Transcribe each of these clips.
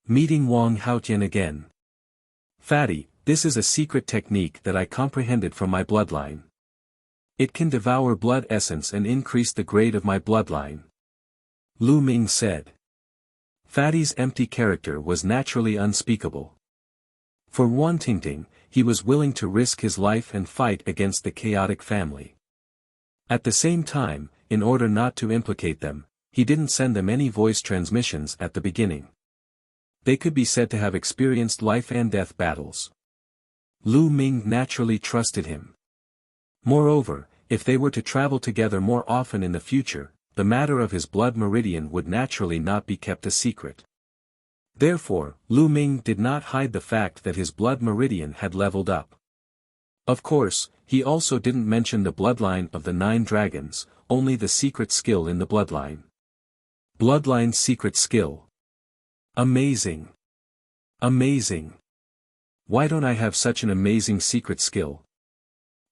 Meeting Wang Haotian again. Fatty, this is a secret technique that I comprehended from my bloodline. It can devour blood essence and increase the grade of my bloodline. Lu Ming said. Fatty's empty character was naturally unspeakable. For Wan Tingting, he was willing to risk his life and fight against the chaotic family. At the same time, in order not to implicate them, he didn't send them any voice transmissions at the beginning. They could be said to have experienced life and death battles. Lu Ming naturally trusted him. Moreover, if they were to travel together more often in the future, the matter of his blood meridian would naturally not be kept a secret. Therefore, Lu Ming did not hide the fact that his blood meridian had leveled up. Of course, he also didn't mention the bloodline of the 9 dragons, only the secret skill in the bloodline. Bloodline's secret skill. Amazing. Amazing. Why don't I have such an amazing secret skill?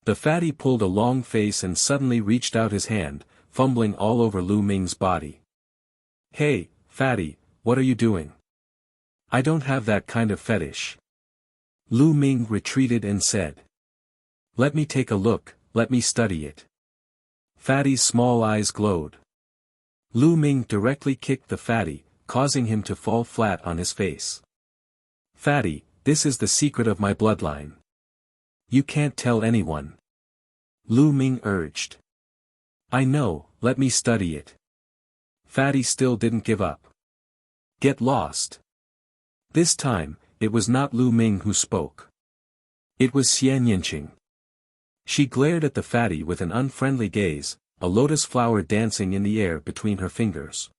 The fatty pulled a long face and suddenly reached out his hand, fumbling all over Lu Ming's body. Hey, fatty, what are you doing? I don't have that kind of fetish. Lu Ming retreated and said. Let me take a look, let me study it. Fatty's small eyes glowed. Lu Ming directly kicked the fatty, causing him to fall flat on his face. Fatty, this is the secret of my bloodline. You can't tell anyone. Lu Ming urged. I know, let me study it. Fatty still didn't give up. Get lost. This time, it was not Lu Ming who spoke. It was Xian Yinqing. She glared at the fatty with an unfriendly gaze, a lotus flower dancing in the air between her fingers.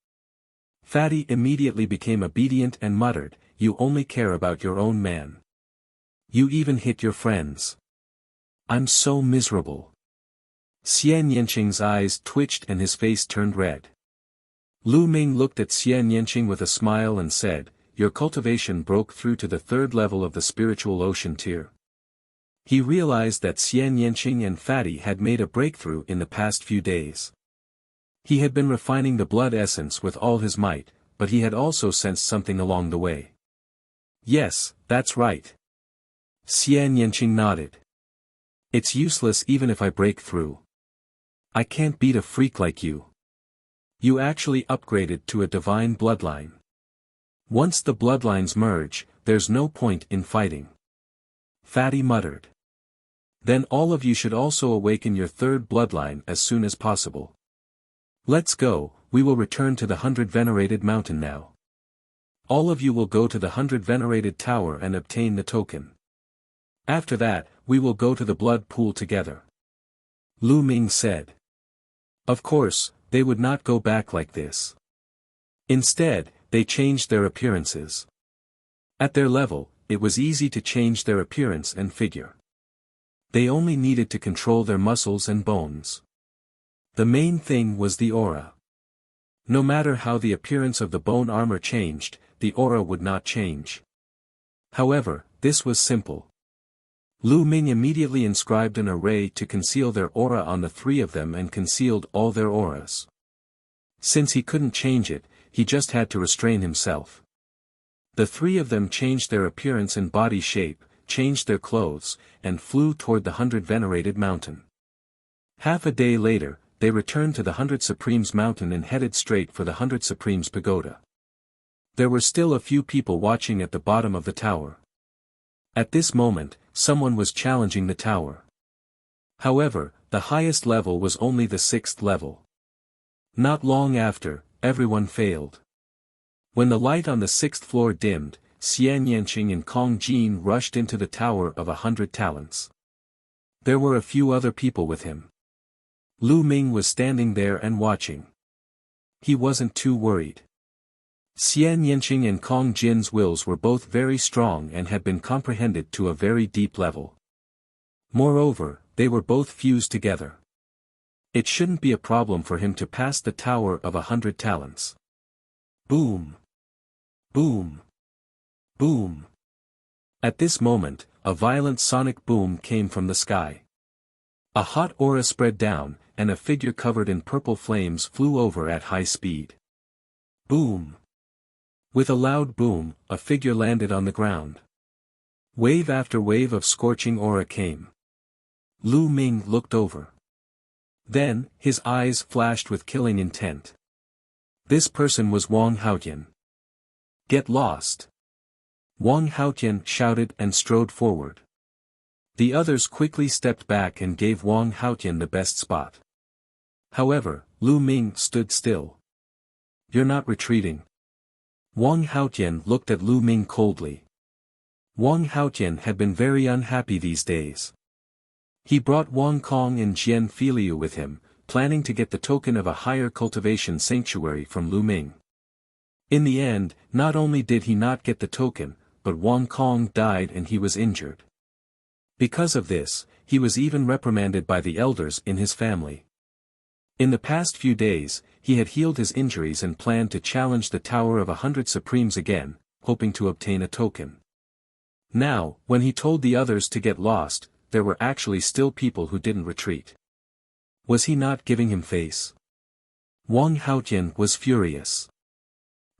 Fatty immediately became obedient and muttered, You only care about your own man. You even hit your friends. I'm so miserable. Xian Yinqing's eyes twitched and his face turned red. Lu Ming looked at Xian Yinqing with a smile and said, Your cultivation broke through to the 3rd level of the spiritual ocean tier. He realized that Xian Yinqing and Fatty had made a breakthrough in the past few days. He had been refining the blood essence with all his might, but he had also sensed something along the way. Yes, that's right. Xian Yinqing nodded. It's useless even if I break through. I can't beat a freak like you. You actually upgraded to a divine bloodline. Once the bloodlines merge, there's no point in fighting. Fatty muttered. Then all of you should also awaken your 3rd bloodline as soon as possible. Let's go, we will return to the 100 Venerated Mountain now. All of you will go to the 100 Venerated Tower and obtain the token. After that, we will go to the blood pool together. Lu Ming said. Of course, they would not go back like this. Instead, they changed their appearances. At their level, it was easy to change their appearance and figure. They only needed to control their muscles and bones. The main thing was the aura. No matter how the appearance of the bone armor changed, the aura would not change. However, this was simple. Lu Ming immediately inscribed an array to conceal their aura on the 3 of them and concealed all their auras. Since he couldn't change it, he just had to restrain himself. The 3 of them changed their appearance and body shape, changed their clothes, and flew toward the 100 Venerated Mountain. Half a day later, they returned to the 100 Supremes Mountain and headed straight for the 100 Supremes Pagoda. There were still a few people watching at the bottom of the tower. At this moment, someone was challenging the tower. However, the highest level was only the 6th level. Not long after, everyone failed. When the light on the 6th floor dimmed, Xian Yanqing and Kong Jin rushed into the Tower of 100 Talents. There were a few other people with him. Lu Ming was standing there and watching. He wasn't too worried. Xian Yinqing and Kong Jin's wills were both very strong and had been comprehended to a very deep level. Moreover, they were both fused together. It shouldn't be a problem for him to pass the Tower of 100 Talents. Boom! Boom! Boom! At this moment, a violent sonic boom came from the sky. A hot aura spread down, and a figure covered in purple flames flew over at high speed. Boom! With a loud boom, a figure landed on the ground. Wave after wave of scorching aura came. Lu Ming looked over. Then, his eyes flashed with killing intent. This person was Wang Haotian. Get lost! Wang Haotian shouted and strode forward. The others quickly stepped back and gave Wang Haotian the best spot. However, Lu Ming stood still. You're not retreating. Wang Haotian looked at Lu Ming coldly. Wang Haotian had been very unhappy these days. He brought Wang Kong and Jian Filiu with him, planning to get the token of a higher cultivation sanctuary from Lu Ming. In the end, not only did he not get the token, but Wang Kong died and he was injured. Because of this, he was even reprimanded by the elders in his family. In the past few days, he had healed his injuries and planned to challenge the Tower of 100 Supremes again, hoping to obtain a token. Now, when he told the others to get lost, there were actually still people who didn't retreat. Was he not giving him face? Wang Haotian was furious.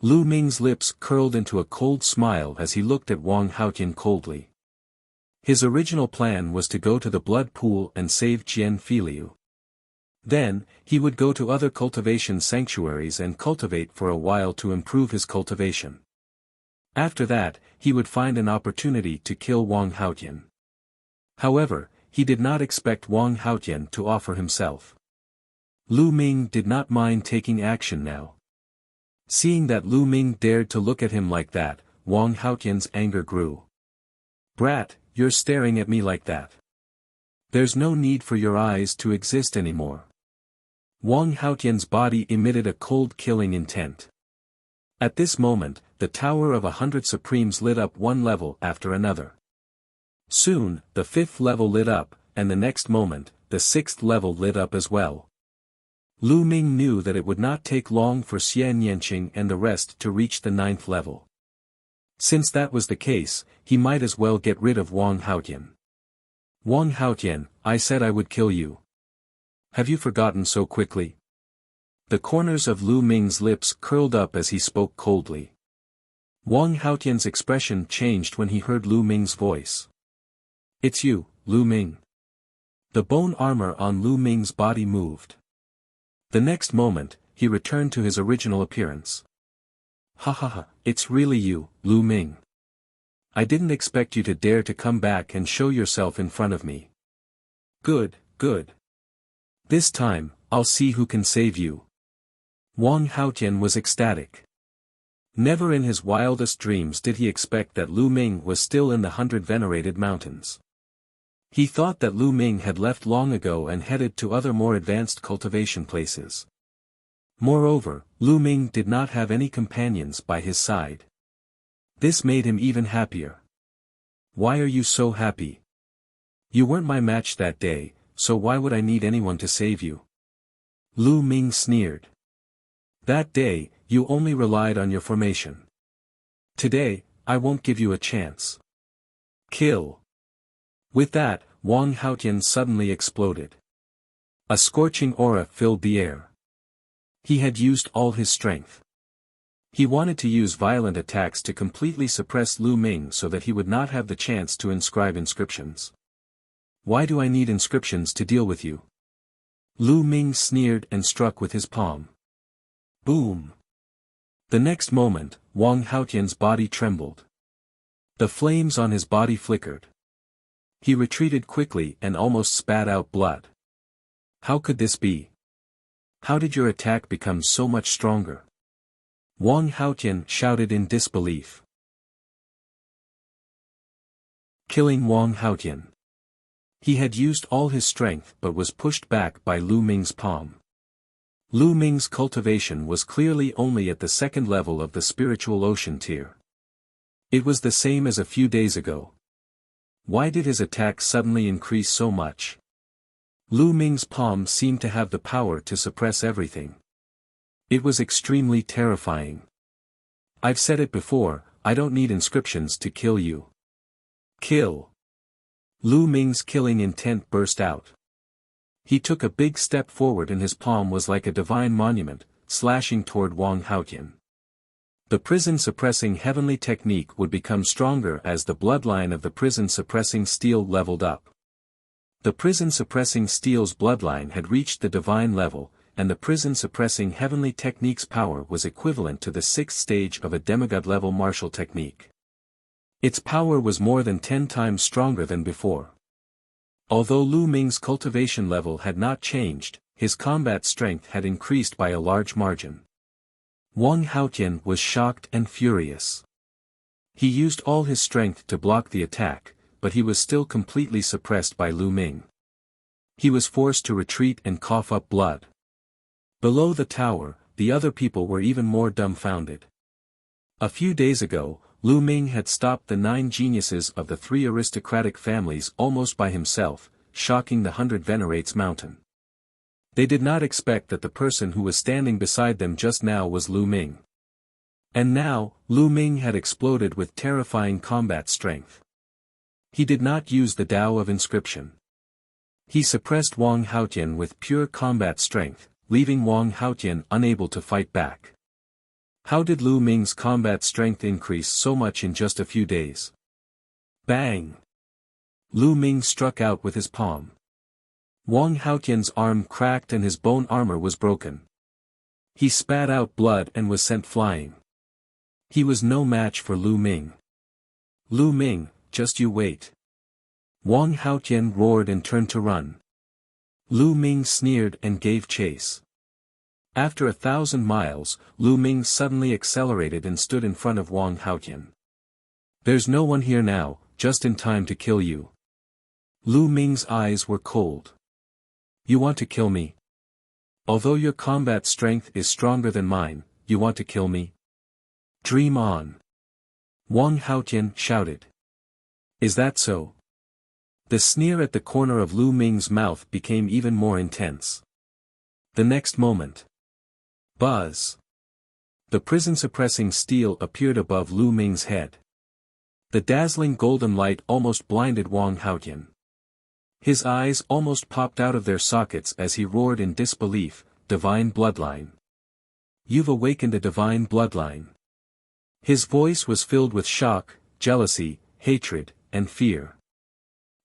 Lu Ming's lips curled into a cold smile as he looked at Wang Haotian coldly. His original plan was to go to the blood pool and save Jian Filiu. Then, he would go to other cultivation sanctuaries and cultivate for a while to improve his cultivation. After that, he would find an opportunity to kill Wang Haotian. However, he did not expect Wang Haotian to offer himself. Lu Ming did not mind taking action now. Seeing that Lu Ming dared to look at him like that, Wang Haotian's anger grew. Brat, you're staring at me like that. There's no need for your eyes to exist anymore. Wang Haotian's body emitted a cold killing intent. At this moment, the Tower of 100 Supremes lit up one level after another. Soon, the 5th level lit up, and the next moment, the 6th level lit up as well. Lu Ming knew that it would not take long for Xian Yanqing and the rest to reach the 9th level. Since that was the case, he might as well get rid of Wang Haotian. Wang Haotian, I said I would kill you. Have you forgotten so quickly? The corners of Lu Ming's lips curled up as he spoke coldly. Wang Haotian's expression changed when he heard Lu Ming's voice. It's you, Lu Ming. The bone armor on Lu Ming's body moved. The next moment, he returned to his original appearance. Ha ha ha, it's really you, Lu Ming. I didn't expect you to dare to come back and show yourself in front of me. Good, good. This time, I'll see who can save you. Wang Haotian was ecstatic. Never in his wildest dreams did he expect that Lu Ming was still in the 100 Venerated Mountains. He thought that Lu Ming had left long ago and headed to other more advanced cultivation places. Moreover, Lu Ming did not have any companions by his side. This made him even happier. Why are you so happy? You weren't my match that day, so why would I need anyone to save you? Lu Ming sneered. That day, you only relied on your formation. Today, I won't give you a chance. Kill. With that, Wang Haotian suddenly exploded. A scorching aura filled the air. He had used all his strength. He wanted to use violent attacks to completely suppress Lu Ming so that he would not have the chance to inscribe inscriptions. Why do I need inscriptions to deal with you? Lu Ming sneered and struck with his palm. Boom! The next moment, Wang Haotian's body trembled. The flames on his body flickered. He retreated quickly and almost spat out blood. How could this be? How did your attack become so much stronger? Wang Haotian shouted in disbelief. Killing Wang Haotian. He had used all his strength but was pushed back by Lu Ming's palm. Lu Ming's cultivation was clearly only at the 2nd level of the spiritual ocean tier. It was the same as a few days ago. Why did his attack suddenly increase so much? Lu Ming's palm seemed to have the power to suppress everything. It was extremely terrifying. I've said it before, I don't need inscriptions to kill you. Kill. Lu Ming's killing intent burst out. He took a big step forward and his palm was like a divine monument, slashing toward Wang Haotian. The prison-suppressing heavenly technique would become stronger as the bloodline of the prison-suppressing steel leveled up. The prison-suppressing steel's bloodline had reached the divine level, and the prison-suppressing heavenly technique's power was equivalent to the 6th stage of a demigod-level martial technique. Its power was more than 10 times stronger than before. Although Lu Ming's cultivation level had not changed, his combat strength had increased by a large margin. Wang Haotian was shocked and furious. He used all his strength to block the attack, but he was still completely suppressed by Lu Ming. He was forced to retreat and cough up blood. Below the tower, the other people were even more dumbfounded. A few days ago, Lu Ming had stopped the 9 geniuses of the 3 aristocratic families almost by himself, shocking the 100 Venerates mountain. They did not expect that the person who was standing beside them just now was Lu Ming. And now, Lu Ming had exploded with terrifying combat strength. He did not use the Tao of inscription. He suppressed Wang Haotian with pure combat strength, leaving Wang Haotian unable to fight back. How did Lu Ming's combat strength increase so much in just a few days? Bang! Lu Ming struck out with his palm. Wang Haotian's arm cracked and his bone armor was broken. He spat out blood and was sent flying. He was no match for Lu Ming. Lu Ming, just you wait. Wang Haotian roared and turned to run. Lu Ming sneered and gave chase. After 1,000 miles, Lu Ming suddenly accelerated and stood in front of Wang Haotian. There's no one here now, just in time to kill you. Lu Ming's eyes were cold. You want to kill me? Although your combat strength is stronger than mine, you want to kill me? Dream on. Wang Haotian shouted. Is that so? The sneer at the corner of Lu Ming's mouth became even more intense. The next moment. Buzz! The prison-suppressing steel appeared above Lu Ming's head. The dazzling golden light almost blinded Wang Haotian. His eyes almost popped out of their sockets as he roared in disbelief, "Divine bloodline! You've awakened a divine bloodline!" His voice was filled with shock, jealousy, hatred, and fear.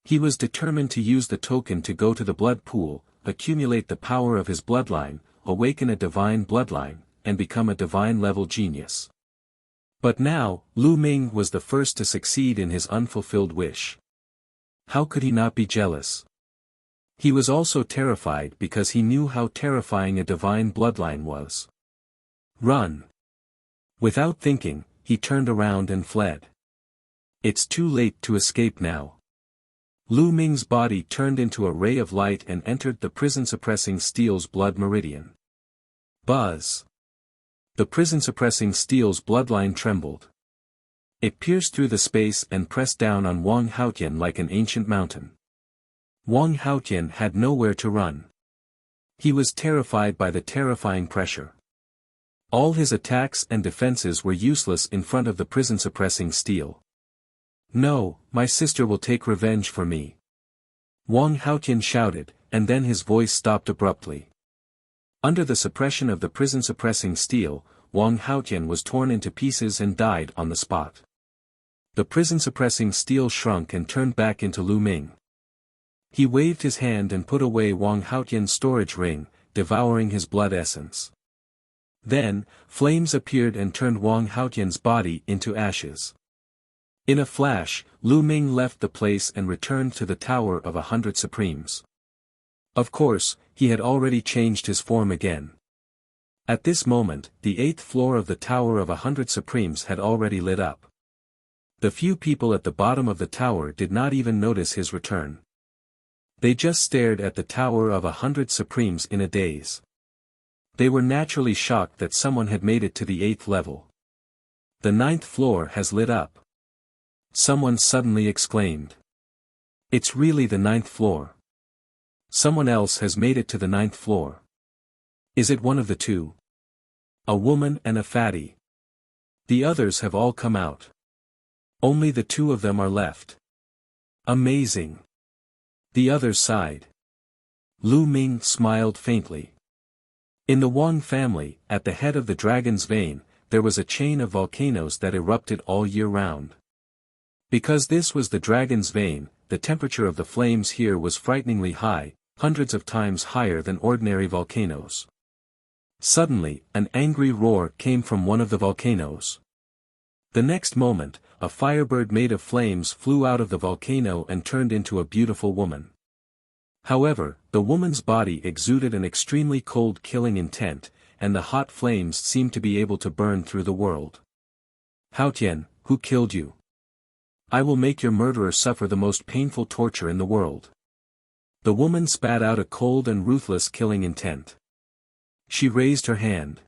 He was determined to use the token to go to the blood pool, accumulate the power of his bloodline, awaken a divine bloodline, and become a divine-level genius. But now, Lu Ming was the first to succeed in his unfulfilled wish. How could he not be jealous? He was also terrified because he knew how terrifying a divine bloodline was. Run! Without thinking, he turned around and fled. It's too late to escape now. Lu Ming's body turned into a ray of light and entered the prison-suppressing steel's blood meridian. Buzz! The prison-suppressing steel's bloodline trembled. It pierced through the space and pressed down on Wang Haotian like an ancient mountain. Wang Haotian had nowhere to run. He was terrified by the terrifying pressure. All his attacks and defenses were useless in front of the prison-suppressing steel. No, my sister will take revenge for me. Wang Haotian shouted, and then his voice stopped abruptly. Under the suppression of the prison-suppressing steel, Wang Haotian was torn into pieces and died on the spot. The prison-suppressing steel shrunk and turned back into Lu Ming. He waved his hand and put away Wang Haotian's storage ring, devouring his blood essence. Then, flames appeared and turned Wang Haotian's body into ashes. In a flash, Lu Ming left the place and returned to the Tower of 100 Supremes. Of course, he had already changed his form again. At this moment, the 8th floor of the Tower of 100 Supremes had already lit up. The few people at the bottom of the tower did not even notice his return. They just stared at the Tower of 100 Supremes in a daze. They were naturally shocked that someone had made it to the 8th level. The 9th floor has lit up. Someone suddenly exclaimed. It's really the 9th floor. Someone else has made it to the 9th floor. Is it one of the two? A woman and a fatty. The others have all come out. Only the 2 of them are left. Amazing. The others sighed. Lu Ming smiled faintly. In the Wang family, at the head of the dragon's vein, there was a chain of volcanoes that erupted all year round. Because this was the dragon's vein, the temperature of the flames here was frighteningly high, hundreds of times higher than ordinary volcanoes. Suddenly, an angry roar came from one of the volcanoes. The next moment, a firebird made of flames flew out of the volcano and turned into a beautiful woman. However, the woman's body exuded an extremely cold killing intent, and the hot flames seemed to be able to burn through the world. Haotian, who killed you? I will make your murderer suffer the most painful torture in the world. The woman spat out a cold and ruthless killing intent. She raised her hand.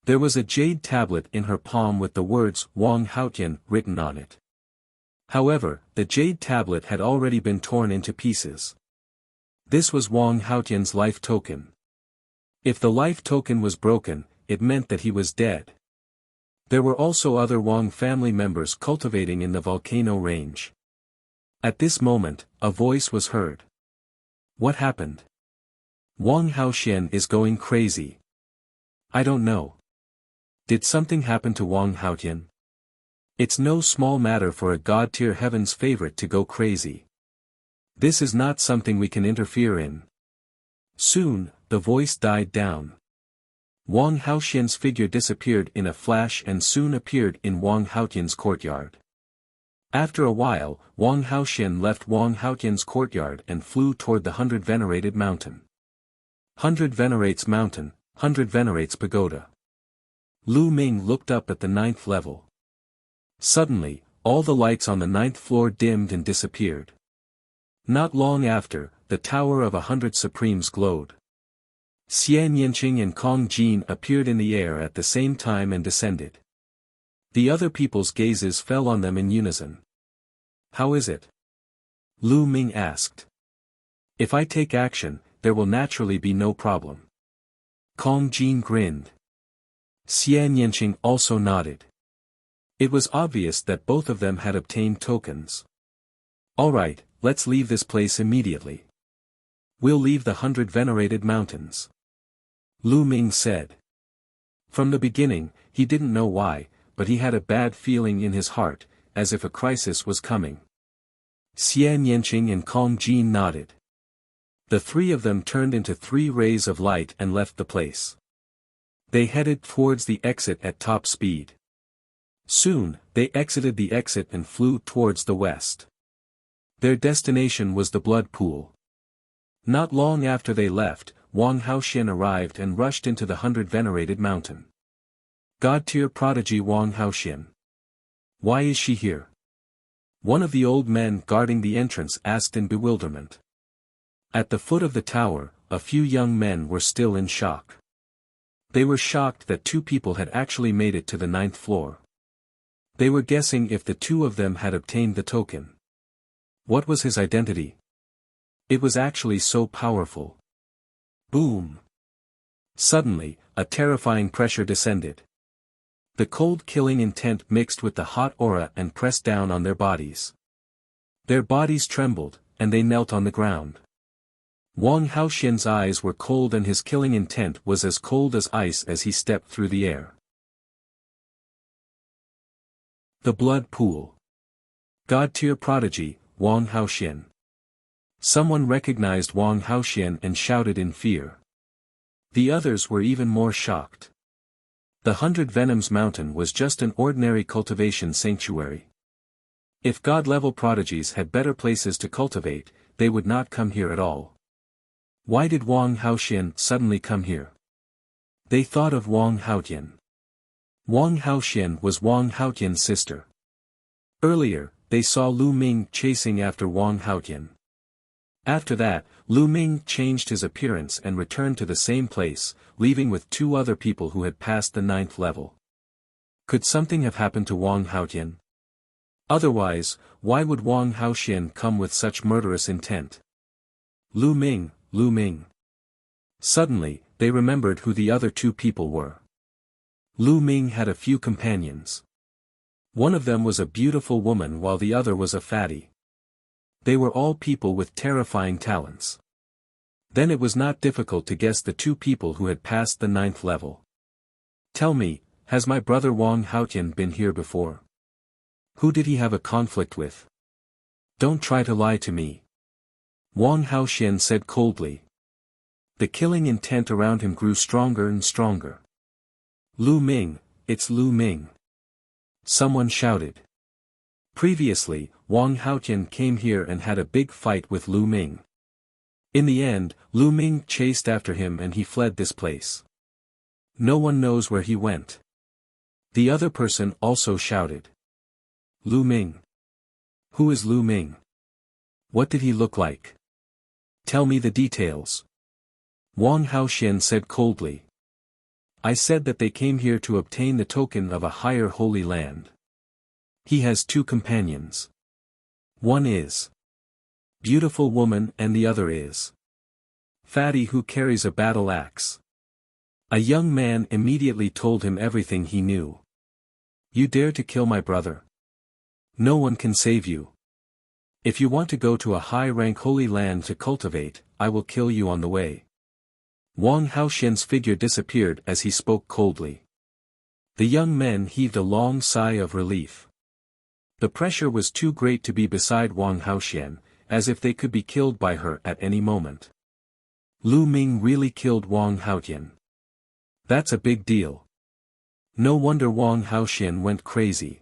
There was a jade tablet in her palm with the words Wang Haotian written on it. However, the jade tablet had already been torn into pieces. This was Wang Haotian's life token. If the life token was broken, it meant that he was dead. There were also other Wang family members cultivating in the volcano range. At this moment, a voice was heard. What happened? Wang Haotian is going crazy. I don't know. Did something happen to Wang Haotian? It's no small matter for a god-tier heaven's favorite to go crazy. This is not something we can interfere in. Soon, the voice died down. Wang Haotian's figure disappeared in a flash and soon appeared in Wang Haotian's courtyard. After a while, Wang Haotian left Wang Haotian's courtyard and flew toward the 100 Venerated Mountain. 100 Venerates Mountain, 100 Venerates Pagoda. Lu Ming looked up at the 9th level. Suddenly, all the lights on the 9th floor dimmed and disappeared. Not long after, the Tower of 100 Supremes glowed. Xian Yanqing and Kong Jin appeared in the air at the same time and descended. The other people's gazes fell on them in unison. How is it? Lu Ming asked. If I take action, there will naturally be no problem. Kong Jin grinned. Xian Yanqing also nodded. It was obvious that both of them had obtained tokens. Alright, let's leave this place immediately. We'll leave the 100 Venerated Mountains. Lu Ming said. From the beginning, he didn't know why, but he had a bad feeling in his heart, as if a crisis was coming. Xian Yanqing and Kong Jin nodded. The three of them turned into 3 rays of light and left the place. They headed towards the exit at top speed. Soon, they exited the exit and flew towards the west. Their destination was the blood pool. Not long after they left, Wang Haotian arrived and rushed into the 100 Venerated Mountain. God-tier prodigy Wang Haotian. Why is she here? One of the old men guarding the entrance asked in bewilderment. At the foot of the tower, a few young men were still in shock. They were shocked that 2 people had actually made it to the 9th floor. They were guessing if the 2 of them had obtained the token. What was his identity? It was actually so powerful. Boom! Suddenly, a terrifying pressure descended. The cold killing intent mixed with the hot aura and pressed down on their bodies. Their bodies trembled, and they knelt on the ground. Wang Haotian's eyes were cold and his killing intent was as cold as ice as he stepped through the air. The Blood Pool. God-tier prodigy, Wang Haotian. Someone recognized Wang Haotian and shouted in fear. The others were even more shocked. The 100 Venoms Mountain was just an ordinary cultivation sanctuary. If god-level prodigies had better places to cultivate, they would not come here at all. Why did Wang Haotian suddenly come here? They thought of Wang Haotian. Wang Haotian was Wang Haotian's sister. Earlier, they saw Lu Ming chasing after Wang Haotian. After that, Lu Ming changed his appearance and returned to the same place, leaving with 2 other people who had passed the 9th level. Could something have happened to Wang Haotian? Otherwise, why would Wang Haotian come with such murderous intent? Lu Ming, Lu Ming. Suddenly, they remembered who the other 2 people were. Lu Ming had a few companions. One of them was a beautiful woman while the other was a fatty. They were all people with terrifying talents. Then it was not difficult to guess the 2 people who had passed the 9th level. Tell me, Has my brother Wang Haotian been here before? Who did he have a conflict with? Don't try to lie to me. Wang Haotian said coldly. The killing intent around him grew stronger and stronger. Lu Ming, it's Lu Ming. Someone shouted. Previously, Wang Haotian came here and had a big fight with Lu Ming. In the end, Lu Ming chased after him and he fled this place. No one knows where he went. The other person also shouted. Lu Ming. Who is Lu Ming? What did he look like? Tell me the details. Wang Haotian said coldly. I said that they came here to obtain the token of a higher holy land. He has two companions. One is beautiful woman and the other is fatty who carries a battle axe. A young man immediately told him everything he knew. You dare to kill my brother? No one can save you. If you want to go to a high-rank holy land to cultivate, I will kill you on the way. Wang Haotian's figure disappeared as he spoke coldly. The young men heaved a long sigh of relief. The pressure was too great to be beside Wang Haotian, as if they could be killed by her at any moment. Lu Ming really killed Wang Haotian. That's a big deal. No wonder Wang Haotian went crazy.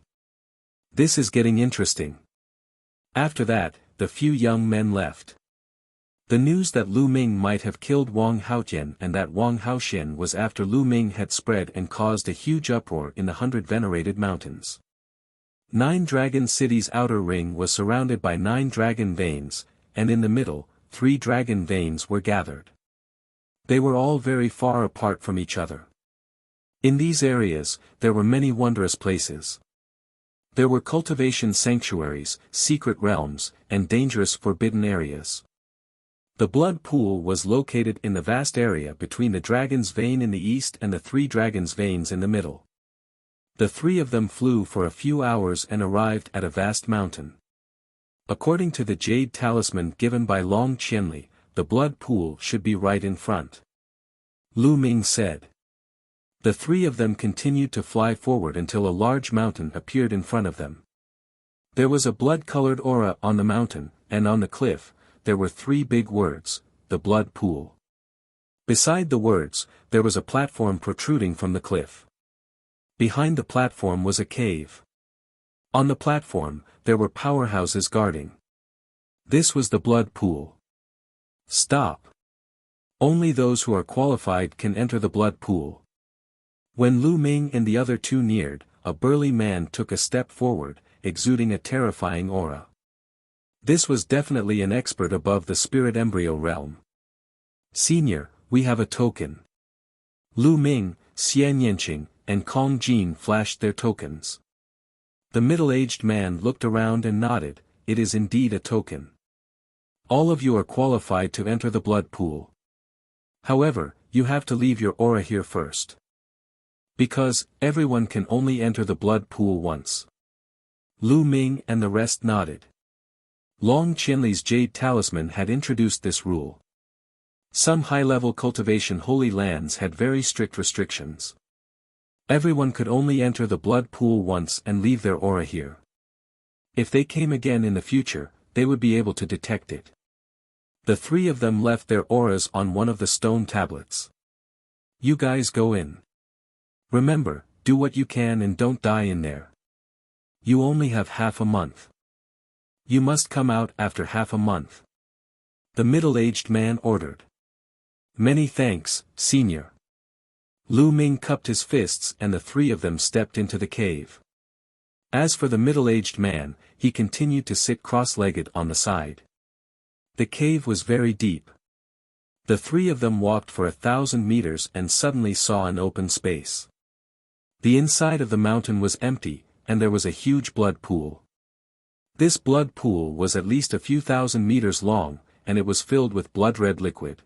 This is getting interesting. After that, the few young men left. The news that Lu Ming might have killed Wang Haotian and that Wang Haotian was after Lu Ming had spread and caused a huge uproar in the 100 venerated mountains. 9 Dragon City's outer ring was surrounded by 9 dragon veins, and in the middle, 3 dragon veins were gathered. They were all very far apart from each other. In these areas, there were many wondrous places. There were cultivation sanctuaries, secret realms, and dangerous forbidden areas. The blood pool was located in the vast area between the dragon's vein in the east and the 3 dragons' veins in the middle. The 3 of them flew for a few hours and arrived at a vast mountain. According to the jade talisman given by Long Qianli, the blood pool should be right in front. Lu Ming said. The 3 of them continued to fly forward until a large mountain appeared in front of them. There was a blood-colored aura on the mountain, and on the cliff, there were 3 big words, the blood pool. Beside the words, there was a platform protruding from the cliff. Behind the platform was a cave. On the platform, there were powerhouses guarding. This was the blood pool. Stop. Only those who are qualified can enter the blood pool. When Lu Ming and the other 2 neared, a burly man took a step forward, exuding a terrifying aura. This was definitely an expert above the spirit embryo realm. Senior, we have a token. Lu Ming, Xian Yanqing, and Kong Jin flashed their tokens. The middle-aged man looked around and nodded, it is indeed a token. All of you are qualified to enter the blood pool. However, you have to leave your aura here first. Because, everyone can only enter the blood pool once. Lu Ming and the rest nodded. Long Qianli's jade talisman had introduced this rule. Some high-level cultivation holy lands had very strict restrictions. Everyone could only enter the blood pool once and leave their aura here. If they came again in the future, they would be able to detect it. The 3 of them left their auras on one of the stone tablets. You guys go in. Remember, do what you can and don't die in there. You only have half a month. You must come out after half a month. The middle-aged man ordered. Many thanks, Senior. Lu Ming cupped his fists and the 3 of them stepped into the cave. As for the middle-aged man, he continued to sit cross-legged on the side. The cave was very deep. The 3 of them walked for 1,000 meters and suddenly saw an open space. The inside of the mountain was empty, and there was a huge blood pool. This blood pool was at least a few thousand meters long, and it was filled with blood-red liquid.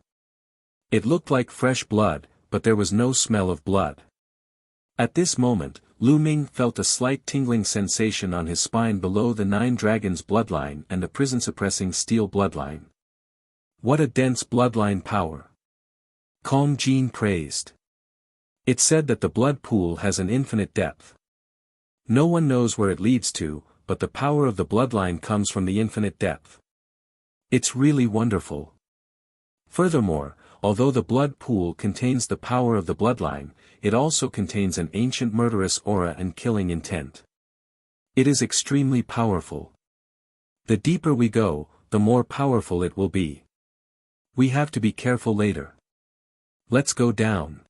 It looked like fresh blood, but there was no smell of blood. At this moment, Lu Ming felt a slight tingling sensation on his spine below the 9 dragons bloodline and the prison-suppressing steel bloodline. What a dense bloodline power! Kong Jin praised. It's said that the blood pool has an infinite depth. No one knows where it leads to, but the power of the bloodline comes from the infinite depth. It's really wonderful. Furthermore, although the blood pool contains the power of the bloodline, it also contains an ancient murderous aura and killing intent. It is extremely powerful. The deeper we go, the more powerful it will be. We have to be careful later. Let's go down.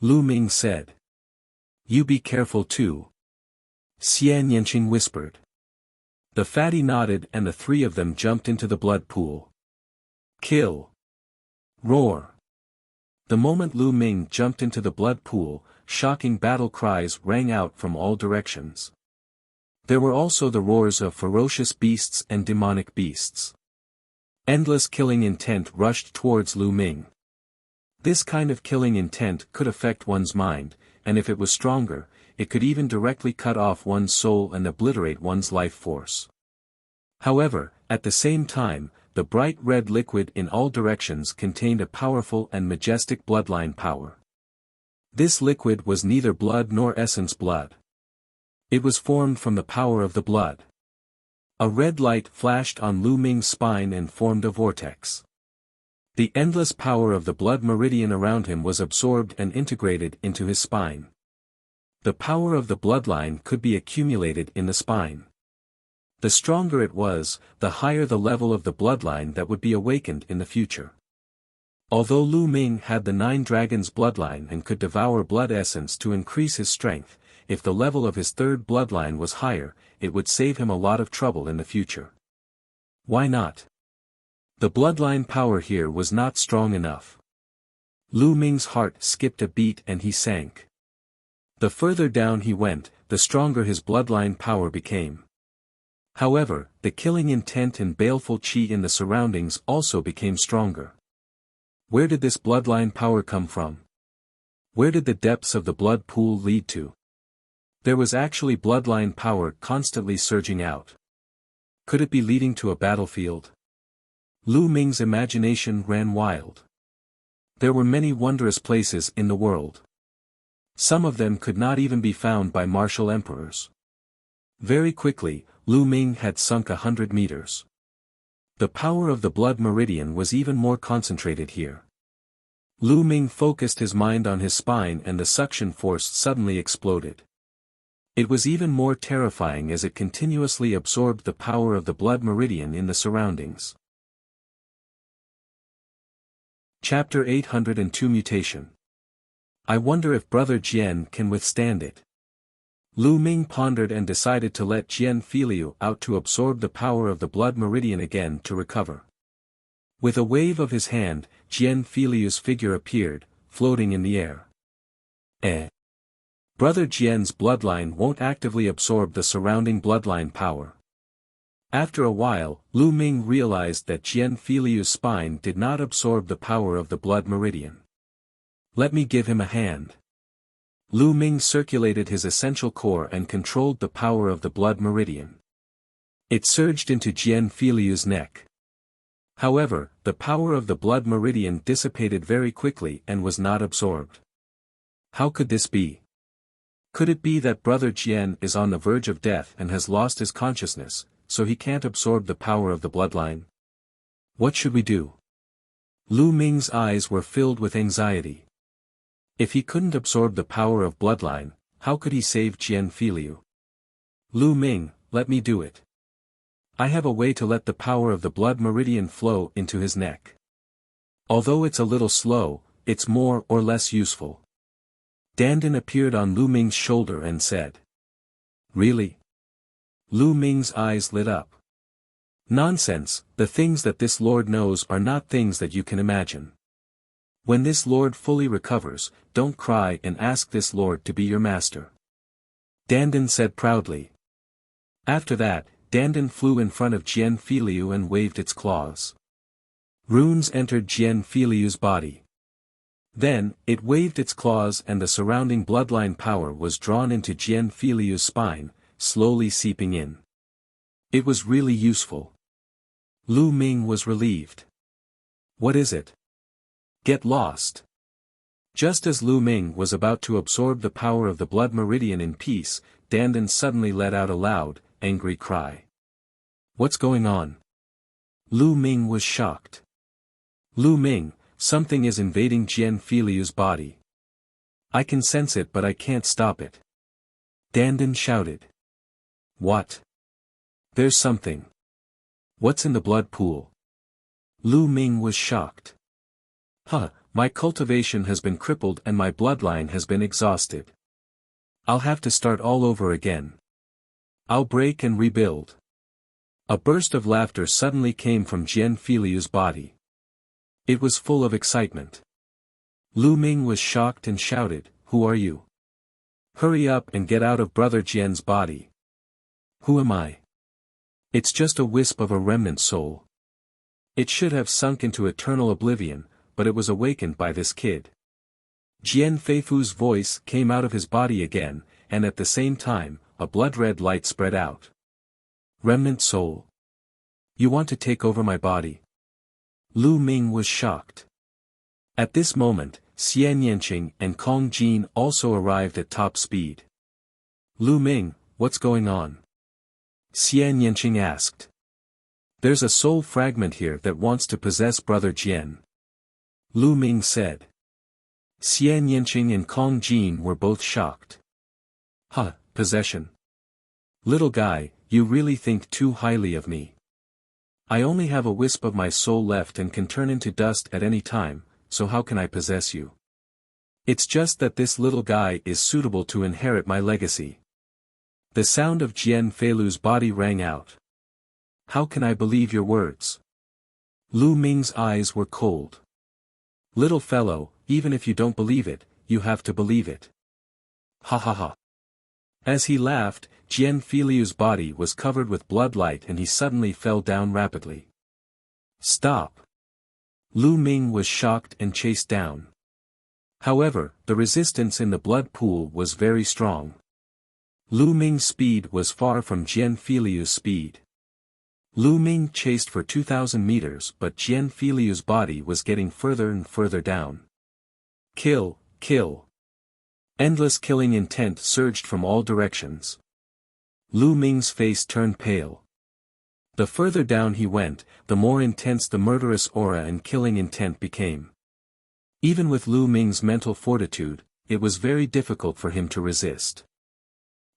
Lu Ming said. You be careful too. Xian Yanqing whispered. The fatty nodded and the three of them jumped into the blood pool. Kill! Roar! The moment Lu Ming jumped into the blood pool, shocking battle cries rang out from all directions. There were also the roars of ferocious beasts and demonic beasts. Endless killing intent rushed towards Lu Ming. This kind of killing intent could affect one's mind, and if it was stronger, it could even directly cut off one's soul and obliterate one's life force. However, at the same time, the bright red liquid in all directions contained a powerful and majestic bloodline power. This liquid was neither blood nor essence blood. It was formed from the power of the blood. A red light flashed on Lu Ming's spine and formed a vortex. The endless power of the blood meridian around him was absorbed and integrated into his spine. The power of the bloodline could be accumulated in the spine. The stronger it was, the higher the level of the bloodline that would be awakened in the future. Although Lu Ming had the 9 dragons bloodline and could devour blood essence to increase his strength, if the level of his 3rd bloodline was higher, it would save him a lot of trouble in the future. Why not? The bloodline power here was not strong enough. Lu Ming's heart skipped a beat and he sank. The further down he went, the stronger his bloodline power became. However, the killing intent and baleful qi in the surroundings also became stronger. Where did this bloodline power come from? Where did the depths of the blood pool lead to? There was actually bloodline power constantly surging out. Could it be leading to a battlefield? Lu Ming's imagination ran wild. There were many wondrous places in the world. Some of them could not even be found by martial emperors. Very quickly, Lu Ming had sunk 100 meters. The power of the blood meridian was even more concentrated here. Lu Ming focused his mind on his spine and the suction force suddenly exploded. It was even more terrifying as it continuously absorbed the power of the blood meridian in the surroundings. Chapter 802 Mutation. I wonder if Brother Jian can withstand it. Lu Ming pondered and decided to let Jian Filiu out to absorb the power of the blood meridian again to recover. With a wave of his hand, Jian Filiu's figure appeared, floating in the air. Brother Jian's bloodline won't actively absorb the surrounding bloodline power. After a while, Lu Ming realized that Jian Filiu's spine did not absorb the power of the blood meridian. Let me give him a hand. Lu Ming circulated his essential core and controlled the power of the blood meridian. It surged into Jian Filiu's neck. However, the power of the blood meridian dissipated very quickly and was not absorbed. How could this be? Could it be that Brother Jian is on the verge of death and has lost his consciousness, so he can't absorb the power of the bloodline? What should we do? Lu Ming's eyes were filled with anxiety. If he couldn't absorb the power of bloodline, how could he save Jian Filiu? Lu Ming, let me do it. I have a way to let the power of the blood meridian flow into his neck. Although it's a little slow, it's more or less useful. Dandan appeared on Lu Ming's shoulder and said. Really? Lu Ming's eyes lit up. Nonsense, the things that this lord knows are not things that you can imagine. When this lord fully recovers, don't cry and ask this lord to be your master. Dandan said proudly. After that, Dandan flew in front of Jian Filiu and waved its claws. Runes entered Jian Filiu's body. Then, it waved its claws and the surrounding bloodline power was drawn into Jian Filiu's spine, slowly seeping in. It was really useful. Lu Ming was relieved. What is it? Get lost. Just as Lu Ming was about to absorb the power of the blood meridian in peace, Dandan suddenly let out a loud, angry cry. What's going on? Lu Ming was shocked. Lu Ming, something is invading Jian Feiliu's body. I can sense it but I can't stop it. Dandan shouted. What? There's something. What's in the blood pool? Lu Ming was shocked. My cultivation has been crippled and my bloodline has been exhausted. I'll have to start all over again. I'll break and rebuild. A burst of laughter suddenly came from Jian Feiliu's body. It was full of excitement. Lu Ming was shocked and shouted, Who are you? Hurry up and get out of Brother Jian's body. Who am I? It's just a wisp of a remnant soul. It should have sunk into eternal oblivion, but it was awakened by this kid. Jian Feifu's voice came out of his body again, and at the same time, a blood-red light spread out. Remnant soul. You want to take over my body? Lu Ming was shocked. At this moment, Xian Yanqing and Kong Jin also arrived at top speed. Lu Ming, what's going on? Xian Yanqing asked. There's a soul fragment here that wants to possess Brother Jian. Lu Ming said. Xian Yanqing and Kong Jin were both shocked. Possession. Little guy, you really think too highly of me. I only have a wisp of my soul left and can turn into dust at any time, so how can I possess you? It's just that this little guy is suitable to inherit my legacy. The sound of Jian Feilu's body rang out. How can I believe your words? Lu Ming's eyes were cold. Little fellow, even if you don't believe it, you have to believe it. Ha ha ha. As he laughed, Jian Feiliu's body was covered with bloodlight and he suddenly fell down rapidly. Stop. Lu Ming was shocked and chased down. However, the resistance in the blood pool was very strong. Lu Ming's speed was far from Jian Feiliu's speed. Lu Ming chased for 2,000 meters but Jian Feiliu's body was getting further and further down. Kill, kill. Endless killing intent surged from all directions. Lu Ming's face turned pale. The further down he went, the more intense the murderous aura and killing intent became. Even with Lu Ming's mental fortitude, it was very difficult for him to resist.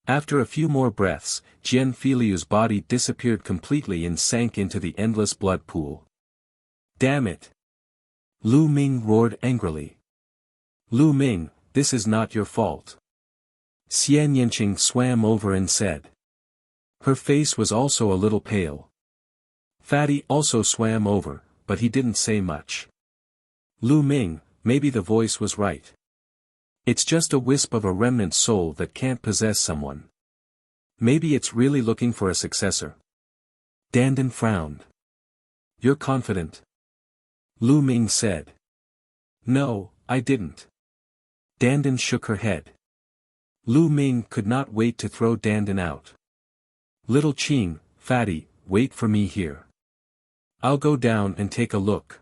After a few more breaths, Jian Feiliu's body disappeared completely and sank into the endless blood pool. Damn it! Lu Ming roared angrily. Lu Ming, this is not your fault. Xian Yanqing swam over and said. Her face was also a little pale. Fatty also swam over, but he didn't say much. Lu Ming, maybe the voice was right. It's just a wisp of a remnant soul that can't possess someone. Maybe it's really looking for a successor. Dandan frowned. You're confident? Lu Ming said. No, I didn't. Dandan shook her head. Lu Ming could not wait to throw Dandan out. Little Qing, Fatty, wait for me here. I'll go down and take a look.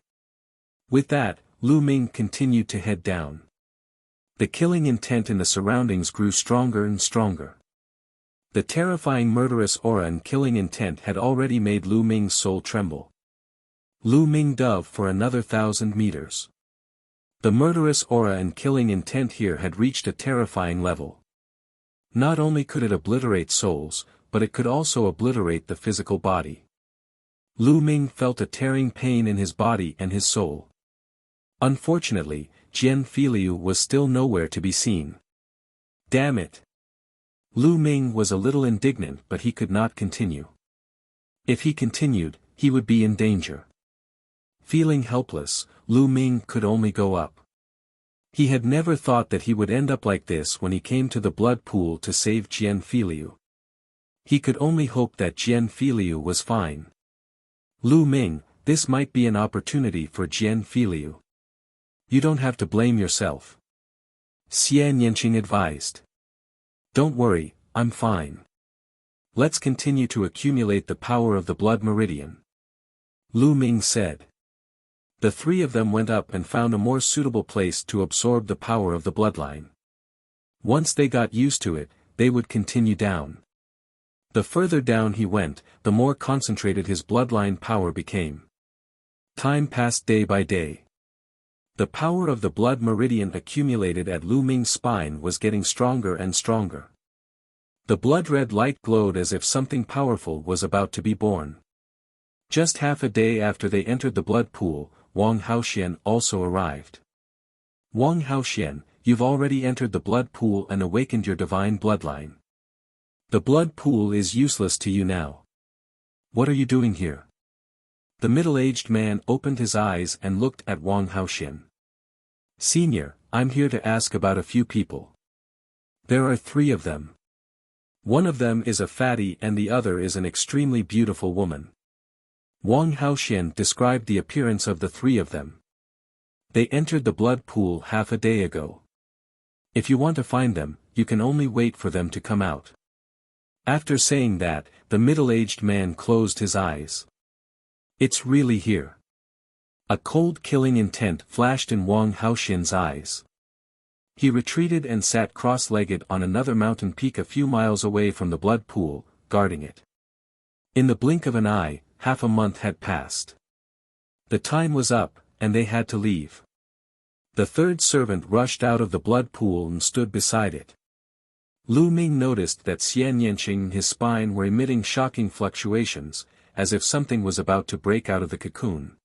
With that, Lu Ming continued to head down. The killing intent in the surroundings grew stronger and stronger. The terrifying murderous aura and killing intent had already made Lu Ming's soul tremble. Lu Ming dove for another 1,000 meters. The murderous aura and killing intent here had reached a terrifying level. Not only could it obliterate souls, but it could also obliterate the physical body. Lu Ming felt a tearing pain in his body and his soul. Unfortunately, Jian Feiliu was still nowhere to be seen. Damn it! Lu Ming was a little indignant but he could not continue. If he continued, he would be in danger. Feeling helpless, Lu Ming could only go up. He had never thought that he would end up like this when he came to the blood pool to save Jian Feiliu. He could only hope that Jian Feiliu was fine. Lu Ming, this might be an opportunity for Jian Feiliu. You don't have to blame yourself. Xian Yanqing advised. Don't worry, I'm fine. Let's continue to accumulate the power of the blood meridian. Lu Ming said. The three of them went up and found a more suitable place to absorb the power of the bloodline. Once they got used to it, they would continue down. The further down he went, the more concentrated his bloodline power became. Time passed day by day. The power of the blood meridian accumulated at Lu Ming's spine was getting stronger and stronger. The blood-red light glowed as if something powerful was about to be born. Just half a day after they entered the blood pool, Wang Haoxian also arrived. Wang Haoxian, you've already entered the blood pool and awakened your divine bloodline. The blood pool is useless to you now. What are you doing here? The middle-aged man opened his eyes and looked at Wang Haoxian. Senior, I'm here to ask about a few people. There are 3 of them. One of them is a fatty and the other is an extremely beautiful woman. Wang Haoxian described the appearance of the 3 of them. They entered the blood pool half a day ago. If you want to find them, you can only wait for them to come out. After saying that, the middle-aged man closed his eyes. It's really here. A cold killing intent flashed in Wang Haoxian's eyes. He retreated and sat cross-legged on another mountain peak a few miles away from the blood pool, guarding it. In the blink of an eye, half a month had passed. The time was up, and they had to leave. The third servant rushed out of the blood pool and stood beside it. Lu Ming noticed that Xian Yanqing and his spine were emitting shocking fluctuations, as if something was about to break out of the cocoon.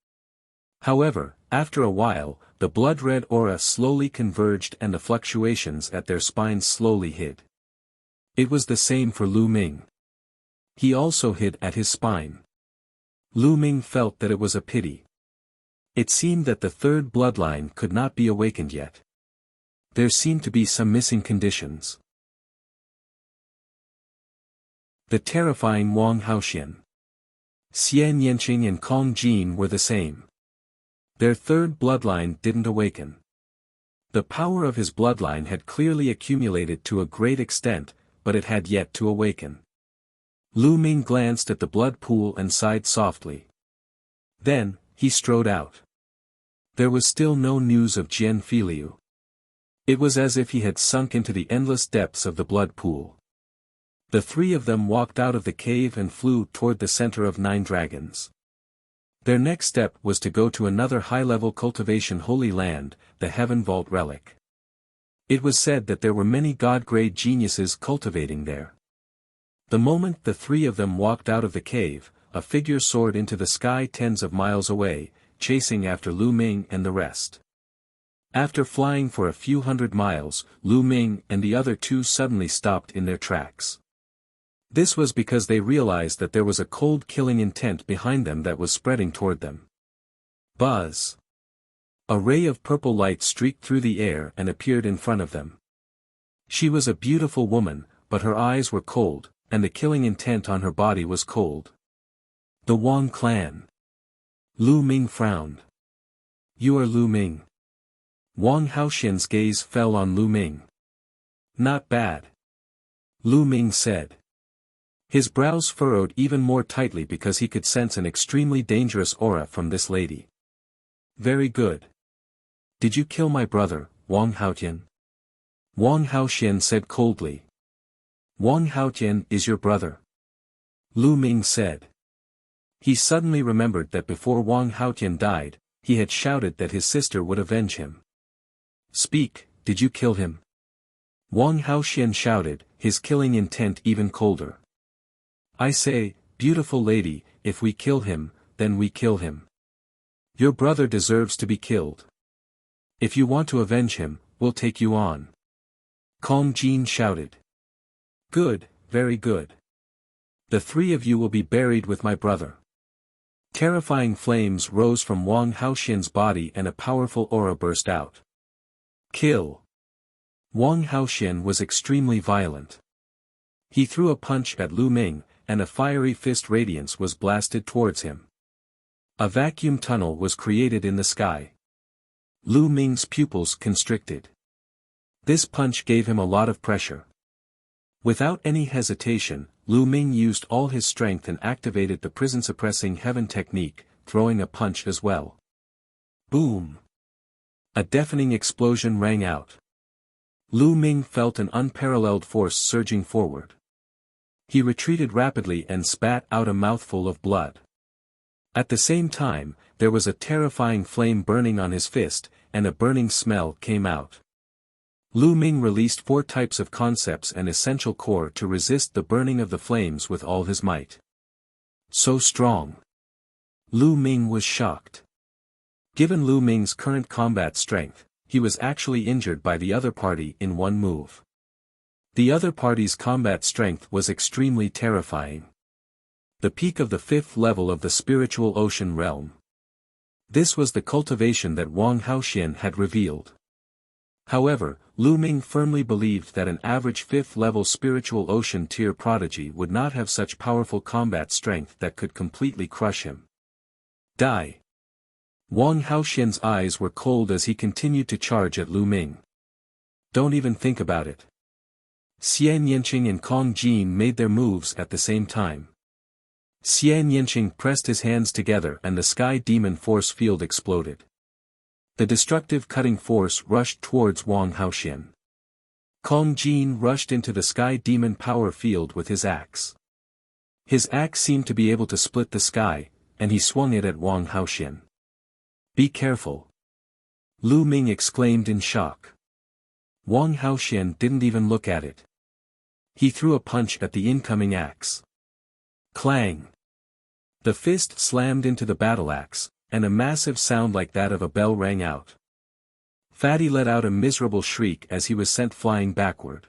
However, after a while, the blood-red aura slowly converged and the fluctuations at their spines slowly hid. It was the same for Lu Ming. He also hid at his spine. Lu Ming felt that it was a pity. It seemed that the third bloodline could not be awakened yet. There seemed to be some missing conditions. The terrifying Wang Haoxian. Xian Yanqing and Kong Jin were the same. Their third bloodline didn't awaken. The power of his bloodline had clearly accumulated to a great extent, but it had yet to awaken. Lu Ming glanced at the blood pool and sighed softly. Then, he strode out. There was still no news of Jian Filiu. It was as if he had sunk into the endless depths of the blood pool. The 3 of them walked out of the cave and flew toward the center of 9 dragons. Their next step was to go to another high-level cultivation holy land, the Heaven Vault Relic. It was said that there were many god-grade geniuses cultivating there. The moment the 3 of them walked out of the cave, a figure soared into the sky tens of miles away, chasing after Lu Ming and the rest. After flying for a few hundred miles, Lu Ming and the other 2 suddenly stopped in their tracks. This was because they realized that there was a cold killing intent behind them that was spreading toward them. Buzz! A ray of purple light streaked through the air and appeared in front of them. She was a beautiful woman, but her eyes were cold, and the killing intent on her body was cold. The Wang clan. Lu Ming frowned. You are Lu Ming. Wang Haoxian's gaze fell on Lu Ming. Not bad. Lu Ming said. His brows furrowed even more tightly because he could sense an extremely dangerous aura from this lady. Very good. Did you kill my brother, Wang Haotian? Wang Haoxian said coldly. Wang Haotian is your brother. Lu Ming said. He suddenly remembered that before Wang Haotian died, he had shouted that his sister would avenge him. Speak, did you kill him? Wang Haoxian shouted, his killing intent even colder. I say, beautiful lady, if we kill him, then we kill him. Your brother deserves to be killed. If you want to avenge him, we'll take you on. Kong Jin shouted. Good, very good. The 3 of you will be buried with my brother. Terrifying flames rose from Wang Haoxian's body and a powerful aura burst out. Kill. Wang Haoxian was extremely violent. He threw a punch at Lu Ming, and a fiery fist radiance was blasted towards him. A vacuum tunnel was created in the sky. Lu Ming's pupils constricted. This punch gave him a lot of pressure. Without any hesitation, Lu Ming used all his strength and activated the prison-suppressing heaven technique, throwing a punch as well. Boom! A deafening explosion rang out. Lu Ming felt an unparalleled force surging forward. He retreated rapidly and spat out a mouthful of blood. At the same time, there was a terrifying flame burning on his fist, and a burning smell came out. Lu Ming released 4 types of concepts and essential core to resist the burning of the flames with all his might. So strong. Lu Ming was shocked. Given Lu Ming's current combat strength, he was actually injured by the other party in one move. The other party's combat strength was extremely terrifying. The peak of the 5th level of the spiritual ocean realm. This was the cultivation that Wang Haoxian had revealed. However, Lu Ming firmly believed that an average 5th level spiritual ocean tier prodigy would not have such powerful combat strength that could completely crush him. Die! Wang Haoxian's eyes were cold as he continued to charge at Lu Ming. Don't even think about it. Xian Yanqing and Kong Jin made their moves at the same time. Xian Yanqing pressed his hands together and the sky demon force field exploded. The destructive cutting force rushed towards Wang Haoxian. Kong Jin rushed into the sky demon power field with his axe. His axe seemed to be able to split the sky, and he swung it at Wang Haoxian. Be careful! Lu Ming exclaimed in shock. Wang Haoxian didn't even look at it. He threw a punch at the incoming axe. Clang! The fist slammed into the battle axe, and a massive sound like that of a bell rang out. Fatty let out a miserable shriek as he was sent flying backward.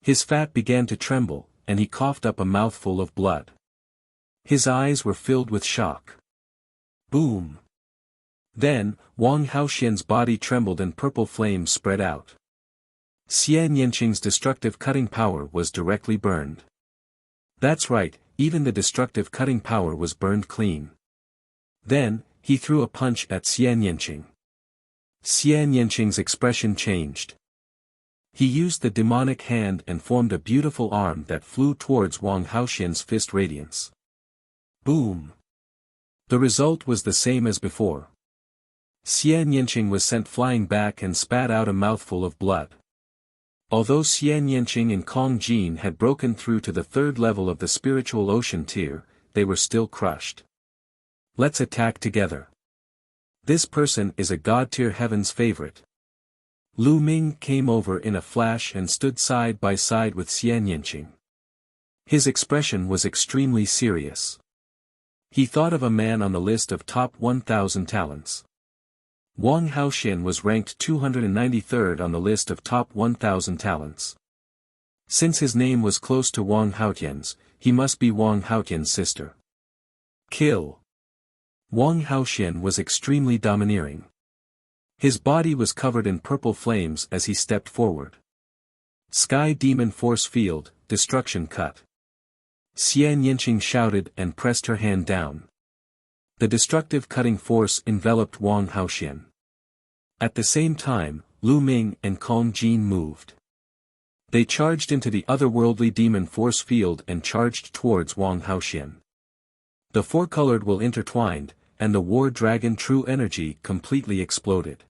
His fat began to tremble, and he coughed up a mouthful of blood. His eyes were filled with shock. Boom! Then, Wang Haoxian's body trembled and purple flames spread out. Xian Yanqing's destructive cutting power was directly burned. That's right, even the destructive cutting power was burned clean. Then, he threw a punch at Xian Yanqing. Xian Yanqing's expression changed. He used the demonic hand and formed a beautiful arm that flew towards Wang Haoxian's fist radiance. Boom! The result was the same as before. Xian Yanqing was sent flying back and spat out a mouthful of blood. Although Xian Yanqing and Kong Jin had broken through to the 3rd level of the spiritual ocean tier, they were still crushed. Let's attack together. This person is a god-tier heaven's favorite. Lu Ming came over in a flash and stood side by side with Xian Yanqing. His expression was extremely serious. He thought of a man on the list of top 1,000 talents. Wang Haoxian was ranked 293rd on the list of top 1,000 talents. Since his name was close to Wang Haotian's, he must be Wang Haotian's sister. Kill! Wang Haoxian was extremely domineering. His body was covered in purple flames as he stepped forward. Sky Demon Force Field, Destruction Cut. Xian Yanqing shouted and pressed her hand down. The destructive cutting force enveloped Wang Haoxian. At the same time, Lu Ming and Kong Jin moved. They charged into the otherworldly demon force field and charged towards Wang Haoxian. The four-colored will intertwined, and the war dragon true energy completely exploded.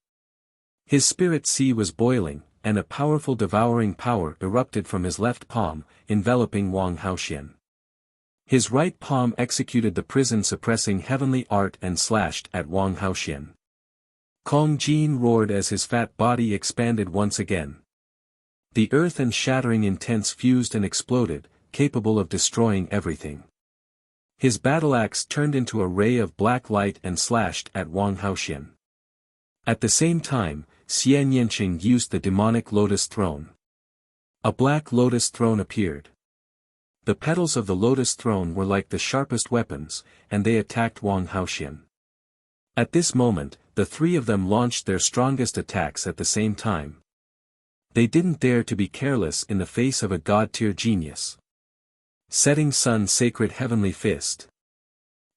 His spirit sea was boiling, and a powerful devouring power erupted from his left palm, enveloping Wang Haoxian. His right palm executed the prison-suppressing heavenly art and slashed at Wang Haoxian. Kong Jin roared as his fat body expanded once again. The earth and shattering intense fused and exploded, capable of destroying everything. His battle axe turned into a ray of black light and slashed at Wang Haoxian. At the same time, Xian Yanqing used the demonic lotus throne. A black lotus throne appeared. The petals of the lotus throne were like the sharpest weapons, and they attacked Wang Haoxian. At this moment, the three of them launched their strongest attacks at the same time. They didn't dare to be careless in the face of a god-tier genius. Setting Sun Sacred Heavenly Fist.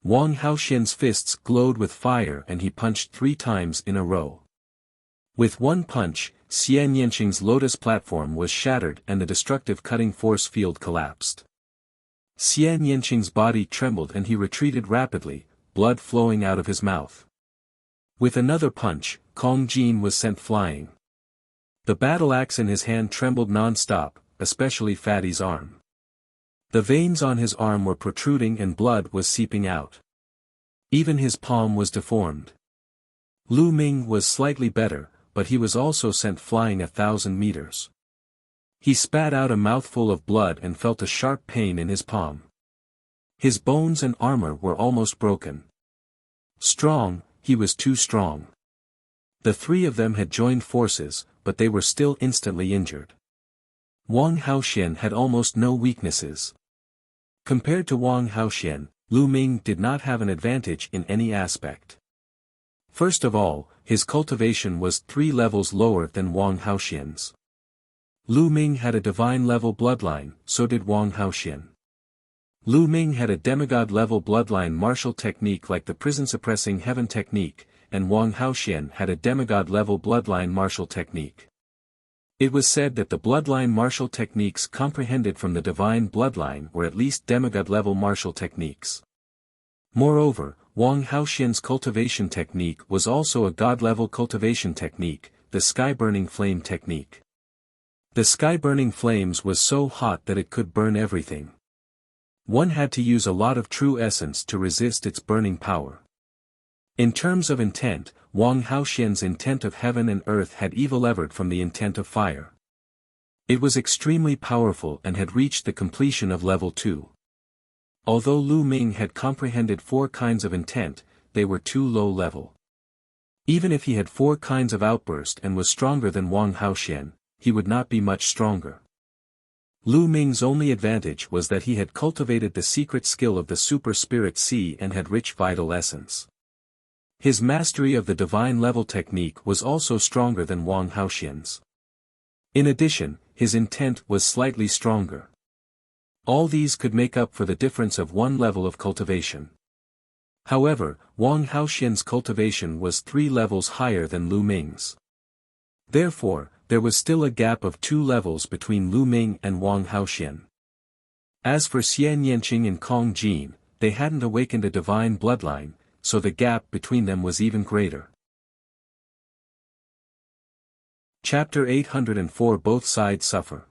Wang Haoxian's fists glowed with fire and he punched 3 times in a row. With one punch, Xian Yanqing's lotus platform was shattered and the destructive cutting force field collapsed. Xian Yanqing's body trembled and he retreated rapidly, blood flowing out of his mouth. With another punch, Kong Jin was sent flying. The battle axe in his hand trembled non-stop, especially Fatty's arm. The veins on his arm were protruding and blood was seeping out. Even his palm was deformed. Lu Ming was slightly better, but he was also sent flying 1,000 meters. He spat out a mouthful of blood and felt a sharp pain in his palm. His bones and armor were almost broken. Strong, he was too strong. The three of them had joined forces, but they were still instantly injured. Wang Haoxian had almost no weaknesses. Compared to Wang Haoxian, Lu Ming did not have an advantage in any aspect. First of all, his cultivation was 3 levels lower than Wang Haoxian's. Lu Ming had a divine-level bloodline, so did Wang Haoxian. Lu Ming had a demigod-level bloodline martial technique like the prison-suppressing heaven technique, and Wang Haoxian had a demigod-level bloodline martial technique. It was said that the bloodline martial techniques comprehended from the divine bloodline were at least demigod-level martial techniques. Moreover, Wang Haoxian's cultivation technique was also a god-level cultivation technique, the sky-burning flame technique. The sky-burning flames was so hot that it could burn everything. One had to use a lot of true essence to resist its burning power. In terms of intent, Wang Haoxian's intent of heaven and earth had evolved from the intent of fire. It was extremely powerful and had reached the completion of level 2. Although Lu Ming had comprehended 4 kinds of intent, they were too low level. Even if he had 4 kinds of outburst and was stronger than Wang Haoxian, he would not be much stronger. Lu Ming's only advantage was that he had cultivated the secret skill of the super spirit sea and had rich vital essence. His mastery of the divine level technique was also stronger than Wang Haoxian's. In addition, his intent was slightly stronger. All these could make up for the difference of 1 level of cultivation. However, Wang Haoxian's cultivation was 3 levels higher than Lu Ming's. Therefore, there was still a gap of 2 levels between Lu Ming and Wang Haoxian. As for Xian Yanqing and Kong Jin, they hadn't awakened a divine bloodline, so the gap between them was even greater. Chapter 804 Both Sides Suffer.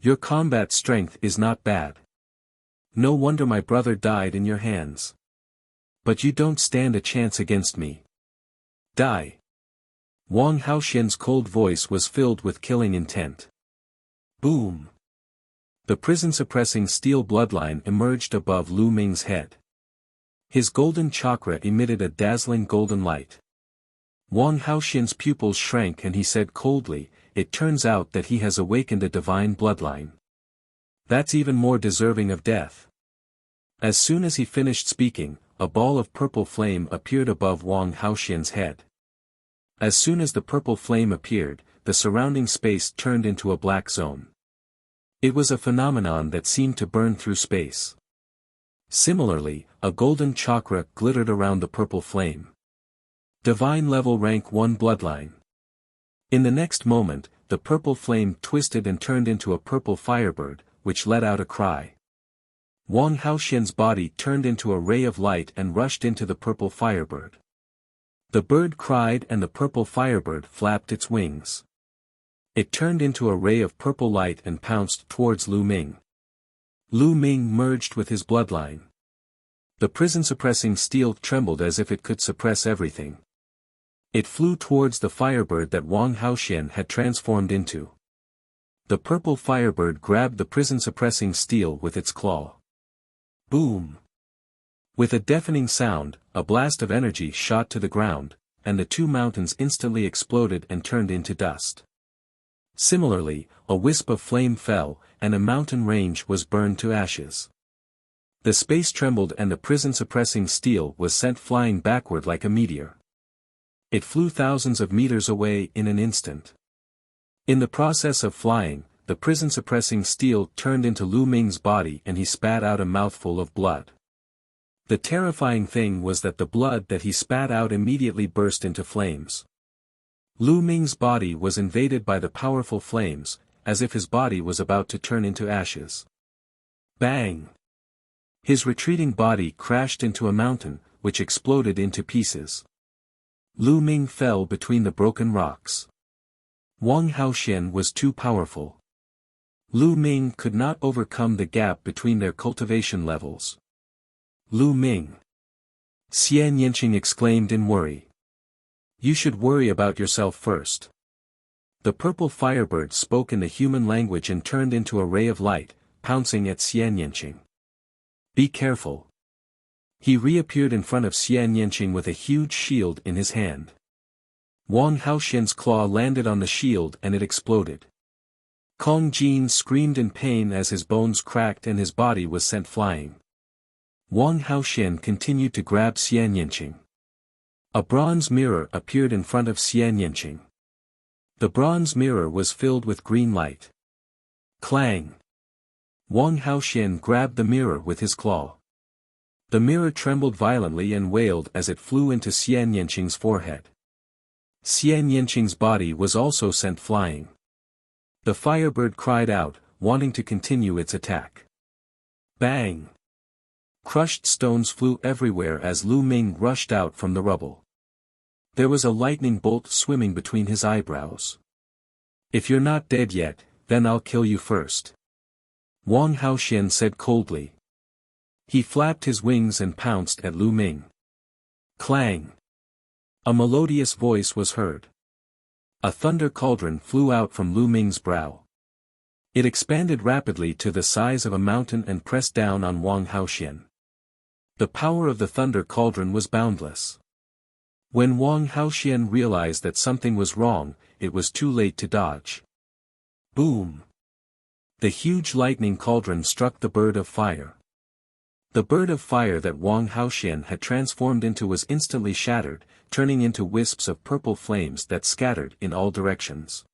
Your combat strength is not bad. No wonder my brother died in your hands. But you don't stand a chance against me. Die. Wang Haoxian's cold voice was filled with killing intent. Boom! The prison-suppressing steel bloodline emerged above Lu Ming's head. His golden chakra emitted a dazzling golden light. Wang Haoxian's pupils shrank and he said coldly, "It turns out that he has awakened a divine bloodline. That's even more deserving of death." As soon as he finished speaking, a ball of purple flame appeared above Wang Haoxian's head. As soon as the purple flame appeared, the surrounding space turned into a black zone. It was a phenomenon that seemed to burn through space. Similarly, a golden chakra glittered around the purple flame. Divine level rank 1 bloodline. In the next moment, the purple flame twisted and turned into a purple firebird, which let out a cry. Wang Haoxian's body turned into a ray of light and rushed into the purple firebird. The bird cried and the purple firebird flapped its wings. It turned into a ray of purple light and pounced towards Lu Ming. Lu Ming merged with his bloodline. The prison-suppressing steel trembled as if it could suppress everything. It flew towards the firebird that Wang Haoxian had transformed into. The purple firebird grabbed the prison-suppressing steel with its claw. Boom! With a deafening sound, a blast of energy shot to the ground, and the 2 mountains instantly exploded and turned into dust. Similarly, a wisp of flame fell, and a mountain range was burned to ashes. The space trembled and the prison-suppressing steel was sent flying backward like a meteor. It flew thousands of meters away in an instant. In the process of flying, the prison-suppressing steel turned into Lu Ming's body and he spat out a mouthful of blood. The terrifying thing was that the blood that he spat out immediately burst into flames. Lu Ming's body was invaded by the powerful flames, as if his body was about to turn into ashes. Bang! His retreating body crashed into a mountain, which exploded into pieces. Lu Ming fell between the broken rocks. Wang Haoxian was too powerful. Lu Ming could not overcome the gap between their cultivation levels. Lu Ming! Xian Yanqing exclaimed in worry. You should worry about yourself first. The purple firebird spoke in the human language and turned into a ray of light, pouncing at Xian Yanqing. Be careful. He reappeared in front of Xian Yanqing with a huge shield in his hand. Wang Haoxian's claw landed on the shield and it exploded. Kong Jin screamed in pain as his bones cracked and his body was sent flying. Wang Haoxian continued to grab Xian Yanqing. A bronze mirror appeared in front of Xian Yanqing. The bronze mirror was filled with green light. Clang! Wang Haoxian grabbed the mirror with his claw. The mirror trembled violently and wailed as it flew into Xian Yanqing's forehead. Xian Yanqing's body was also sent flying. The firebird cried out, wanting to continue its attack. Bang! Crushed stones flew everywhere as Lu Ming rushed out from the rubble. There was a lightning bolt swimming between his eyebrows. If you're not dead yet, then I'll kill you first. Wang Haoxian said coldly. He flapped his wings and pounced at Lu Ming. Clang! A melodious voice was heard. A thunder cauldron flew out from Lu Ming's brow. It expanded rapidly to the size of a mountain and pressed down on Wang Haoxian. The power of the thunder cauldron was boundless. When Wang Haoxian realized that something was wrong, it was too late to dodge. Boom! The huge lightning cauldron struck the bird of fire. The bird of fire that Wang Haoxian had transformed into was instantly shattered, turning into wisps of purple flames that scattered in all directions.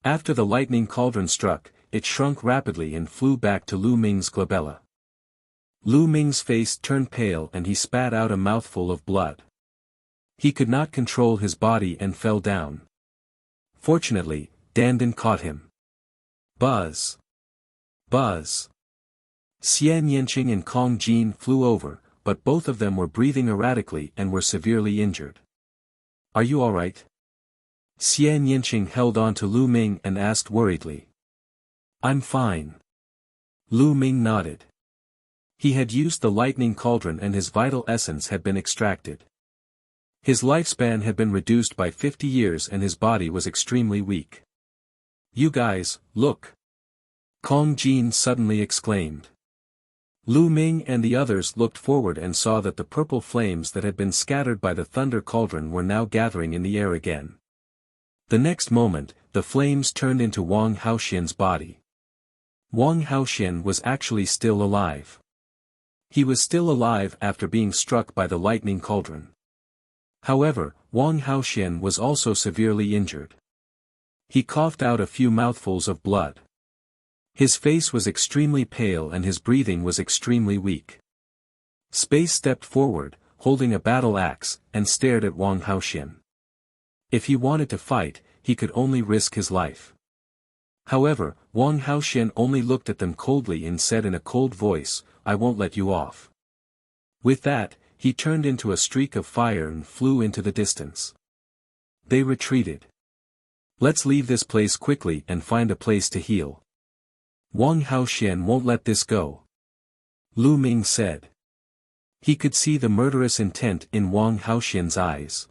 After the lightning cauldron struck, it shrunk rapidly and flew back to Lu Ming's glabella. Lu Ming's face turned pale and he spat out a mouthful of blood. He could not control his body and fell down. Fortunately, Dandan caught him. Buzz! Buzz! Xian Yanqing and Kong Jin flew over, but both of them were breathing erratically and were severely injured. Are you alright? Xian Yanqing held on to Lu Ming and asked worriedly. I'm fine. Lu Ming nodded. He had used the lightning cauldron and his vital essence had been extracted. His lifespan had been reduced by 50 years and his body was extremely weak. You guys, look! Kong Jin suddenly exclaimed. Lu Ming and the others looked forward and saw that the purple flames that had been scattered by the thunder cauldron were now gathering in the air again. The next moment, the flames turned into Wang Haoxian's body. Wang Haoxian was actually still alive. He was still alive after being struck by the lightning cauldron. However, Wang Haoxian was also severely injured. He coughed out a few mouthfuls of blood. His face was extremely pale and his breathing was extremely weak. Space stepped forward, holding a battle axe, and stared at Wang Haoxian. If he wanted to fight, he could only risk his life. However, Wang Haoxian only looked at them coldly and said in a cold voice, I won't let you off. With that, he turned into a streak of fire and flew into the distance. They retreated. Let's leave this place quickly and find a place to heal. Wang Haoxian won't let this go. Lu Ming said. He could see the murderous intent in Wang Haoxian's eyes.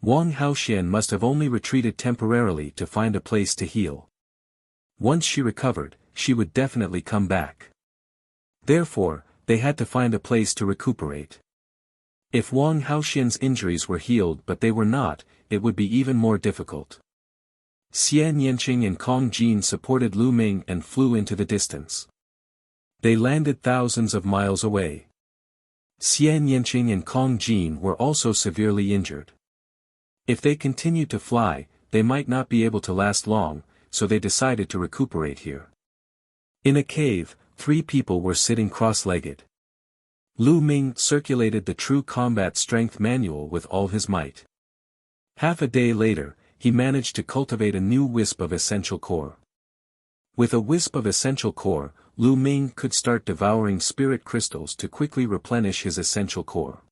Wang Haoxian must have only retreated temporarily to find a place to heal. Once she recovered, she would definitely come back. Therefore, they had to find a place to recuperate. If Wang Haoxian's injuries were healed but they were not, it would be even more difficult. Xian Yanqing and Kong Jin supported Lu Ming and flew into the distance. They landed thousands of miles away. Xian Yanqing and Kong Jin were also severely injured. If they continued to fly, they might not be able to last long, so they decided to recuperate here. In a cave, 3 people were sitting cross-legged. Lu Ming circulated the True Combat Strength Manual with all his might. Half a day later, he managed to cultivate a new wisp of essential core. With a wisp of essential core, Lu Ming could start devouring spirit crystals to quickly replenish his essential core.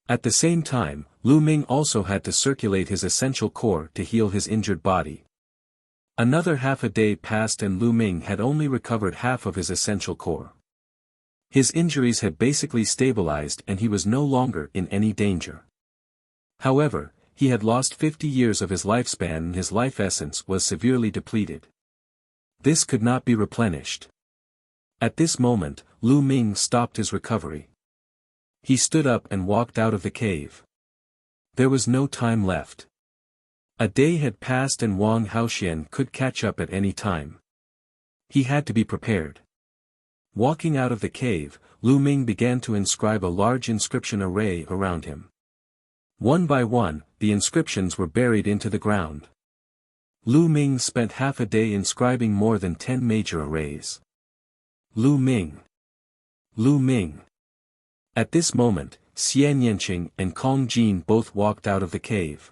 At the same time, Lu Ming also had to circulate his essential core to heal his injured body. Another half a day passed and Lu Ming had only recovered half of his essential core. His injuries had basically stabilized and he was no longer in any danger. However, he had lost 50 years of his lifespan and his life essence was severely depleted. This could not be replenished. At this moment, Lu Ming stopped his recovery. He stood up and walked out of the cave. There was no time left. A day had passed and Wang Haoxian could catch up at any time. He had to be prepared. Walking out of the cave, Lu Ming began to inscribe a large inscription array around him. One by one, the inscriptions were buried into the ground. Lu Ming spent half a day inscribing more than 10 major arrays. Lu Ming. Lu Ming. At this moment, Xian Yanqing and Kong Jin both walked out of the cave.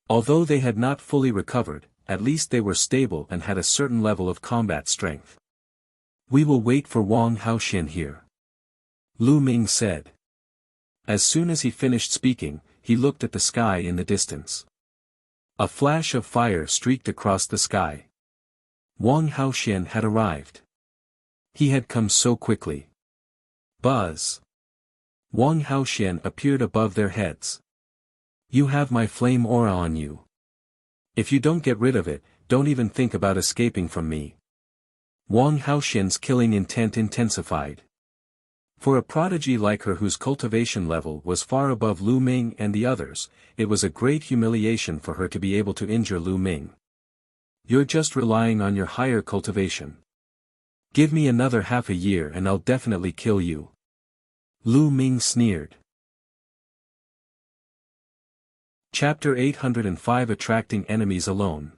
Although they had not fully recovered, at least they were stable and had a certain level of combat strength. "We will wait for Wang Haoxian here," Lu Ming said. As soon as he finished speaking, he looked at the sky in the distance. A flash of fire streaked across the sky. Wang Haoxian had arrived. He had come so quickly. Buzz. Wang Haoxian appeared above their heads. "You have my flame aura on you. If you don't get rid of it, don't even think about escaping from me." Wang Haoxian's killing intent intensified. For a prodigy like her whose cultivation level was far above Lu Ming and the others, it was a great humiliation for her to be able to injure Lu Ming. "You're just relying on your higher cultivation. Give me another half a year and I'll definitely kill you," Lu Ming sneered. Chapter 805 Attracting Enemies Alone.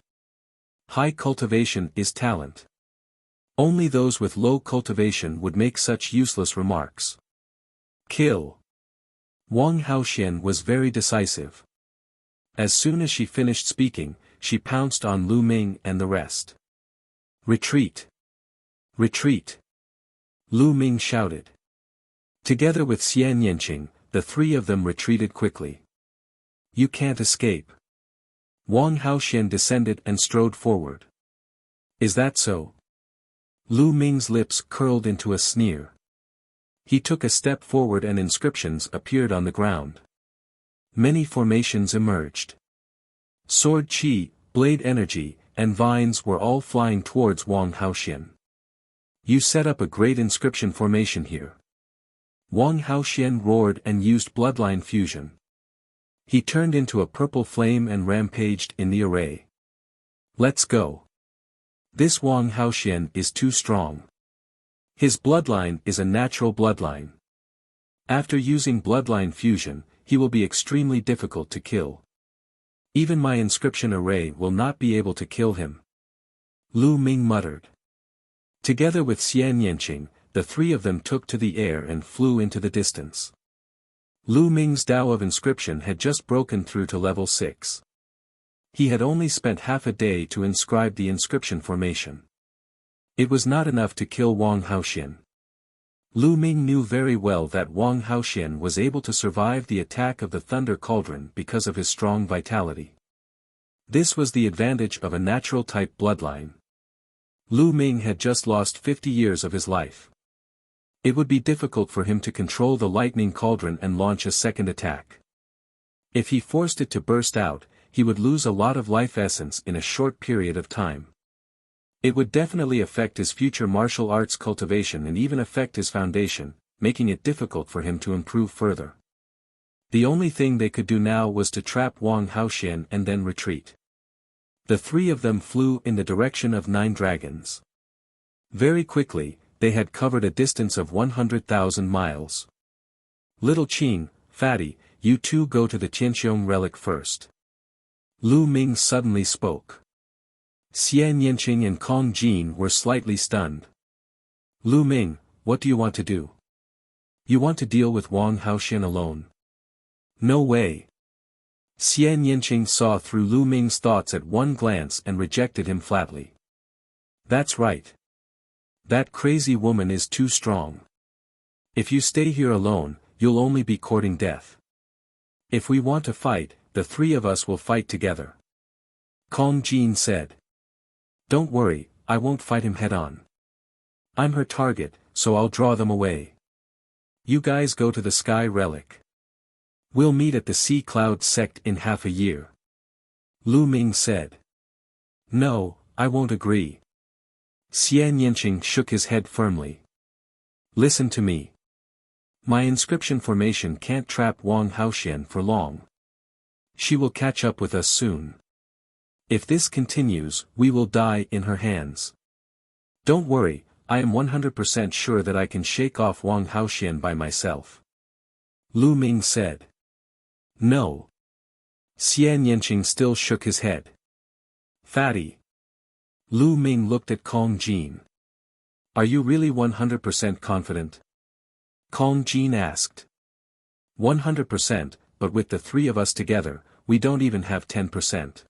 High cultivation is talent. Only those with low cultivation would make such useless remarks. Kill. Wang Haoxian was very decisive. As soon as she finished speaking, she pounced on Lu Ming and the rest. "Retreat! Retreat!" Lu Ming shouted. Together with Xian Yanqing, the three of them retreated quickly. "You can't escape." Wang Haoxian descended and strode forward. "Is that so?" Lu Ming's lips curled into a sneer. He took a step forward and inscriptions appeared on the ground. Many formations emerged. Sword chi, blade energy, and vines were all flying towards Wang Haoxian. "You set up a great inscription formation here." Wang Haoxian roared and used bloodline fusion. He turned into a purple flame and rampaged in the array. "Let's go. This Wang Haoxian is too strong. His bloodline is a natural bloodline. After using bloodline fusion, he will be extremely difficult to kill. Even my inscription array will not be able to kill him," Lu Ming muttered. Together with Xian Yanqing, the three of them took to the air and flew into the distance. Lu Ming's Dao of inscription had just broken through to level 6. He had only spent half a day to inscribe the inscription formation. It was not enough to kill Wang Haoxian. Lu Ming knew very well that Wang Haoxian was able to survive the attack of the Thunder Cauldron because of his strong vitality. This was the advantage of a natural-type bloodline. Lu Ming had just lost 50 years of his life. It would be difficult for him to control the lightning cauldron and launch a second attack. If he forced it to burst out, he would lose a lot of life essence in a short period of time. It would definitely affect his future martial arts cultivation and even affect his foundation, making it difficult for him to improve further. The only thing they could do now was to trap Wang Haoxian and then retreat. The three of them flew in the direction of 9 dragons. Very quickly, they had covered a distance of 100,000 miles. "Little Qing, Fatty, you two go to the Qianxiong relic first," Lu Ming suddenly spoke. Xian Yanqing and Kong Jin were slightly stunned. "Lu Ming, what do you want to do? You want to deal with Wang Haoxian alone?" "No way." Xian Yanqing saw through Lu Ming's thoughts at one glance and rejected him flatly. "That's right. That crazy woman is too strong. If you stay here alone, you'll only be courting death. If we want to fight, the three of us will fight together. Kong Jin said. Don't worry, I won't fight him head-on. I'm her target, so I'll draw them away. You guys go to the Sky Relic. We'll meet at the Sea Cloud sect in half a year. Lu Ming said. No, I won't agree. Xian Yanqing shook his head firmly. Listen to me. My inscription formation can't trap Wang Haoxian for long. She will catch up with us soon. If this continues, we will die in her hands. Don't worry, I am 100% sure that I can shake off Wang Haoxian by myself. Lu Ming said. No. Xian Yanqing still shook his head. Fatty. Lu Ming looked at Kong Jin. Are you really 100% confident? Kong Jin asked. 100%, but with the three of us together, we don't even have 10%.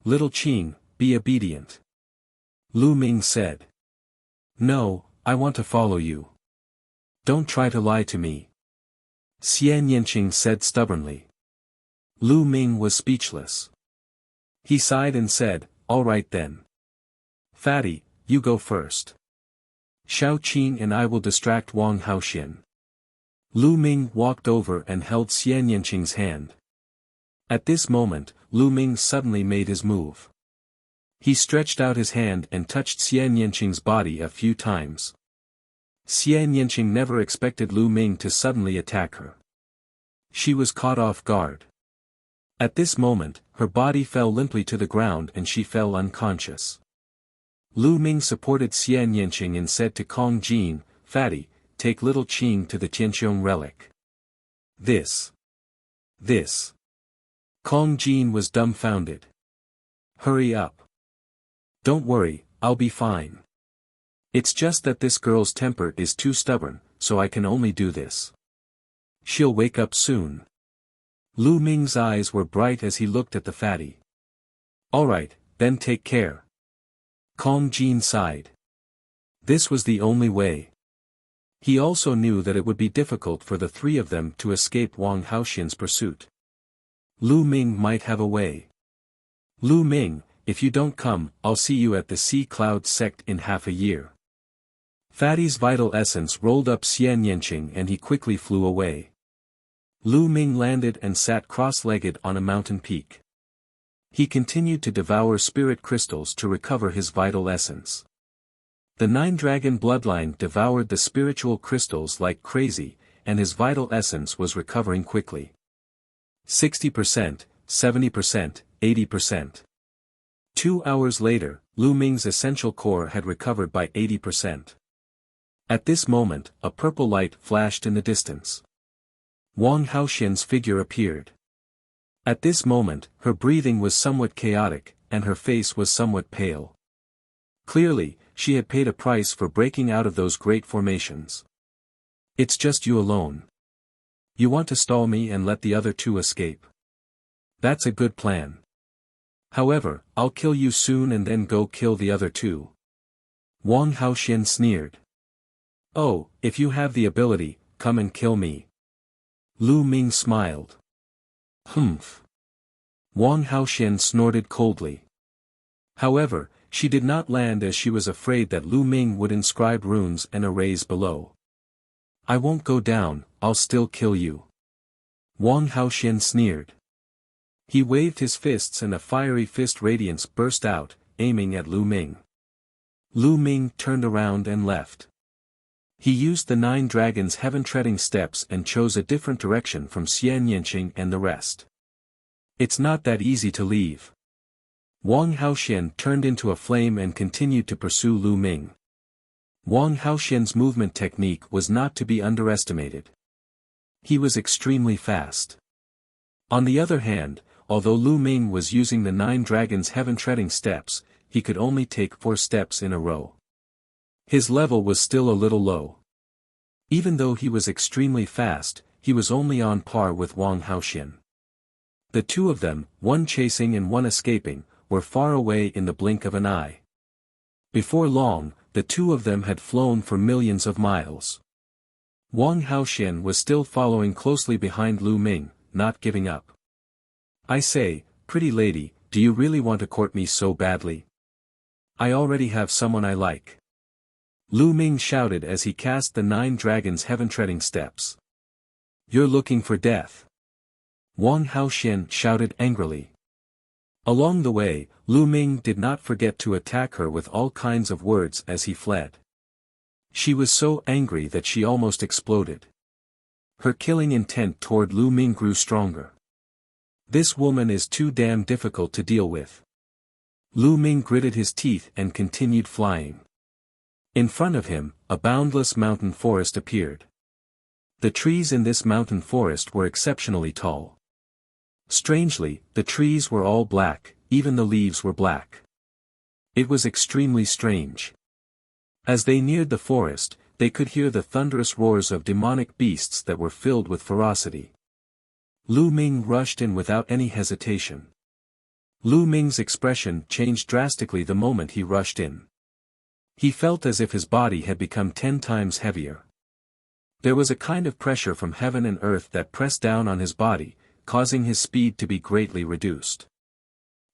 Little Qing, be obedient. Lu Ming said. No, I want to follow you. Don't try to lie to me. Xian Yanqing said stubbornly. Lu Ming was speechless. He sighed and said, all right then. Fatty, you go first. Xiao Qing and I will distract Wang Haoxian. Lu Ming walked over and held Xian Yanqing's hand. At this moment, Lu Ming suddenly made his move. He stretched out his hand and touched Xian Yanqing's body a few times. Xian Yanqing never expected Lu Ming to suddenly attack her. She was caught off guard. At this moment, her body fell limply to the ground and she fell unconscious. Lu Ming supported Xian Yanqing and said to Kong Jin, Fatty, take little Qing to the Tianqiong relic. This. Kong Jin was dumbfounded. Hurry up. Don't worry, I'll be fine. It's just that this girl's temper is too stubborn, so I can only do this. She'll wake up soon. Lu Ming's eyes were bright as he looked at the fatty. Alright, then take care. Kong Jin sighed. This was the only way. He also knew that it would be difficult for the three of them to escape Wang Haoxian's pursuit. Lu Ming might have a way. Lu Ming, if you don't come, I'll see you at the Sea Cloud sect in half a year. Fatty's vital essence rolled up Xian Yanqing and he quickly flew away. Lu Ming landed and sat cross-legged on a mountain peak. He continued to devour spirit crystals to recover his vital essence. The nine-dragon bloodline devoured the spiritual crystals like crazy, and his vital essence was recovering quickly. 60%, 70%, 80%. 2 hours later, Lu Ming's essential core had recovered by 80%. At this moment, a purple light flashed in the distance. Wang Haoxian's figure appeared. At this moment, her breathing was somewhat chaotic, and her face was somewhat pale. Clearly, she had paid a price for breaking out of those great formations. It's just you alone. You want to stall me and let the other two escape. That's a good plan. However, I'll kill you soon and then go kill the other two. Wang Haoxian sneered. Oh, if you have the ability, come and kill me. Lu Ming smiled. Humph. Wang Haoxian snorted coldly. However, she did not land as she was afraid that Lu Ming would inscribe runes and arrays below. I won't go down, I'll still kill you. Wang Haoxian sneered. He waved his fists and a fiery fist radiance burst out, aiming at Lu Ming. Lu Ming turned around and left. He used the 9 dragons' heaven-treading steps and chose a different direction from Xian Yanqing and the rest. It's not that easy to leave. Wang Haoxian turned into a flame and continued to pursue Lu Ming. Wang Haoxian's movement technique was not to be underestimated. He was extremely fast. On the other hand, although Lu Ming was using the 9 dragons' heaven-treading steps, he could only take 4 steps in a row. His level was still a little low. Even though he was extremely fast, he was only on par with Wang Haoxian. The two of them, one chasing and one escaping, were far away in the blink of an eye. Before long, the two of them had flown for millions of miles. Wang Haoxian was still following closely behind Lu Ming, not giving up. "I say, pretty lady, do you really want to court me so badly? I already have someone I like." Lu Ming shouted as he cast the 9 dragons' heaven-treading steps. "You're looking for death." Wang Haoxian shouted angrily. Along the way, Lu Ming did not forget to attack her with all kinds of words as he fled. She was so angry that she almost exploded. Her killing intent toward Lu Ming grew stronger. "This woman is too damn difficult to deal with." Lu Ming gritted his teeth and continued flying. In front of him, a boundless mountain forest appeared. The trees in this mountain forest were exceptionally tall. Strangely, the trees were all black, even the leaves were black. It was extremely strange. As they neared the forest, they could hear the thunderous roars of demonic beasts that were filled with ferocity. Lu Ming rushed in without any hesitation. Lu Ming's expression changed drastically the moment he rushed in. He felt as if his body had become 10 times heavier. There was a kind of pressure from heaven and earth that pressed down on his body, causing his speed to be greatly reduced.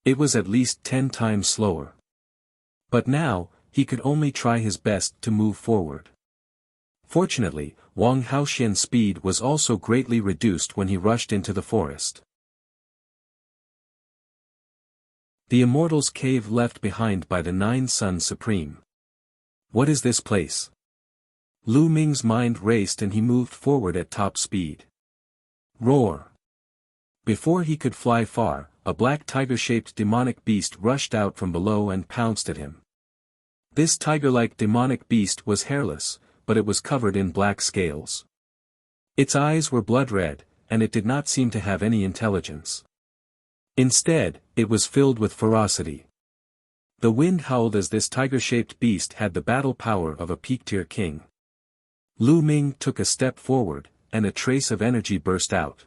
It was at least 10 times slower. But now, he could only try his best to move forward. Fortunately, Wang Haoxian's speed was also greatly reduced when he rushed into the forest. The Immortal's cave left behind by the 9 Suns Supreme. What is this place? Lu Ming's mind raced and he moved forward at top speed. Roar! Before he could fly far, a black tiger-shaped demonic beast rushed out from below and pounced at him. This tiger-like demonic beast was hairless, but it was covered in black scales. Its eyes were blood red, and it did not seem to have any intelligence. Instead, it was filled with ferocity. The wind howled as this tiger-shaped beast had the battle power of a peak-tier king. Lu Ming took a step forward, and a trace of energy burst out.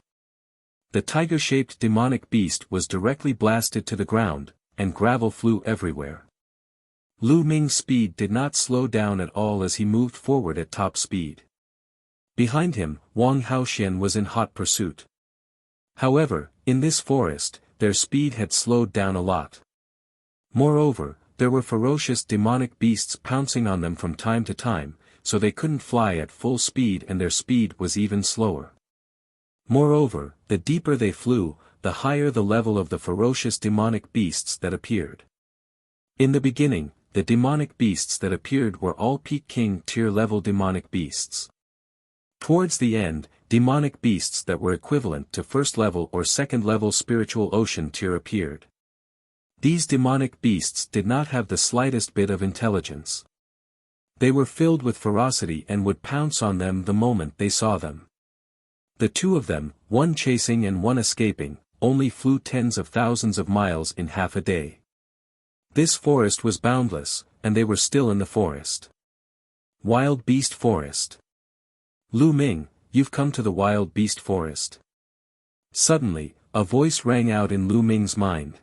The tiger-shaped demonic beast was directly blasted to the ground, and gravel flew everywhere. Lu Ming's speed did not slow down at all as he moved forward at top speed. Behind him, Wang Haoxian was in hot pursuit. However, in this forest, their speed had slowed down a lot. Moreover, there were ferocious demonic beasts pouncing on them from time to time, so they couldn't fly at full speed and their speed was even slower. Moreover, the deeper they flew, the higher the level of the ferocious demonic beasts that appeared. In the beginning, the demonic beasts that appeared were all Peak King tier level demonic beasts. Towards the end, demonic beasts that were equivalent to first level or second level spiritual ocean tier appeared. These demonic beasts did not have the slightest bit of intelligence. They were filled with ferocity and would pounce on them the moment they saw them. The two of them, one chasing and one escaping, only flew tens of thousands of miles in half a day. This forest was boundless, and they were still in the forest. Wild Beast Forest. Lu Ming, you've come to the Wild Beast Forest. Suddenly, a voice rang out in Lu Ming's mind.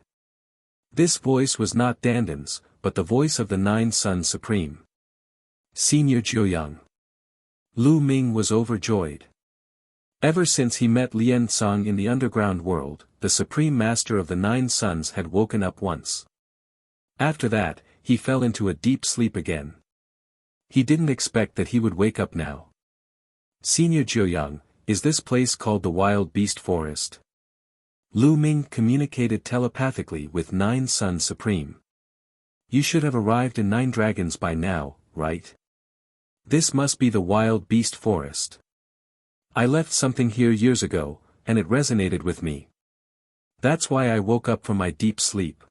This voice was not Dandan's, but the voice of the 9 Suns Supreme. Senior Jiuyang. Lu Ming was overjoyed. Ever since he met Lian Cong in the underground world, the Supreme Master of the 9 Suns had woken up once. After that, he fell into a deep sleep again. He didn't expect that he would wake up now. Senior Jiuyang, is this place called the Wild Beast Forest? Lu Ming communicated telepathically with 9 Suns Supreme. You should have arrived in 9 Dragons by now, right? This must be the Wild Beast Forest. I left something here years ago, and it resonated with me. That's why I woke up from my deep sleep.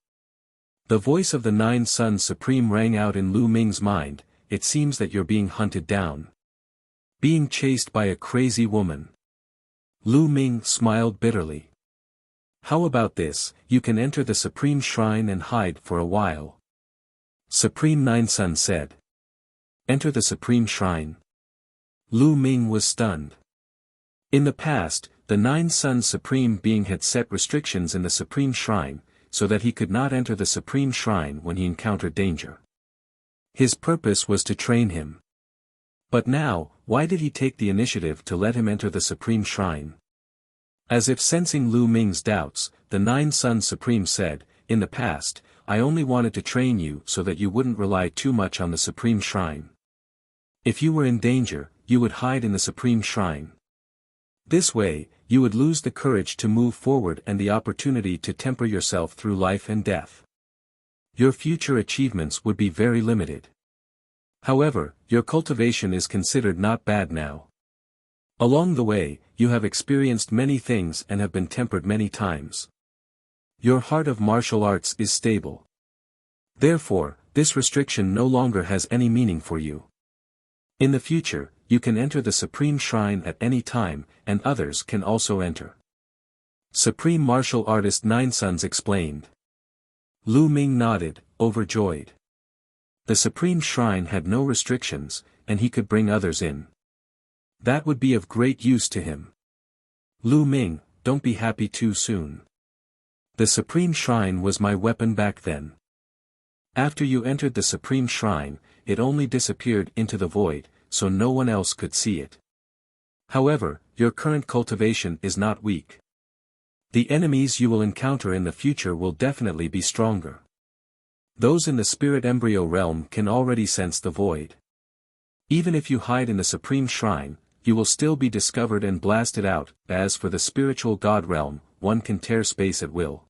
The voice of the 9 Suns Supreme rang out in Lu Ming's mind. It seems that you're being hunted down. Being chased by a crazy woman. Lu Ming smiled bitterly. How about this, you can enter the Supreme Shrine and hide for a while. Supreme 9 Sun said. Enter the Supreme Shrine. Lu Ming was stunned. In the past, the 9 Suns Supreme Being had set restrictions in the Supreme Shrine, so that he could not enter the Supreme Shrine when he encountered danger. His purpose was to train him. But now, why did he take the initiative to let him enter the Supreme Shrine? As if sensing Lu Ming's doubts, the Nine Suns Supreme said, "In the past, I only wanted to train you so that you wouldn't rely too much on the Supreme Shrine. If you were in danger, you would hide in the Supreme Shrine. This way, you would lose the courage to move forward and the opportunity to temper yourself through life and death. Your future achievements would be very limited. However, your cultivation is considered not bad now. Along the way, you have experienced many things and have been tempered many times. Your heart of martial arts is stable. Therefore, this restriction no longer has any meaning for you. In the future, you can enter the Supreme Shrine at any time, and others can also enter." Supreme Martial Artist Nine Suns explained. Lu Ming nodded, overjoyed. The Supreme Shrine had no restrictions, and he could bring others in. That would be of great use to him. Lu Ming, don't be happy too soon. The Supreme Shrine was my weapon back then. After you entered the Supreme Shrine, it only disappeared into the void, so no one else could see it. However, your current cultivation is not weak. The enemies you will encounter in the future will definitely be stronger. Those in the spirit embryo realm can already sense the void. Even if you hide in the Supreme Shrine, you will still be discovered and blasted out. As for the spiritual God realm, one can tear space at will.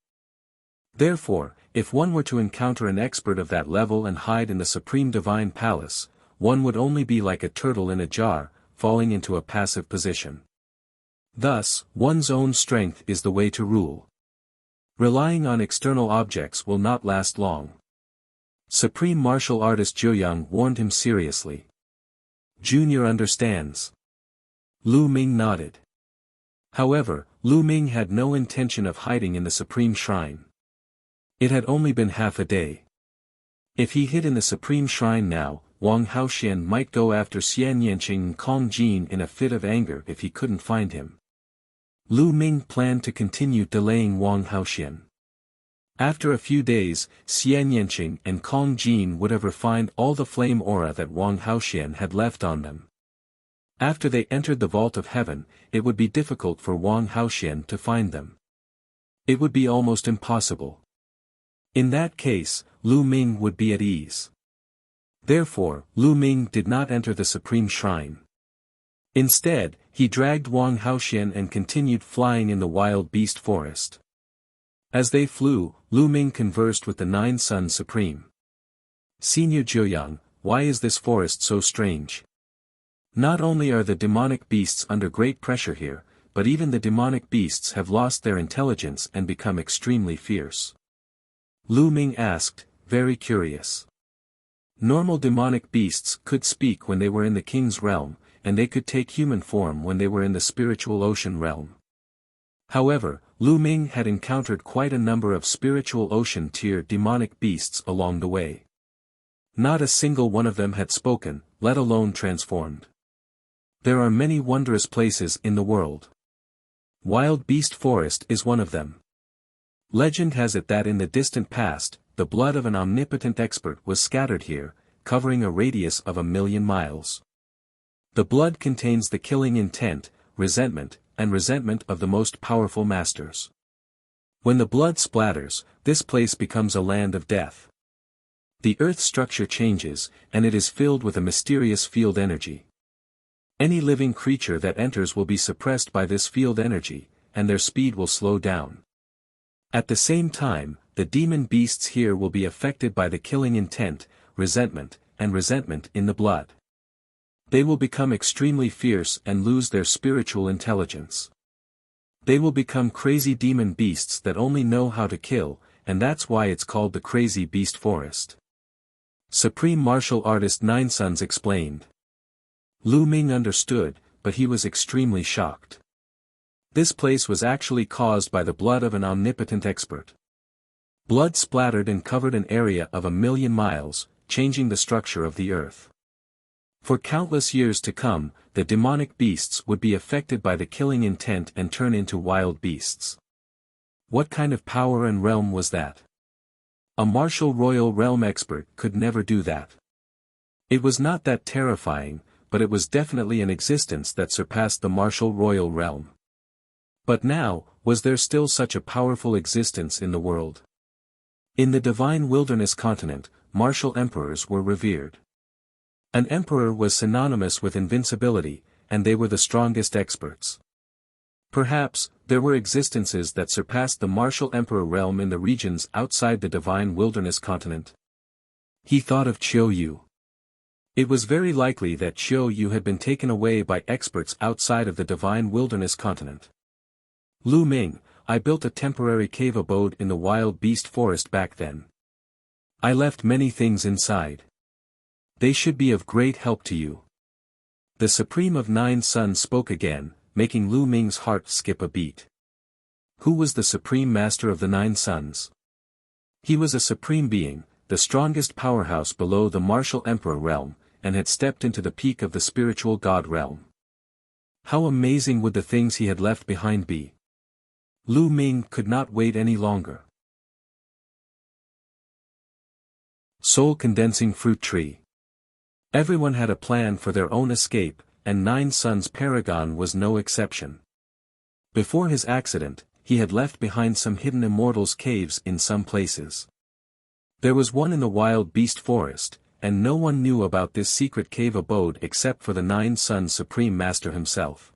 Therefore, if one were to encounter an expert of that level and hide in the Supreme Divine Palace, one would only be like a turtle in a jar, falling into a passive position. Thus, one's own strength is the way to rule. Relying on external objects will not last long. Supreme Martial Artist Jiuyang warned him seriously. Junior understands. Lu Ming nodded. However, Lu Ming had no intention of hiding in the Supreme Shrine. It had only been half a day. If he hid in the Supreme Shrine now, Wang Haoxian might go after Xian Yanqing and Kong Jin in a fit of anger if he couldn't find him. Lu Ming planned to continue delaying Wang Haoxian. After a few days, Xian Yanqing and Kong Jin would have refined all the flame aura that Wang Haoxian had left on them. After they entered the Vault of Heaven, it would be difficult for Wang Haoxian to find them. It would be almost impossible. In that case, Lu Ming would be at ease. Therefore, Lu Ming did not enter the Supreme Shrine. Instead, he dragged Wang Haoxian and continued flying in the wild beast forest. As they flew, Lu Ming conversed with the Nine Suns Supreme. "Senior Jiuyang, why is this forest so strange? Not only are the demonic beasts under great pressure here, but even the demonic beasts have lost their intelligence and become extremely fierce." Lu Ming asked, very curious. Normal demonic beasts could speak when they were in the king's realm, and they could take human form when they were in the spiritual ocean realm. However, Lu Ming had encountered quite a number of spiritual ocean tier demonic beasts along the way. Not a single one of them had spoken, let alone transformed. There are many wondrous places in the world. Wild Beast Forest is one of them. Legend has it that in the distant past, the blood of an omnipotent expert was scattered here, covering a radius of 1,000,000 miles. The blood contains the killing intent, resentment of the most powerful masters. When the blood splatters, this place becomes a land of death. The earth structure changes, and it is filled with a mysterious field energy. Any living creature that enters will be suppressed by this field energy, and their speed will slow down. At the same time, the demon beasts here will be affected by the killing intent, resentment in the blood. They will become extremely fierce and lose their spiritual intelligence. They will become crazy demon beasts that only know how to kill, and that's why it's called the Crazy Beast Forest. Supreme Martial Artist Nine Suns explained. Lu Ming understood, but he was extremely shocked. This place was actually caused by the blood of an omnipotent expert. Blood splattered and covered an area of 1,000,000 miles, changing the structure of the earth. For countless years to come, the demonic beasts would be affected by the killing intent and turn into wild beasts. What kind of power and realm was that? A martial royal realm expert could never do that. It was not that terrifying, but it was definitely an existence that surpassed the martial royal realm. But now, was there still such a powerful existence in the world? In the divine wilderness continent, martial emperors were revered. An emperor was synonymous with invincibility, and they were the strongest experts. Perhaps, there were existences that surpassed the martial emperor realm in the regions outside the divine wilderness continent. He thought of Qiu Yu. It was very likely that Qiu Yu had been taken away by experts outside of the divine wilderness continent. Lu Ming, I built a temporary cave abode in the wild beast forest back then. I left many things inside. They should be of great help to you. The Supreme of Nine Suns spoke again, making Lu Ming's heart skip a beat. Who was the Supreme Master of the Nine Suns? He was a supreme being, the strongest powerhouse below the martial emperor realm, and had stepped into the peak of the spiritual god realm. How amazing would the things he had left behind be? Lu Ming could not wait any longer. Soul Condensing Fruit Tree. Everyone had a plan for their own escape, and Nine Suns Paragon was no exception. Before his accident, he had left behind some hidden immortals' caves in some places. There was one in the wild beast forest, and no one knew about this secret cave abode except for the Nine Suns Supreme Master himself.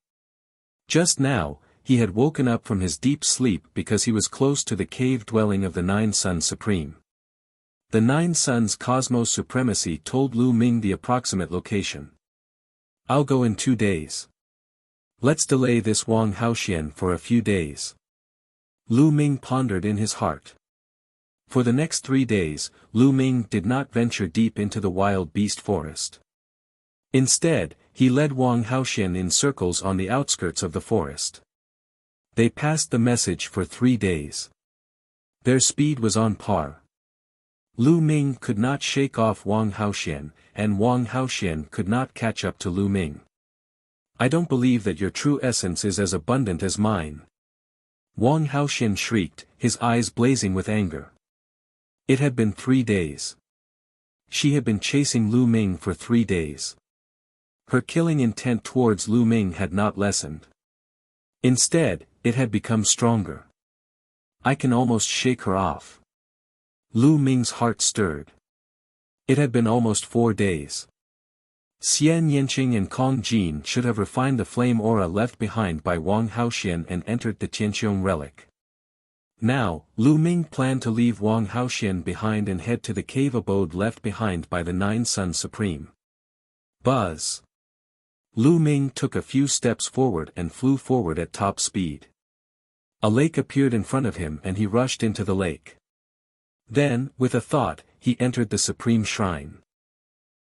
Just now, he had woken up from his deep sleep because he was close to the cave dwelling of the Nine Suns Supreme. The Nine Suns Cosmos Supremacy told Lu Ming the approximate location. I'll go in 2 days. Let's delay this Wang Haoxian for a few days. Lu Ming pondered in his heart. For the next 3 days, Lu Ming did not venture deep into the wild beast forest. Instead, he led Wang Haoxian in circles on the outskirts of the forest. They passed the message for 3 days. Their speed was on par. Lu Ming could not shake off Wang Haoxian, and Wang Haoxian could not catch up to Lu Ming. I don't believe that your true essence is as abundant as mine. Wang Haoxian shrieked, his eyes blazing with anger. It had been 3 days. She had been chasing Lu Ming for 3 days. Her killing intent towards Lu Ming had not lessened. Instead, it had become stronger. I can almost shake her off. Lu Ming's heart stirred. It had been almost 4 days. Xian Yanqing and Kong Jin should have refined the flame aura left behind by Wang Haoxian and entered the Tianqiong relic. Now, Lu Ming planned to leave Wang Haoxian behind and head to the cave abode left behind by the Nine Suns Supreme. Buzz! Lu Ming took a few steps forward and flew forward at top speed. A lake appeared in front of him and he rushed into the lake. Then, with a thought, he entered the Supreme Shrine.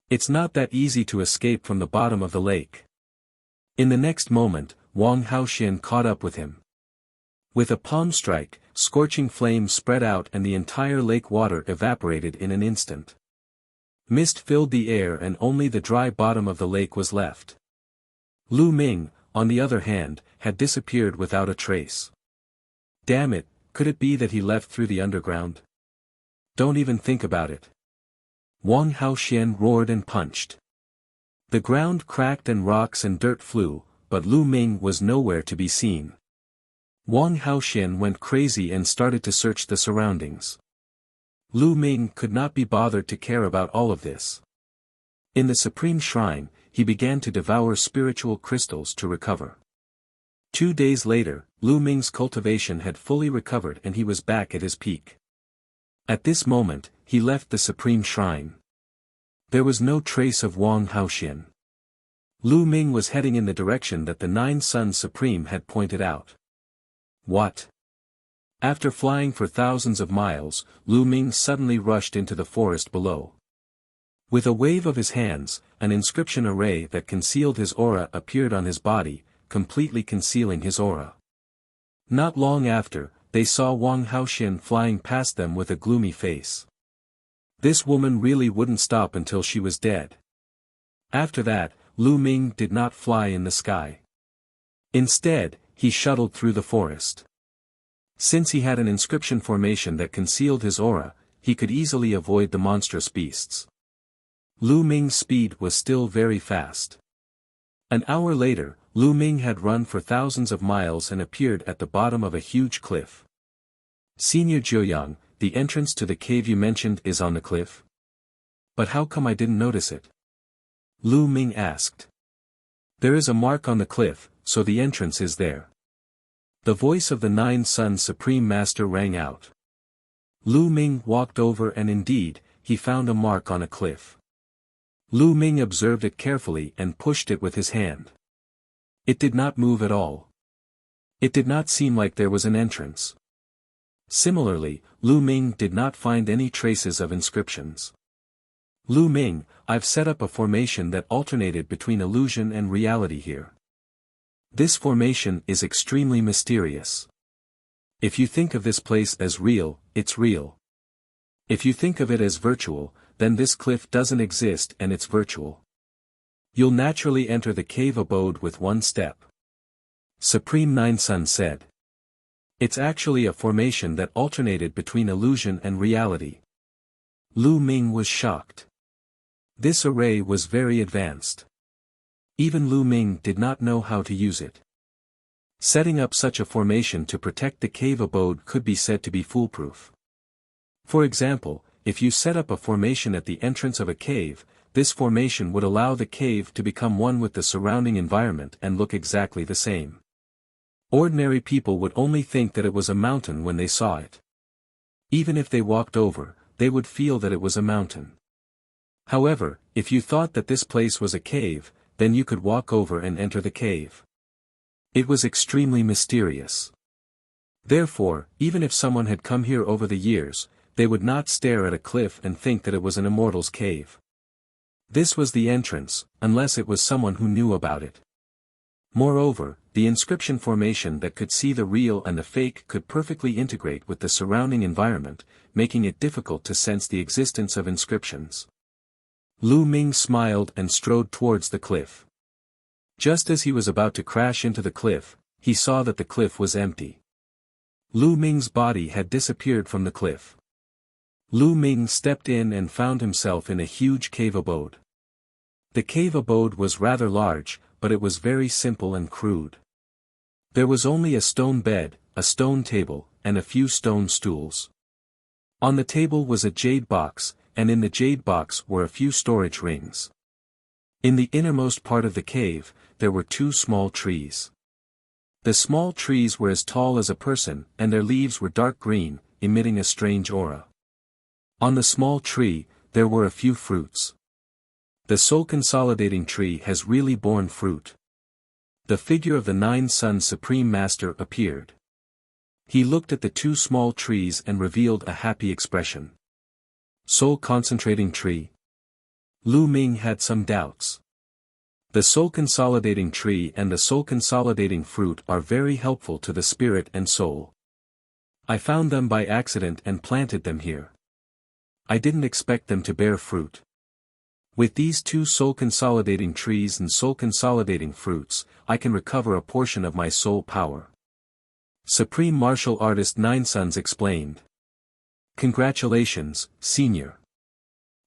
It's not that easy to escape from the bottom of the lake. In the next moment, Wang Haoxian caught up with him. With a palm strike, scorching flames spread out and the entire lake water evaporated in an instant. Mist filled the air and only the dry bottom of the lake was left. Lu Ming, on the other hand, had disappeared without a trace. Damn it, could it be that he left through the underground? Don't even think about it. Wang Haoxian roared and punched. The ground cracked and rocks and dirt flew, but Lu Ming was nowhere to be seen. Wang Haoxian went crazy and started to search the surroundings. Lu Ming could not be bothered to care about all of this. In the Supreme Shrine, he began to devour spiritual crystals to recover. 2 days later, Lu Ming's cultivation had fully recovered and he was back at his peak. At this moment, he left the Supreme Shrine. There was no trace of Wang Haoxian. Lu Ming was heading in the direction that the Nine Suns Supreme had pointed out. What? After flying for thousands of miles, Lu Ming suddenly rushed into the forest below. With a wave of his hands, an inscription array that concealed his aura appeared on his body, completely concealing his aura. Not long after, they saw Wang Haoxian flying past them with a gloomy face. This woman really wouldn't stop until she was dead. After that, Lu Ming did not fly in the sky. Instead, he shuttled through the forest. Since he had an inscription formation that concealed his aura, he could easily avoid the monstrous beasts. Lu Ming's speed was still very fast. An hour later, Lu Ming had run for thousands of miles and appeared at the bottom of a huge cliff. Senior Jiuyang, the entrance to the cave you mentioned is on the cliff? But how come I didn't notice it? Lu Ming asked. There is a mark on the cliff, so the entrance is there. The voice of the Nine Suns Supreme Master rang out. Lu Ming walked over and indeed, he found a mark on a cliff. Lu Ming observed it carefully and pushed it with his hand. It did not move at all. It did not seem like there was an entrance. Similarly, Lu Ming did not find any traces of inscriptions. Lu Ming, I've set up a formation that alternated between illusion and reality here. This formation is extremely mysterious. If you think of this place as real, it's real. If you think of it as virtual, then this cliff doesn't exist and it's virtual. You'll naturally enter the cave abode with one step. Supreme Nine Sun said. It's actually a formation that alternated between illusion and reality. Lu Ming was shocked. This array was very advanced. Even Lu Ming did not know how to use it. Setting up such a formation to protect the cave abode could be said to be foolproof. For example, if you set up a formation at the entrance of a cave, this formation would allow the cave to become one with the surrounding environment and look exactly the same. Ordinary people would only think that it was a mountain when they saw it. Even if they walked over, they would feel that it was a mountain. However, if you thought that this place was a cave, then you could walk over and enter the cave. It was extremely mysterious. Therefore, even if someone had come here over the years, they would not stare at a cliff and think that it was an immortal's cave. This was the entrance, unless it was someone who knew about it. Moreover, the inscription formation that could see the real and the fake could perfectly integrate with the surrounding environment, making it difficult to sense the existence of inscriptions. Lu Ming smiled and strode towards the cliff. Just as he was about to crash into the cliff, he saw that the cliff was empty. Lu Ming's body had disappeared from the cliff. Lu Ming stepped in and found himself in a huge cave abode. The cave abode was rather large, but it was very simple and crude. There was only a stone bed, a stone table, and a few stone stools. On the table was a jade box, and in the jade box were a few storage rings. In the innermost part of the cave, there were two small trees. The small trees were as tall as a person, and their leaves were dark green, emitting a strange aura. On the small tree, there were a few fruits. The soul consolidating tree has really borne fruit. The figure of the Nine Suns Supreme Master appeared. He looked at the two small trees and revealed a happy expression. Soul concentrating tree? Lu Ming had some doubts. The soul consolidating tree and the soul consolidating fruit are very helpful to the spirit and soul. I found them by accident and planted them here. I didn't expect them to bear fruit. With these two soul consolidating trees and soul consolidating fruits, I can recover a portion of my soul power. Supreme Martial Artist Nine Suns explained. Congratulations, Senior.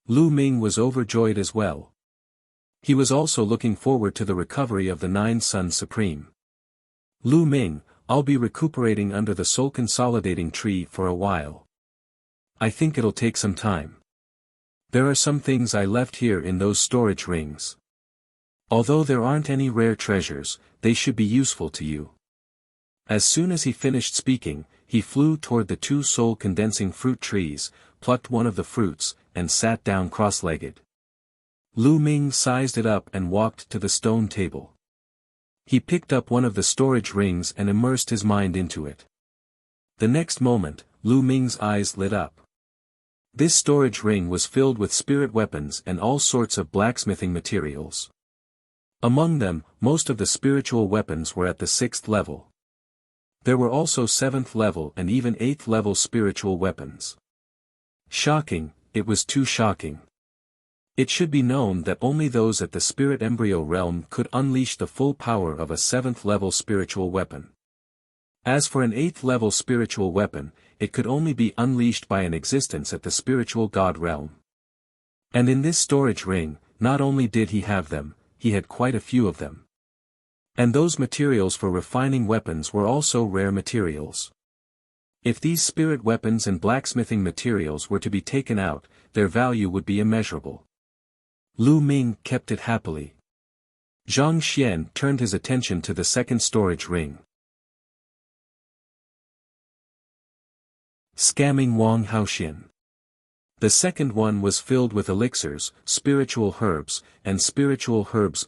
Lu Ming was overjoyed as well. He was also looking forward to the recovery of the Nine Suns Supreme. Lu Ming, I'll be recuperating under the soul consolidating tree for a while. I think it'll take some time. There are some things I left here in those storage rings. Although there aren't any rare treasures, they should be useful to you. As soon as he finished speaking, he flew toward the two soul-condensing fruit trees, plucked one of the fruits, and sat down cross-legged. Lu Ming sized it up and walked to the stone table. He picked up one of the storage rings and immersed his mind into it. The next moment, Lu Ming's eyes lit up. This storage ring was filled with spirit weapons and all sorts of blacksmithing materials. Among them, most of the spiritual weapons were at the 6th level. There were also 7th level and even 8th level spiritual weapons. Shocking, it was too shocking. It should be known that only those at the spirit embryo realm could unleash the full power of a 7th level spiritual weapon. As for an 8th level spiritual weapon, it could only be unleashed by an existence at the spiritual god realm. And in this storage ring, not only did he have them, he had quite a few of them. And those materials for refining weapons were also rare materials. If these spirit weapons and blacksmithing materials were to be taken out, their value would be immeasurable. Lu Ming kept it happily. Zhang Xian turned his attention to the second storage ring. Scamming Wang Haoxian. The second one was filled with elixirs, spiritual herbs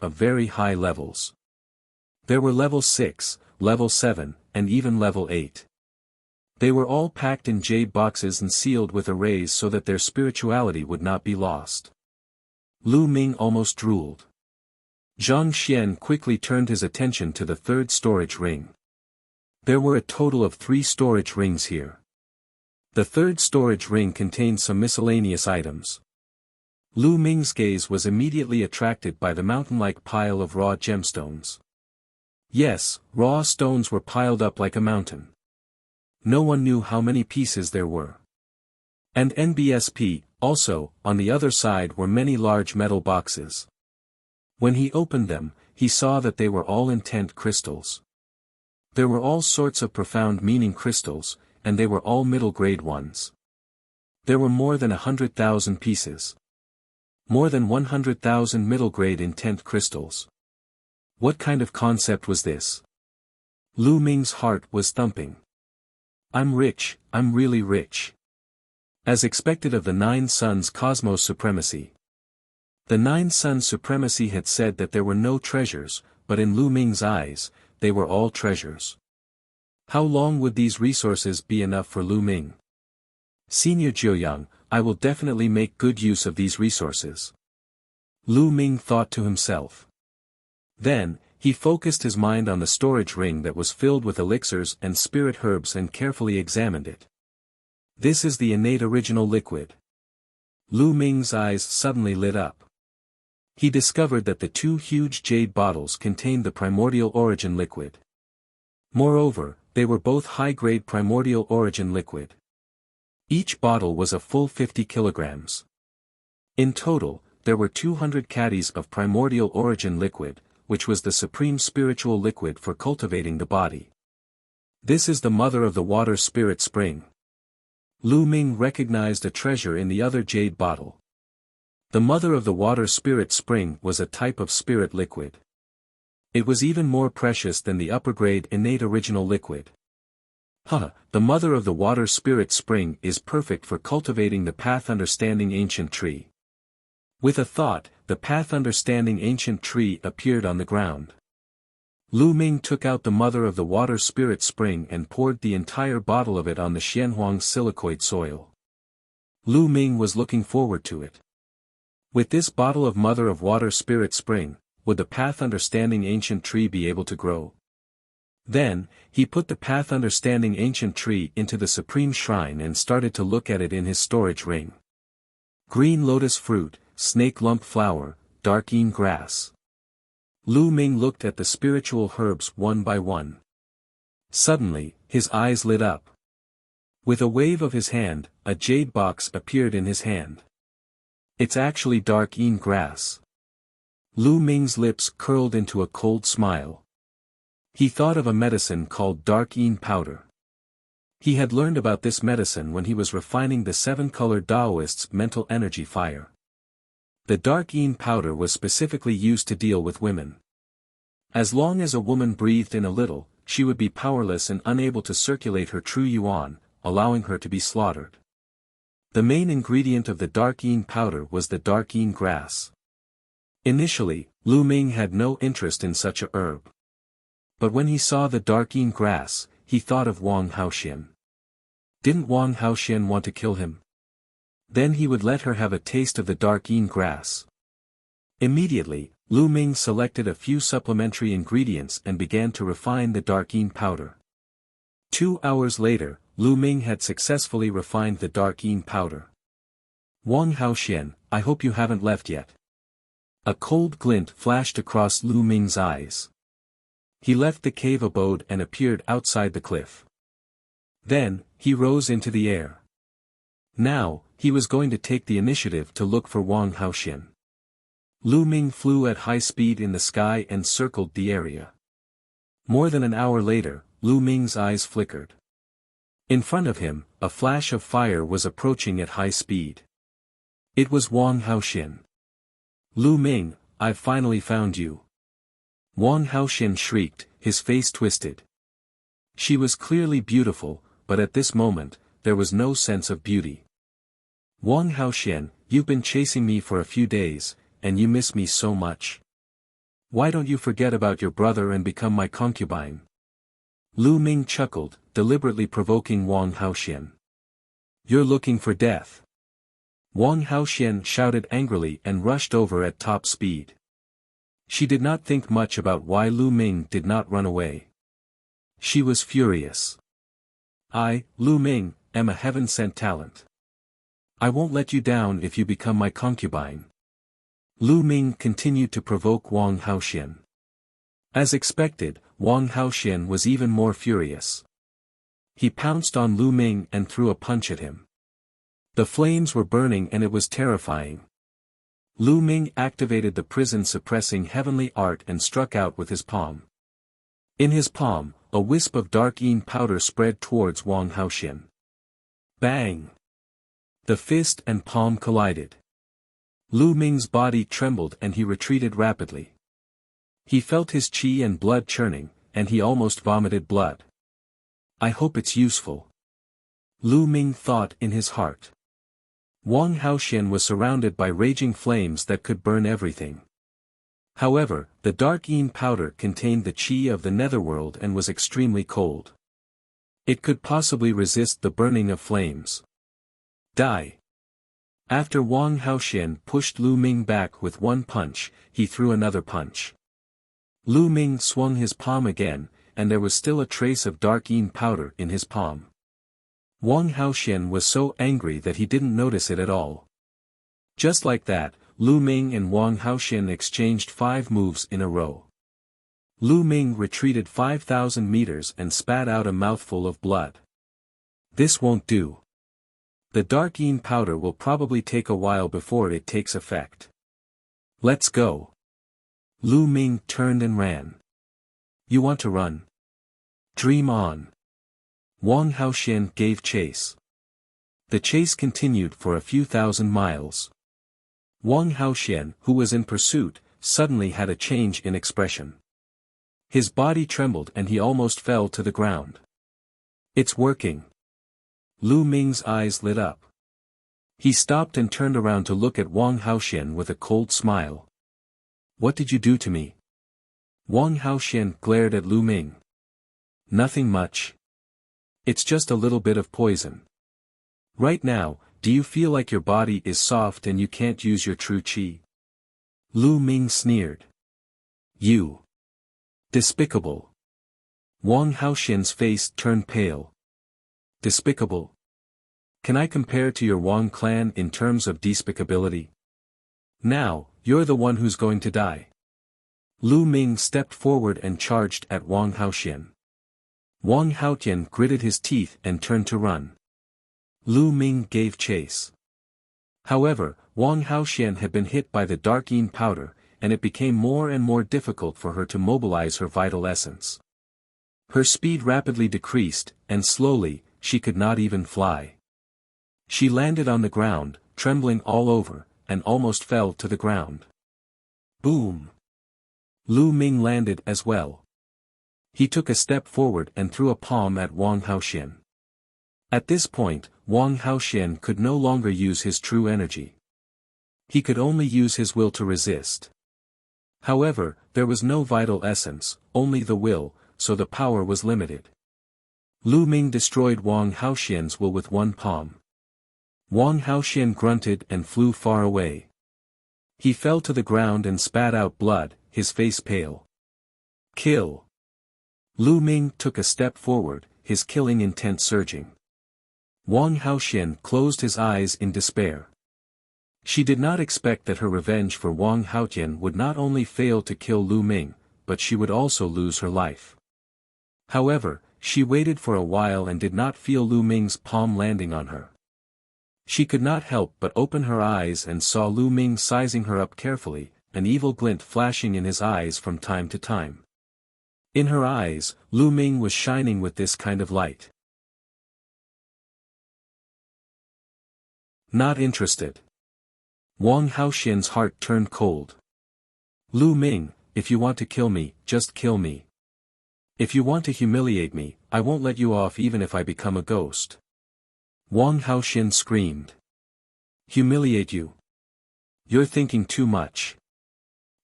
of very high levels. There were level 6, level 7, and even level 8. They were all packed in jade boxes and sealed with arrays so that their spirituality would not be lost. Lu Ming almost drooled. Zhang Xian quickly turned his attention to the third storage ring. There were a total of 3 storage rings here. The third storage ring contained some miscellaneous items. Lu Ming's gaze was immediately attracted by the mountain-like pile of raw gemstones. Yes, raw stones were piled up like a mountain. No one knew how many pieces there were. And NBSP, also, on the other side were many large metal boxes. When he opened them, he saw that they were all intent crystals. There were all sorts of profound meaning crystals, and they were all middle-grade ones. There were more than 100,000 pieces. More than 100,000 middle-grade intent crystals. What kind of concept was this? Lu Ming's heart was thumping. I'm rich, I'm really rich. As expected of the Nine Suns Cosmos Supremacy. The Nine Suns Supremacy had said that there were no treasures, but in Lu Ming's eyes, they were all treasures. How long would these resources be enough for Lu Ming? Senior Jiuyang, I will definitely make good use of these resources. Lu Ming thought to himself. Then, he focused his mind on the storage ring that was filled with elixirs and spirit herbs and carefully examined it. This is the innate original liquid. Lu Ming's eyes suddenly lit up. He discovered that the 2 huge jade bottles contained the primordial origin liquid. Moreover, they were both high-grade primordial origin liquid. Each bottle was a full 50 kilograms. In total, there were 200 caddies of primordial origin liquid, which was the supreme spiritual liquid for cultivating the body. This is the mother of the water spirit spring. Lu Ming recognized a treasure in the other jade bottle. The mother of the water spirit spring was a type of spirit liquid. It was even more precious than the upper-grade innate original liquid. The mother of the water spirit spring is perfect for cultivating the path understanding ancient tree. With a thought, the path understanding ancient tree appeared on the ground. Lu Ming took out the mother of the water spirit spring and poured the entire bottle of it on the Xianhuang silicoid soil. Lu Ming was looking forward to it. With this bottle of mother of water spirit spring, would the path understanding ancient tree be able to grow? Then, he put the path understanding ancient tree into the supreme shrine and started to look at it in his storage ring. Green lotus fruit, snake lump flower, dark een grass. Lu Ming looked at the spiritual herbs one by one. Suddenly, his eyes lit up. With a wave of his hand, a jade box appeared in his hand. It's actually dark een grass. Lu Ming's lips curled into a cold smile. He thought of a medicine called dark een powder. He had learned about this medicine when he was refining the 7-colored Taoist's mental energy fire. The dark een powder was specifically used to deal with women. As long as a woman breathed in a little, she would be powerless and unable to circulate her true yuan, allowing her to be slaughtered. The main ingredient of the dark een powder was the dark een grass. Initially, Lu Ming had no interest in such a herb. But when he saw the dark een grass, he thought of Wang Haoxian. Didn't Wang Haoxian want to kill him? Then he would let her have a taste of the dark een grass. Immediately, Lu Ming selected a few supplementary ingredients and began to refine the dark een powder. 2 hours later, Lu Ming had successfully refined the dark een powder. Wang Haoxian, I hope you haven't left yet. A cold glint flashed across Lu Ming's eyes. He left the cave abode and appeared outside the cliff. Then, he rose into the air. Now, he was going to take the initiative to look for Wang Haoxian. Lu Ming flew at high speed in the sky and circled the area. More than an hour later, Lu Ming's eyes flickered. In front of him, a flash of fire was approaching at high speed. It was Wang Haoxian. Lu Ming, I've finally found you. Wang Haoxian shrieked, his face twisted. She was clearly beautiful, but at this moment, there was no sense of beauty. Wang Haoxian, you've been chasing me for a few days, and you miss me so much. Why don't you forget about your brother and become my concubine? Lu Ming chuckled, deliberately provoking Wang Haoxian. You're looking for death. Wang Haoxian shouted angrily and rushed over at top speed. She did not think much about why Lu Ming did not run away. She was furious. I, Lu Ming, am a heaven-sent talent. I won't let you down if you become my concubine. Lu Ming continued to provoke Wang Haoxian. As expected, Wang Haoxian was even more furious. He pounced on Lu Ming and threw a punch at him. The flames were burning and it was terrifying. Lu Ming activated the prison-suppressing heavenly art and struck out with his palm. In his palm, a wisp of dark Yin powder spread towards Wang Haoxian. Bang! The fist and palm collided. Lu Ming's body trembled and he retreated rapidly. He felt his qi and blood churning, and he almost vomited blood. I hope it's useful. Lu Ming thought in his heart. Wang Haoxian was surrounded by raging flames that could burn everything. However, the dark Yin powder contained the qi of the netherworld and was extremely cold. It could possibly resist the burning of flames. Die! After Wang Haoxian pushed Lu Ming back with one punch, he threw another punch. Lu Ming swung his palm again, and there was still a trace of dark Yin powder in his palm. Wang Haoxian was so angry that he didn't notice it at all. Just like that, Lu Ming and Wang Haoxian exchanged 5 moves in a row. Lu Ming retreated 5,000 meters and spat out a mouthful of blood. This won't do. The dark Yin powder will probably take a while before it takes effect. Let's go. Lu Ming turned and ran. You want to run? Dream on. Wang Haoxian gave chase. The chase continued for a few thousand miles. Wang Haoxian, who was in pursuit, suddenly had a change in expression. His body trembled and he almost fell to the ground. It's working. Lu Ming's eyes lit up. He stopped and turned around to look at Wang Haoxian with a cold smile. What did you do to me? Wang Haoxian glared at Lu Ming. Nothing much. It's just a little bit of poison. Right now, do you feel like your body is soft and you can't use your true qi? Lu Ming sneered. You. Despicable. Wang Haoxian's face turned pale. Despicable? Can I compare to your Wang clan in terms of despicability? Now, you're the one who's going to die. Lu Ming stepped forward and charged at Wang Haoxian. Wang Haoxian gritted his teeth and turned to run. Lu Ming gave chase. However, Wang Haoxian had been hit by the dark Yin powder, and it became more and more difficult for her to mobilize her vital essence. Her speed rapidly decreased, and slowly, she could not even fly. She landed on the ground, trembling all over, and almost fell to the ground. Boom! Lu Ming landed as well. He took a step forward and threw a palm at Wang Haoxian. At this point, Wang Haoxian could no longer use his true energy. He could only use his will to resist. However, there was no vital essence, only the will, so the power was limited. Lu Ming destroyed Wang Haoxian's will with one palm. Wang Haoxian grunted and flew far away. He fell to the ground and spat out blood, his face pale. Kill! Lu Ming took a step forward, his killing intent surging. Wang Haoxian closed his eyes in despair. She did not expect that her revenge for Wang Haoxian would not only fail to kill Lu Ming, but she would also lose her life. However, she waited for a while and did not feel Lu Ming's palm landing on her. She could not help but open her eyes and saw Lu Ming sizing her up carefully, an evil glint flashing in his eyes from time to time. In her eyes, Lu Ming was shining with this kind of light. Not interested. Wang Haoxian's heart turned cold. Lu Ming, if you want to kill me, just kill me. If you want to humiliate me, I won't let you off even if I become a ghost. Wang Haoxian screamed. Humiliate you? You're thinking too much.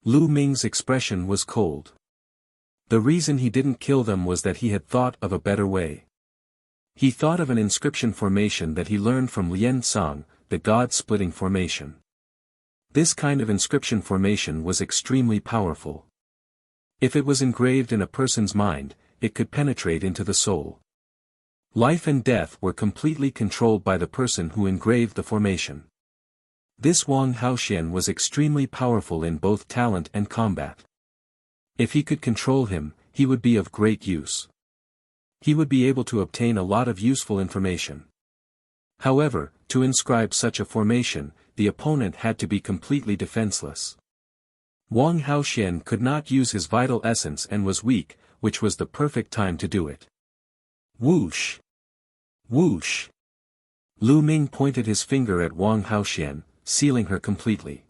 Lu Ming's expression was cold. The reason he didn't kill them was that he had thought of a better way. He thought of an inscription formation that he learned from Lian Song, the god-splitting formation. This kind of inscription formation was extremely powerful. If it was engraved in a person's mind, it could penetrate into the soul. Life and death were completely controlled by the person who engraved the formation. This Wang Haoxian was extremely powerful in both talent and combat. If he could control him, he would be of great use. He would be able to obtain a lot of useful information. However, to inscribe such a formation, the opponent had to be completely defenseless. Wang Haoxian could not use his vital essence and was weak, which was the perfect time to do it. Whoosh! Whoosh! Lu Ming pointed his finger at Wang Haoxian, sealing her completely.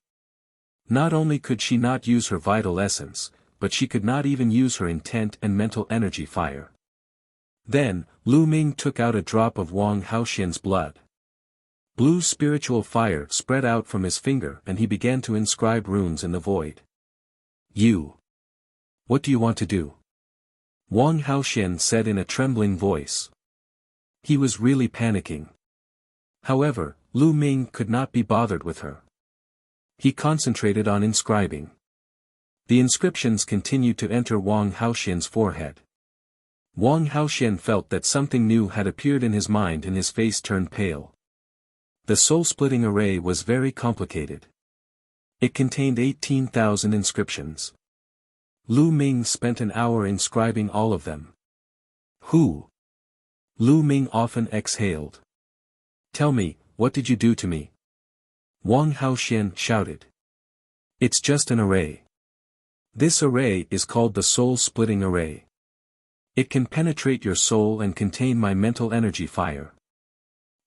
Not only could she not use her vital essence, but she could not even use her intent and mental energy fire. Then, Lu Ming took out a drop of Wang Haoxian's blood. Blue spiritual fire spread out from his finger and he began to inscribe runes in the void. You! What do you want to do? Wang Haoxian said in a trembling voice. He was really panicking. However, Lu Ming could not be bothered with her. He concentrated on inscribing. The inscriptions continued to enter Wang Haoxian's forehead. Wang Haoxian felt that something new had appeared in his mind and his face turned pale. The soul-splitting array was very complicated. It contained 18,000 inscriptions. Lu Ming spent an hour inscribing all of them. Who? Lu Ming often exhaled. Tell me, what did you do to me? Wang Haoxian shouted. It's just an array. This array is called the soul-splitting array. It can penetrate your soul and contain my mental energy fire.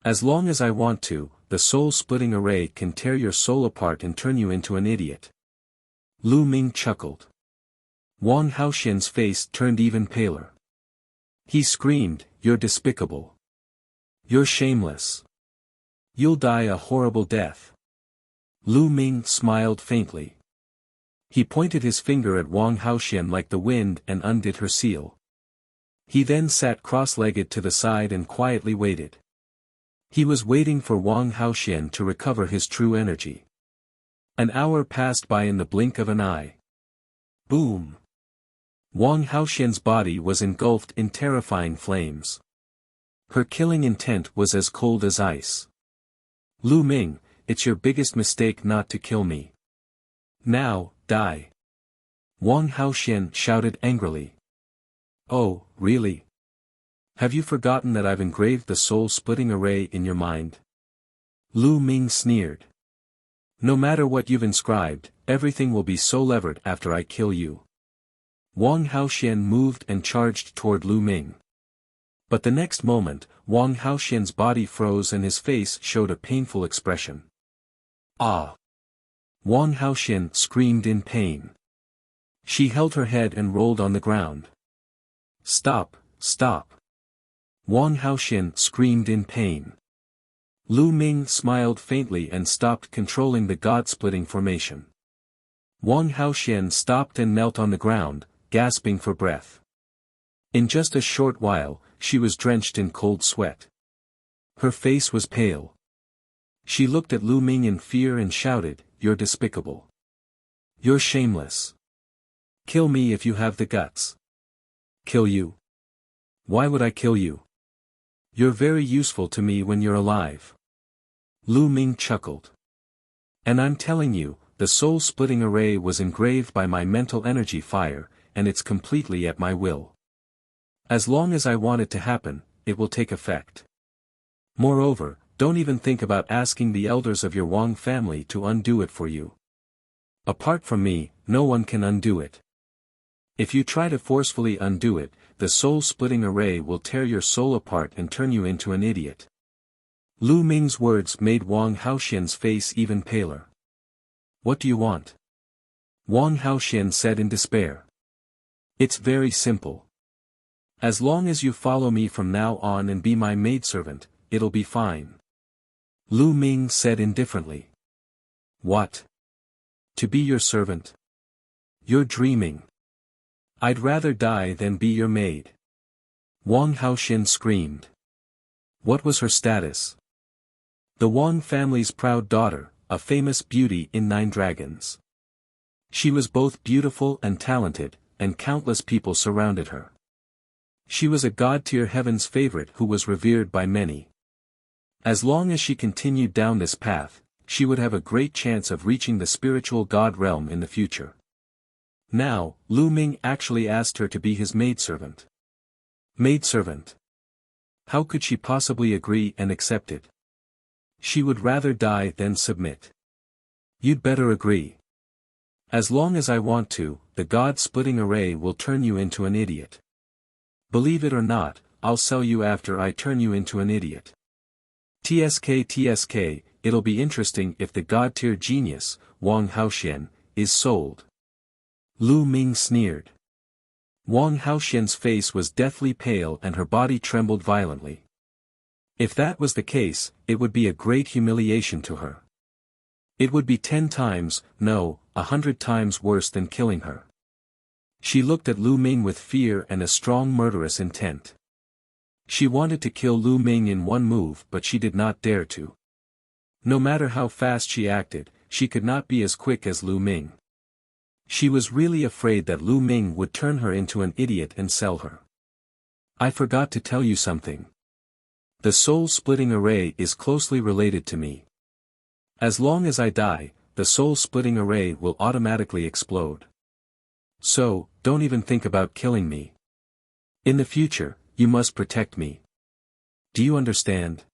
As long as I want to, the soul-splitting array can tear your soul apart and turn you into an idiot. Lu Ming chuckled. Wang Haoxian's face turned even paler. He screamed, You're despicable. You're shameless. You'll die a horrible death. Lu Ming smiled faintly. He pointed his finger at Wang Haoxian like the wind and undid her seal. He then sat cross-legged to the side and quietly waited. He was waiting for Wang Haoxian to recover his true energy. An hour passed by in the blink of an eye. Boom! Wang Haoxian's body was engulfed in terrifying flames. Her killing intent was as cold as ice. Lu Ming, it's your biggest mistake not to kill me. Now, die! Wang Haoxian shouted angrily. Oh, really? Have you forgotten that I've engraved the soul-splitting array in your mind? Lu Ming sneered. No matter what you've inscribed, everything will be soul-levered after I kill you. Wang Haoxian moved and charged toward Lu Ming. But the next moment, Wang Haoxian's body froze and his face showed a painful expression. Ah! Wang Haoxian screamed in pain. She held her head and rolled on the ground. Stop, stop! Wang Haoxian screamed in pain. Lu Ming smiled faintly and stopped controlling the god-splitting formation. Wang Haoxian stopped and knelt on the ground, gasping for breath. In just a short while, she was drenched in cold sweat. Her face was pale. She looked at Lu Ming in fear and shouted, You're despicable. You're shameless. Kill me if you have the guts. Kill you? Why would I kill you? You're very useful to me when you're alive. Lu Ming chuckled. And I'm telling you, the soul-splitting array was engraved by my mental energy fire, and it's completely at my will. As long as I want it to happen, it will take effect. Moreover, don't even think about asking the elders of your Wang family to undo it for you. Apart from me, no one can undo it. If you try to forcefully undo it, the soul-splitting array will tear your soul apart and turn you into an idiot. Lu Ming's words made Wang Haoxian's face even paler. What do you want? Wang Haoxian said in despair. It's very simple. As long as you follow me from now on and be my maidservant, it'll be fine. Lu Ming said indifferently. What? To be your servant? You're dreaming. I'd rather die than be your maid. Wang Haoxian screamed. What was her status? The Wang family's proud daughter, a famous beauty in 9 dragons. She was both beautiful and talented, and countless people surrounded her. She was a god-tier heaven's favorite who was revered by many. As long as she continued down this path, she would have a great chance of reaching the spiritual god realm in the future. Now, Lu Ming actually asked her to be his maidservant. Maidservant? How could she possibly agree and accept it? She would rather die than submit. You'd better agree. As long as I want to, the god-splitting array will turn you into an idiot. Believe it or not, I'll sell you after I turn you into an idiot. TSK, it'll be interesting if the god-tier genius, Wang Haoxian, is sold. Lu Ming sneered. Wang Haoxian's face was deathly pale and her body trembled violently. If that was the case, it would be a great humiliation to her. It would be 10 times, no, 100 times worse than killing her. She looked at Lu Ming with fear and a strong murderous intent. She wanted to kill Lu Ming in one move but she did not dare to. No matter how fast she acted, she could not be as quick as Lu Ming. She was really afraid that Lu Ming would turn her into an idiot and sell her. I forgot to tell you something. The soul-splitting array is closely related to me. As long as I die, the soul-splitting array will automatically explode. So, don't even think about killing me. In the future, you must protect me. Do you understand?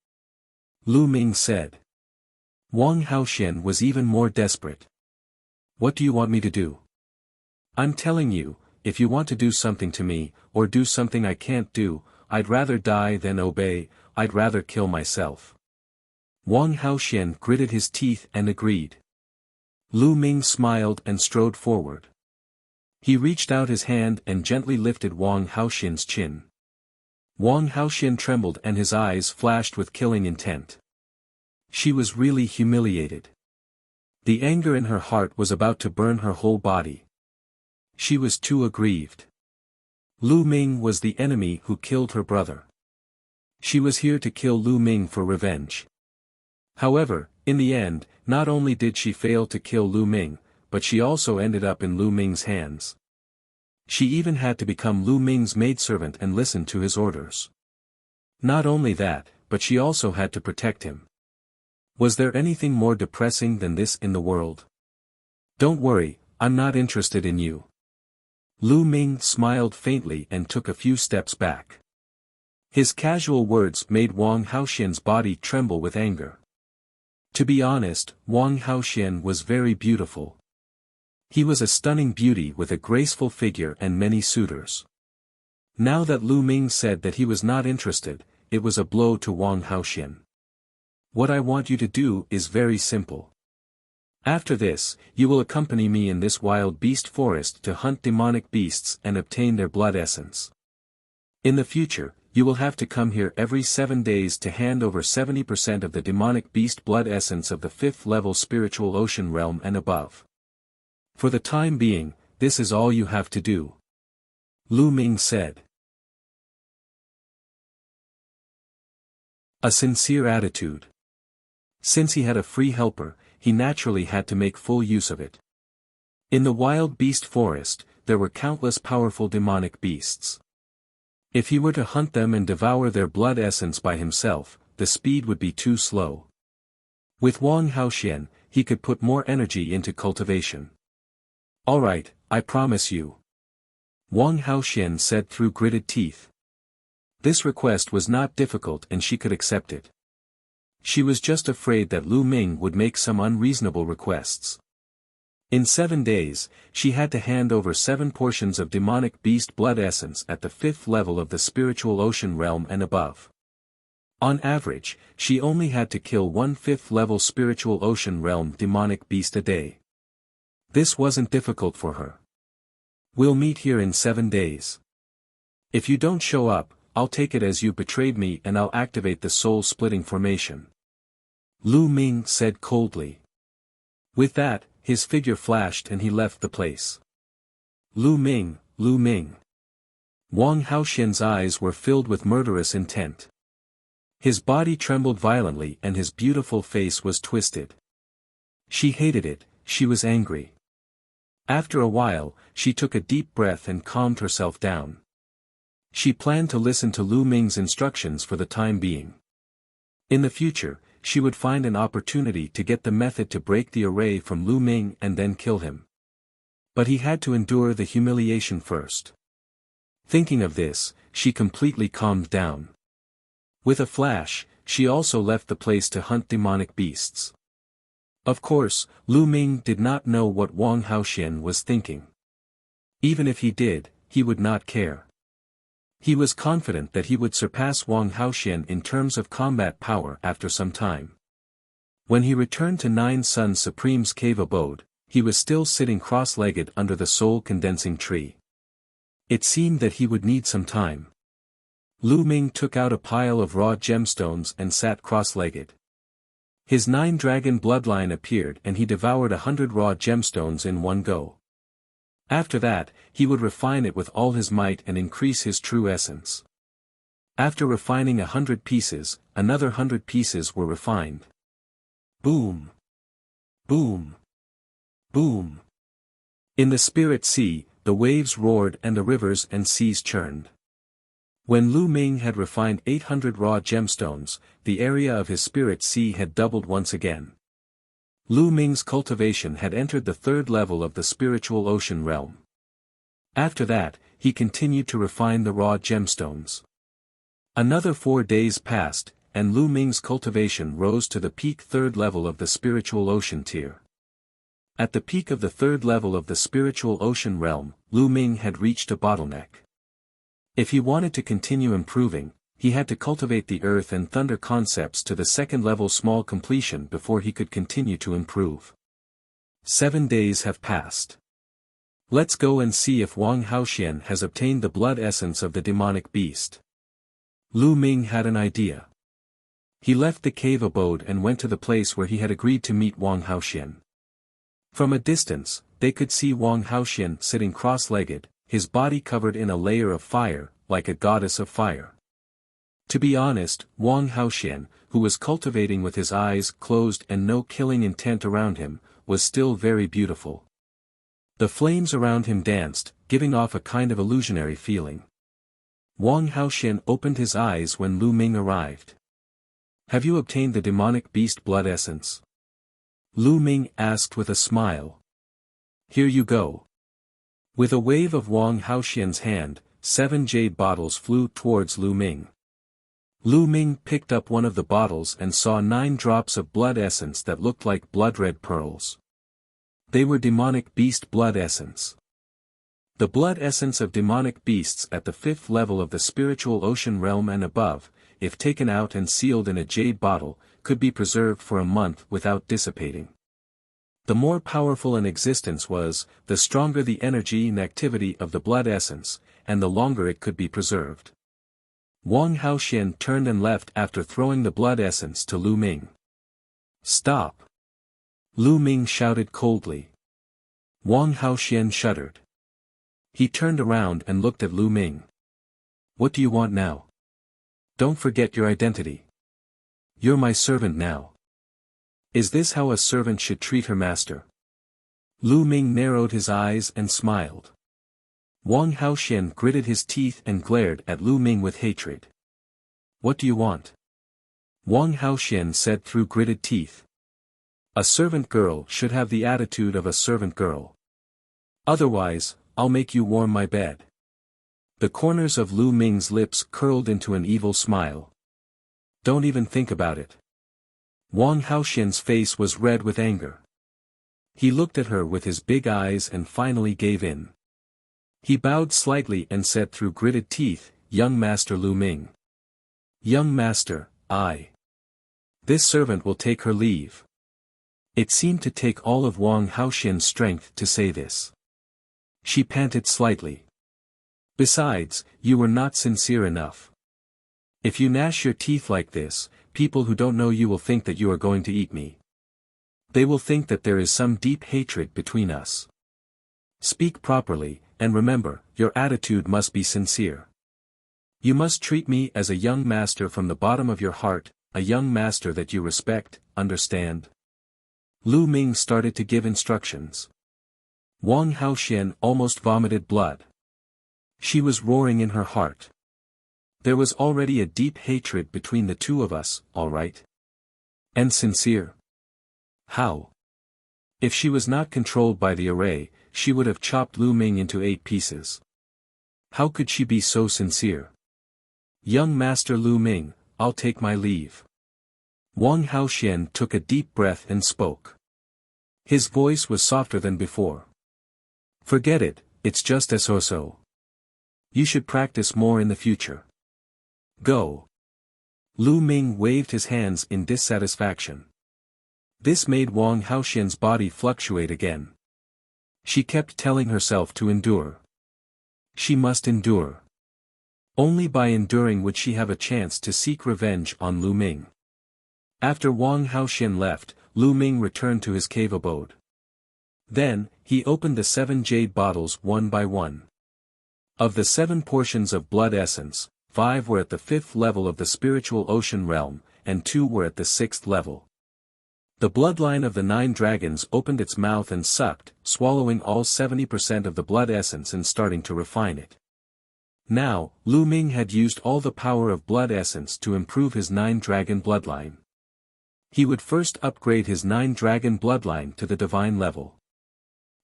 Lu Ming said. Wang Haoxian was even more desperate. What do you want me to do? I'm telling you, if you want to do something to me, or do something I can't do, I'd rather die than obey, I'd rather kill myself. Wang Haoxian gritted his teeth and agreed. Lu Ming smiled and strode forward. He reached out his hand and gently lifted Wang Haoxian's chin. Wang Haoxian trembled and his eyes flashed with killing intent. She was really humiliated. The anger in her heart was about to burn her whole body. She was too aggrieved. Lu Ming was the enemy who killed her brother. She was here to kill Lu Ming for revenge. However, in the end, not only did she fail to kill Lu Ming, but she also ended up in Lu Ming's hands. She even had to become Lu Ming's maidservant and listen to his orders. Not only that, but she also had to protect him. Was there anything more depressing than this in the world? Don't worry, I'm not interested in you. Lu Ming smiled faintly and took a few steps back. His casual words made Wang Haoxian's body tremble with anger. To be honest, Wang Haoxian was very beautiful. He was a stunning beauty with a graceful figure and many suitors. Now that Lu Ming said that he was not interested, it was a blow to Wang Haoxian. What I want you to do is very simple. After this, you will accompany me in this wild beast forest to hunt demonic beasts and obtain their blood essence. In the future, you will have to come here every 7 days to hand over 70% of the demonic beast blood essence of the 5th level spiritual ocean realm and above. For the time being, this is all you have to do. Lu Ming said. A sincere attitude. Since he had a free helper, he naturally had to make full use of it. In the wild beast forest, there were countless powerful demonic beasts. If he were to hunt them and devour their blood essence by himself, the speed would be too slow. With Wang Haoxian, he could put more energy into cultivation. Alright, I promise you. Wang Haoxian said through gritted teeth. This request was not difficult and she could accept it. She was just afraid that Lu Ming would make some unreasonable requests. In 7 days, she had to hand over 7 portions of demonic beast blood essence at the 5th level of the spiritual ocean realm and above. On average, she only had to kill 1 5th level spiritual ocean realm demonic beast a day. This wasn't difficult for her. We'll meet here in 7 days. If you don't show up, I'll take it as you betrayed me and I'll activate the soul-splitting formation. Lu Ming said coldly. With that, his figure flashed and he left the place. Lu Ming, Lu Ming. Wang Haoxian's eyes were filled with murderous intent. His body trembled violently and his beautiful face was twisted. She hated it, she was angry. After a while, she took a deep breath and calmed herself down. She planned to listen to Lu Ming's instructions for the time being. In the future, she would find an opportunity to get the method to break the array from Lu Ming and then kill him. But he had to endure the humiliation first. Thinking of this, she completely calmed down. With a flash, she also left the place to hunt demonic beasts. Of course, Lu Ming did not know what Wang Haoxian was thinking. Even if he did, he would not care. He was confident that he would surpass Wang Haoxian in terms of combat power after some time. When he returned to Nine Sun Supreme's cave abode, he was still sitting cross-legged under the soul-condensing tree. It seemed that he would need some time. Lu Ming took out a pile of raw gemstones and sat cross-legged. His 9-dragon bloodline appeared and he devoured 100 raw gemstones in one go. After that, he would refine it with all his might and increase his true essence. After refining 100 pieces, another 100 pieces were refined. Boom! Boom! Boom! In the spirit sea, the waves roared and the rivers and seas churned. When Lu Ming had refined 800 raw gemstones, the area of his spirit sea had doubled once again. Lu Ming's cultivation had entered the 3rd level of the spiritual ocean realm. After that, he continued to refine the raw gemstones. Another 4 days passed, and Lu Ming's cultivation rose to the peak 3rd level of the spiritual ocean tier. At the peak of the 3rd level of the spiritual ocean realm, Lu Ming had reached a bottleneck. If he wanted to continue improving, he had to cultivate the earth and thunder concepts to the 2nd level small completion before he could continue to improve. 7 days have passed. Let's go and see if Wang Haoxian has obtained the blood essence of the demonic beast. Lu Ming had an idea. He left the cave abode and went to the place where he had agreed to meet Wang Haoxian. From a distance, they could see Wang Haoxian sitting cross-legged, his body covered in a layer of fire, like a goddess of fire. To be honest, Wang Haoxian, who was cultivating with his eyes closed and no killing intent around him, was still very beautiful. The flames around him danced, giving off a kind of illusionary feeling. Wang Haoxian opened his eyes when Lu Ming arrived. Have you obtained the demonic beast blood essence? Lu Ming asked with a smile. Here you go. With a wave of Wang Haoxian's hand, 7 jade bottles flew towards Lu Ming. Lu Ming picked up one of the bottles and saw 9 drops of blood essence that looked like blood-red pearls. They were demonic beast blood essence. The blood essence of demonic beasts at the 5th level of the spiritual ocean realm and above, if taken out and sealed in a jade bottle, could be preserved for a month without dissipating. The more powerful an existence was, the stronger the energy and activity of the blood essence, and the longer it could be preserved. Wang Haoxian turned and left after throwing the blood essence to Lu Ming. Stop! Lu Ming shouted coldly. Wang Haoxian shuddered. He turned around and looked at Lu Ming. What do you want now? Don't forget your identity. You're my servant now. Is this how a servant should treat her master? Lu Ming narrowed his eyes and smiled. Wang Haoxian gritted his teeth and glared at Lu Ming with hatred. What do you want? Wang Haoxian said through gritted teeth. A servant girl should have the attitude of a servant girl. Otherwise, I'll make you warm my bed. The corners of Lu Ming's lips curled into an evil smile. Don't even think about it. Wang Haoxian's face was red with anger. He looked at her with his big eyes and finally gave in. He bowed slightly and said through gritted teeth, "Young Master Lu Ming." "Young Master, this servant will take her leave." It seemed to take all of Wang Haoxian's strength to say this. She panted slightly. "Besides, you were not sincere enough. If you gnash your teeth like this, people who don't know you will think that you are going to eat me. They will think that there is some deep hatred between us. Speak properly, and remember, your attitude must be sincere. You must treat me as a young master from the bottom of your heart, a young master that you respect, understand?" Lu Ming started to give instructions. Wang Haoxian almost vomited blood. She was roaring in her heart. There was already a deep hatred between the two of us, all right? And sincere? How? If she was not controlled by the array, she would have chopped Lu Ming into 8 pieces. How could she be so sincere? "Young Master Lu Ming, I'll take my leave." Wang Haoxian took a deep breath and spoke. His voice was softer than before. "Forget it, it's just a so-so. You should practice more in the future. Go." Lu Ming waved his hands in dissatisfaction. This made Wang Haoxian's body fluctuate again. She kept telling herself to endure. She must endure. Only by enduring would she have a chance to seek revenge on Lu Ming. After Wang Haoxian left, Lu Ming returned to his cave abode. Then, he opened the 7 jade bottles one by one. Of the 7 portions of blood essence, 5 were at the 5th level of the spiritual ocean realm, and 2 were at the 6th level. The bloodline of the 9 dragons opened its mouth and sucked, swallowing all 70% of the blood essence and starting to refine it. Now, Lu Ming had used all the power of blood essence to improve his 9 dragon bloodline. He would first upgrade his 9 dragon bloodline to the divine level.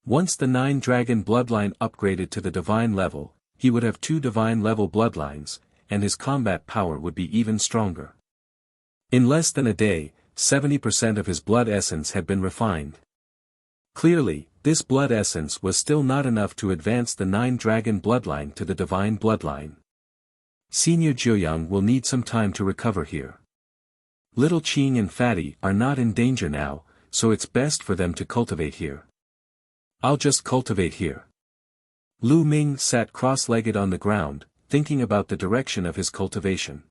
Once the 9 dragon bloodline upgraded to the divine level, he would have 2 divine level bloodlines, and his combat power would be even stronger. In less than a day, 70% of his blood essence had been refined. Clearly, this blood essence was still not enough to advance the 9 dragon bloodline to the divine bloodline. Senior Jiuyang will need some time to recover here. Little Qing and Fatty are not in danger now, so it's best for them to cultivate here. I'll just cultivate here. Lu Ming sat cross-legged on the ground, thinking about the direction of his cultivation.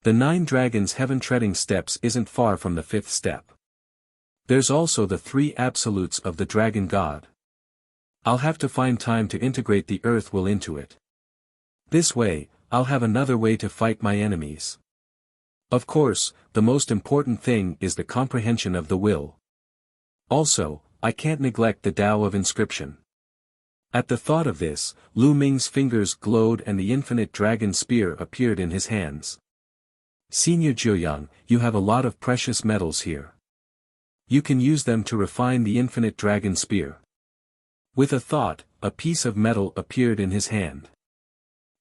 The 9 dragons' heaven-treading steps isn't far from the 5th step. There's also the 3 absolutes of the dragon god. I'll have to find time to integrate the earth will into it. This way, I'll have another way to fight my enemies. Of course, the most important thing is the comprehension of the will. Also, I can't neglect the Tao of inscription. At the thought of this, Lu Ming's fingers glowed and the infinite dragon spear appeared in his hands. Senior Jiuyang, you have a lot of precious metals here. You can use them to refine the infinite dragon spear. With a thought, a piece of metal appeared in his hand.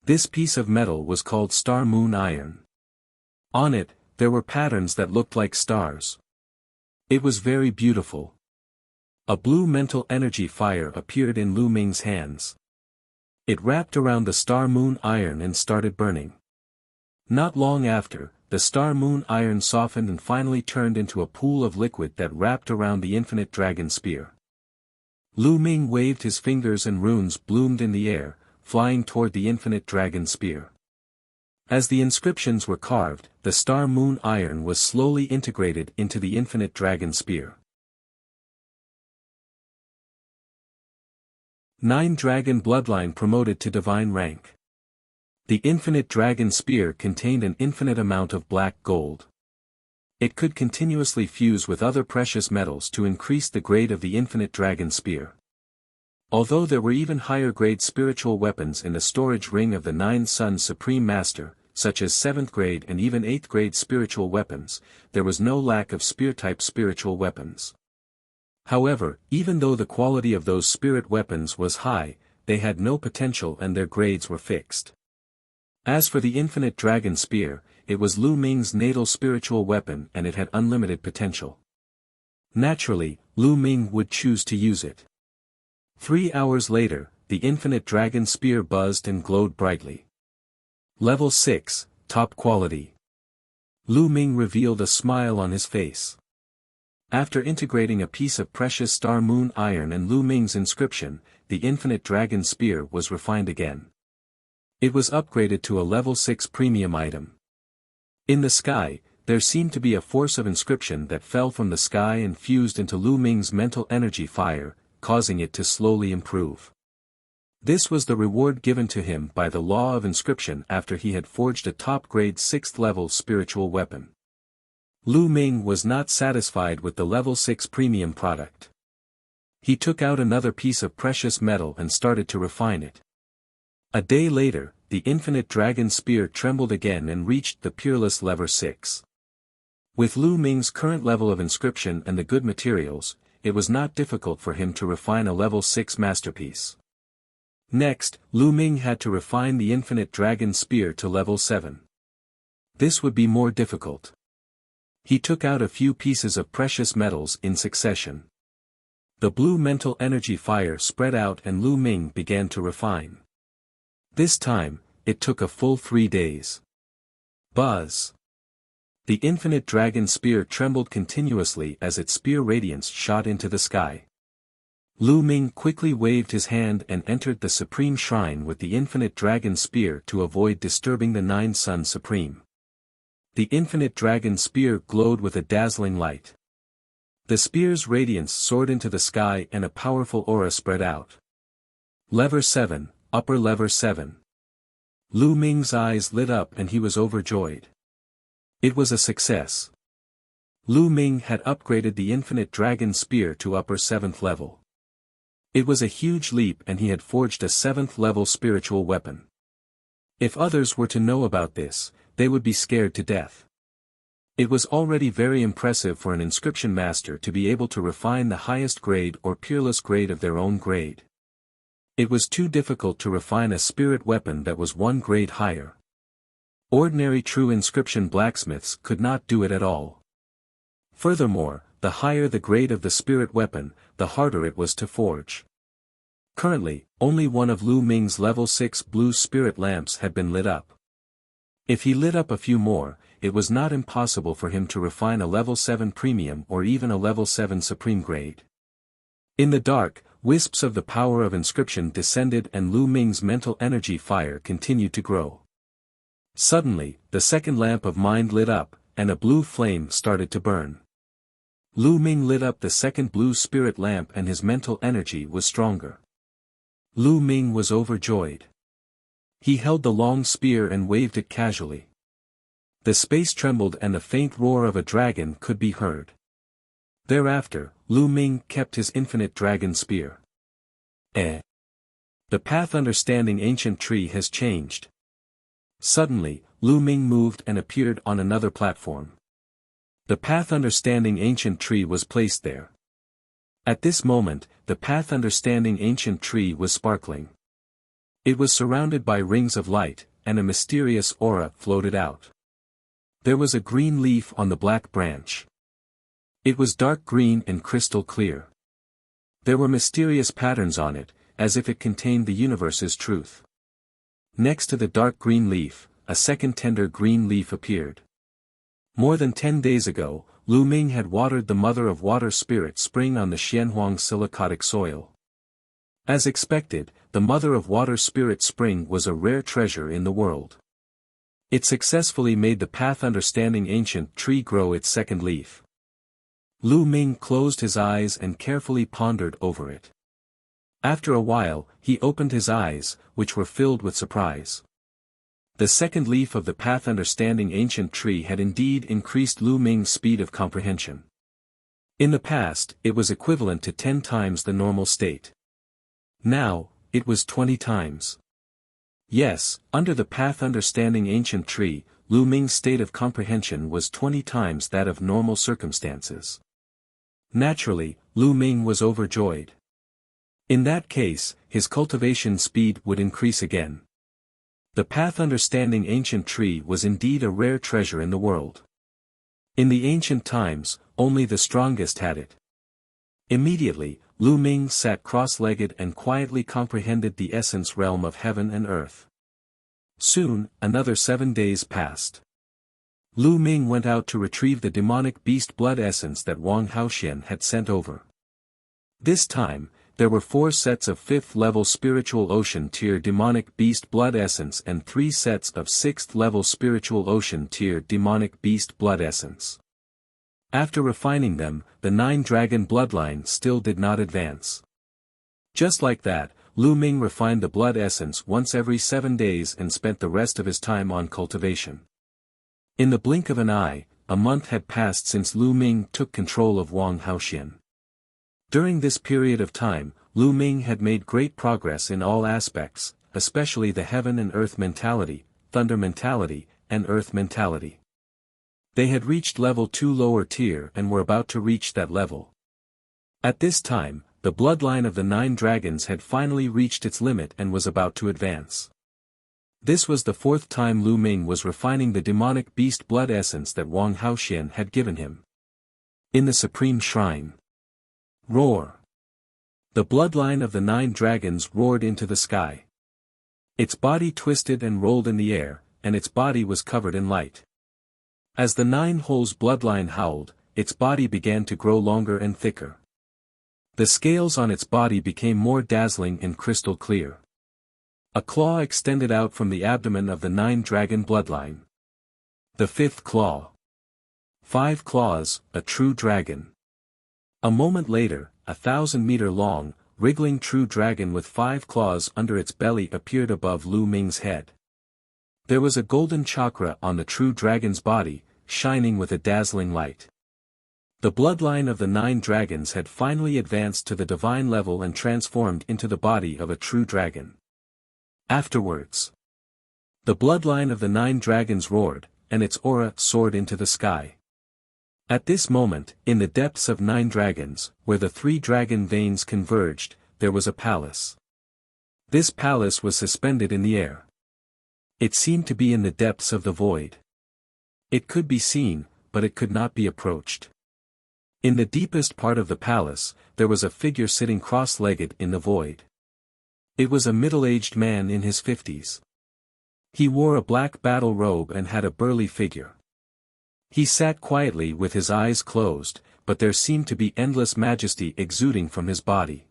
This piece of metal was called Star Moon Iron. On it, there were patterns that looked like stars. It was very beautiful. A blue mental energy fire appeared in Lu Ming's hands. It wrapped around the Star Moon Iron and started burning. Not long after, the Star Moon Iron softened and finally turned into a pool of liquid that wrapped around the infinite dragon spear. Lu Ming waved his fingers and runes bloomed in the air, flying toward the infinite dragon spear. As the inscriptions were carved, the Star Moon Iron was slowly integrated into the infinite dragon spear. 9 Dragon Bloodline promoted to divine rank. The infinite dragon spear contained an infinite amount of black gold. It could continuously fuse with other precious metals to increase the grade of the infinite dragon spear. Although there were even higher grade spiritual weapons in the storage ring of the 9 Suns Supreme Master, such as 7th grade and even 8th grade spiritual weapons, there was no lack of spear-type spiritual weapons. However, even though the quality of those spirit weapons was high, they had no potential and their grades were fixed. As for the infinite dragon spear, it was Lu Ming's natal spiritual weapon and it had unlimited potential. Naturally, Lu Ming would choose to use it. 3 hours later, the infinite dragon spear buzzed and glowed brightly. Level 6, top quality. Lu Ming revealed a smile on his face. After integrating a piece of precious star moon iron and Lu Ming's inscription, the infinite dragon spear was refined again. It was upgraded to a level 6 premium item. In the sky, there seemed to be a force of inscription that fell from the sky and fused into Lu Ming's mental energy fire, causing it to slowly improve. This was the reward given to him by the law of inscription after he had forged a top-grade 6th-level spiritual weapon. Lu Ming was not satisfied with the level 6 premium product. He took out another piece of precious metal and started to refine it. A day later, the infinite dragon spear trembled again and reached the peerless level 6. With Lu Ming's current level of inscription and the good materials, it was not difficult for him to refine a level 6 masterpiece. Next, Lu Ming had to refine the infinite dragon spear to level 7. This would be more difficult. He took out a few pieces of precious metals in succession. The blue mental energy fire spread out and Lu Ming began to refine. This time, it took a full 3 days. Buzz! The infinite dragon spear trembled continuously as its spear radiance shot into the sky. Lu Ming quickly waved his hand and entered the Supreme Shrine with the infinite dragon spear to avoid disturbing the 9 Sun Supreme. The infinite dragon spear glowed with a dazzling light. The spear's radiance soared into the sky and a powerful aura spread out. Level 7, upper level 7. Lu Ming's eyes lit up and he was overjoyed. It was a success. Lu Ming had upgraded the infinite dragon spear to upper 7th level. It was a huge leap and he had forged a 7th level spiritual weapon. If others were to know about this, they would be scared to death. It was already very impressive for an inscription master to be able to refine the highest grade or peerless grade of their own grade. It was too difficult to refine a spirit weapon that was 1 grade higher. Ordinary true inscription blacksmiths could not do it at all. Furthermore, the higher the grade of the spirit weapon, the harder it was to forge. Currently, only one of Lu Ming's level 6 blue spirit lamps had been lit up. If he lit up a few more, it was not impossible for him to refine a level 7 premium or even a level 7 supreme grade. In the dark, wisps of the power of inscription descended and Lu Ming's mental energy fire continued to grow. Suddenly, the second lamp of mind lit up, and a blue flame started to burn. Lu Ming lit up the second blue spirit lamp and his mental energy was stronger. Lu Ming was overjoyed. He held the long spear and waved it casually. The space trembled and the faint roar of a dragon could be heard. Thereafter, Lu Ming kept his infinite dragon spear. The path understanding ancient tree has changed. Suddenly, Lu Ming moved and appeared on another platform. The path understanding ancient tree was placed there. At this moment, the path understanding ancient tree was sparkling. It was surrounded by rings of light, and a mysterious aura floated out. There was a green leaf on the black branch. It was dark green and crystal clear. There were mysterious patterns on it, as if it contained the universe's truth. Next to the dark green leaf, a second tender green leaf appeared. More than 10 days ago, Lu Ming had watered the Mother of Water Spirit spring on the Xianhuang silicotic soil. As expected, the Mother of Water Spirit spring was a rare treasure in the world. It successfully made the path understanding ancient tree grow its second leaf. Lu Ming closed his eyes and carefully pondered over it. After a while, he opened his eyes, which were filled with surprise. The second leaf of the path understanding ancient tree had indeed increased Lu Ming's speed of comprehension. In the past, it was equivalent to 10 times the normal state. Now, it was 20 times. Yes, under the path understanding ancient tree, Lu Ming's state of comprehension was 20 times that of normal circumstances. Naturally, Lu Ming was overjoyed. In that case, his cultivation speed would increase again. The path understanding ancient tree was indeed a rare treasure in the world. In the ancient times, only the strongest had it. Immediately, Lu Ming sat cross-legged and quietly comprehended the essence realm of heaven and earth. Soon, another 7 days passed. Lu Ming went out to retrieve the demonic beast blood essence that Wang Haoxian had sent over. This time, there were 4 sets of 5th-level spiritual ocean tier demonic beast blood essence and 3 sets of 6th-level spiritual ocean tier demonic beast blood essence. After refining them, the 9-dragon bloodline still did not advance. Just like that, Lu Ming refined the blood essence once every 7 days and spent the rest of his time on cultivation. In the blink of an eye, a month had passed since Lu Ming took control of Wang Haoxian. During this period of time, Lu Ming had made great progress in all aspects, especially the heaven and earth mentality, thunder mentality, and earth mentality. They had reached level 2 lower tier and were about to reach that level. At this time, the bloodline of the 9 dragons had finally reached its limit and was about to advance. This was the 4th time Lu Ming was refining the demonic beast blood essence that Wang Haoxian had given him. In the Supreme Shrine. Roar! The bloodline of the 9 dragons roared into the sky. Its body twisted and rolled in the air, and its body was covered in light. As the 9 holes bloodline howled, its body began to grow longer and thicker. The scales on its body became more dazzling and crystal clear. A claw extended out from the abdomen of the 9-dragon bloodline. The 5th claw. 5 claws, a true dragon. A moment later, a 1,000-meter-long, wriggling true dragon with 5 claws under its belly appeared above Lu Ming's head. There was a golden chakra on the true dragon's body, shining with a dazzling light. The bloodline of the 9 dragons had finally advanced to the divine level and transformed into the body of a true dragon. Afterwards, the bloodline of the 9 dragons roared, and its aura soared into the sky. At this moment, in the depths of 9 dragons, where the 3 dragon veins converged, there was a palace. This palace was suspended in the air. It seemed to be in the depths of the void. It could be seen, but it could not be approached. In the deepest part of the palace, there was a figure sitting cross-legged in the void. It was a middle-aged man in his 50s. He wore a black battle robe and had a burly figure. He sat quietly with his eyes closed, but there seemed to be endless majesty exuding from his body.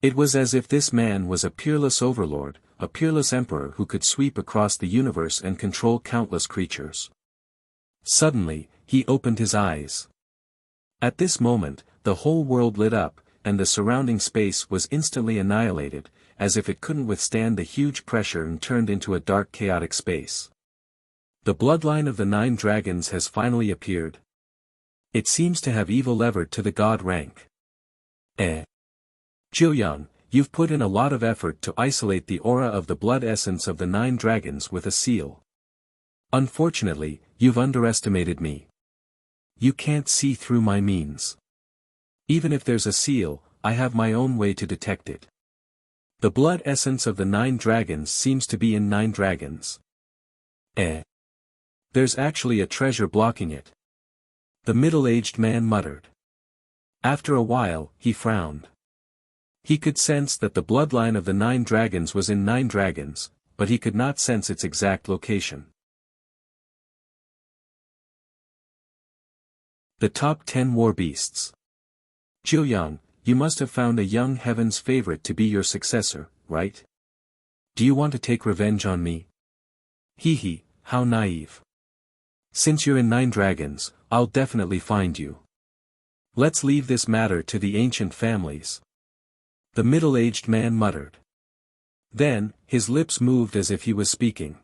It was as if this man was a peerless overlord, a peerless emperor who could sweep across the universe and control countless creatures. Suddenly, he opened his eyes. At this moment, the whole world lit up, and the surrounding space was instantly annihilated, as if it couldn't withstand the huge pressure and turned into a dark chaotic space. The bloodline of the 9 dragons has finally appeared. It seems to have evil levered to the god rank. Jiuyang, you've put in a lot of effort to isolate the aura of the blood essence of the 9 dragons with a seal. Unfortunately, you've underestimated me. You can't see through my means. Even if there's a seal, I have my own way to detect it. The blood essence of the 9 dragons seems to be in 9 dragons. There's actually a treasure blocking it. The middle-aged man muttered. After a while, he frowned. He could sense that the bloodline of the 9 dragons was in 9 dragons, but he could not sense its exact location. The top 10 war beasts. Jiuyang, you must have found a young heaven's favorite to be your successor, right? Do you want to take revenge on me? Hee, how naive. Since you're in 9 dragons, I'll definitely find you. Let's leave this matter to the ancient families. The middle-aged man muttered. Then, his lips moved as if he was speaking.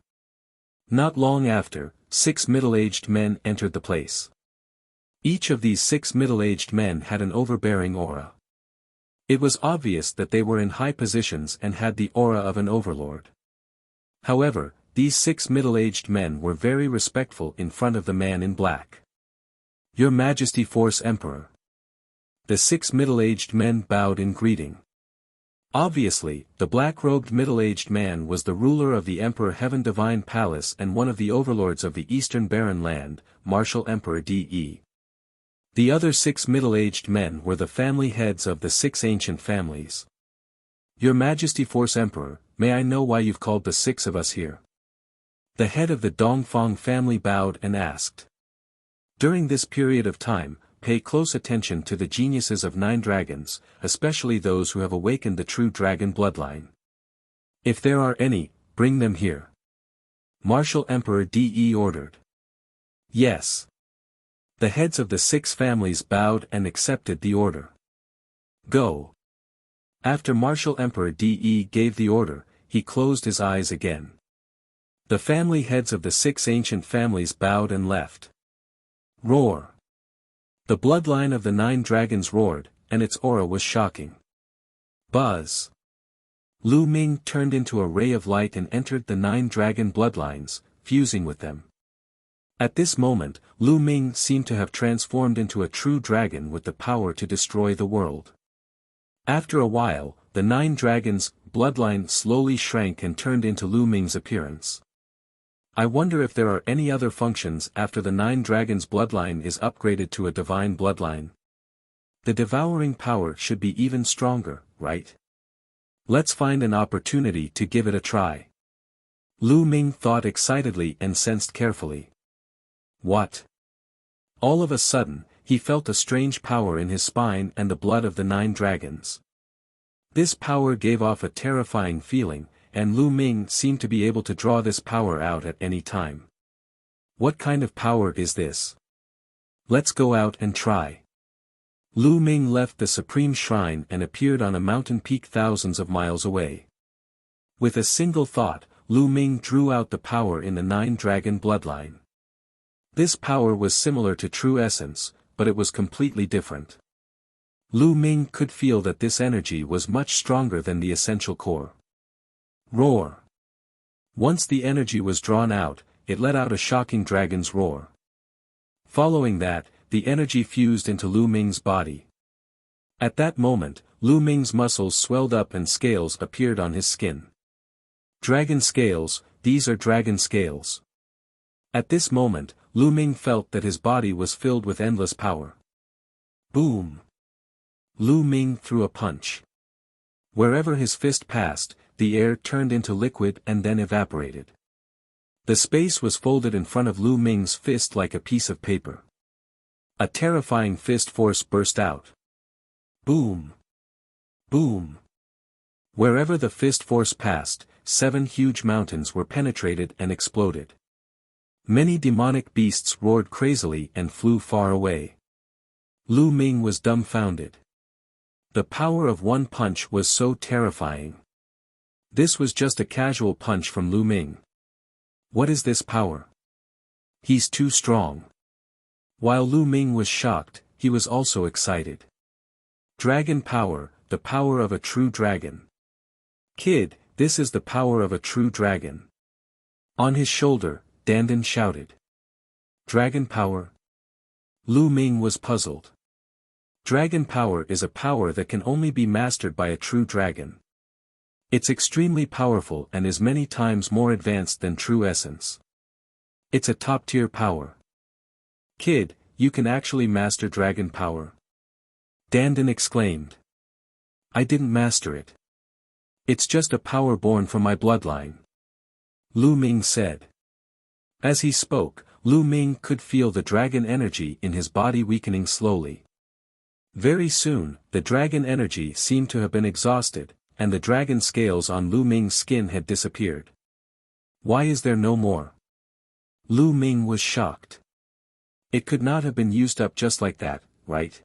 Not long after, 6 middle-aged men entered the place. Each of these 6 middle-aged men had an overbearing aura. It was obvious that they were in high positions and had the aura of an overlord. However, these 6 middle-aged men were very respectful in front of the man in black. Your Majesty Force Emperor. The 6 middle-aged men bowed in greeting. Obviously, the black-robed middle-aged man was the ruler of the Emperor Heaven Divine Palace and one of the overlords of the Eastern Barren Land, Martial Emperor De. The other 6 middle-aged men were the family heads of the 6 ancient families. Your Majesty Force Emperor, may I know why you've called the 6 of us here? The head of the Dongfang family bowed and asked. During this period of time, pay close attention to the geniuses of 9 dragons, especially those who have awakened the true dragon bloodline. If there are any, bring them here. Martial Emperor De ordered. Yes. The heads of the 6 families bowed and accepted the order. Go. After Martial Emperor De gave the order, he closed his eyes again. The family heads of the 6 ancient families bowed and left. Roar. The bloodline of the 9 dragons roared, and its aura was shocking. Buzz. Lu Ming turned into a ray of light and entered the 9 dragon bloodlines, fusing with them. At this moment, Lu Ming seemed to have transformed into a true dragon with the power to destroy the world. After a while, the 9 dragons' bloodline slowly shrank and turned into Lu Ming's appearance. I wonder if there are any other functions after the 9 dragons' bloodline is upgraded to a divine bloodline. The devouring power should be even stronger, right? Let's find an opportunity to give it a try. Lu Ming thought excitedly and sensed carefully. What? All of a sudden, he felt a strange power in his spine and the blood of the 9 dragons. This power gave off a terrifying feeling, and Lu Ming seemed to be able to draw this power out at any time. What kind of power is this? Let's go out and try. Lu Ming left the Supreme Shrine and appeared on a mountain peak thousands of miles away. With a single thought, Lu Ming drew out the power in the 9 dragon bloodline. This power was similar to true essence, but it was completely different. Lu Ming could feel that this energy was much stronger than the essential core. Roar. Once the energy was drawn out, it let out a shocking dragon's roar. Following that, the energy fused into Lu Ming's body. At that moment, Lu Ming's muscles swelled up and scales appeared on his skin. Dragon scales, these are dragon scales. At this moment, Lu Ming felt that his body was filled with endless power. Boom! Lu Ming threw a punch. Wherever his fist passed, the air turned into liquid and then evaporated. The space was folded in front of Lu Ming's fist like a piece of paper. A terrifying fist force burst out. Boom! Boom! Wherever the fist force passed, 7 huge mountains were penetrated and exploded. Many demonic beasts roared crazily and flew far away. Lu Ming was dumbfounded. The power of one punch was so terrifying. This was just a casual punch from Lu Ming. What is this power? He's too strong. While Lu Ming was shocked, he was also excited. Dragon power, the power of a true dragon. Kid, this is the power of a true dragon. On his shoulder, Dandan shouted. Dragon power? Lu Ming was puzzled. Dragon power is a power that can only be mastered by a true dragon. It's extremely powerful and is many times more advanced than true essence. It's a top-tier power. Kid, you can actually master dragon power. Dandan exclaimed. I didn't master it. It's just a power born from my bloodline. Lu Ming said. As he spoke, Lu Ming could feel the dragon energy in his body weakening slowly. Very soon, the dragon energy seemed to have been exhausted, and the dragon scales on Lu Ming's skin had disappeared. Why is there no more? Lu Ming was shocked. It could not have been used up just like that, right?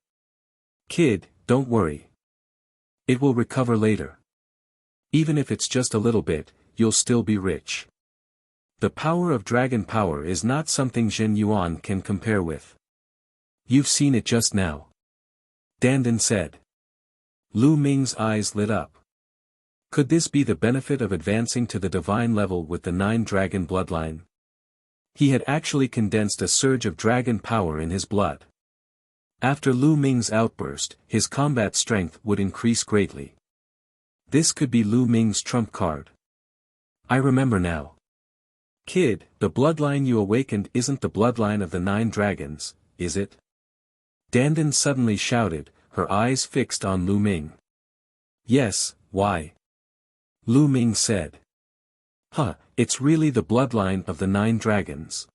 Kid, don't worry. It will recover later. Even if it's just a little bit, you'll still be rich. The power of dragon power is not something Jin Yuan can compare with. You've seen it just now. Dandan said. Lu Ming's eyes lit up. Could this be the benefit of advancing to the divine level with the 9 dragon bloodline? He had actually condensed a surge of dragon power in his blood. After Lu Ming's outburst, his combat strength would increase greatly. This could be Lu Ming's trump card. I remember now. Kid, the bloodline you awakened isn't the bloodline of the 9 dragons, is it? Dandan suddenly shouted, her eyes fixed on Lu Ming. Yes, why? Lu Ming said. Huh, it's really the bloodline of the 9 dragons.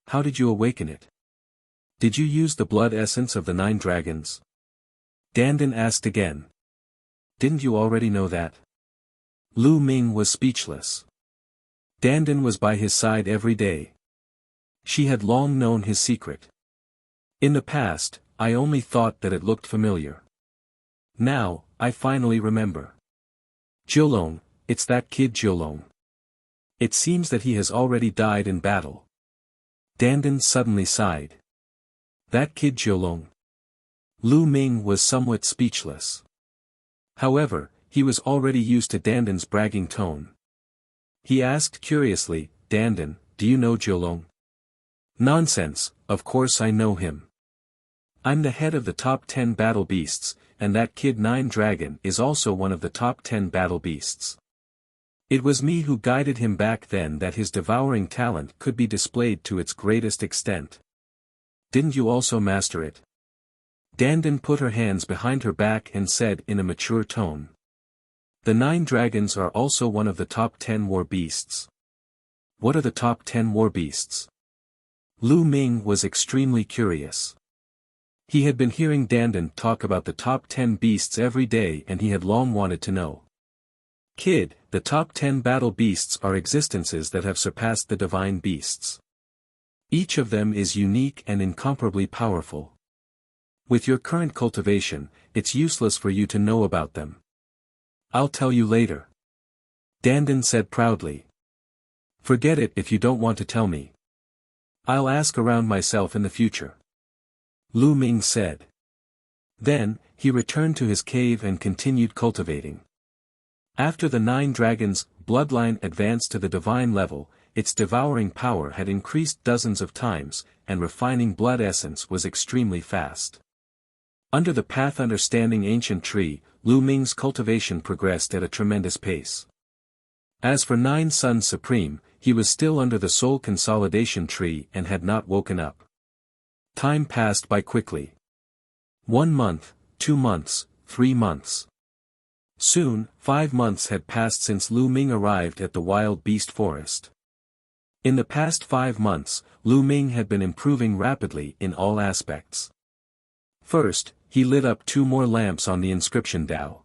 How did you awaken it? Did you use the blood essence of the 9 dragons? Dandan asked again. Didn't you already know that? Lu Ming was speechless. Dandan was by his side every day. She had long known his secret. In the past, I only thought that it looked familiar. Now, I finally remember. Jiulong, it's that kid Jiulong. It seems that he has already died in battle. Dandan suddenly sighed. That kid Jiulong. Lu Ming was somewhat speechless. However, he was already used to Dandan's bragging tone. He asked curiously, Dandan, do you know Jiulong? Nonsense, of course I know him. I'm the head of the top 10 battle beasts, and that kid 9 dragon is also one of the top 10 battle beasts. It was me who guided him back then that his devouring talent could be displayed to its greatest extent. Didn't you also master it? Dandan put her hands behind her back and said in a mature tone. The 9 dragons are also one of the top 10 war beasts. What are the top 10 war beasts? Lu Ming was extremely curious. He had been hearing Dandan talk about the top 10 beasts every day and he had long wanted to know. Kid, the top 10 battle beasts are existences that have surpassed the divine beasts. Each of them is unique and incomparably powerful. With your current cultivation, it's useless for you to know about them. I'll tell you later. Dandan said proudly. Forget it if you don't want to tell me. I'll ask around myself in the future. Lu Ming said. Then, he returned to his cave and continued cultivating. After the 9 dragons' bloodline advanced to the divine level, its devouring power had increased dozens of times, and refining blood essence was extremely fast. Under the path understanding ancient tree, Lu Ming's cultivation progressed at a tremendous pace. As for 9 Suns Supreme, he was still under the soul consolidation tree and had not woken up. Time passed by quickly. 1 month, 2 months, 3 months. Soon, 5 months had passed since Lu Ming arrived at the wild beast forest. In the past 5 months, Lu Ming had been improving rapidly in all aspects. First, he lit up 2 more lamps on the inscription Dao.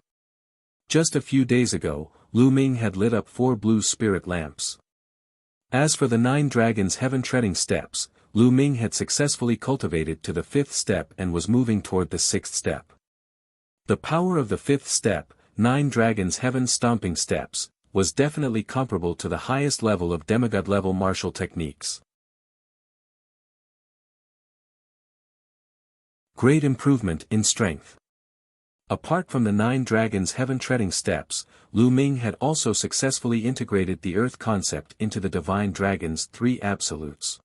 Just a few days ago, Lu Ming had lit up 4 blue spirit lamps. As for the 9 dragons' heaven-treading steps, Lu Ming had successfully cultivated to the 5th step and was moving toward the 6th step. The power of the 5th step, 9 dragons' heaven-stomping steps, was definitely comparable to the highest level of demigod-level martial techniques. Great improvement in strength. Apart from the 9 dragons' heaven-treading steps, Lu Ming had also successfully integrated the earth concept into the divine dragon's 3 absolutes.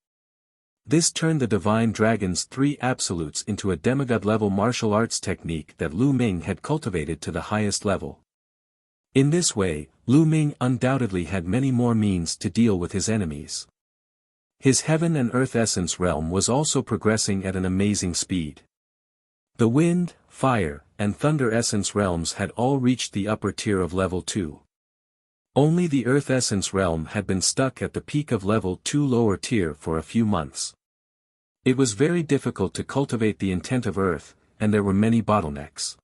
This turned the divine dragon's 3 absolutes into a demigod-level martial arts technique that Lu Ming had cultivated to the highest level. In this way, Lu Ming undoubtedly had many more means to deal with his enemies. His heaven and earth essence realm was also progressing at an amazing speed. The wind, fire, and thunder essence realms had all reached the upper tier of level 2. Only the earth essence realm had been stuck at the peak of level 2 lower tier for a few months. It was very difficult to cultivate the intent of earth, and there were many bottlenecks.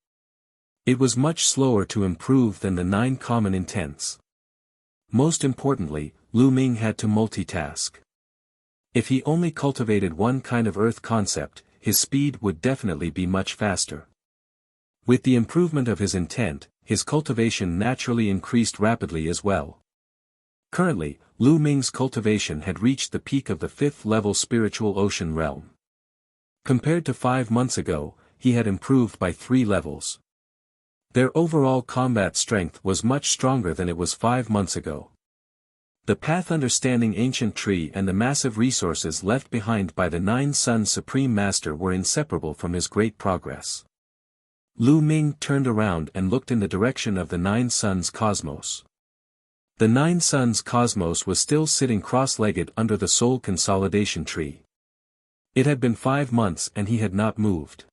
It was much slower to improve than the 9 common intents. Most importantly, Lu Ming had to multitask. If he only cultivated one kind of earth concept, his speed would definitely be much faster. With the improvement of his intent, his cultivation naturally increased rapidly as well. Currently, Lu Ming's cultivation had reached the peak of the 5th level spiritual ocean realm. Compared to 5 months ago, he had improved by 3 levels. Their overall combat strength was much stronger than it was 5 months ago. The path understanding ancient tree and the massive resources left behind by the 9 Suns Supreme Master were inseparable from his great progress. Lu Ming turned around and looked in the direction of the 9 Suns Cosmos. The 9 Suns Cosmos was still sitting cross-legged under the soul consolidation tree. It had been 5 months and he had not moved.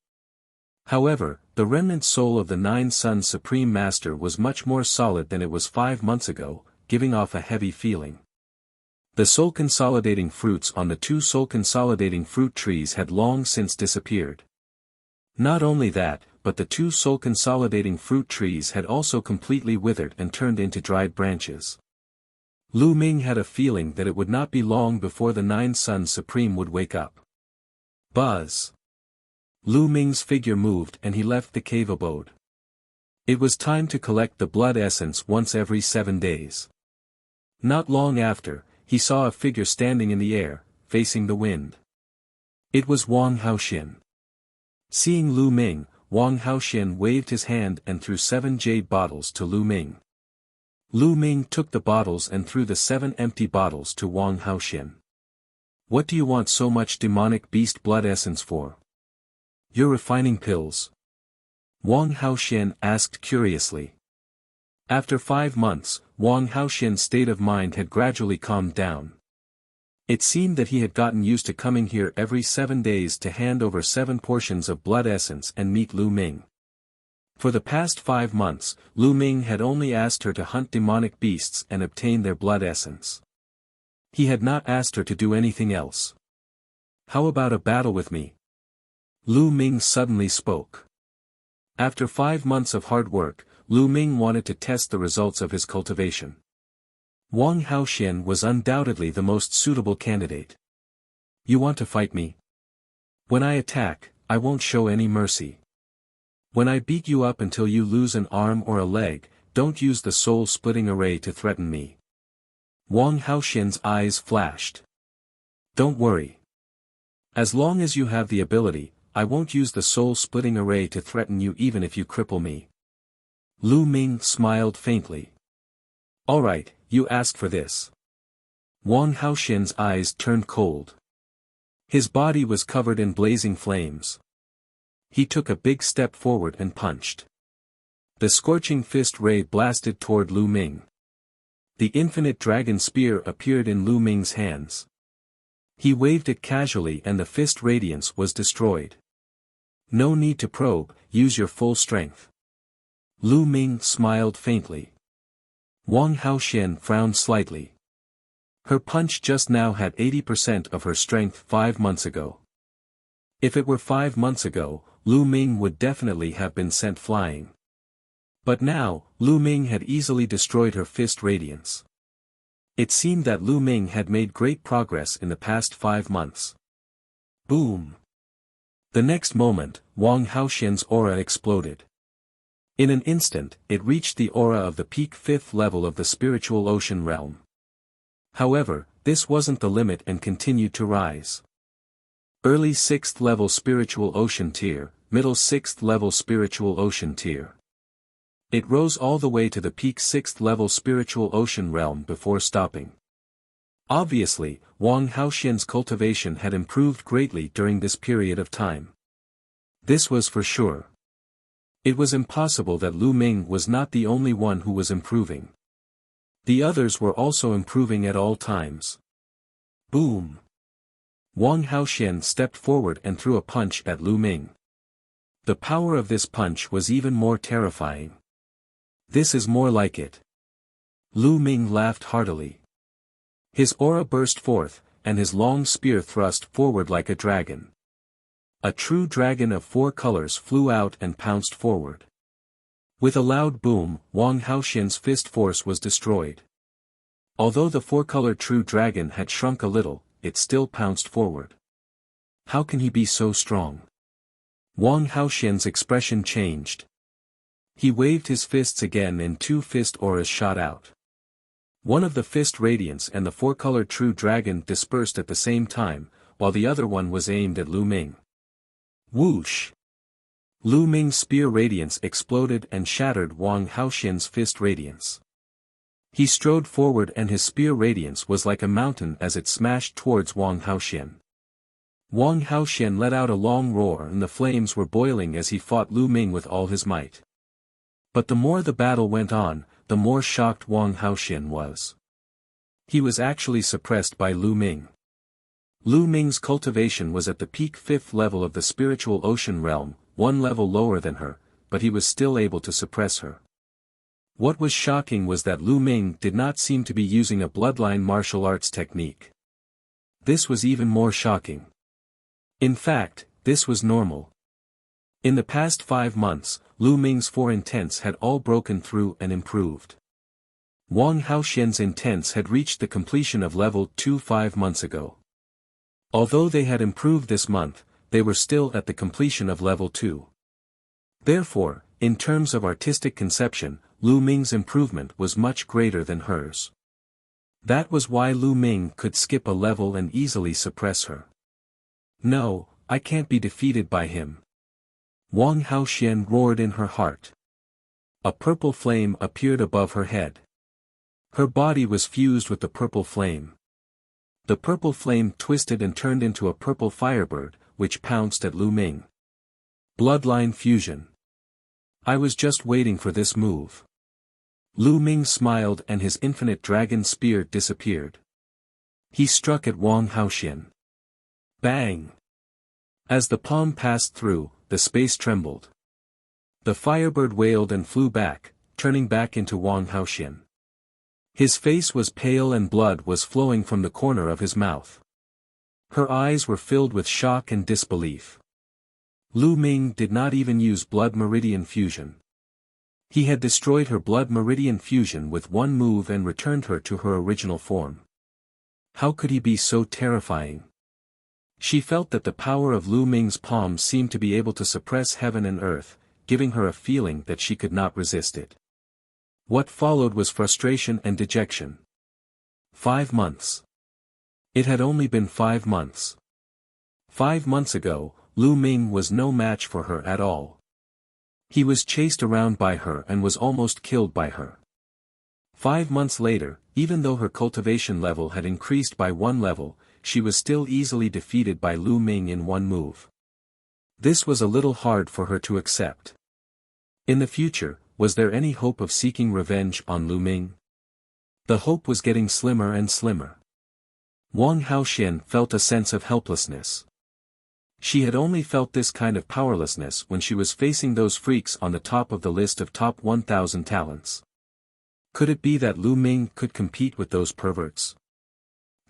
However, the remnant soul of the Nine Suns Supreme Master was much more solid than it was 5 months ago, giving off a heavy feeling. The soul-consolidating fruits on the 2 soul-consolidating fruit trees had long since disappeared. Not only that, but the 2 soul-consolidating fruit trees had also completely withered and turned into dried branches. Lu Ming had a feeling that it would not be long before the Nine Suns Supreme would wake up. Buzz! Lu Ming's figure moved and he left the cave abode. It was time to collect the blood essence once every 7 days. Not long after, he saw a figure standing in the air, facing the wind. It was Wang Haoxian. Seeing Lu Ming, Wang Haoxian waved his hand and threw 7 jade bottles to Lu Ming. Lu Ming took the bottles and threw the 7 empty bottles to Wang Haoxian. What do you want so much demonic beast blood essence for? You're refining pills? Wang Haoxian asked curiously. After 5 months, Wang Haoxian's state of mind had gradually calmed down. It seemed that he had gotten used to coming here every 7 days to hand over 7 portions of blood essence and meet Lu Ming. For the past 5 months, Lu Ming had only asked her to hunt demonic beasts and obtain their blood essence. He had not asked her to do anything else. How about a battle with me? Lu Ming suddenly spoke. After 5 months of hard work, Lu Ming wanted to test the results of his cultivation. Wang Haoxian was undoubtedly the most suitable candidate. You want to fight me? When I attack, I won't show any mercy. When I beat you up until you lose an arm or a leg, don't use the soul-splitting array to threaten me. Wang Haoxian's eyes flashed. Don't worry. As long as you have the ability, I won't use the soul-splitting array to threaten you even if you cripple me. Lu Ming smiled faintly. Alright, you asked for this. Wang Haoxian's eyes turned cold. His body was covered in blazing flames. He took a big step forward and punched. The scorching fist ray blasted toward Lu Ming. The infinite dragon spear appeared in Lu Ming's hands. He waved it casually and the fist radiance was destroyed. No need to probe, use your full strength. Lu Ming smiled faintly. Wang Haoxian frowned slightly. Her punch just now had 80% of her strength 5 months ago. If it were 5 months ago, Lu Ming would definitely have been sent flying. But now, Lu Ming had easily destroyed her fist radiance. It seemed that Lu Ming had made great progress in the past 5 months. Boom! The next moment, Wang Haoxian's aura exploded. In an instant, it reached the aura of the peak 5th level of the spiritual ocean realm. However, this wasn't the limit and continued to rise. Early 6th level spiritual ocean tier, middle 6th level spiritual ocean tier. It rose all the way to the peak 6th level spiritual ocean realm before stopping. Obviously, Wang Haoxian's cultivation had improved greatly during this period of time. This was for sure. It was impossible that Lu Ming was not the only one who was improving. The others were also improving at all times. Boom! Wang Haoxian stepped forward and threw a punch at Lu Ming. The power of this punch was even more terrifying. This is more like it. Lu Ming laughed heartily. His aura burst forth, and his long spear thrust forward like a dragon. A true dragon of 4 colors flew out and pounced forward. With a loud boom, Wang Haoxian's fist force was destroyed. Although the 4-color true dragon had shrunk a little, it still pounced forward. How can he be so strong? Wang Haoxian's expression changed. He waved his fists again and 2 fist auras shot out. One of the fist radiance and the 4-color true dragon dispersed at the same time, while the other one was aimed at Lu Ming. Whoosh! Lu Ming's spear radiance exploded and shattered Wang Haoxian's fist radiance. He strode forward and his spear radiance was like a mountain as it smashed towards Wang Haoxian. Wang Haoxian let out a long roar and the flames were boiling as he fought Lu Ming with all his might. But the more the battle went on, the more shocked Wang Haoxian was. He was actually suppressed by Lu Ming. Lu Ming's cultivation was at the peak 5th level of the spiritual ocean realm, one level lower than her, but he was still able to suppress her. What was shocking was that Lu Ming did not seem to be using a bloodline martial arts technique. This was even more shocking. In fact, this was normal. In the past 5 months, Lu Ming's 4 intents had all broken through and improved. Wang Haoxian's intents had reached the completion of level 2 5 months ago. Although they had improved this month, they were still at the completion of level 2. Therefore, in terms of artistic conception, Lu Ming's improvement was much greater than hers. That was why Lu Ming could skip a level and easily suppress her. No, I can't be defeated by him. Wang Haoxian roared in her heart. A purple flame appeared above her head. Her body was fused with the purple flame. The purple flame twisted and turned into a purple firebird, which pounced at Lu Ming. Bloodline fusion. I was just waiting for this move. Lu Ming smiled and his infinite dragon spear disappeared. He struck at Wang Haoxian. Bang! As the palm passed through, the space trembled. The firebird wailed and flew back, turning back into Wang Haoxian. His face was pale and blood was flowing from the corner of his mouth. Her eyes were filled with shock and disbelief. Lu Ming did not even use blood meridian fusion. He had destroyed her blood meridian fusion with one move and returned her to her original form. How could he be so terrifying? She felt that the power of Lu Ming's palm seemed to be able to suppress heaven and earth, giving her a feeling that she could not resist it. What followed was frustration and dejection. 5 months. It had only been 5 months. 5 months ago, Lu Ming was no match for her at all. He was chased around by her and was almost killed by her. 5 months later, even though her cultivation level had increased by 1 level, she was still easily defeated by Lu Ming in one move. This was a little hard for her to accept. In the future, was there any hope of seeking revenge on Lu Ming? The hope was getting slimmer and slimmer. Wang Haoxian felt a sense of helplessness. She had only felt this kind of powerlessness when she was facing those freaks on the top of the list of top 1,000 talents. Could it be that Lu Ming could compete with those perverts?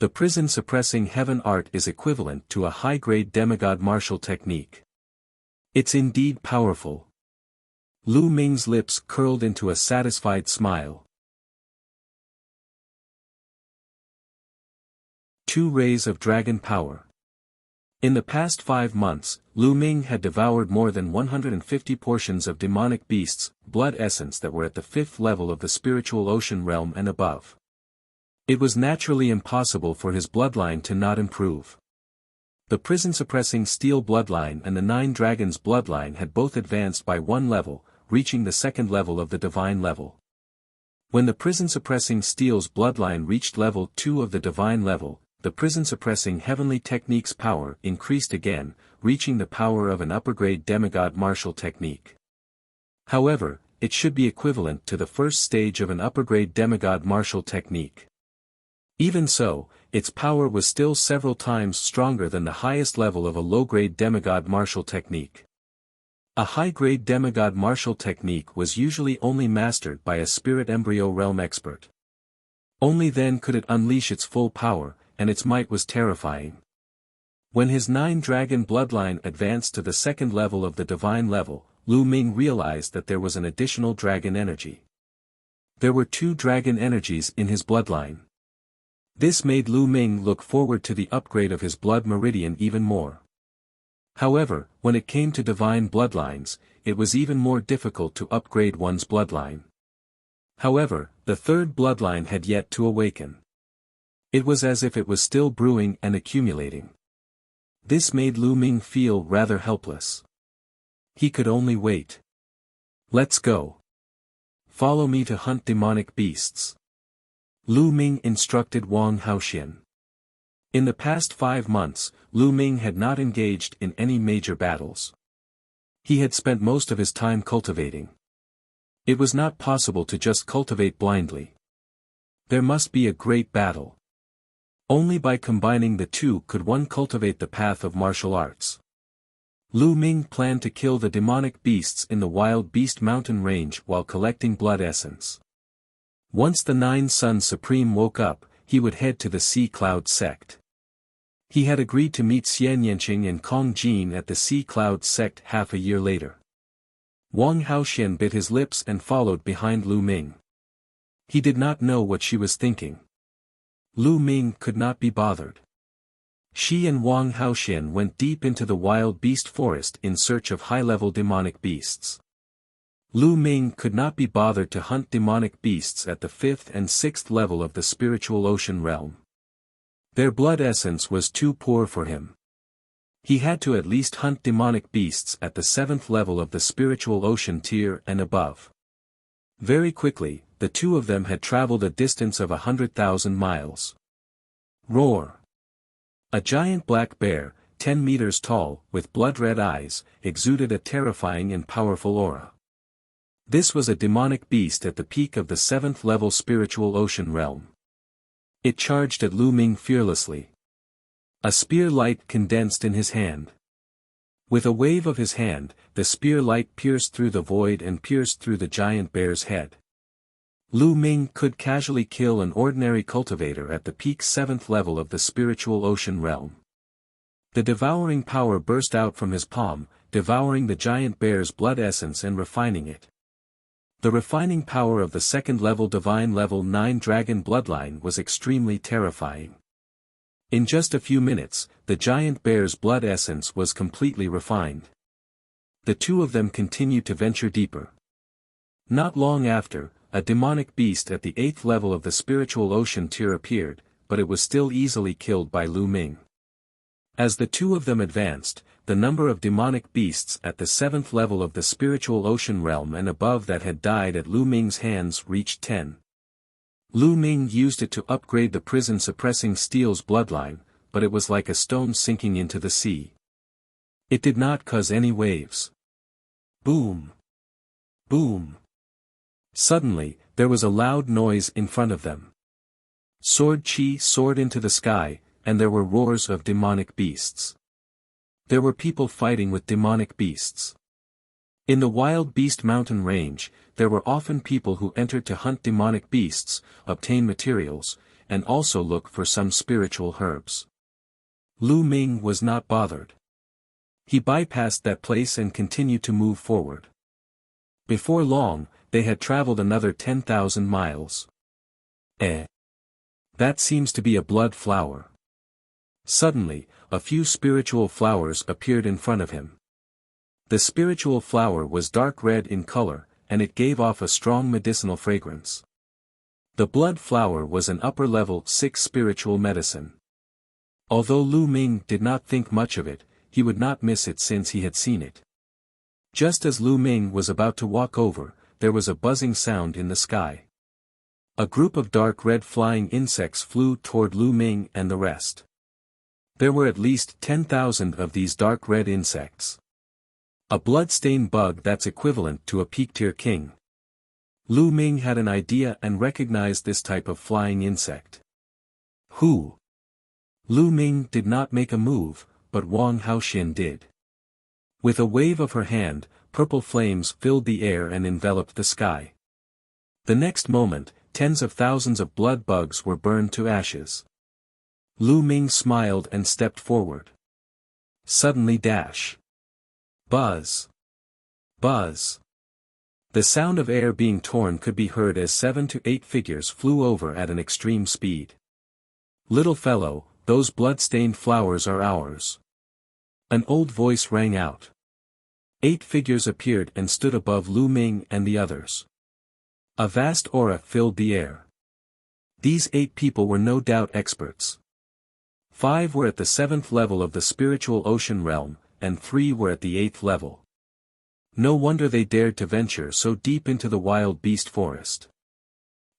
The prison-suppressing heaven art is equivalent to a high-grade demigod martial technique. It's indeed powerful. Lu Ming's lips curled into a satisfied smile. 2 rays of dragon power. In the past 5 months, Lu Ming had devoured more than 150 portions of demonic beasts, blood essence that were at the 5th level of the spiritual ocean realm and above. It was naturally impossible for his bloodline to not improve. The prison-suppressing steel bloodline and the 9 dragons bloodline had both advanced by 1 level, reaching the 2nd level of the divine level. When the prison-suppressing steel's bloodline reached level 2 of the divine level, the prison-suppressing heavenly technique's power increased again, reaching the power of an upper-grade demigod martial technique. However, it should be equivalent to the first stage of an upper-grade demigod martial technique. Even so, its power was still several times stronger than the highest level of a low-grade demigod martial technique. A high-grade demigod martial technique was usually only mastered by a spirit embryo realm expert. Only then could it unleash its full power, and its might was terrifying. When his 9 dragon bloodline advanced to the 2nd level of the divine level, Lu Ming realized that there was an additional dragon energy. There were 2 dragon energies in his bloodline. This made Lu Ming look forward to the upgrade of his blood meridian even more. However, when it came to divine bloodlines, it was even more difficult to upgrade one's bloodline. However, the 3rd bloodline had yet to awaken. It was as if it was still brewing and accumulating. This made Lu Ming feel rather helpless. He could only wait. Let's go. Follow me to hunt demonic beasts. Lu Ming instructed Wang Haoxian. In the past 5 months, Lu Ming had not engaged in any major battles. He had spent most of his time cultivating. It was not possible to just cultivate blindly. There must be a great battle. Only by combining the two could one cultivate the path of martial arts. Lu Ming planned to kill the demonic beasts in the Wild Beast Mountain range while collecting blood essence. Once the Nine Suns Supreme woke up, he would head to the Sea Cloud sect. He had agreed to meet Xian Yanqing and Kong Jin at the Sea Cloud sect half a year later. Wang Haoxian bit his lips and followed behind Lu Ming. He did not know what she was thinking. Lu Ming could not be bothered. She and Wang Haoxian went deep into the wild beast forest in search of high-level demonic beasts. Lu Ming could not be bothered to hunt demonic beasts at the 5th and 6th level of the spiritual ocean realm. Their blood essence was too poor for him. He had to at least hunt demonic beasts at the 7th level of the spiritual ocean tier and above. Very quickly, the two of them had traveled a distance of 100,000 miles. Roar! A giant black bear, 10 meters tall, with blood-red eyes, exuded a terrifying and powerful aura. This was a demonic beast at the peak of the 7th level spiritual ocean realm. It charged at Lu Ming fearlessly. A spear light condensed in his hand. With a wave of his hand, the spear light pierced through the void and pierced through the giant bear's head. Lu Ming could casually kill an ordinary cultivator at the peak 7th level of the spiritual ocean realm. The devouring power burst out from his palm, devouring the giant bear's blood essence and refining it. The refining power of the 2nd level divine level 9 dragon bloodline was extremely terrifying. In just a few minutes, the giant bear's blood essence was completely refined. The two of them continued to venture deeper. Not long after, a demonic beast at the 8th level of the spiritual ocean tier appeared, but it was still easily killed by Lu Ming. As the two of them advanced, the number of demonic beasts at the 7th level of the spiritual ocean realm and above that had died at Lu Ming's hands reached 10. Lu Ming used it to upgrade the prison-suppressing steel's bloodline, but it was like a stone sinking into the sea. It did not cause any waves. Boom! Boom! Suddenly, there was a loud noise in front of them. Sword chi soared into the sky, and there were roars of demonic beasts. There were people fighting with demonic beasts. In the Wild Beast Mountain range, there were often people who entered to hunt demonic beasts, obtain materials, and also look for some spiritual herbs. Lu Ming was not bothered. He bypassed that place and continued to move forward. Before long, they had traveled another 10,000 miles. That seems to be a blood flower. Suddenly, a few spiritual flowers appeared in front of him. The spiritual flower was dark red in color, and it gave off a strong medicinal fragrance. The blood flower was an upper-level 6 spiritual medicine. Although Lu Ming did not think much of it, he would not miss it since he had seen it. Just as Lu Ming was about to walk over, there was a buzzing sound in the sky. A group of dark red flying insects flew toward Lu Ming and the rest. There were at least 10,000 of these dark red insects. A blood-stained bug that's equivalent to a peak-tier king. Lu Ming had an idea and recognized this type of flying insect. Who? Lu Ming did not make a move, but Wang Haoxian did. With a wave of her hand, purple flames filled the air and enveloped the sky. The next moment, tens of thousands of blood bugs were burned to ashes. Lu Ming smiled and stepped forward. Suddenly dash. Buzz. Buzz. The sound of air being torn could be heard as 7 to 8 figures flew over at an extreme speed. Little fellow, those blood-stained flowers are ours. An old voice rang out. 8 figures appeared and stood above Lu Ming and the others. A vast aura filled the air. These 8 people were no doubt experts. 5 were at the 7th level of the spiritual ocean realm, and 3 were at the 8th level. No wonder they dared to venture so deep into the wild beast forest.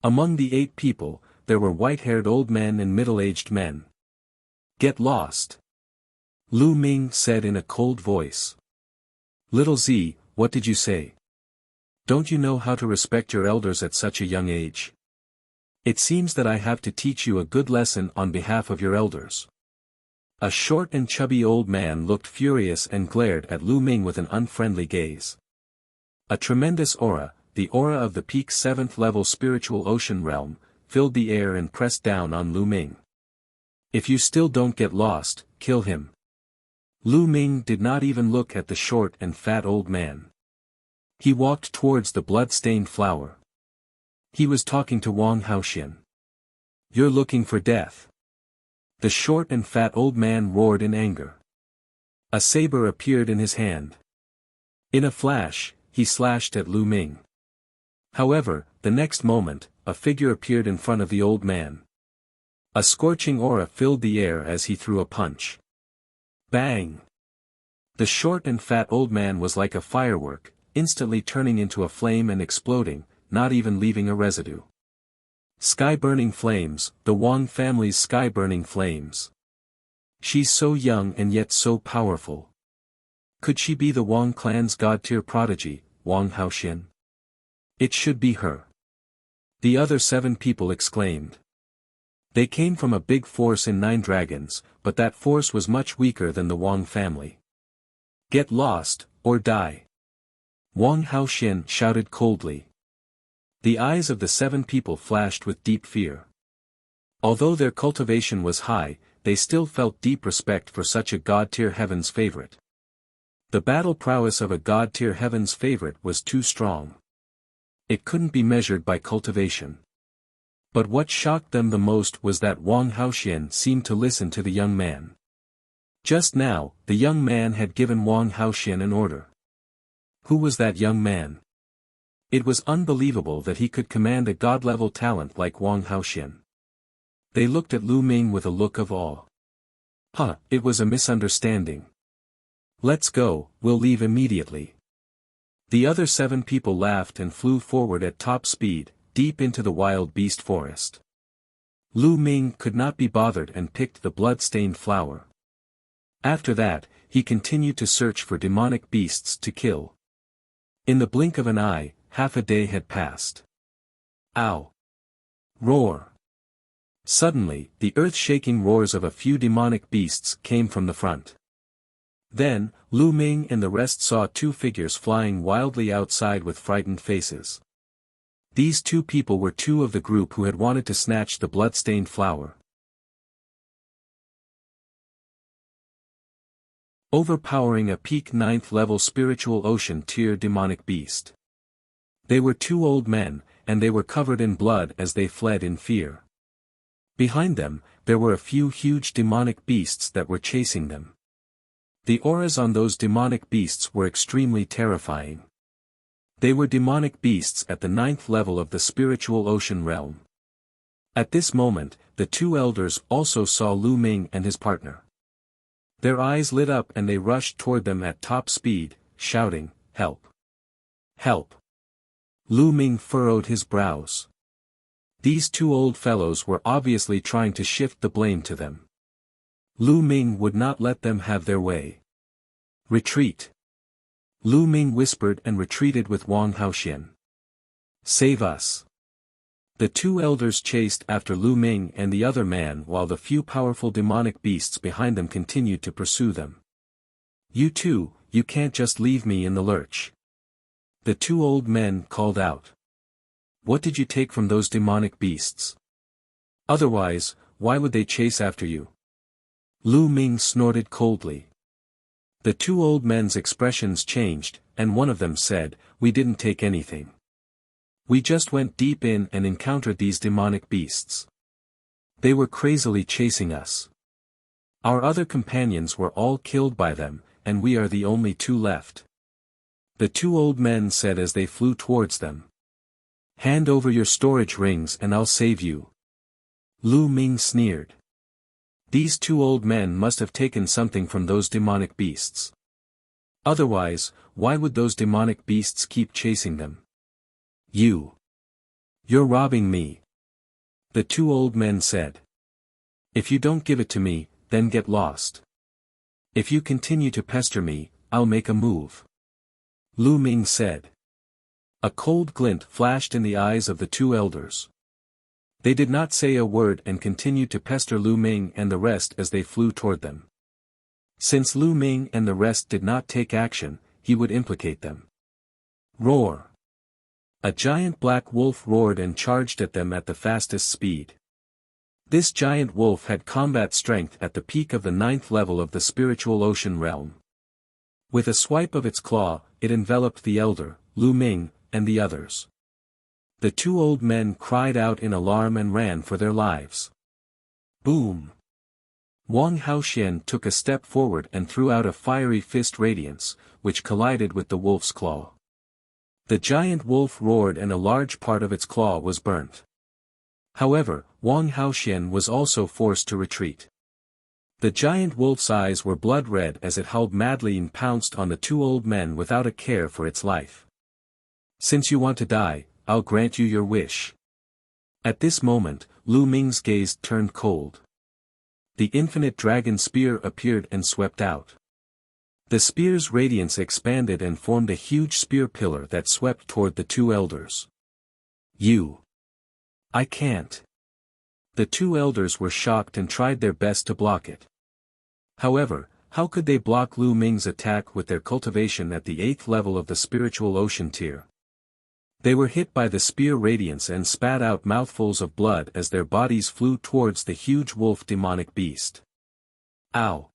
Among the 8 people, there were white-haired old men and middle-aged men. Get lost. Lu Ming said in a cold voice. Little Z, what did you say? Don't you know how to respect your elders at such a young age? It seems that I have to teach you a good lesson on behalf of your elders. A short and chubby old man looked furious and glared at Lu Ming with an unfriendly gaze. A tremendous aura, the aura of the peak 7th level spiritual ocean realm, filled the air and pressed down on Lu Ming. If you still don't get lost, kill him. Lu Ming did not even look at the short and fat old man. He walked towards the blood-stained flower. He was talking to Wang Haoxian. You're looking for death. The short and fat old man roared in anger. A saber appeared in his hand. In a flash, he slashed at Lu Ming. However, the next moment, a figure appeared in front of the old man. A scorching aura filled the air as he threw a punch. Bang! The short and fat old man was like a firework, instantly turning into a flame and exploding, not even leaving a residue. Sky-burning flames, the Wang family's sky-burning flames. She's so young and yet so powerful. Could she be the Wang clan's god-tier prodigy, Wang Haoxian? It should be her. The other 7 people exclaimed. They came from a big force in 9 dragons, but that force was much weaker than the Wang family. Get lost, or die. Wang Haoxian shouted coldly. The eyes of the 7 people flashed with deep fear. Although their cultivation was high, they still felt deep respect for such a god-tier heaven's favorite. The battle prowess of a god-tier heaven's favorite was too strong. It couldn't be measured by cultivation. But what shocked them the most was that Wang Haoxian seemed to listen to the young man. Just now, the young man had given Wang Haoxian an order. Who was that young man? It was unbelievable that he could command a god-level talent like Wang Haoxian. They looked at Lu Ming with a look of awe. It was a misunderstanding. Let's go, we'll leave immediately. The other 7 people laughed and flew forward at top speed, deep into the wild beast forest. Lu Ming could not be bothered and picked the blood-stained flower. After that, he continued to search for demonic beasts to kill. In the blink of an eye, half a day had passed. Ow! Roar! Suddenly, the earth-shaking roars of a few demonic beasts came from the front. Then, Lu Ming and the rest saw 2 figures flying wildly outside with frightened faces. These 2 people were 2 of the group who had wanted to snatch the blood-stained flower. Overpowering a peak 9th level spiritual ocean tier demonic beast. They were 2 old men, and they were covered in blood as they fled in fear. Behind them, there were a few huge demonic beasts that were chasing them. The auras on those demonic beasts were extremely terrifying. They were demonic beasts at the 9th level of the spiritual ocean realm. At this moment, the 2 elders also saw Lu Ming and his partner. Their eyes lit up and they rushed toward them at top speed, shouting, "Help! Help!" Lu Ming furrowed his brows. These 2 old fellows were obviously trying to shift the blame to them. Lu Ming would not let them have their way. Retreat! Lu Ming whispered and retreated with Wang Haoxian. Save us! The 2 elders chased after Lu Ming and the other man while the few powerful demonic beasts behind them continued to pursue them. You 2, you can't just leave me in the lurch. The 2 old men called out. What did you take from those demonic beasts? Otherwise, why would they chase after you? Lu Ming snorted coldly. The 2 old men's expressions changed, and one of them said, "We didn't take anything. We just went deep in and encountered these demonic beasts. They were crazily chasing us. Our other companions were all killed by them, and we are the only 2 left." The 2 old men said as they flew towards them. Hand over your storage rings and I'll save you. Lu Ming sneered. These 2 old men must have taken something from those demonic beasts. Otherwise, why would those demonic beasts keep chasing them? You're robbing me. The 2 old men said. If you don't give it to me, then get lost. If you continue to pester me, I'll make a move. Lu Ming said. A cold glint flashed in the eyes of the 2 elders. They did not say a word and continued to pester Lu Ming and the rest as they flew toward them. Since Lu Ming and the rest did not take action, he would implicate them. Roar! A giant black wolf roared and charged at them at the fastest speed. This giant wolf had combat strength at the peak of the 9th level of the spiritual ocean realm. With a swipe of its claw, it enveloped the elder, Lu Ming, and the others. The two old men cried out in alarm and ran for their lives. Boom! Wang Haoxian took a step forward and threw out a fiery fist radiance, which collided with the wolf's claw. The giant wolf roared and a large part of its claw was burnt. However, Wang Haoxian was also forced to retreat. The giant wolf's eyes were blood red as it howled madly and pounced on the two old men without a care for its life. Since you want to die, I'll grant you your wish. At this moment, Lu Ming's gaze turned cold. The infinite dragon spear appeared and swept out. The spear's radiance expanded and formed a huge spear pillar that swept toward the two elders. I can't. The two elders were shocked and tried their best to block it. However, how could they block Lu Ming's attack with their cultivation at the 8th level of the spiritual ocean tier? They were hit by the spear radiance and spat out mouthfuls of blood as their bodies flew towards the huge wolf demonic beast. Ow!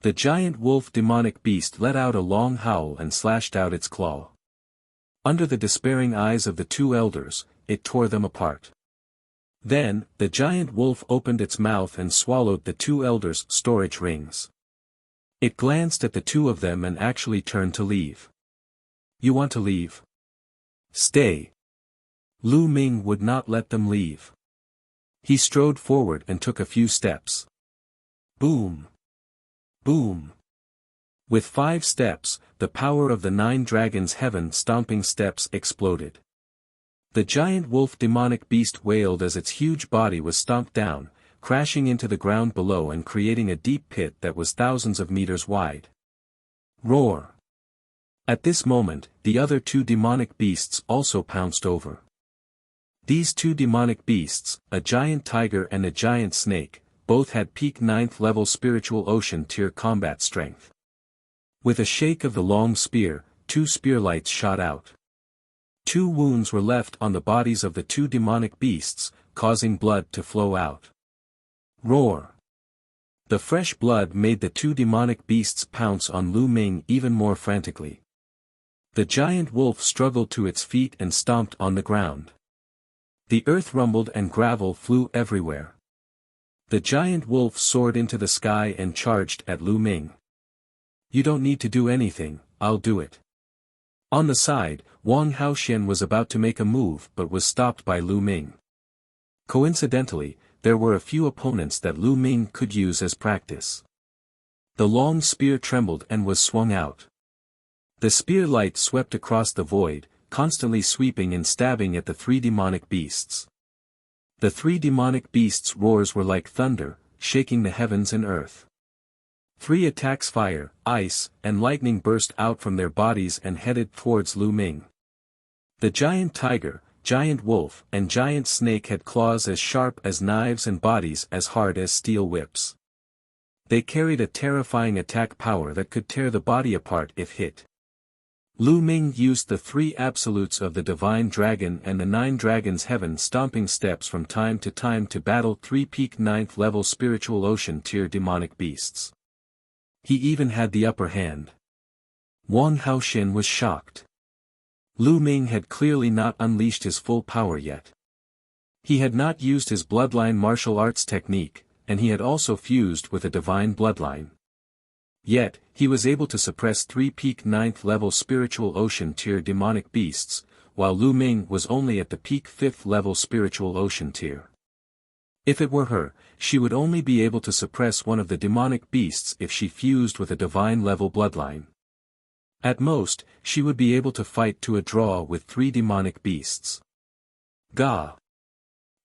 The giant wolf demonic beast let out a long howl and slashed out its claw. Under the despairing eyes of the two elders, it tore them apart. Then, the giant wolf opened its mouth and swallowed the two elders' storage rings. It glanced at the two of them and actually turned to leave. You want to leave? Stay. Lu Ming would not let them leave. He strode forward and took a few steps. Boom! Boom! With 5 steps, the power of the 9 dragons' heaven-stomping steps exploded. The giant wolf demonic beast wailed as its huge body was stomped down, crashing into the ground below and creating a deep pit that was thousands of meters wide. Roar! At this moment, the other 2 demonic beasts also pounced over. These 2 demonic beasts, a giant tiger and a giant snake, both had peak 9th level spiritual ocean tier combat strength. With a shake of the long spear, 2 spear lights shot out. 2 wounds were left on the bodies of the 2 demonic beasts, causing blood to flow out. Roar! The fresh blood made the 2 demonic beasts pounce on Lu Ming even more frantically. The giant wolf struggled to its feet and stomped on the ground. The earth rumbled and gravel flew everywhere. The giant wolf soared into the sky and charged at Lu Ming. You don't need to do anything, I'll do it. On the side, Wang Haoxian was about to make a move but was stopped by Lu Ming. Coincidentally, there were a few opponents that Lu Ming could use as practice. The long spear trembled and was swung out. The spear light swept across the void, constantly sweeping and stabbing at the 3 demonic beasts. The 3 demonic beasts' roars were like thunder, shaking the heavens and earth. 3 attacks fire, ice, and lightning burst out from their bodies and headed towards Lu Ming. The giant tiger, giant wolf, and giant snake had claws as sharp as knives and bodies as hard as steel whips. They carried a terrifying attack power that could tear the body apart if hit. Lu Ming used the 3 absolutes of the divine dragon and the 9 dragons' heaven-stomping steps from time to battle 3 peak 9th level spiritual ocean tier demonic beasts. He even had the upper hand. Wang Haoxian was shocked. Lu Ming had clearly not unleashed his full power yet. He had not used his bloodline martial arts technique, and he had also fused with a divine bloodline. Yet, he was able to suppress 3 peak 9th level spiritual ocean tier demonic beasts, while Lu Ming was only at the peak 5th level spiritual ocean tier. If it were her, she would only be able to suppress one of the demonic beasts if she fused with a divine level bloodline. At most, she would be able to fight to a draw with 3 demonic beasts. Gah!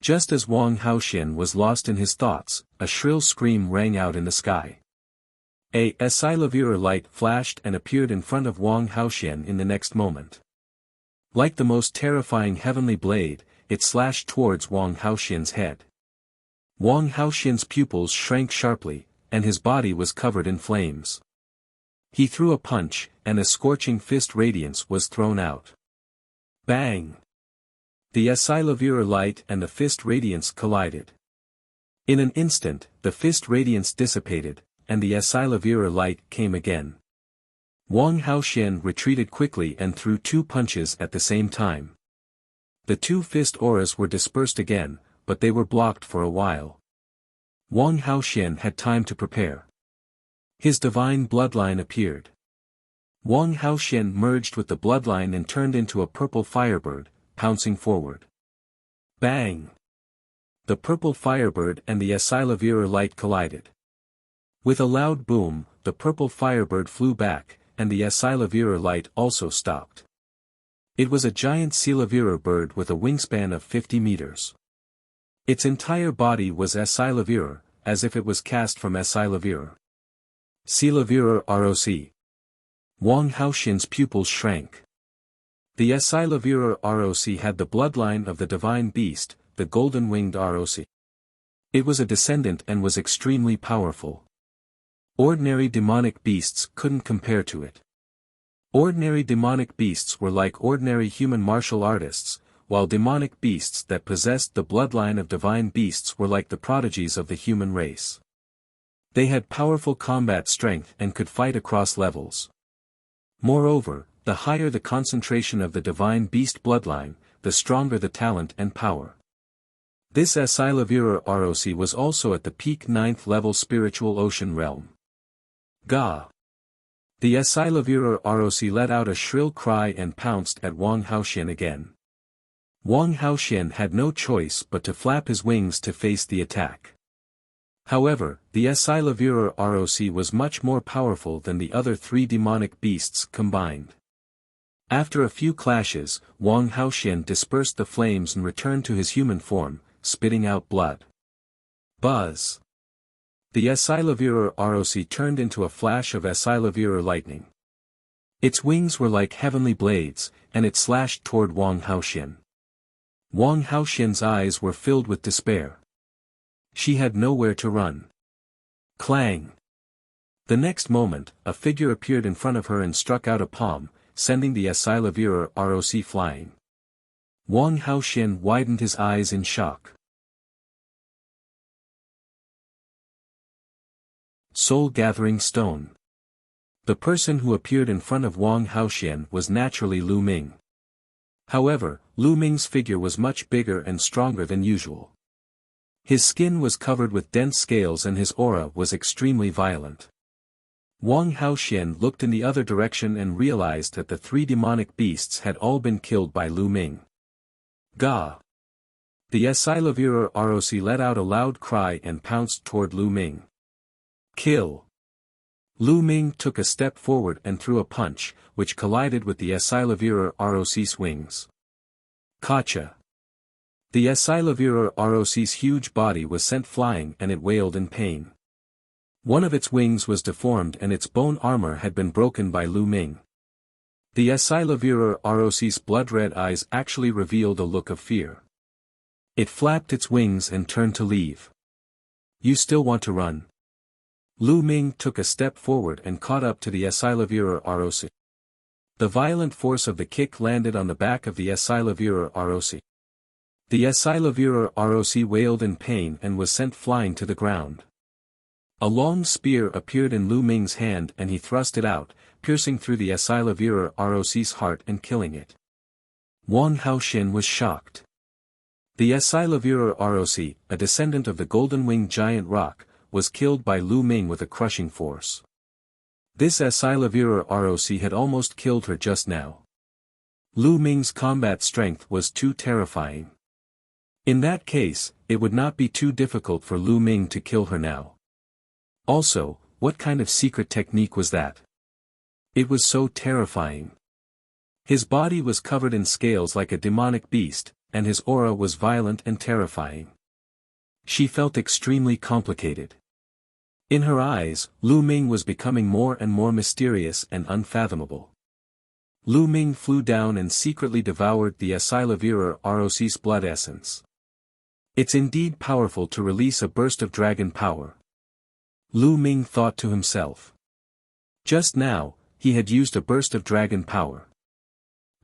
Just as Wang Haoxian was lost in his thoughts, a shrill scream rang out in the sky. A Silavira light flashed and appeared in front of Wang Haoxian in the next moment. Like the most terrifying heavenly blade, it slashed towards Wang Haoxian's head. Wang Haoxian's pupils shrank sharply, and his body was covered in flames. He threw a punch, and a scorching fist radiance was thrown out. Bang! The Asilavira light and the fist radiance collided. In an instant, the fist radiance dissipated, and the Asilavira light came again. Wang Haoxian retreated quickly and threw 2 punches at the same time. The 2 fist auras were dispersed again, but they were blocked for a while. Wang Haoxian had time to prepare. His divine bloodline appeared. Wang Haoxian merged with the bloodline and turned into a purple firebird, pouncing forward. Bang! The purple firebird and the Asilavira light collided. With a loud boom, the purple firebird flew back, and the Asilavira light also stopped. It was a giant Silavira bird with a wingspan of 50 meters. Its entire body was Asilavira, as if it was cast from Asilavira. Silavira ROC. Wang Haoxian's pupils shrank. The Asilavira ROC had the bloodline of the divine beast, the golden-winged ROC. It was a descendant and was extremely powerful. Ordinary demonic beasts couldn't compare to it. Ordinary demonic beasts were like ordinary human martial artists, while demonic beasts that possessed the bloodline of divine beasts were like the prodigies of the human race. They had powerful combat strength and could fight across levels. Moreover, the higher the concentration of the divine beast bloodline, the stronger the talent and power. This Asilavira ROC was also at the peak 9th level spiritual ocean realm. Ga! The Asilavira ROC let out a shrill cry and pounced at Wang Haoxian again. Wang Haoxian had no choice but to flap his wings to face the attack. However, the Asilavira ROC was much more powerful than the other 3 demonic beasts combined. After a few clashes, Wang Haoxian dispersed the flames and returned to his human form, spitting out blood. Buzz! The Asilavira ROC turned into a flash of Asilavira lightning. Its wings were like heavenly blades, and it slashed toward Wang Haoxian. Wang Haoxian's eyes were filled with despair. She had nowhere to run. Clang! The next moment, a figure appeared in front of her and struck out a palm, sending the Asilavira ROC flying. Wang Haoxian widened his eyes in shock. Soul-gathering stone. The person who appeared in front of Wang Haoxian was naturally Lu Ming. However, Lu Ming's figure was much bigger and stronger than usual. His skin was covered with dense scales and his aura was extremely violent. Wang Haoxian looked in the other direction and realized that the 3 demonic beasts had all been killed by Lu Ming. Ga! The Asilavira ROC let out a loud cry and pounced toward Lu Ming. Kill! Lu Ming took a step forward and threw a punch, which collided with the Asilavira ROC's wings. Kacha! The Asilavira ROC's huge body was sent flying and it wailed in pain. One of its wings was deformed and its bone armor had been broken by Lu Ming. The Asilavira ROC's blood-red eyes actually revealed a look of fear. It flapped its wings and turned to leave. You still want to run? Lu Ming took a step forward and caught up to the Asilavira ROC. The violent force of the kick landed on the back of the Asilavira ROC. The Asilavira ROC wailed in pain and was sent flying to the ground. A long spear appeared in Lu Ming's hand and he thrust it out, piercing through the Asilavira ROC's heart and killing it. Wang Haoxian was shocked. The Asilavira ROC, a descendant of the golden-winged giant roc, was killed by Lu Ming with a crushing force. This Asilavira ROC had almost killed her just now. Lu Ming's combat strength was too terrifying. In that case, it would not be too difficult for Lu Ming to kill her now. Also, what kind of secret technique was that? It was so terrifying. His body was covered in scales like a demonic beast, and his aura was violent and terrifying. She felt extremely complicated. In her eyes, Lu Ming was becoming more and more mysterious and unfathomable. Lu Ming flew down and secretly devoured the Asilavira Roc's blood essence. It's indeed powerful to release a burst of dragon power. Lu Ming thought to himself. Just now, he had used a burst of dragon power.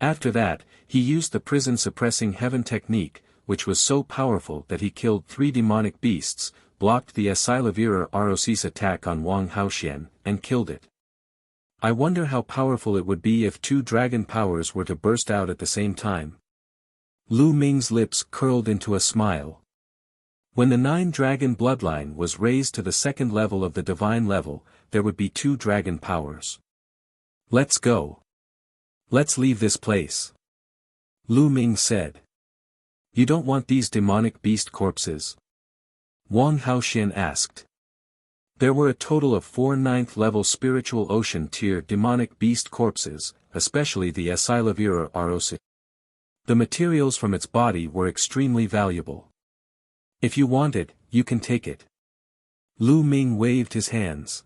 After that, he used the prison-suppressing heaven technique, which was so powerful that he killed 3 demonic beasts, blocked the Asilavira Roc's attack on Wang Haoxian, and killed it. I wonder how powerful it would be if 2 dragon powers were to burst out at the same time. Lu Ming's lips curled into a smile. When the 9-dragon bloodline was raised to the 2nd level of the divine level, there would be 2 dragon powers. Let's go. Let's leave this place. Lu Ming said. You don't want these demonic beast corpses? Wang Haoxian asked. There were a total of 4 9th-level spiritual ocean tier demonic beast corpses, especially the Asilavira Roc. The materials from its body were extremely valuable. If you want it, you can take it. Lu Ming waved his hands.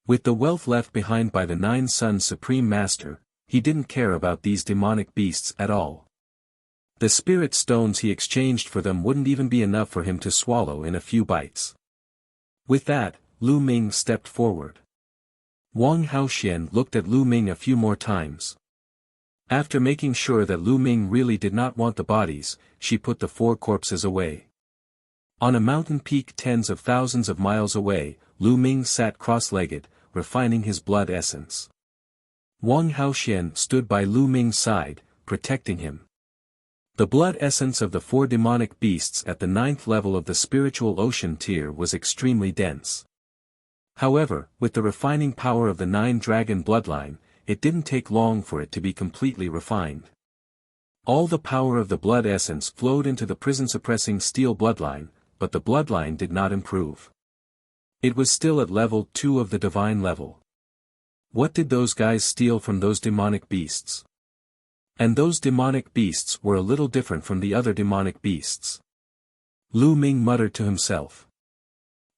With the wealth left behind by the 9 Suns Supreme Master, he didn't care about these demonic beasts at all. The spirit stones he exchanged for them wouldn't even be enough for him to swallow in a few bites. With that, Lu Ming stepped forward. Wang Haoxian looked at Lu Ming a few more times. After making sure that Lu Ming really did not want the bodies, she put the 4 corpses away. On a mountain peak tens of thousands of miles away, Lu Ming sat cross-legged, refining his blood essence. Wang Haoxian stood by Lu Ming's side, protecting him. The blood essence of the 4 demonic beasts at the 9th level of the spiritual ocean tier was extremely dense. However, with the refining power of the 9-dragon bloodline, it didn't take long for it to be completely refined. All the power of the blood essence flowed into the prison-suppressing steel bloodline, but the bloodline did not improve. It was still at level 2 of the divine level. What did those guys steal from those demonic beasts? And those demonic beasts were a little different from the other demonic beasts. Lu Ming muttered to himself.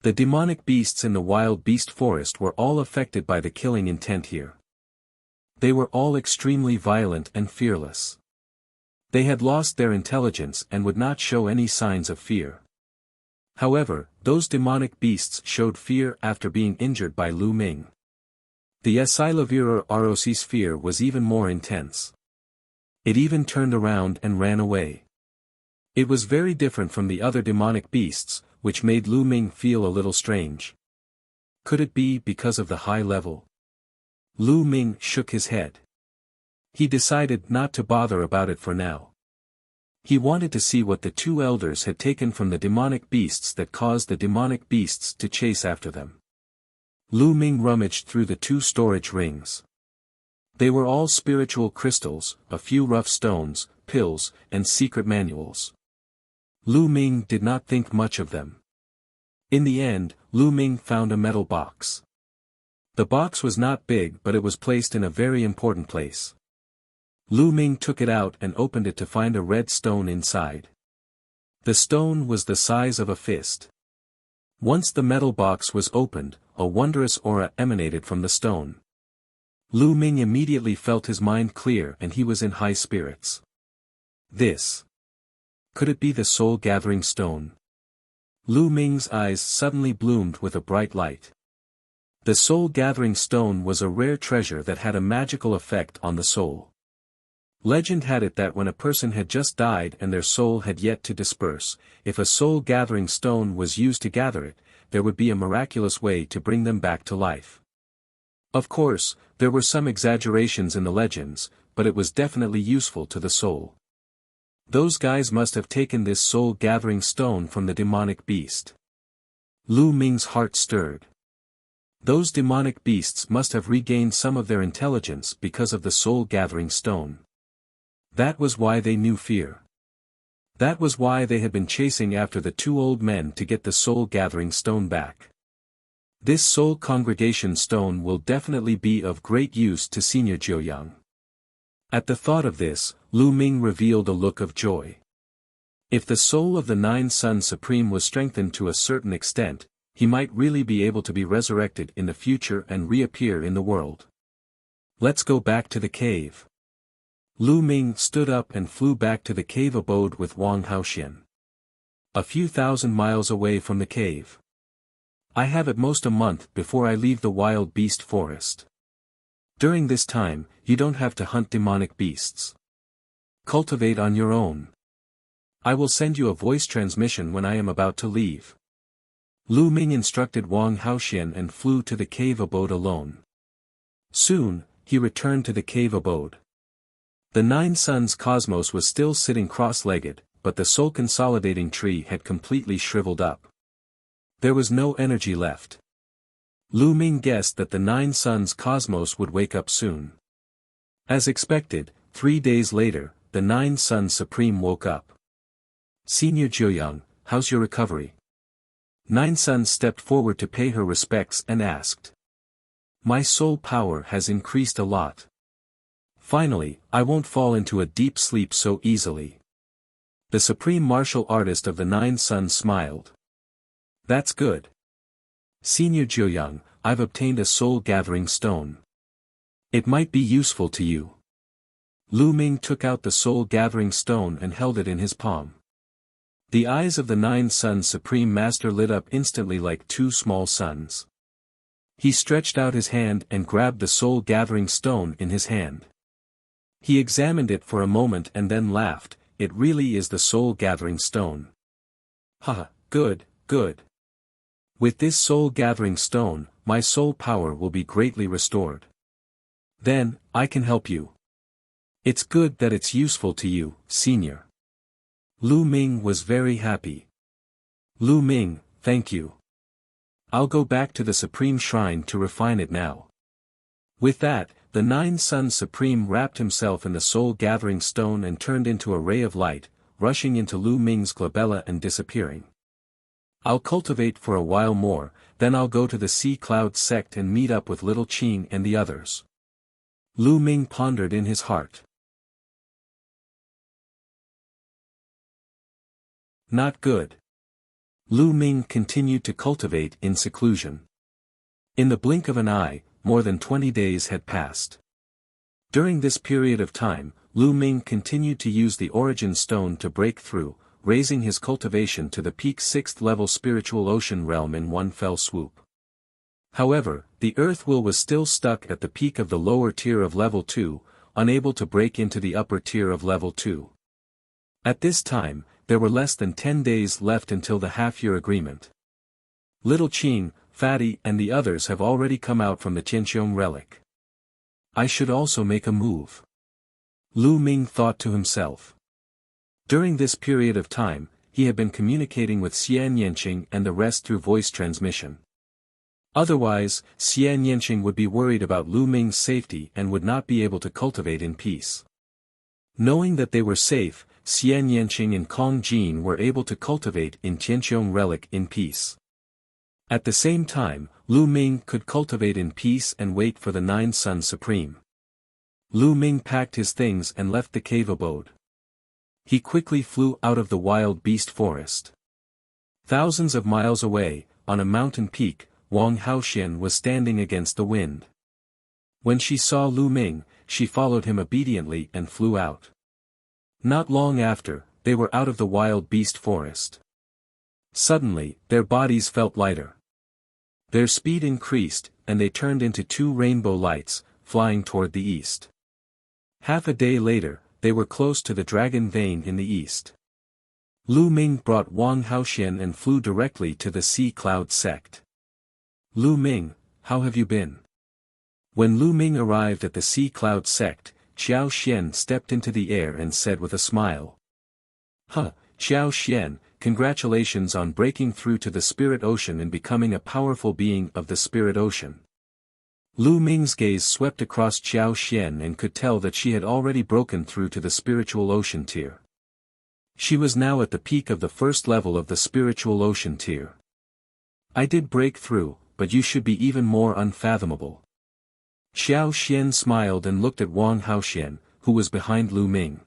The demonic beasts in the wild beast forest were all affected by the killing intent here. They were all extremely violent and fearless. They had lost their intelligence and would not show any signs of fear. However, those demonic beasts showed fear after being injured by Lu Ming. The Asilavira Roc's fear was even more intense. It even turned around and ran away. It was very different from the other demonic beasts, which made Lu Ming feel a little strange. Could it be because of the high level? Lu Ming shook his head. He decided not to bother about it for now. He wanted to see what the 2 elders had taken from the demonic beasts that caused the demonic beasts to chase after them. Lu Ming rummaged through the 2 storage rings. They were all spiritual crystals, a few rough stones, pills, and secret manuals. Lu Ming did not think much of them. In the end, Lu Ming found a metal box. The box was not big, but it was placed in a very important place. Lu Ming took it out and opened it to find a red stone inside. The stone was the size of a fist. Once the metal box was opened, a wondrous aura emanated from the stone. Lu Ming immediately felt his mind clear and he was in high spirits. This. Could it be the soul-gathering stone? Lu Ming's eyes suddenly bloomed with a bright light. The soul-gathering stone was a rare treasure that had a magical effect on the soul. Legend had it that when a person had just died and their soul had yet to disperse, if a soul-gathering stone was used to gather it, there would be a miraculous way to bring them back to life. Of course, there were some exaggerations in the legends, but it was definitely useful to the soul. Those guys must have taken this soul-gathering stone from the demonic beast. Lu Ming's heart stirred. Those demonic beasts must have regained some of their intelligence because of the soul-gathering stone. That was why they knew fear. That was why they had been chasing after the 2 old men to get the soul-gathering stone back. This soul congregation stone will definitely be of great use to Senior Jiuyang. At the thought of this, Lu Ming revealed a look of joy. If the soul of the 9 Suns Supreme was strengthened to a certain extent, he might really be able to be resurrected in the future and reappear in the world. Let's go back to the cave. Lu Ming stood up and flew back to the cave abode with Wang Haoxian. A few thousand miles away from the cave. I have at most a month before I leave the wild beast forest. During this time, you don't have to hunt demonic beasts. Cultivate on your own. I will send you a voice transmission when I am about to leave. Lu Ming instructed Wang Haoxian and flew to the cave abode alone. Soon, he returned to the cave abode. The Nine Suns cosmos was still sitting cross-legged, but the soul-consolidating tree had completely shriveled up. There was no energy left. Lu Ming guessed that the Nine Suns cosmos would wake up soon. As expected, 3 days later, the Nine Suns Supreme woke up. Senior Jiuyang, how's your recovery? Nine Suns stepped forward to pay her respects and asked. My soul power has increased a lot. Finally, I won't fall into a deep sleep so easily. The supreme martial artist of the Nine Suns smiled. That's good. Senior Jiuyang, I've obtained a soul-gathering stone. It might be useful to you. Lu Ming took out the soul-gathering stone and held it in his palm. The eyes of the Nine Suns Supreme Master lit up instantly like two small suns. He stretched out his hand and grabbed the soul-gathering stone in his hand. He examined it for a moment and then laughed. It really is the soul-gathering stone. Haha, good, good. With this soul-gathering stone, my soul power will be greatly restored. Then, I can help you. It's good that it's useful to you, Senior. Lu Ming was very happy. Lu Ming, thank you. I'll go back to the Supreme Shrine to refine it now. With that, the Nine Suns Supreme wrapped himself in the soul-gathering stone and turned into a ray of light, rushing into Lu Ming's glabella and disappearing. I'll cultivate for a while more, then I'll go to the Sea Cloud sect and meet up with Little Qing and the others. Lu Ming pondered in his heart. Not good. Lu Ming continued to cultivate in seclusion. In the blink of an eye, more than 20 days had passed. During this period of time, Lu Ming continued to use the origin stone to break through, raising his cultivation to the peak 6th level spiritual ocean realm in one fell swoop. However, the earth will was still stuck at the peak of the lower tier of level 2, unable to break into the upper tier of level 2. At this time, there were less than 10 days left until the half-year agreement. Little Qing, Fatty and the others have already come out from the Tianqiong relic. I should also make a move. Lu Ming thought to himself. During this period of time, he had been communicating with Xian Yanqing and the rest through voice transmission. Otherwise, Xian Yanqing would be worried about Lu Ming's safety and would not be able to cultivate in peace. Knowing that they were safe, Xian Yanqing and Kong Jin were able to cultivate in Tianqiong relic in peace. At the same time, Lu Ming could cultivate in peace and wait for the Nine Suns Supreme. Lu Ming packed his things and left the cave abode. He quickly flew out of the wild beast forest. Thousands of miles away, on a mountain peak, Wang Haoxian was standing against the wind. When she saw Lu Ming, she followed him obediently and flew out. Not long after, they were out of the wild beast forest. Suddenly, their bodies felt lighter. Their speed increased, and they turned into two rainbow lights, flying toward the east. Half a day later, they were close to the dragon vein in the east. Lu Ming brought Wang Haoxian and flew directly to the Sea Cloud sect. Lu Ming, how have you been? When Lu Ming arrived at the Sea Cloud sect, Xiao Xian stepped into the air and said with a smile. Huh, Xiao Xian, congratulations on breaking through to the Spirit Ocean and becoming a powerful being of the Spirit Ocean. Lu Ming's gaze swept across Xiao Xian and could tell that she had already broken through to the spiritual ocean tier. She was now at the peak of the first level of the spiritual ocean tier. I did break through, but you should be even more unfathomable. Xiao Xian smiled and looked at Wang Haoxian, who was behind Lu Ming.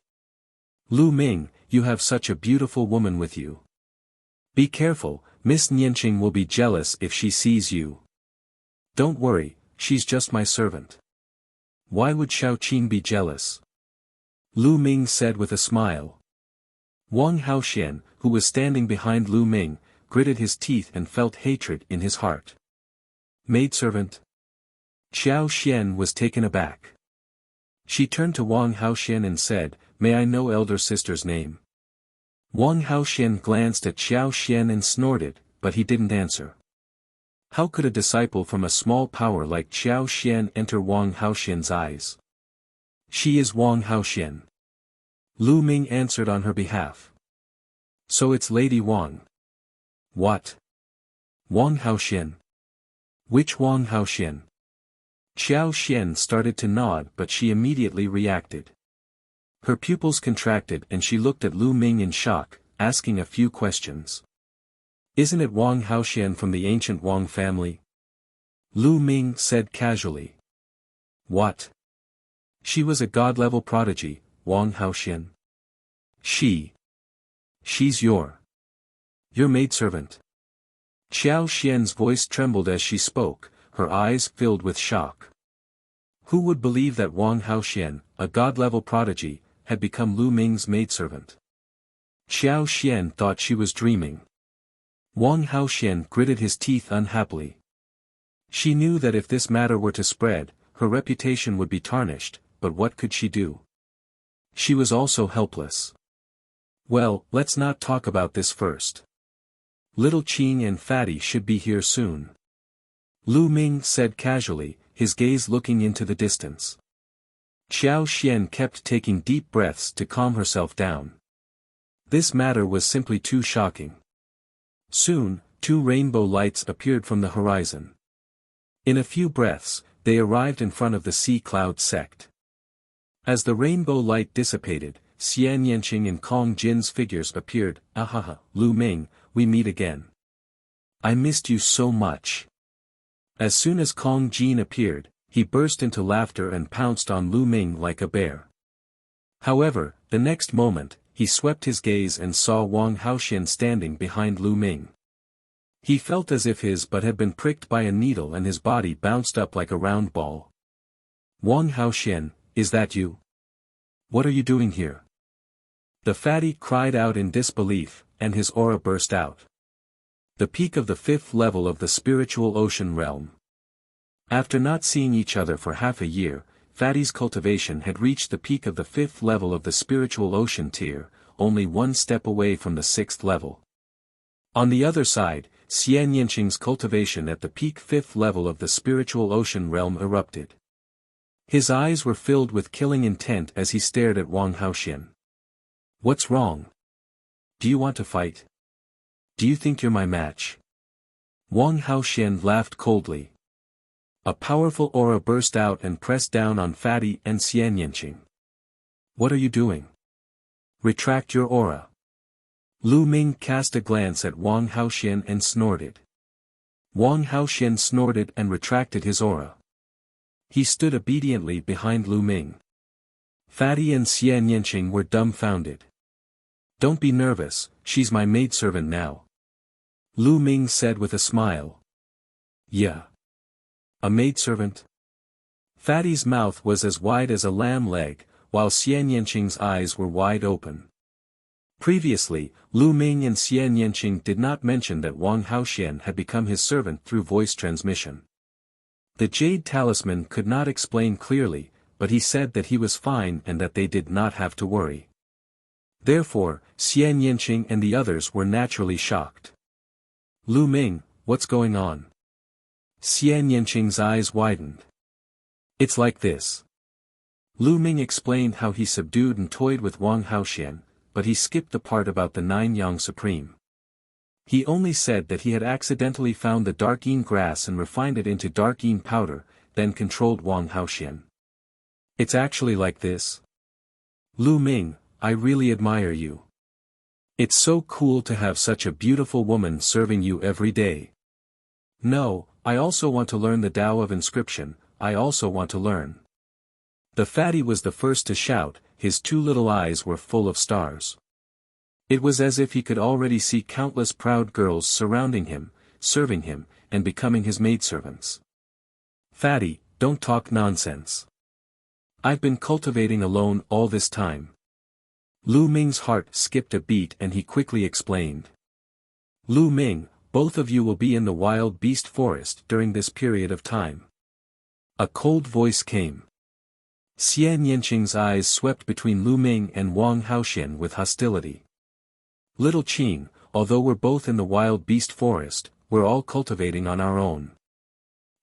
Lu Ming, you have such a beautiful woman with you. Be careful, Miss Nianqing will be jealous if she sees you. Don't worry, she's just my servant. Why would Xiaoqing be jealous? Lu Ming said with a smile. Wang Haoxian, who was standing behind Lu Ming, gritted his teeth and felt hatred in his heart. Maidservant? Xiao Xian was taken aback. She turned to Wang Haoxian and said, "May I know elder sister's name?" Wang Haoxian glanced at Xiao Xian and snorted, but he didn't answer. How could a disciple from a small power like Xiao Xian enter Wang Haoxian's eyes? She is Wang Haoxian. Lu Ming answered on her behalf. So it's Lady Wang. What? Wang Haoxian? Which Wang Haoxian? Xiao Xian started to nod but she immediately reacted. Her pupils contracted and she looked at Lu Ming in shock, asking a few questions. Isn't it Wang Haoxian from the ancient Wang family? Lu Ming said casually. What? She was a god-level prodigy, Wang Haoxian. She's your maidservant. Xiao Xian's voice trembled as she spoke, her eyes filled with shock. Who would believe that Wang Haoxian, a god-level prodigy, had become Lu Ming's maidservant? Xiao Xian thought she was dreaming. Wang Haoxian gritted his teeth unhappily. She knew that if this matter were to spread, her reputation would be tarnished, but what could she do? She was also helpless. Well, let's not talk about this first. Little Qing and Fatty should be here soon. Lu Ming said casually, his gaze looking into the distance. Xiao Xian kept taking deep breaths to calm herself down. This matter was simply too shocking. Soon, 2 rainbow lights appeared from the horizon. In a few breaths, they arrived in front of the sea cloud sect. As the rainbow light dissipated, Xian Yanqing and Kong Jin's figures appeared. Ahaha, Lu Ming, we meet again. I missed you so much. As soon as Kong Jin appeared, he burst into laughter and pounced on Lu Ming like a bear. However, the next moment, he swept his gaze and saw Wang Haoxian standing behind Lu Ming. He felt as if his butt had been pricked by a needle and his body bounced up like a round ball. Wang Haoxian, is that you? What are you doing here? The fatty cried out in disbelief, and his aura burst out. The peak of the 5th level of the spiritual ocean realm. After not seeing each other for half a year, Fatty's cultivation had reached the peak of the 5th level of the spiritual ocean tier, only 1 step away from the 6th level. On the other side, Xian Yanqing's cultivation at the peak 5th level of the spiritual ocean realm erupted. His eyes were filled with killing intent as he stared at Wang Haoxian. What's wrong? Do you want to fight? Do you think you're my match? Wang Haoxian laughed coldly. A powerful aura burst out and pressed down on Fatty and Xian Yanqing. What are you doing? Retract your aura. Lu Ming cast a glance at Wang Haoxian and snorted. Wang Haoxian snorted and retracted his aura. He stood obediently behind Lu Ming. Fatty and Xian Yanqing were dumbfounded. Don't be nervous, she's my maidservant now. Lu Ming said with a smile. Yeah. A maidservant? Fatty's mouth was as wide as a lamb leg, while Xian Yanqing's eyes were wide open. Previously, Lu Ming and Xian Yanqing did not mention that Wang Haoxian had become his servant through voice transmission. The Jade Talisman could not explain clearly, but he said that he was fine and that they did not have to worry. Therefore, Xian Yanqing and the others were naturally shocked. Lu Ming, what's going on? Xian Yanqing's eyes widened. It's like this. Lu Ming explained how he subdued and toyed with Wang Haoxian, but he skipped the part about the 9 Yang Supreme. He only said that he had accidentally found the Darkeen grass and refined it into Darkeen powder, then controlled Wang Haoxian. It's actually like this? Lu Ming, I really admire you. It's so cool to have such a beautiful woman serving you every day. No, I also want to learn the Tao of inscription, I also want to learn. The fatty was the first to shout, his 2 little eyes were full of stars. It was as if he could already see countless proud girls surrounding him, serving him, and becoming his maidservants. Fatty, don't talk nonsense. I've been cultivating alone all this time. Lu Ming's heart skipped a beat and he quickly explained. Lu Ming, both of you will be in the wild beast forest during this period of time. A cold voice came. Xian Yanqing's eyes swept between Lu Ming and Wang Haoxian with hostility. Little Qing, although we're both in the wild beast forest, we're all cultivating on our own.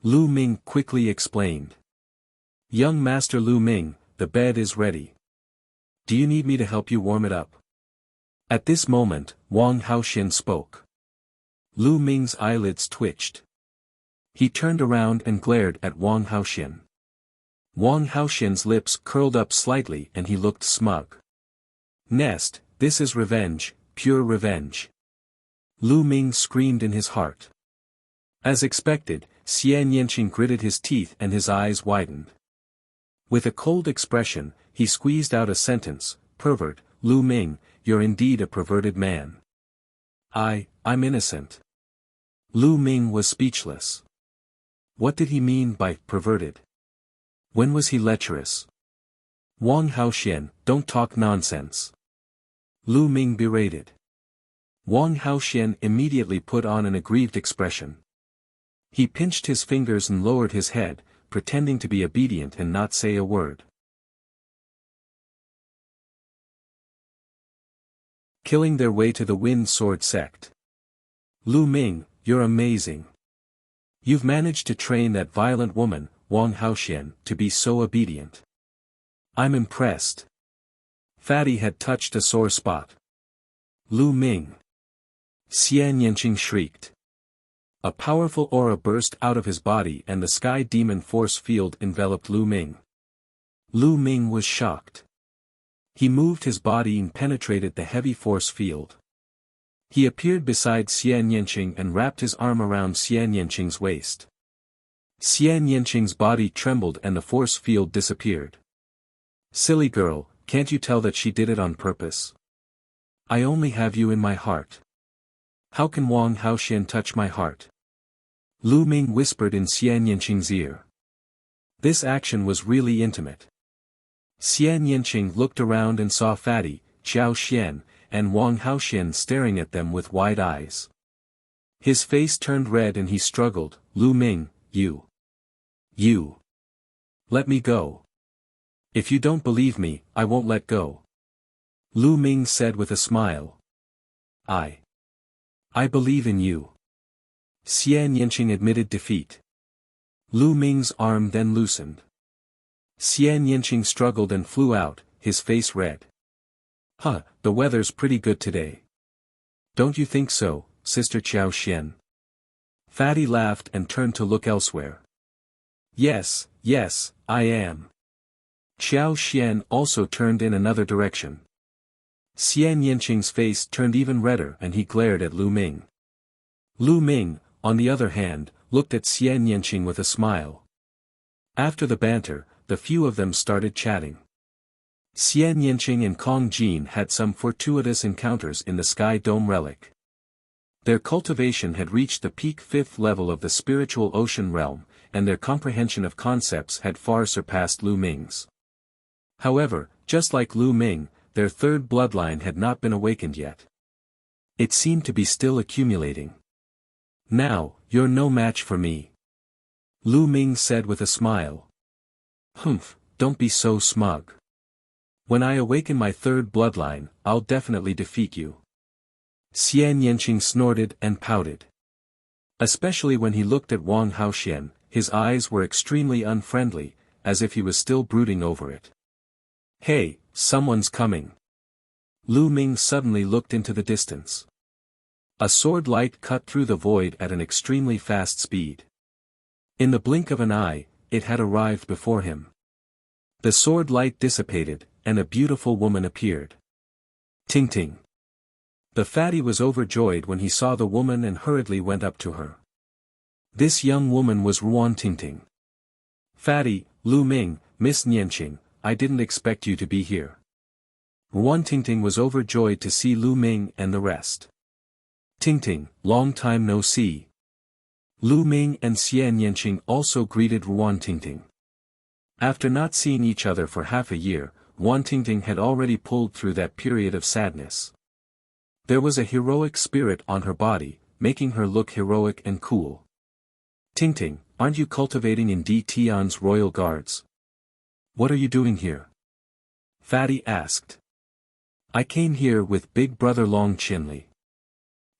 Lu Ming quickly explained. Young Master Lu Ming, the bed is ready. Do you need me to help you warm it up? At this moment, Wang Haoxian spoke. Lu Ming's eyelids twitched. He turned around and glared at Wang Haoxian. Wang Haoxian's lips curled up slightly and he looked smug. Nest, this is revenge, pure revenge. Lu Ming screamed in his heart. As expected, Xian Yanqing gritted his teeth and his eyes widened. With a cold expression, he squeezed out a sentence, pervert, Lu Ming, you're indeed a perverted man. I'm innocent. Lu Ming was speechless. What did he mean by perverted? When was he lecherous? Wang Haoxian, don't talk nonsense. Lu Ming berated. Wang Haoxian immediately put on an aggrieved expression. He pinched his fingers and lowered his head, pretending to be obedient and not say a word. Killing their way to the Wind Sword sect. Lu Ming, you're amazing. You've managed to train that violent woman, Wang Haoxian, to be so obedient. I'm impressed. Fatty had touched a sore spot. Lu Ming. Xian Yanqing shrieked. A powerful aura burst out of his body and the sky demon force field enveloped Lu Ming. Lu Ming was shocked. He moved his body and penetrated the heavy force field. He appeared beside Xian Yanqing and wrapped his arm around Xian Yanqing's waist. Xian Yanqing's body trembled and the force field disappeared. Silly girl, can't you tell that she did it on purpose? I only have you in my heart. How can Wang Haoxian touch my heart? Lu Ming whispered in Xian Yanqing's ear. This action was really intimate. Xian Yanqing looked around and saw Fatty, Xiao Xian, and Wang Haoxian staring at them with wide eyes. His face turned red and he struggled, Lu Ming, you. Let me go. If you don't believe me, I won't let go. Lu Ming said with a smile. I believe in you. Xian Yanqing admitted defeat. Lu Ming's arm then loosened. Xian Yanqing struggled and flew out, his face red. The weather's pretty good today. Don't you think so, Sister Xiao Xian? Fatty laughed and turned to look elsewhere. Yes, I am. Xiao Xian also turned in another direction. Xian Yanqing's face turned even redder and he glared at Lu Ming. Lu Ming, on the other hand, looked at Xian Yanqing with a smile. After the banter, the few of them started chatting. Xian Yanqing and Kong Jin had some fortuitous encounters in the Sky Dome relic. Their cultivation had reached the peak 5th level of the spiritual ocean realm, and their comprehension of concepts had far surpassed Lu Ming's. However, just like Lu Ming, their third bloodline had not been awakened yet. It seemed to be still accumulating. Now, you're no match for me. Lu Ming said with a smile. Don't be so smug. When I awaken my third bloodline, I'll definitely defeat you. Xian Yanqing snorted and pouted. Especially when he looked at Wang Haoxian, his eyes were extremely unfriendly, as if he was still brooding over it. Hey, someone's coming. Lu Ming suddenly looked into the distance. A sword light cut through the void at an extremely fast speed. In the blink of an eye, it had arrived before him. The sword light dissipated, and a beautiful woman appeared. Ting ting. The fatty was overjoyed when he saw the woman and hurriedly went up to her. This young woman was Ruan Tingting. Fatty, Lu Ming, Miss Nianqing, I didn't expect you to be here. Ruan Tingting was overjoyed to see Lu Ming and the rest. Tingting, long time no see. Lu Ming and Xian Yanqing also greeted Ruan Tingting. After not seeing each other for half a year, Wan Tingting had already pulled through that period of sadness. There was a heroic spirit on her body, making her look heroic and cool. Tingting, aren't you cultivating in Di Tian's royal guards? What are you doing here? Fatty asked. I came here with Big Brother Long Chinli.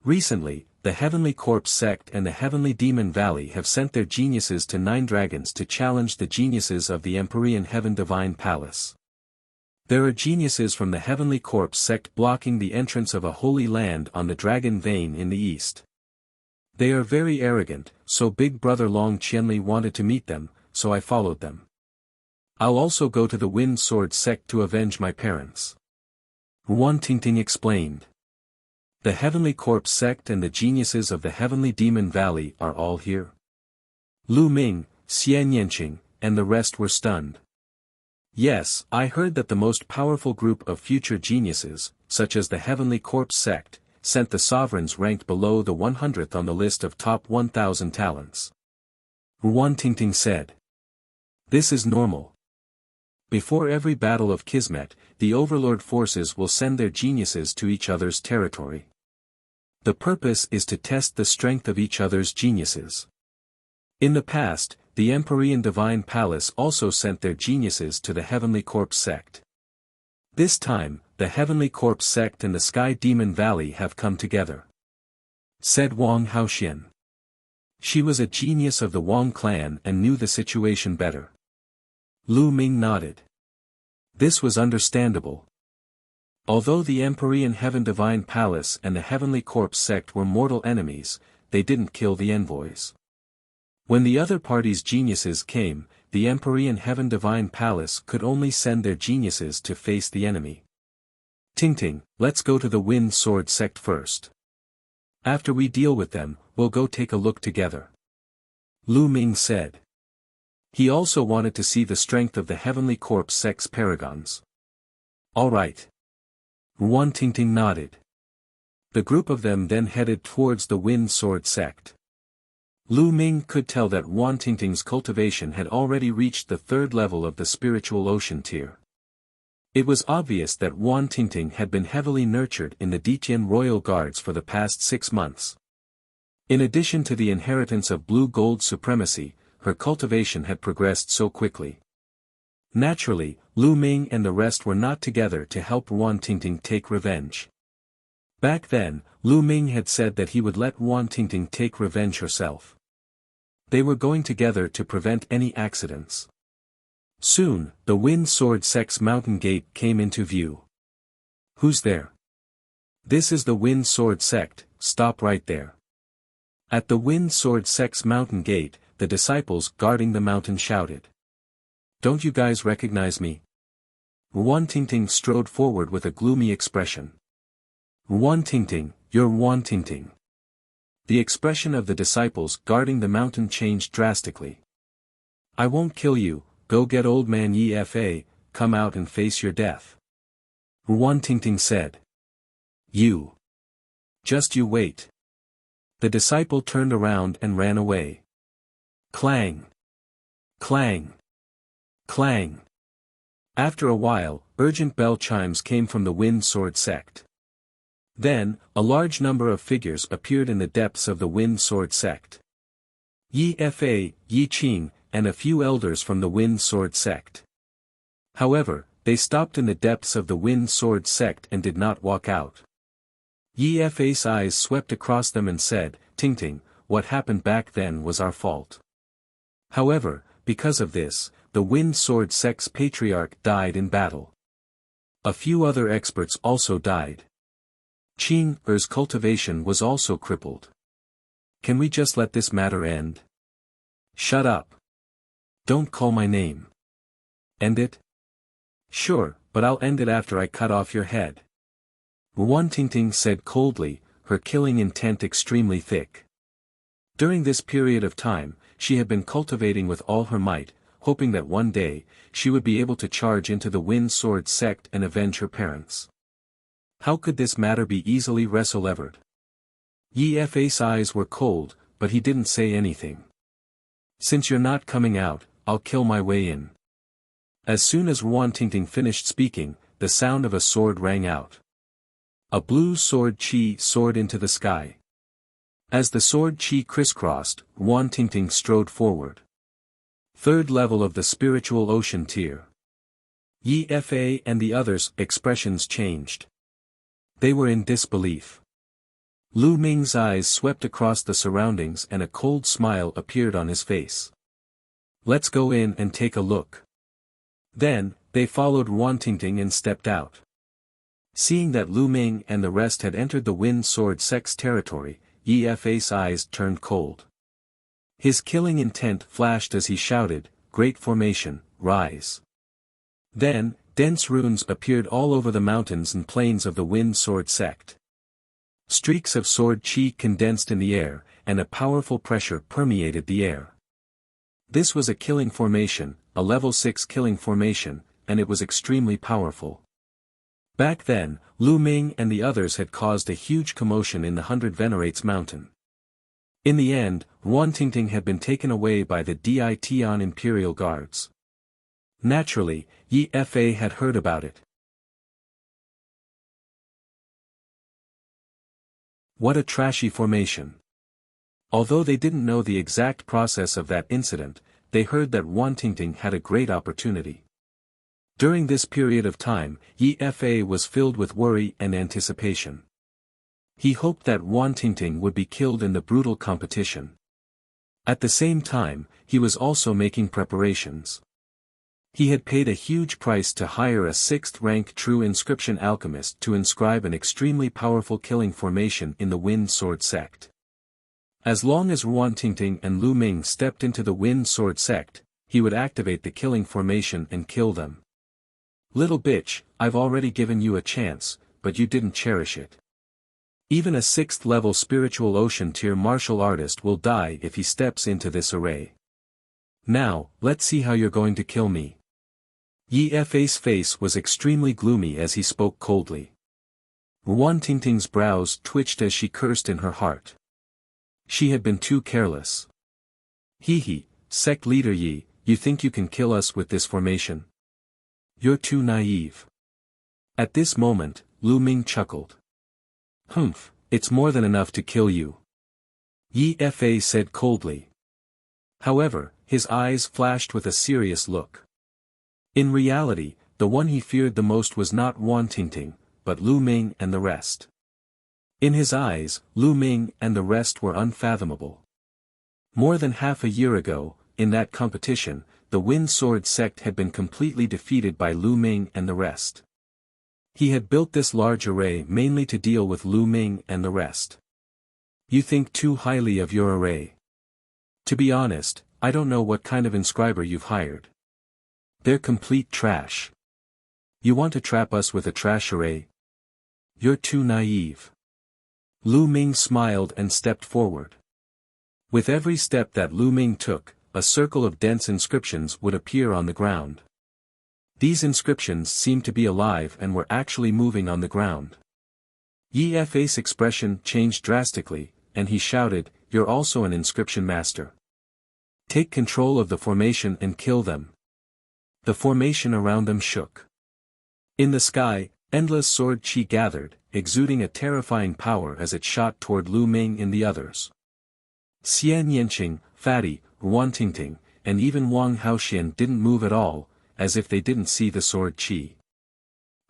Recently, the Heavenly Corpse sect and the Heavenly Demon Valley have sent their geniuses to 9 dragons to challenge the geniuses of the Empyrean Heaven Divine Palace. There are geniuses from the Heavenly Corpse sect blocking the entrance of a holy land on the Dragon Vein in the east. They are very arrogant, so Big Brother Long Chinli wanted to meet them, so I followed them. I'll also go to the Wind Sword sect to avenge my parents. Wan Tingting explained. The Heavenly Corpse sect and the geniuses of the Heavenly Demon Valley are all here. Lu Ming, Xian Yanqing, and the rest were stunned. Yes, I heard that the most powerful group of future geniuses, such as the Heavenly Corpse sect, sent the sovereigns ranked below the 100th on the list of top 1,000 talents. Wan Tingting said. This is normal. Before every battle of Kismet, the Overlord forces will send their geniuses to each other's territory. The purpose is to test the strength of each other's geniuses. In the past, the Empyrean Divine Palace also sent their geniuses to the Heavenly Corpse sect. This time, the Heavenly Corpse sect and the Sky Demon Valley have come together. Said Wang Haoxian. She was a genius of the Wang clan and knew the situation better. Lu Ming nodded. This was understandable. Although the Empyrean Heaven Divine Palace and the Heavenly Corpse sect were mortal enemies, they didn't kill the envoys. When the other party's geniuses came, the Empyrean Heaven Divine Palace could only send their geniuses to face the enemy. Tingting, let's go to the Wind Sword sect first. After we deal with them, we'll go take a look together. Lu Ming said. He also wanted to see the strength of the Heavenly Corpse sect's paragons. All right. Wan Tingting nodded. The group of them then headed towards the Wind Sword sect. Lu Ming could tell that Wan Tingting's cultivation had already reached the 3rd level of the spiritual ocean tier. It was obvious that Wan Tingting had been heavily nurtured in the Ditian royal guards for the past 6 months. In addition to the inheritance of blue gold supremacy, her cultivation had progressed so quickly. Naturally, Lu Ming and the rest were not together to help Wan Tingting take revenge. Back then, Lu Ming had said that he would let Wan Tingting take revenge herself. They were going together to prevent any accidents. Soon, the Wind Sword sect's mountain gate came into view. Who's there? This is the Wind Sword sect, stop right there. At the Wind Sword sect's mountain gate, the disciples guarding the mountain shouted. Don't you guys recognize me? Wan Tingting strode forward with a gloomy expression. Wan Tingting, you're Wan Tingting. The expression of the disciples guarding the mountain changed drastically. I won't kill you, go get old man Yi Fa, come out and face your death. Wan Tingting said. You. Just you wait. The disciple turned around and ran away. Clang. Clang. Clang. After a while, urgent bell chimes came from the Wind Sword sect. Then, a large number of figures appeared in the depths of the Wind Sword sect. Yi Fa, Yi Qing, and a few elders from the Wind Sword sect. However, they stopped in the depths of the Wind Sword sect and did not walk out. Yi Fa's eyes swept across them and said, Tingting, what happened back then was our fault. However, because of this, the Wind Sword sect's patriarch died in battle. A few other experts also died. Qing Er's cultivation was also crippled. Can we just let this matter end? Shut up. Don't call my name. End it? Sure, but I'll end it after I cut off your head. Wan Tingting said coldly, her killing intent extremely thick. During this period of time, she had been cultivating with all her might, hoping that one day, she would be able to charge into the Wind Sword sect and avenge her parents. How could this matter be easily wrestle-levered? Yi Fa's eyes were cold, but he didn't say anything. Since you're not coming out, I'll kill my way in. As soon as Ruan Tingting finished speaking, the sound of a sword rang out. A blue sword chi soared into the sky. As the sword chi crisscrossed, Ruan Tingting strode forward. Third level of the spiritual ocean tier. Yi Fa and the others' expressions changed. They were in disbelief. Lu Ming's eyes swept across the surroundings and a cold smile appeared on his face. Let's go in and take a look. Then, they followed Ruan Tingting and stepped out. Seeing that Lu Ming and the rest had entered the Wind Sword Sect's territory, Yi Fa's eyes turned cold. His killing intent flashed as he shouted, "Great formation, rise." Then, dense runes appeared all over the mountains and plains of the Wind Sword Sect. Streaks of sword chi condensed in the air, and a powerful pressure permeated the air. This was a killing formation, a level 6 killing formation, and it was extremely powerful. Back then, Lu Ming and the others had caused a huge commotion in the 100 Venerates Mountain. In the end, Ruan Tingting had been taken away by the Dian Imperial Guards. Naturally, Yi Fa had heard about it. What a trashy formation. Although they didn't know the exact process of that incident, they heard that Ruan Tingting had a great opportunity. During this period of time, Yi Fa was filled with worry and anticipation. He hoped that Ruan Tingting would be killed in the brutal competition. At the same time, he was also making preparations. He had paid a huge price to hire a 6th-rank true inscription alchemist to inscribe an extremely powerful killing formation in the Wind Sword Sect. As long as Ruan Tingting and Lu Ming stepped into the Wind Sword Sect, he would activate the killing formation and kill them. Little bitch, I've already given you a chance, but you didn't cherish it. Even a 6th-level spiritual ocean tier martial artist will die if he steps into this array. Now, let's see how you're going to kill me. Yi Fa's face was extremely gloomy as he spoke coldly. Ruan Tingting's brows twitched as she cursed in her heart. She had been too careless. Hee, sect leader Yi, you think you can kill us with this formation? You're too naive. At this moment, Lu Ming chuckled. Humph, it's more than enough to kill you. Yi Fa said coldly. However, his eyes flashed with a serious look. In reality, the one he feared the most was not Ruan Tingting, but Lu Ming and the rest. In his eyes, Lu Ming and the rest were unfathomable. More than half a year ago, in that competition, the Wind Sword Sect had been completely defeated by Lu Ming and the rest. He had built this large array mainly to deal with Lu Ming and the rest. You think too highly of your array. To be honest, I don't know what kind of inscriber you've hired. They're complete trash. You want to trap us with a trash array? You're too naive. Lu Ming smiled and stepped forward. With every step that Lu Ming took, a circle of dense inscriptions would appear on the ground. These inscriptions seemed to be alive and were actually moving on the ground. Yi Fa's expression changed drastically, and he shouted, "You're also an inscription master. Take control of the formation and kill them." The formation around them shook. In the sky, endless sword chi gathered, exuding a terrifying power as it shot toward Lu Ming and the others. Xian Yanqing, Fatty, Ruan Tingting, and even Wang Haoxian didn't move at all, as if they didn't see the sword chi.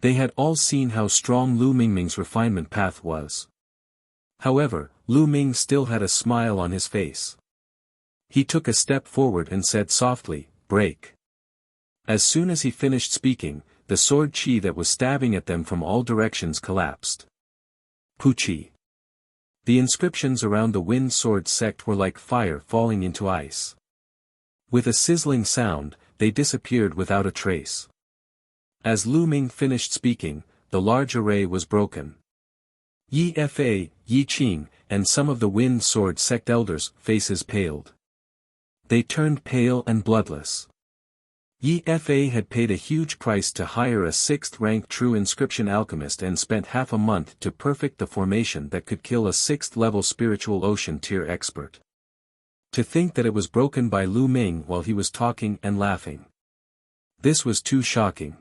They had all seen how strong Lu Mingming's refinement path was. However, Lu Ming still had a smile on his face. He took a step forward and said softly, "Break." As soon as he finished speaking, the sword chi that was stabbing at them from all directions collapsed. Puchi. The inscriptions around the Wind Sword Sect were like fire falling into ice. With a sizzling sound, they disappeared without a trace. As Lu Ming finished speaking, the large array was broken. Yi Fa, Yi Qing, and some of the Wind Sword Sect elders' faces paled. They turned pale and bloodless. Yi Fa had paid a huge price to hire a 6th-rank true inscription alchemist and spent half a month to perfect the formation that could kill a 6th-level spiritual ocean tier expert. To think that it was broken by Lu Ming while he was talking and laughing. This was too shocking.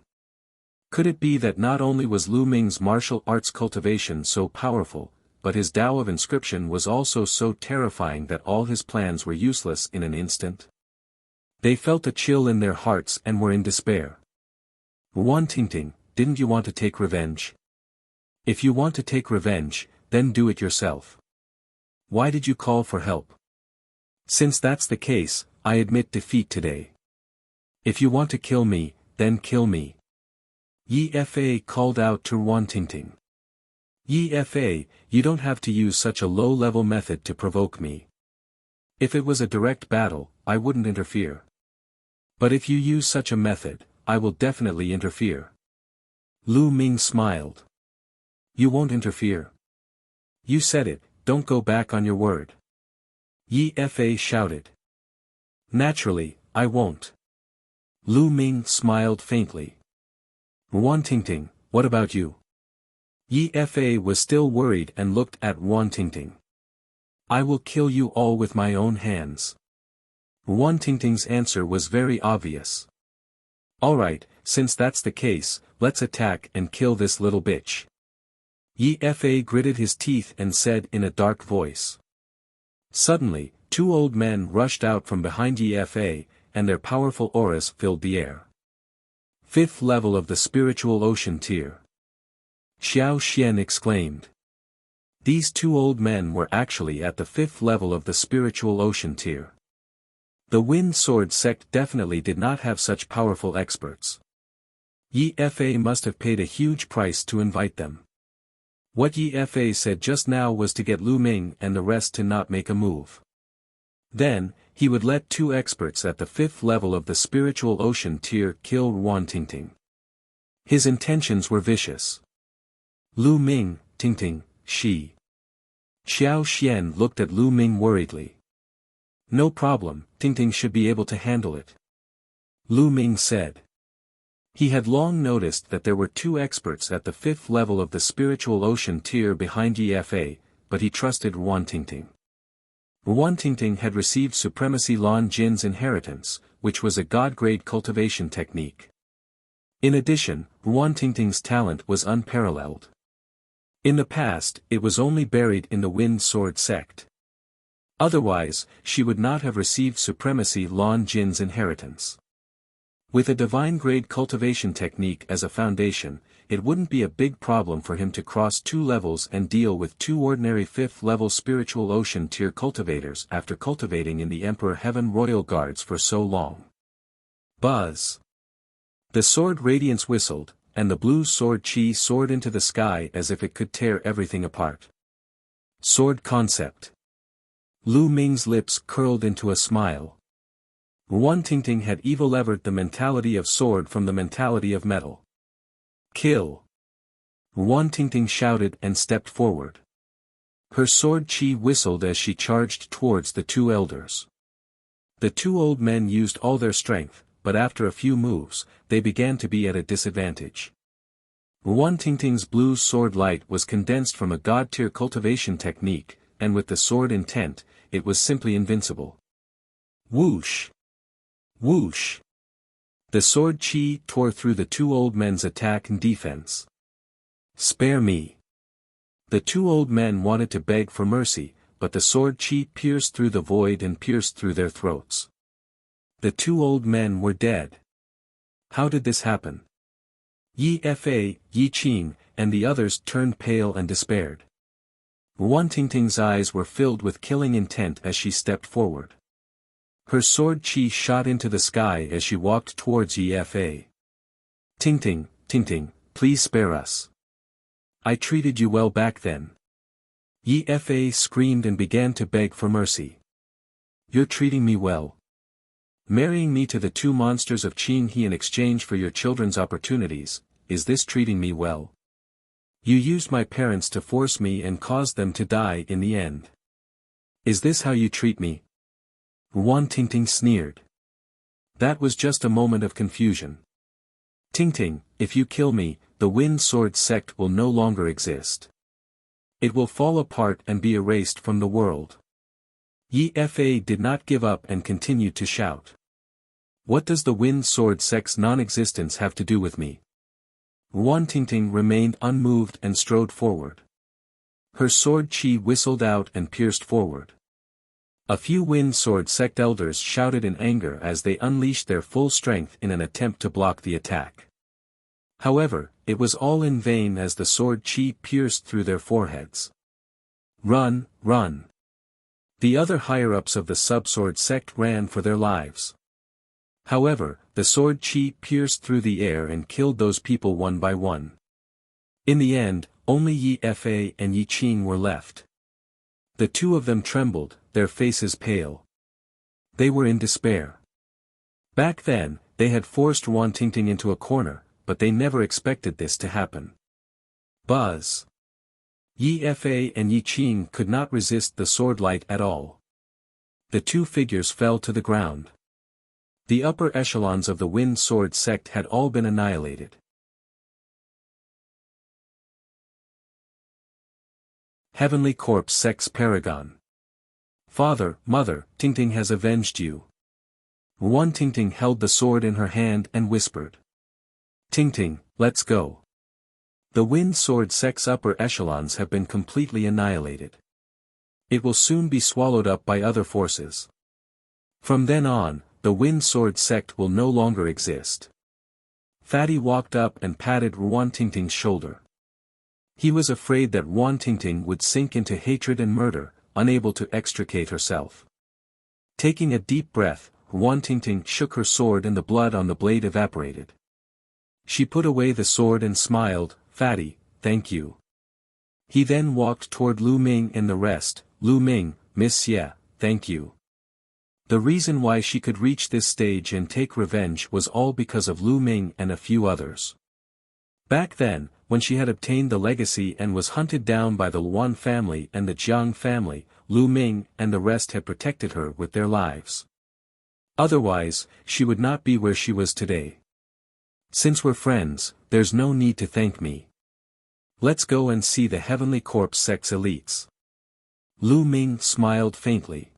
Could it be that not only was Lu Ming's martial arts cultivation so powerful, but his Tao of inscription was also so terrifying that all his plans were useless in an instant? They felt a chill in their hearts and were in despair. Wan Tingting, didn't you want to take revenge? If you want to take revenge, then do it yourself. Why did you call for help? Since that's the case, I admit defeat today. If you want to kill me, then kill me. Yi Fa called out to Wan Tingting. Yi Fa, you don't have to use such a low-level method to provoke me. If it was a direct battle, I wouldn't interfere. But if you use such a method, I will definitely interfere. Lu Ming smiled. You won't interfere. You said it, don't go back on your word. Yi Fa shouted. Naturally, I won't. Lu Ming smiled faintly. Wan Tingting, what about you? Yi Fa was still worried and looked at Wan Tingting. I will kill you all with my own hands. Wan Tingting's answer was very obvious. Alright, since that's the case, let's attack and kill this little bitch. Yi Fa gritted his teeth and said in a dark voice. Suddenly, two old men rushed out from behind Yi Fa, and their powerful auras filled the air. 5th level of the spiritual ocean tier. Xiao Xian exclaimed. These two old men were actually at the 5th level of the spiritual ocean tier. The Wind Sword sect definitely did not have such powerful experts. Yi Fa must have paid a huge price to invite them. What Yi Fa said just now was to get Lu Ming and the rest to not make a move. Then, he would let two experts at the 5th level of the spiritual ocean tier kill Wan Tingting. His intentions were vicious. Lu Ming, Tingting, she. Xiao Xian looked at Lu Ming worriedly. No problem, Tingting should be able to handle it. Lu Ming said. He had long noticed that there were two experts at the 5th level of the spiritual ocean tier behind Yi Fa, but he trusted Wan Tingting. Wan Tingting had received Supremacy Lan Jin's inheritance, which was a god-grade cultivation technique. In addition, Wan Tingting's talent was unparalleled. In the past, it was only buried in the Wind Sword sect. Otherwise, she would not have received Supremacy Lan Jin's inheritance. With a divine-grade cultivation technique as a foundation, it wouldn't be a big problem for him to cross 2 levels and deal with 2 ordinary 5th-level spiritual ocean tier cultivators after cultivating in the Emperor Heaven Royal Guards for so long. Buzz! The sword radiance whistled, and the blue sword chi soared into the sky as if it could tear everything apart. Sword concept. Lu Ming's lips curled into a smile. Wan Tingting had evo-levered the mentality of sword from the mentality of metal. Kill! Wan Tingting shouted and stepped forward. Her sword chi whistled as she charged towards the two elders. The two old men used all their strength, but after a few moves, they began to be at a disadvantage. Wan Tingting's blue sword light was condensed from a god-tier cultivation technique, and with the sword intent, it was simply invincible. Whoosh! Whoosh! The sword chi tore through the two old men's attack and defense. Spare me! The two old men wanted to beg for mercy, but the sword chi pierced through the void and pierced through their throats. The two old men were dead. How did this happen? Yi Fa, Yi Qing, and the others turned pale and despaired. Wan Tingting's eyes were filled with killing intent as she stepped forward. Her sword chi shot into the sky as she walked towards Yi Fa. Tingting, Tingting, please spare us. I treated you well back then. Yi Fa screamed and began to beg for mercy. You're treating me well. Marrying me to the two monsters of Qing He in exchange for your children's opportunities, is this treating me well? You used my parents to force me and caused them to die in the end. Is this how you treat me? Wan Tingting sneered. That was just a moment of confusion. Tingting, if you kill me, the Wind Sword sect will no longer exist. It will fall apart and be erased from the world. Yi Fa did not give up and continued to shout. What does the wind sword sect's non-existence have to do with me? Wan Tingting remained unmoved and strode forward. Her sword chi whistled out and pierced forward. A few wind sword sect elders shouted in anger as they unleashed their full strength in an attempt to block the attack. However, it was all in vain as the sword chi pierced through their foreheads. Run, run! The other higher-ups of the sub-sword sect ran for their lives. However, the sword chi pierced through the air and killed those people one by one. In the end, only Yi Fa and Yi Qing were left. The two of them trembled, their faces pale. They were in despair. Back then, they had forced Wan Tingting into a corner, but they never expected this to happen. Buzz! Yi Fa and Yi Qing could not resist the sword light at all. The two figures fell to the ground. The upper echelons of the wind sword sect had all been annihilated. Heavenly Corpse Sect's Paragon. Father, Mother, Tingting has avenged you. Wan Tingting held the sword in her hand and whispered. Tingting, let's go. The wind sword sect's upper echelons have been completely annihilated. It will soon be swallowed up by other forces. From then on, the wind sword sect will no longer exist. Fatty walked up and patted Wan Tingting's shoulder. He was afraid that Wan Tingting would sink into hatred and murder, unable to extricate herself. Taking a deep breath, Wan Tingting shook her sword and the blood on the blade evaporated. She put away the sword and smiled, Fatty, thank you. He then walked toward Lu Ming and the rest. Lu Ming, Miss Ye, thank you. The reason why she could reach this stage and take revenge was all because of Lu Ming and a few others. Back then, when she had obtained the legacy and was hunted down by the Luan family and the Jiang family, Lu Ming and the rest had protected her with their lives. Otherwise, she would not be where she was today. Since we're friends, there's no need to thank me. Let's go and see the Heavenly Corpse Sect's elites. Lu Ming smiled faintly.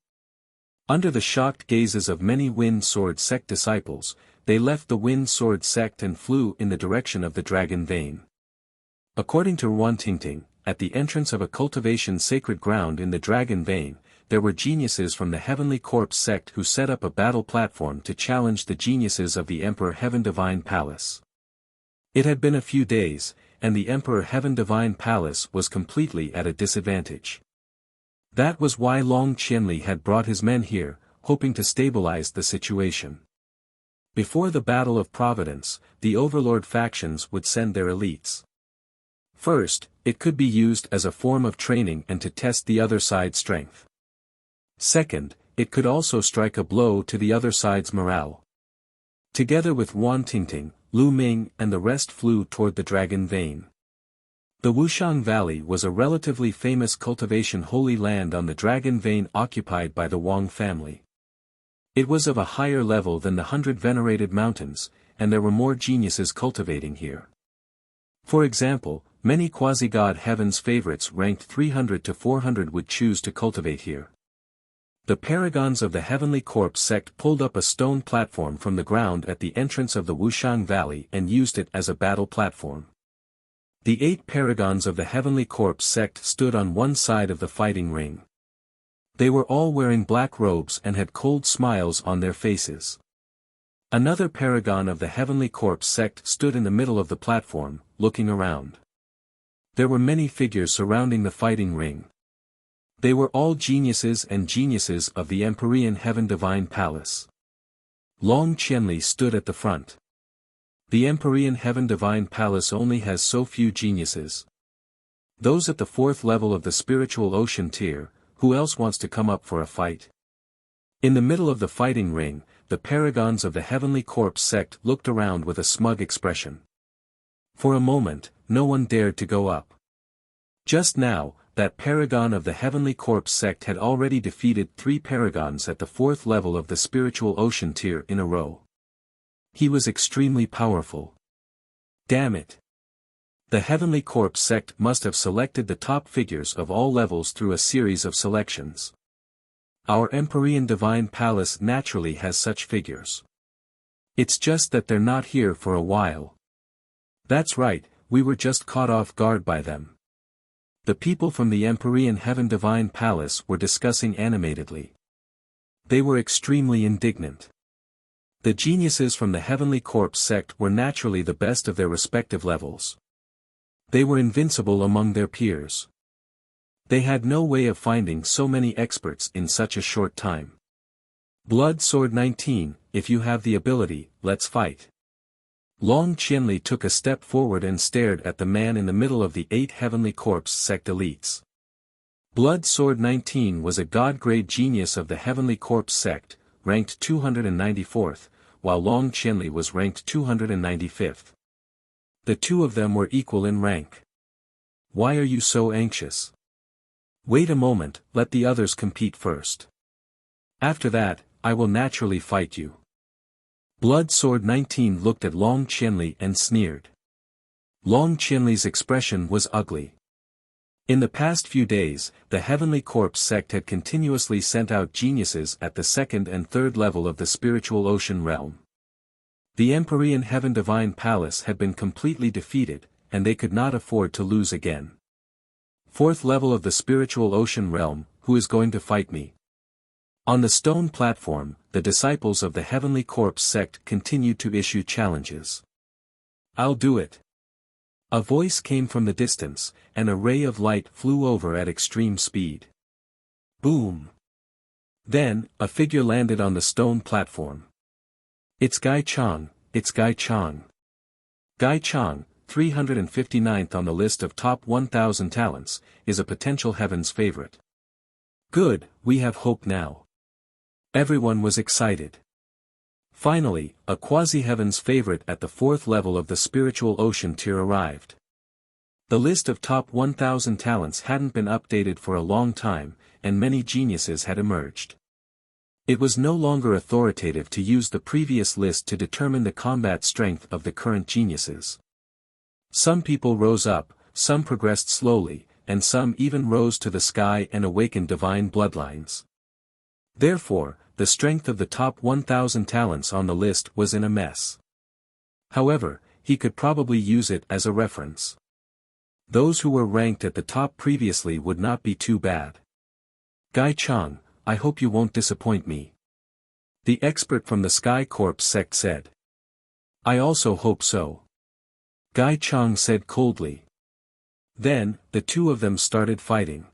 Under the shocked gazes of many Wind Sword Sect disciples, they left the Wind Sword Sect and flew in the direction of the Dragon Vein. According to Wan Tingting, at the entrance of a cultivation sacred ground in the Dragon Vein, there were geniuses from the Heavenly Corpse Sect who set up a battle platform to challenge the geniuses of the Emperor Heaven Divine Palace. It had been a few days, and the Emperor Heaven Divine Palace was completely at a disadvantage. That was why Long Qianli had brought his men here, hoping to stabilize the situation. Before the Battle of Providence, the Overlord factions would send their elites. First, it could be used as a form of training and to test the other side's strength. Second, it could also strike a blow to the other side's morale. Together with Wan Tingting, Lu Ming and the rest flew toward the Dragon Vein. The Wuxiang Valley was a relatively famous cultivation holy land on the Dragon Vein occupied by the Wang family. It was of a higher level than the 100 venerated mountains, and there were more geniuses cultivating here. For example, many quasi-god heaven's favorites ranked 300 to 400 would choose to cultivate here. The paragons of the Heavenly Corpse Sect pulled up a stone platform from the ground at the entrance of the Wuxiang Valley and used it as a battle platform. The 8 paragons of the Heavenly Corpse Sect stood on one side of the fighting ring. They were all wearing black robes and had cold smiles on their faces. Another paragon of the Heavenly Corpse Sect stood in the middle of the platform, looking around. There were many figures surrounding the fighting ring. They were all geniuses and geniuses of the Empyrean Heaven Divine Palace. Long Qianli stood at the front. The Empyrean Heaven Divine Palace only has so few geniuses. Those at the 4th level of the spiritual ocean tier, who else wants to come up for a fight? In the middle of the fighting ring, the paragons of the Heavenly Corpse Sect looked around with a smug expression. For a moment, no one dared to go up. Just now, that paragon of the Heavenly Corpse Sect had already defeated 3 paragons at the 4th level of the spiritual ocean tier in a row. He was extremely powerful. Damn it! The Heavenly Corpse Sect must have selected the top figures of all levels through a series of selections. Our Empyrean Divine Palace naturally has such figures. It's just that they're not here for a while. That's right, we were just caught off guard by them. The people from the Empyrean Heaven Divine Palace were discussing animatedly. They were extremely indignant. The geniuses from the Heavenly Corpse sect were naturally the best of their respective levels. They were invincible among their peers. They had no way of finding so many experts in such a short time. Blood Sword 19, if you have the ability, let's fight. Long Qianli took a step forward and stared at the man in the middle of the 8 Heavenly Corpse sect elites. Blood Sword 19 was a god-grade genius of the Heavenly Corpse sect, ranked 294th, while Long Qianli was ranked 295th. The two of them were equal in rank. Why are you so anxious? Wait a moment, let the others compete first. After that, I will naturally fight you. Blood Sword 19 looked at Long Qianli and sneered. Long Qianli's expression was ugly. In the past few days, the Heavenly Corpse sect had continuously sent out geniuses at the 2nd and 3rd level of the spiritual ocean realm. The Empyrean Heaven Divine Palace had been completely defeated, and they could not afford to lose again. 4th level of the spiritual ocean realm, who is going to fight me? On the stone platform, the disciples of the Heavenly Corpse sect continued to issue challenges. I'll do it. A voice came from the distance, and a ray of light flew over at extreme speed. Boom! Then, a figure landed on the stone platform. It's Gai Chang, it's Gai Chang. Gai Chang, 359th on the list of top 1,000 talents, is a potential heaven's favorite. Good, we have hope now. Everyone was excited. Finally, a quasi-heaven's favorite at the 4th level of the spiritual ocean tier arrived. The list of top 1,000 talents hadn't been updated for a long time, and many geniuses had emerged. It was no longer authoritative to use the previous list to determine the combat strength of the current geniuses. Some people rose up, some progressed slowly, and some even rose to the sky and awakened divine bloodlines. Therefore, the strength of the top 1,000 talents on the list was in a mess. However, he could probably use it as a reference. Those who were ranked at the top previously would not be too bad. Gai Chang, I hope you won't disappoint me. The expert from the Sky Corpse sect said. I also hope so. Gai Chang said coldly. Then, the two of them started fighting.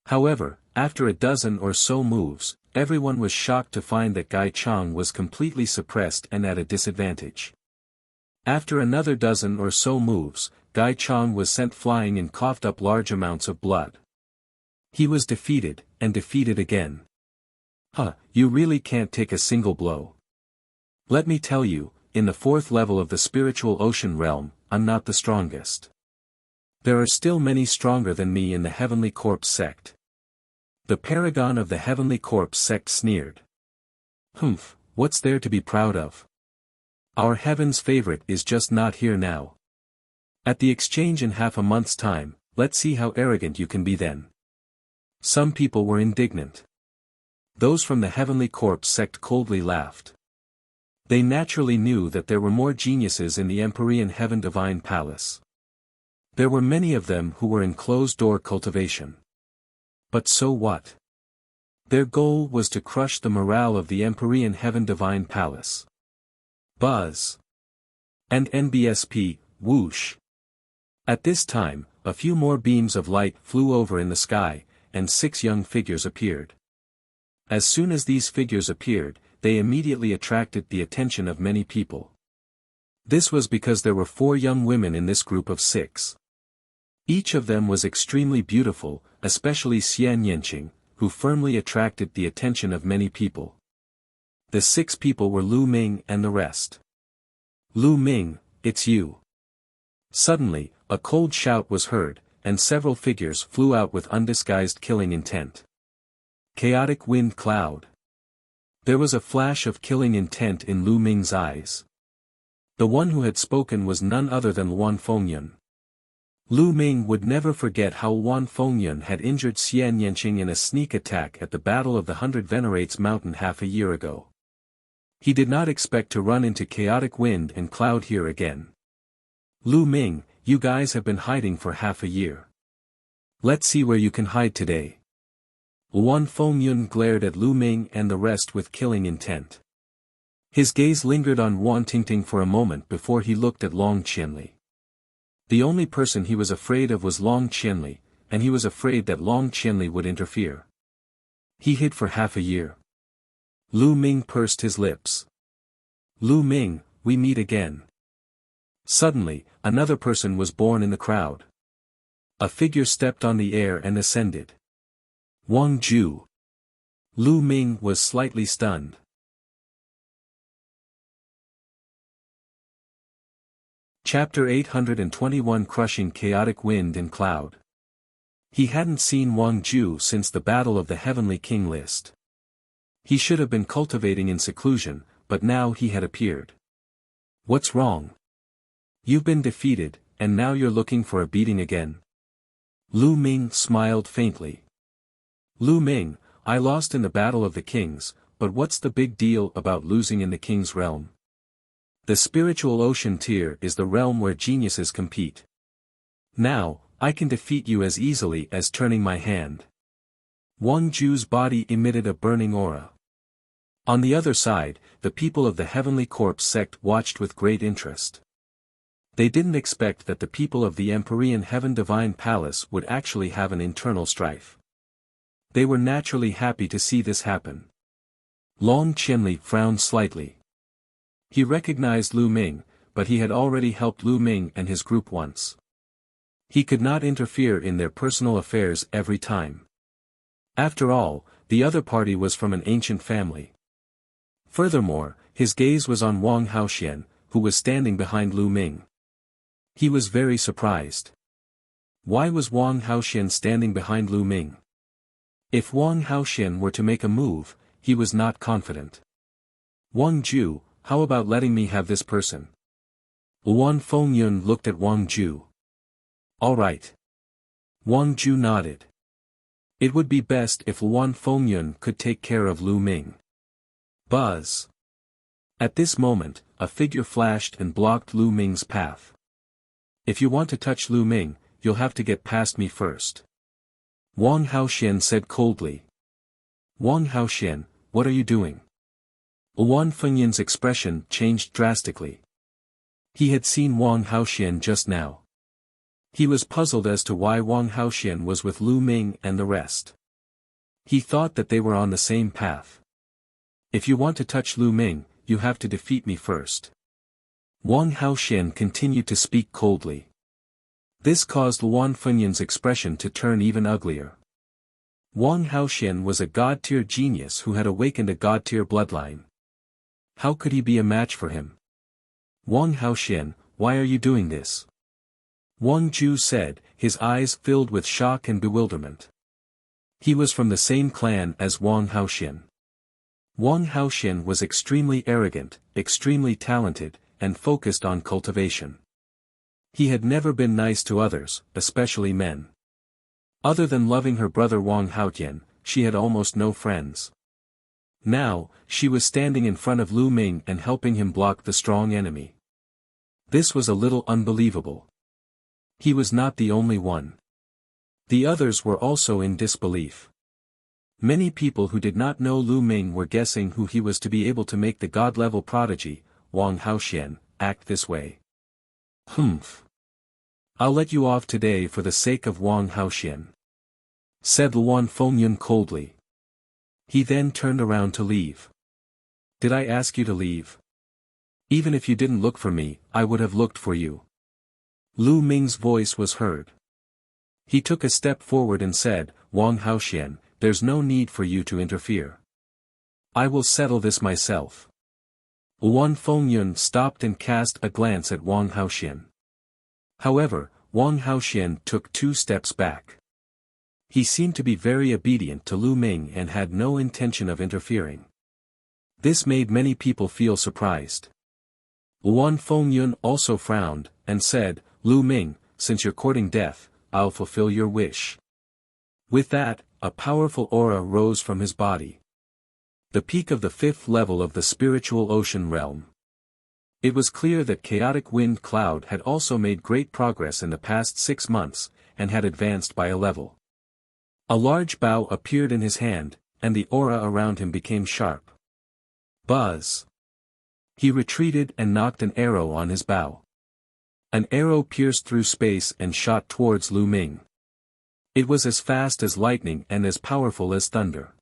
However, after a dozen or so moves, everyone was shocked to find that Gai Chang was completely suppressed and at a disadvantage. After another dozen or so moves, Gai Chang was sent flying and coughed up large amounts of blood. He was defeated, and defeated again. You really can't take a single blow. Let me tell you, in the 4th level of the spiritual ocean realm, I'm not the strongest. There are still many stronger than me in the Heavenly Corpse sect. The paragon of the Heavenly Corpse sect sneered. What's there to be proud of? Our heaven's favorite is just not here now. At the exchange in half a month's time, let's see how arrogant you can be then. Some people were indignant. Those from the Heavenly Corpse sect coldly laughed. They naturally knew that there were more geniuses in the Empyrean Heaven Divine Palace. There were many of them who were in closed-door cultivation. But so what? Their goal was to crush the morale of the Empyrean Heaven Divine Palace. Buzz. And NBSP, whoosh. At this time, a few more beams of light flew over in the sky, and 6 young figures appeared. As soon as these figures appeared, they immediately attracted the attention of many people. This was because there were 4 young women in this group of 6. Each of them was extremely beautiful, especially Xian Yanqing, who firmly attracted the attention of many people. The 6 people were Lu Ming and the rest. Lu Ming, it's you. Suddenly, a cold shout was heard, and several figures flew out with undisguised killing intent. Chaotic wind cloud. There was a flash of killing intent in Lu Ming's eyes. The one who had spoken was none other than Luan Fengyun. Lu Ming would never forget how Luan Fengyun had injured Xian Yanqing in a sneak attack at the Battle of the 100 Venerates Mountain half a year ago. He did not expect to run into chaotic wind and cloud here again. Lu Ming, you guys have been hiding for half a year. Let's see where you can hide today. Luan Fengyun glared at Lu Ming and the rest with killing intent. His gaze lingered on Wan Tingting for a moment before he looked at Long Qianli. The only person he was afraid of was Long Qianli, and he was afraid that Long Qianli would interfere. He hid for half a year. Lu Ming pursed his lips. Lu Ming, we meet again. Suddenly, another person was born in the crowd. A figure stepped on the air and ascended. Wang Ju. Lu Ming was slightly stunned. Chapter 821 Crushing Chaotic Wind and Cloud. He hadn't seen Wang Ju since the Battle of the Heavenly King list. He should have been cultivating in seclusion, but now he had appeared. What's wrong? You've been defeated, and now you're looking for a beating again. Lu Ming smiled faintly. Lu Ming, I lost in the Battle of the Kings, but what's the big deal about losing in the King's realm? The spiritual ocean tier is the realm where geniuses compete. Now, I can defeat you as easily as turning my hand. Wang Ju's body emitted a burning aura. On the other side, the people of the Heavenly Corpse sect watched with great interest. They didn't expect that the people of the Empyrean Heaven Divine Palace would actually have an internal strife. They were naturally happy to see this happen. Long Qianli frowned slightly. He recognized Lu Ming, but he had already helped Lu Ming and his group once. He could not interfere in their personal affairs every time. After all, the other party was from an ancient family. Furthermore, his gaze was on Wang Haoxian, who was standing behind Lu Ming. He was very surprised. Why was Wang Haoxian standing behind Lu Ming? If Wang Haoxian were to make a move, he was not confident. Wang Ju, how about letting me have this person? Luan Fengyun looked at Wang Ju. All right. Wang Ju nodded. It would be best if Luan Fengyun could take care of Lu Ming. Buzz. At this moment, a figure flashed and blocked Lu Ming's path. If you want to touch Lu Ming, you'll have to get past me first. Wang Haoxian said coldly. Wang Haoxian, what are you doing? Luan Fengyun's expression changed drastically. He had seen Wang Haoxian just now. He was puzzled as to why Wang Haoxian was with Lu Ming and the rest. He thought that they were on the same path. If you want to touch Lu Ming, you have to defeat me first. Wang Haoxian continued to speak coldly. This caused Luan Fengyun's expression to turn even uglier. Wang Haoxian was a god-tier genius who had awakened a god-tier bloodline. How could he be a match for him? Wang Haoxian, why are you doing this? Wang Ju said, his eyes filled with shock and bewilderment. He was from the same clan as Wang Haoxian. Wang Haoxian was extremely arrogant, extremely talented, and focused on cultivation. He had never been nice to others, especially men. Other than loving her brother Wang Haotian, she had almost no friends. Now, she was standing in front of Lu Ming and helping him block the strong enemy. This was a little unbelievable. He was not the only one. The others were also in disbelief. Many people who did not know Lu Ming were guessing who he was to be able to make the god-level prodigy, Wang Haoxian, act this way. Humph. I'll let you off today for the sake of Wang Haoxian, said Luan Fengyun coldly. He then turned around to leave. Did I ask you to leave? Even if you didn't look for me, I would have looked for you. Lu Ming's voice was heard. He took a step forward and said, Wang Haoxian, there's no need for you to interfere. I will settle this myself. Luan Fengyun stopped and cast a glance at Wang Haoxian. However, Wang Haoxian took 2 steps back. He seemed to be very obedient to Lu Ming and had no intention of interfering. This made many people feel surprised. Luan Fengyun also frowned, and said, Lu Ming, since you're courting death, I'll fulfill your wish. With that, a powerful aura rose from his body. The peak of the 5th level of the spiritual ocean realm. It was clear that chaotic wind cloud had also made great progress in the past 6 months, and had advanced by a level. A large bow appeared in his hand, and the aura around him became sharp. Buzz! He retreated and knocked an arrow on his bow. An arrow pierced through space and shot towards Lu Ming. It was as fast as lightning and as powerful as thunder.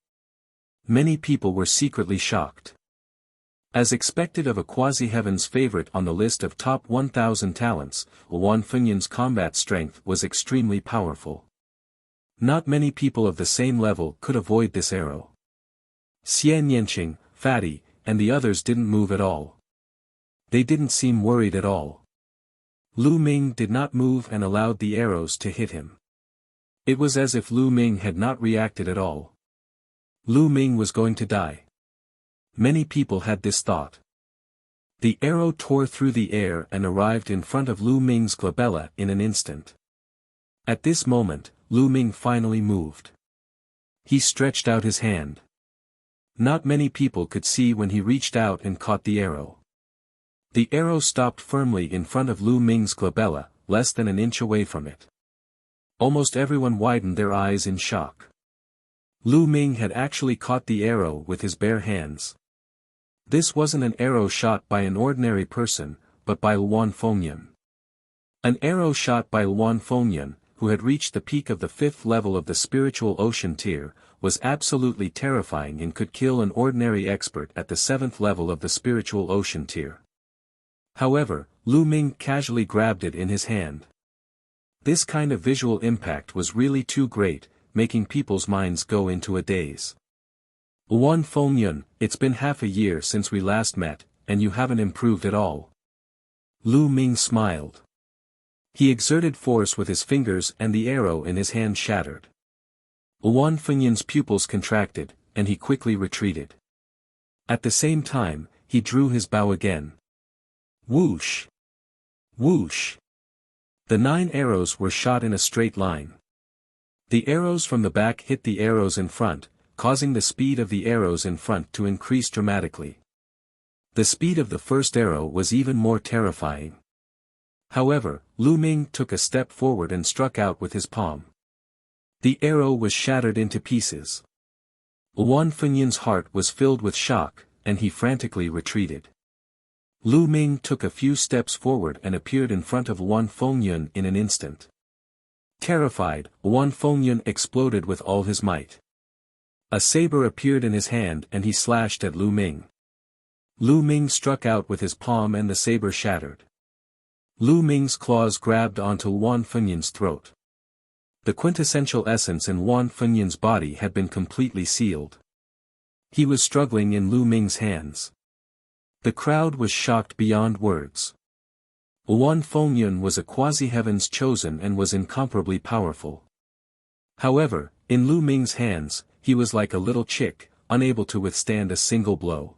Many people were secretly shocked. As expected of a quasi-heaven's favorite on the list of top 1,000 talents, Wan Funyun's combat strength was extremely powerful. Not many people of the same level could avoid this arrow. Xian Yanqing, Fatty, and the others didn't move at all. They didn't seem worried at all. Lu Ming did not move and allowed the arrows to hit him. It was as if Lu Ming had not reacted at all. Lu Ming was going to die. Many people had this thought. The arrow tore through the air and arrived in front of Lu Ming's glabella in an instant. At this moment, Lu Ming finally moved. He stretched out his hand. Not many people could see when he reached out and caught the arrow. The arrow stopped firmly in front of Lu Ming's glabella, less than an inch away from it. Almost everyone widened their eyes in shock. Lu Ming had actually caught the arrow with his bare hands. This wasn't an arrow shot by an ordinary person, but by Wan Fengyun. An arrow shot by Wan Fengyun, who had reached the peak of the 5th level of the spiritual ocean tier, was absolutely terrifying and could kill an ordinary expert at the 7th level of the spiritual ocean tier. However, Lu Ming casually grabbed it in his hand. This kind of visual impact was really too great, making people's minds go into a daze. Wan Fengyun, it's been half a year since we last met, and you haven't improved at all. Lu Ming smiled. He exerted force with his fingers and the arrow in his hand shattered. Wan Fengyun's pupils contracted, and he quickly retreated. At the same time, he drew his bow again. Whoosh! Whoosh! The 9 arrows were shot in a straight line. The arrows from the back hit the arrows in front, causing the speed of the arrows in front to increase dramatically. The speed of the first arrow was even more terrifying. However, Lu Ming took a step forward and struck out with his palm. The arrow was shattered into pieces. Wan Fengyun's heart was filled with shock, and he frantically retreated. Lu Ming took a few steps forward and appeared in front of Wan Fengyun in an instant. Terrified, Wan Fengyun exploded with all his might. A saber appeared in his hand and he slashed at Lu Ming. Lu Ming struck out with his palm and the saber shattered. Lu Ming's claws grabbed onto Wan Fengyun's throat. The quintessential essence in Wan Fengyun's body had been completely sealed. He was struggling in Lu Ming's hands. The crowd was shocked beyond words. Wan Fengyun was a quasi-heaven's chosen and was incomparably powerful. However, in Lu Ming's hands, he was like a little chick, unable to withstand a single blow.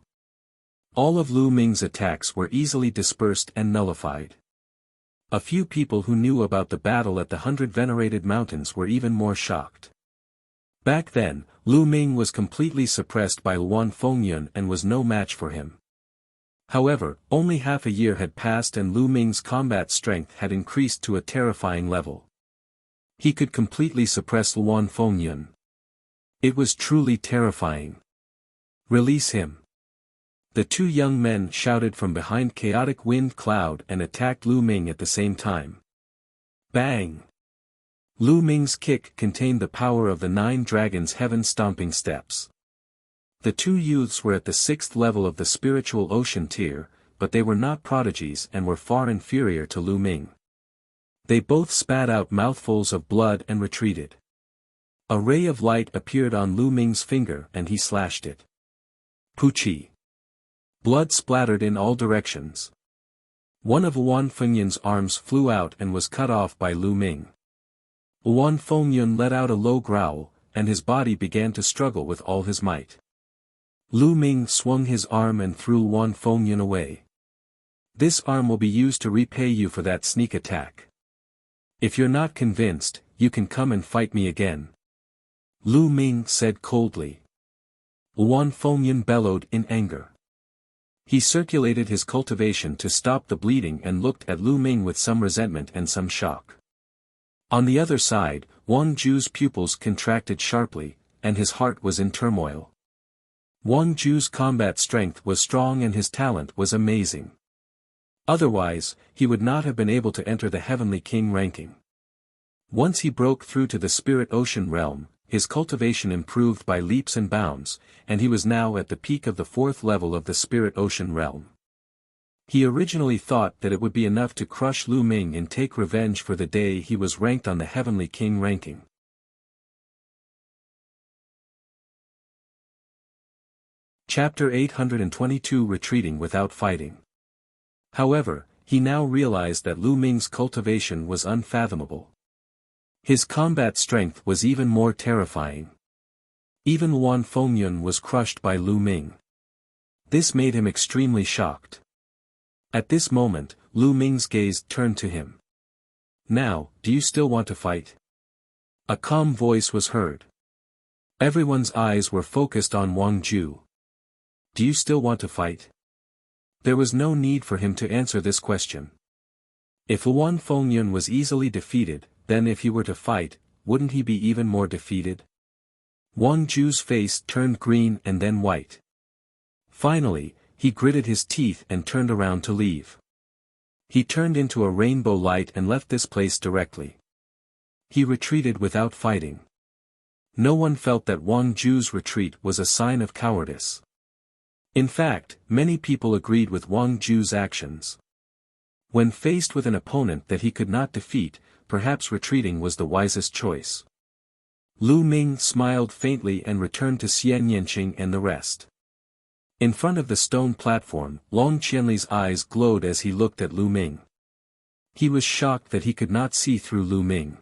All of Lu Ming's attacks were easily dispersed and nullified. A few people who knew about the battle at the 100 Venerated Mountains were even more shocked. Back then, Lu Ming was completely suppressed by Wan Fengyun and was no match for him. However, only half a year had passed and Lu Ming's combat strength had increased to a terrifying level. He could completely suppress Wan Fengyun. It was truly terrifying. Release him. The 2 young men shouted from behind chaotic wind cloud and attacked Lu Ming at the same time. Bang! Lu Ming's kick contained the power of the 9 dragons' heaven-stomping steps. The 2 youths were at the 6th level of the spiritual ocean tier, but they were not prodigies and were far inferior to Lu Ming. They both spat out mouthfuls of blood and retreated. A ray of light appeared on Lu Ming's finger and he slashed it. Poochie! Blood splattered in all directions. One of Wan Fengyun's arms flew out and was cut off by Lu Ming. Wan Fengyun let out a low growl, and his body began to struggle with all his might. Lu Ming swung his arm and threw Wan Fengyun away. This arm will be used to repay you for that sneak attack. If you're not convinced, you can come and fight me again. Lu Ming said coldly. Luan Fengyun bellowed in anger. He circulated his cultivation to stop the bleeding and looked at Lu Ming with some resentment and some shock. On the other side, Wang Ju's pupils contracted sharply, and his heart was in turmoil. Wang Ju's combat strength was strong and his talent was amazing. Otherwise, he would not have been able to enter the Heavenly King ranking. Once he broke through to the Spirit Ocean realm, his cultivation improved by leaps and bounds, and he was now at the peak of the 4th level of the Spirit Ocean realm. He originally thought that it would be enough to crush Lu Ming and take revenge for the day he was ranked on the Heavenly King ranking. Chapter 822 Retreating Without Fighting. However, he now realized that Lu Ming's cultivation was unfathomable. His combat strength was even more terrifying. Even Luan Fengyun was crushed by Lu Ming. This made him extremely shocked. At this moment, Lu Ming's gaze turned to him. "Now, do you still want to fight?" A calm voice was heard. Everyone's eyes were focused on Wang Ju. "Do you still want to fight?" There was no need for him to answer this question. If Luan Fengyun was easily defeated, then if he were to fight, wouldn't he be even more defeated? Wang Ju's face turned green and then white. Finally, he gritted his teeth and turned around to leave. He turned into a rainbow light and left this place directly. He retreated without fighting. No one felt that Wang Ju's retreat was a sign of cowardice. In fact, many people agreed with Wang Ju's actions. When faced with an opponent that he could not defeat, perhaps retreating was the wisest choice. Lu Ming smiled faintly and returned to Xian Yanqing and the rest. In front of the stone platform, Long Qianli's eyes glowed as he looked at Lu Ming. He was shocked that he could not see through Lu Ming.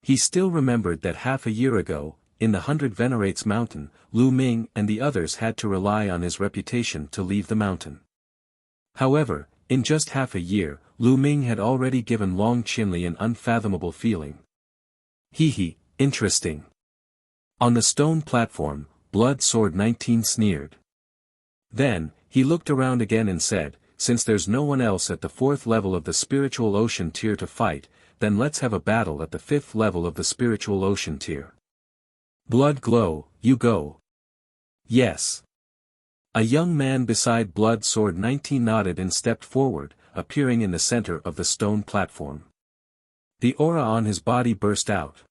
He still remembered that half a year ago, in the 100 Venerates Mountain, Lu Ming and the others had to rely on his reputation to leave the mountain. However, in just half a year, Lu Ming had already given Long Qianli an unfathomable feeling. Hee, interesting. On the stone platform, Blood Sword 19 sneered. Then, he looked around again and said, "Since there's no one else at the 4th level of the Spiritual Ocean tier to fight, then let's have a battle at the 5th level of the Spiritual Ocean tier. Blood Glow, you go." "Yes." A young man beside Blood Sword 19 nodded and stepped forward, appearing in the center of the stone platform. The aura on his body burst out.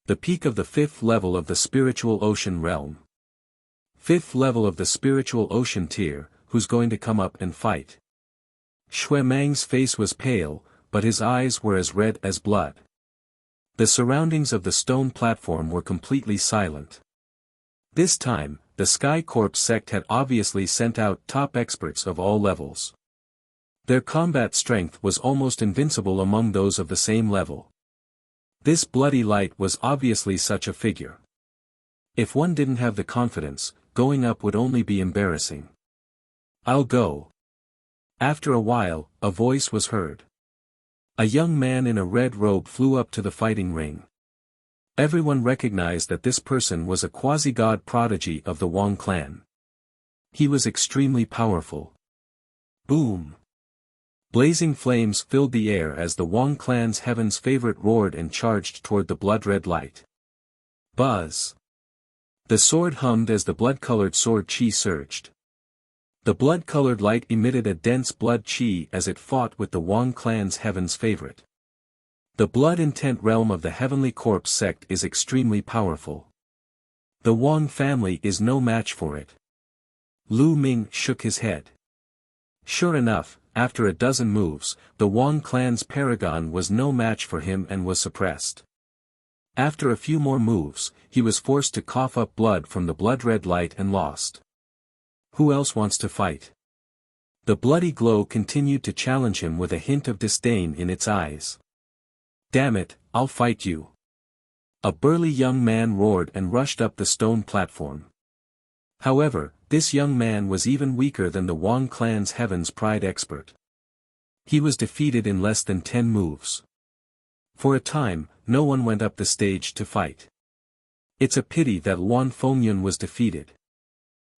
The peak of the 5th level of the Spiritual Ocean realm. 5th level of the Spiritual Ocean tier, who's going to come up and fight? Shui Mang's face was pale, but his eyes were as red as blood. The surroundings of the stone platform were completely silent. This time, the Sky Corps sect had obviously sent out top experts of all levels. Their combat strength was almost invincible among those of the same level. This bloody light was obviously such a figure. If one didn't have the confidence, going up would only be embarrassing. "I'll go." After a while, a voice was heard. A young man in a red robe flew up to the fighting ring. Everyone recognized that this person was a quasi-god prodigy of the Wang clan. He was extremely powerful. Boom! Blazing flames filled the air as the Wang clan's heaven's favorite roared and charged toward the blood-red light. Buzz! The sword hummed as the blood-colored sword chi surged. The blood-colored light emitted a dense blood chi as it fought with the Wang clan's heaven's favorite. The blood-intent realm of the Heavenly Corpse sect is extremely powerful. The Wang family is no match for it. Lu Ming shook his head. Sure enough, after a dozen moves, the Wang clan's paragon was no match for him and was suppressed. After a few more moves, he was forced to cough up blood from the blood-red light and lost. Who else wants to fight? The bloody glow continued to challenge him with a hint of disdain in its eyes. Damn it, I'll fight you. A burly young man roared and rushed up the stone platform. However, this young man was even weaker than the Wang clan's Heaven's Pride expert. He was defeated in less than 10 moves. For a time, no one went up the stage to fight. It's a pity that Luan Fengyun was defeated.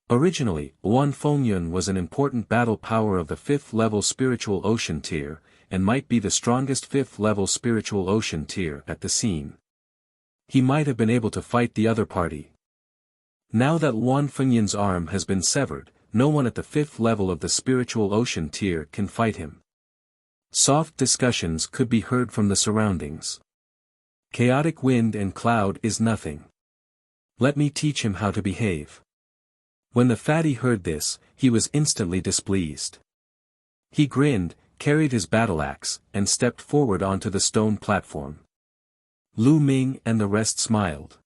Originally, Wan Fengyun was an important battle power of the 5th level spiritual ocean tier, and might be the strongest 5th level spiritual ocean tier at the scene. He might have been able to fight the other party. Now that Wan Fengyun's arm has been severed, no one at the 5th level of the spiritual ocean tier can fight him. Soft discussions could be heard from the surroundings. Chaotic wind and cloud is nothing. Let me teach him how to behave. When the fatty heard this, he was instantly displeased. He grinned, carried his battle axe, and stepped forward onto the stone platform. Lu Ming and the rest smiled.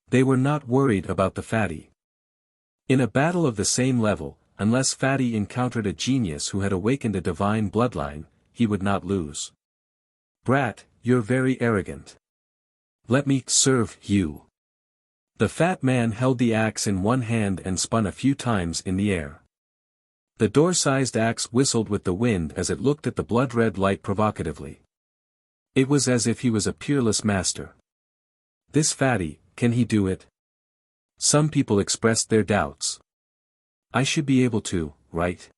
They were not worried about the fatty. In a battle of the same level, unless fatty encountered a genius who had awakened a divine bloodline, he would not lose. Brat, you're very arrogant. Let me serve you. The fat man held the axe in one hand and spun a few times in the air. The door-sized axe whistled with the wind as it looked at the blood-red light provocatively. It was as if he was a peerless master. This fatty, can he do it? Some people expressed their doubts. I should be able to, right?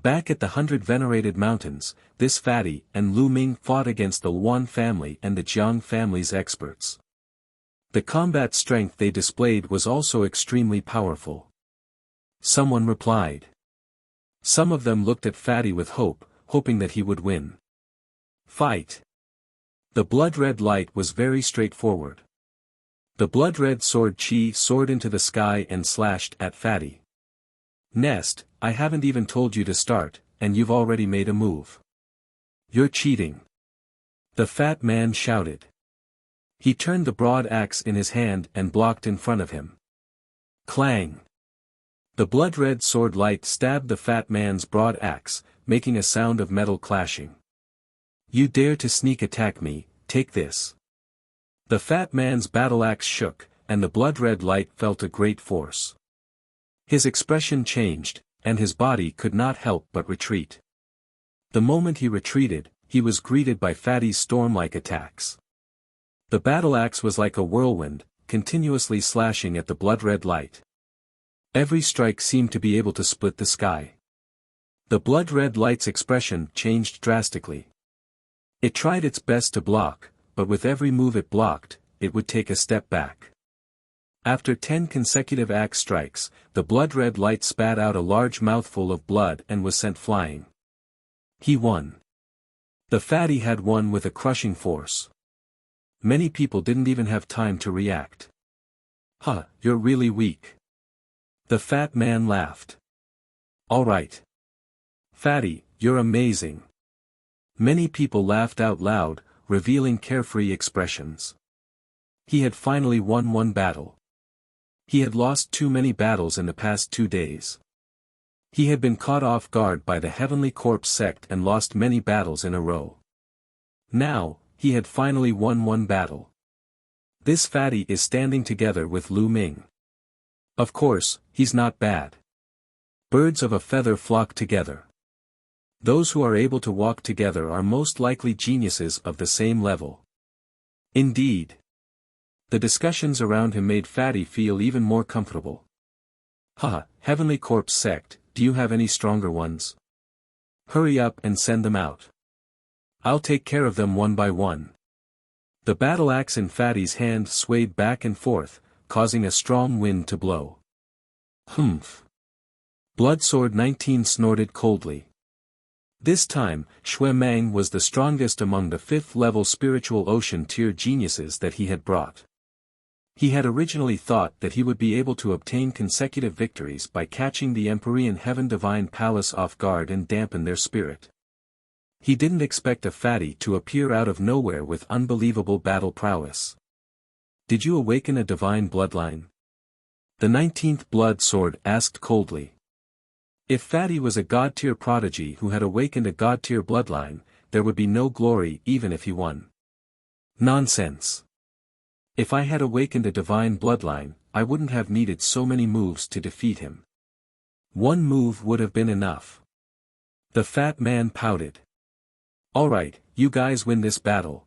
Back at the 100 Venerated Mountains, this fatty and Lu Ming fought against the Wan family and the Jiang family's experts. The combat strength they displayed was also extremely powerful. Someone replied. Some of them looked at Fatty with hope, hoping that he would win. Fight. The blood-red light was very straightforward. The blood-red sword Qi soared into the sky and slashed at Fatty. Nest, I haven't even told you to start, and you've already made a move. You're cheating. The fat man shouted. He turned the broad axe in his hand and blocked in front of him. Clang! The blood-red sword light stabbed the fat man's broad axe, making a sound of metal clashing. You dare to sneak attack me, take this. The fat man's battle axe shook, and the blood-red light felt a great force. His expression changed, and his body could not help but retreat. The moment he retreated, he was greeted by Fatty's storm-like attacks. The battle axe was like a whirlwind, continuously slashing at the blood-red light. Every strike seemed to be able to split the sky. The blood-red light's expression changed drastically. It tried its best to block, but with every move it blocked, it would take a step back. After 10 consecutive axe strikes, the blood-red light spat out a large mouthful of blood and was sent flying. He won. The fatty had won with a crushing force. Many people didn't even have time to react. Huh, you're really weak. The fat man laughed. All right. Fatty, you're amazing. Many people laughed out loud, revealing carefree expressions. He had finally won one battle. He had lost too many battles in the past 2 days. He had been caught off guard by the Heavenly Corpse sect and lost many battles in a row. Now, he had finally won one battle. This fatty is standing together with Lu Ming. Of course, he's not bad. Birds of a feather flock together. Those who are able to walk together are most likely geniuses of the same level. Indeed. The discussions around him made Fatty feel even more comfortable. Haha, Heavenly Corpse sect, do you have any stronger ones? Hurry up and send them out. I'll take care of them one by one. The battle axe in Fatty's hand swayed back and forth, causing a strong wind to blow. Humph. Bloodsword 19 snorted coldly. This time, Shui Mang was the strongest among the 5th level spiritual ocean tier geniuses that he had brought. He had originally thought that he would be able to obtain consecutive victories by catching the Empyrean Heaven Divine Palace off guard and dampen their spirit. He didn't expect a fatty to appear out of nowhere with unbelievable battle prowess. Did you awaken a divine bloodline? The 19th Blood Sword asked coldly. If Fatty was a god-tier prodigy who had awakened a god-tier bloodline, there would be no glory even if he won. Nonsense. If I had awakened a divine bloodline, I wouldn't have needed so many moves to defeat him. One move would have been enough. The fat man pouted. Alright, you guys win this battle.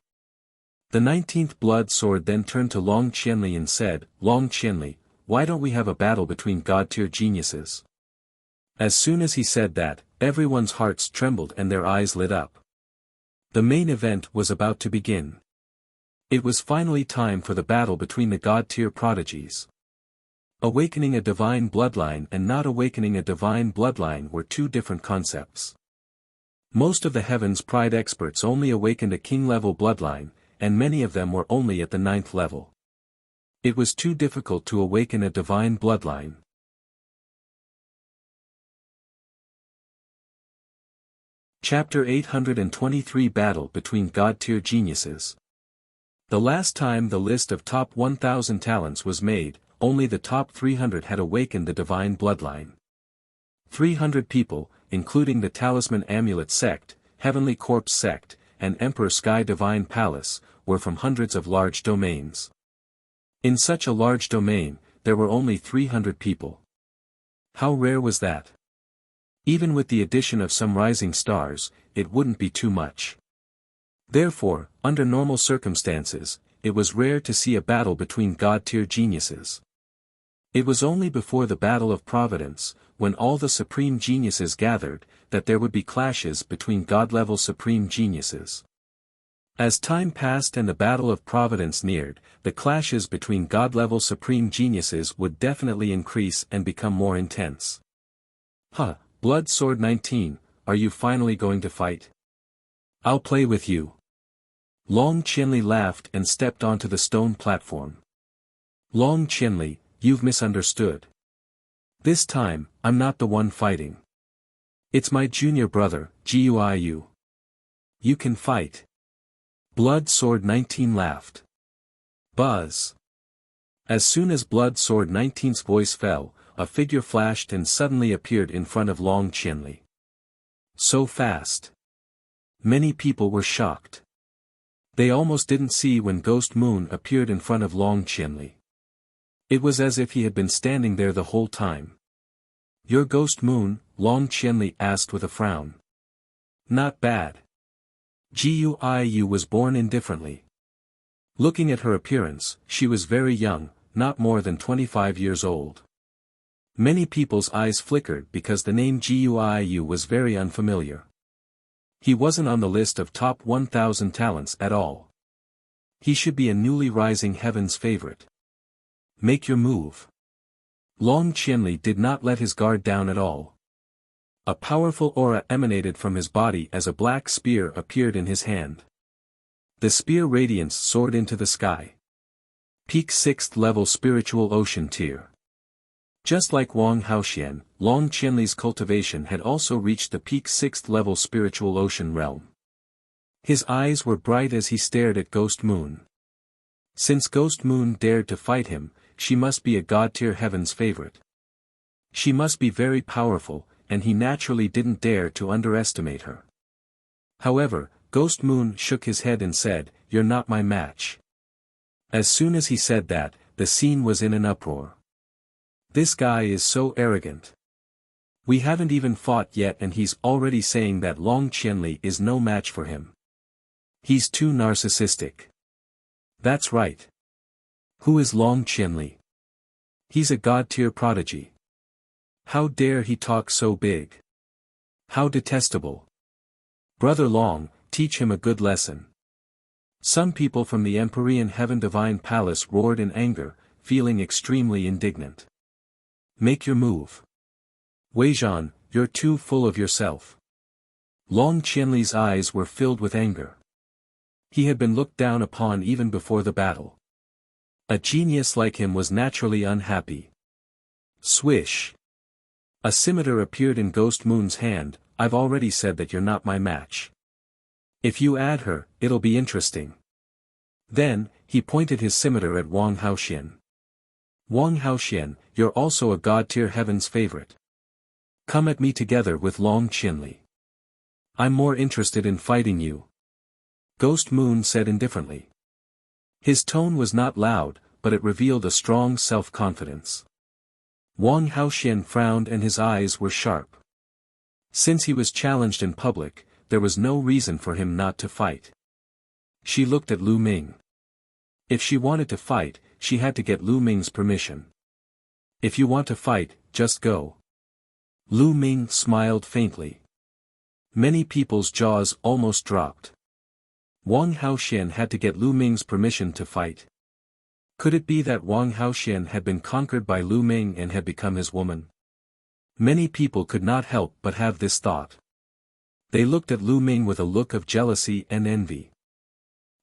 The 19th Blood Sword then turned to Long Qianli and said, Long Qianli, why don't we have a battle between god-tier geniuses? As soon as he said that, everyone's hearts trembled and their eyes lit up. The main event was about to begin. It was finally time for the battle between the god-tier prodigies. Awakening a divine bloodline and not awakening a divine bloodline were two different concepts. Most of the Heaven's Pride experts only awakened a king-level bloodline, and many of them were only at the 9th level. It was too difficult to awaken a divine bloodline. Chapter 823 Battle between God-tier geniuses. The last time the list of top 1,000 talents was made, only the top 300 had awakened the divine bloodline. 300 people, including the Talisman Amulet Sect, Heavenly Corpse Sect, and Emperor Sky Divine Palace, were from hundreds of large domains. In such a large domain, there were only 300 people. How rare was that? Even with the addition of some rising stars, it wouldn't be too much. Therefore, under normal circumstances, it was rare to see a battle between god-tier geniuses. It was only before the Battle of Providence, when all the supreme geniuses gathered, that there would be clashes between god-level supreme geniuses. As time passed and the Battle of Providence neared, the clashes between god-level supreme geniuses would definitely increase and become more intense. Huh, Blood Sword 19, are you finally going to fight? I'll play with you. Long Qianli laughed and stepped onto the stone platform. Long Qianli, you've misunderstood. This time, I'm not the one fighting. It's my junior brother, Guiu. You can fight. Blood Sword 19 laughed. Buzz. As soon as Blood Sword 19's voice fell, a figure flashed and suddenly appeared in front of Long Qianli. So fast. Many people were shocked. They almost didn't see when Ghost Moon appeared in front of Long Qianli. It was as if he had been standing there the whole time. Your Ghost Moon? Long Qianli asked with a frown. Not bad. Guiu was born indifferently. Looking at her appearance, she was very young, not more than 25 years old. Many people's eyes flickered because the name Guiu was very unfamiliar. He wasn't on the list of top 1,000 talents at all. He should be a newly rising heaven's favorite. Make your move. Long Qianli did not let his guard down at all. A powerful aura emanated from his body as a black spear appeared in his hand. The spear radiance soared into the sky. Peak 6th level spiritual ocean tier. Just like Wang Haoxian, Long Qianli's cultivation had also reached the peak 6th level spiritual ocean realm. His eyes were bright as he stared at Ghost Moon. Since Ghost Moon dared to fight him, she must be a god-tier heaven's favorite. She must be very powerful, and he naturally didn't dare to underestimate her. However, Ghost Moon shook his head and said, "You're not my match." As soon as he said that, the scene was in an uproar. This guy is so arrogant. We haven't even fought yet and he's already saying that Long Qianli is no match for him. He's too narcissistic. That's right. Who is Long Qianli? He's a god-tier prodigy. How dare he talk so big? How detestable. Brother Long, teach him a good lesson. Some people from the Empyrean Heaven Divine Palace roared in anger, feeling extremely indignant. Make your move. Weizhan, you're too full of yourself. Long Qianli's eyes were filled with anger. He had been looked down upon even before the battle. A genius like him was naturally unhappy. Swish. A scimitar appeared in Ghost Moon's hand. I've already said that you're not my match. If you add her, it'll be interesting. Then, he pointed his scimitar at Wang Haoxian. Wang Haoxian, you're also a god-tier heaven's favorite. Come at me together with Long Qianli. I'm more interested in fighting you. Ghost Moon said indifferently. His tone was not loud, but it revealed a strong self-confidence. Wang Haoxian frowned and his eyes were sharp. Since he was challenged in public, there was no reason for him not to fight. She looked at Lu Ming. If she wanted to fight, she had to get Lu Ming's permission. If you want to fight, just go. Lu Ming smiled faintly. Many people's jaws almost dropped. Wang Haoxian had to get Lu Ming's permission to fight. Could it be that Wang Haoxian had been conquered by Lu Ming and had become his woman? Many people could not help but have this thought. They looked at Lu Ming with a look of jealousy and envy.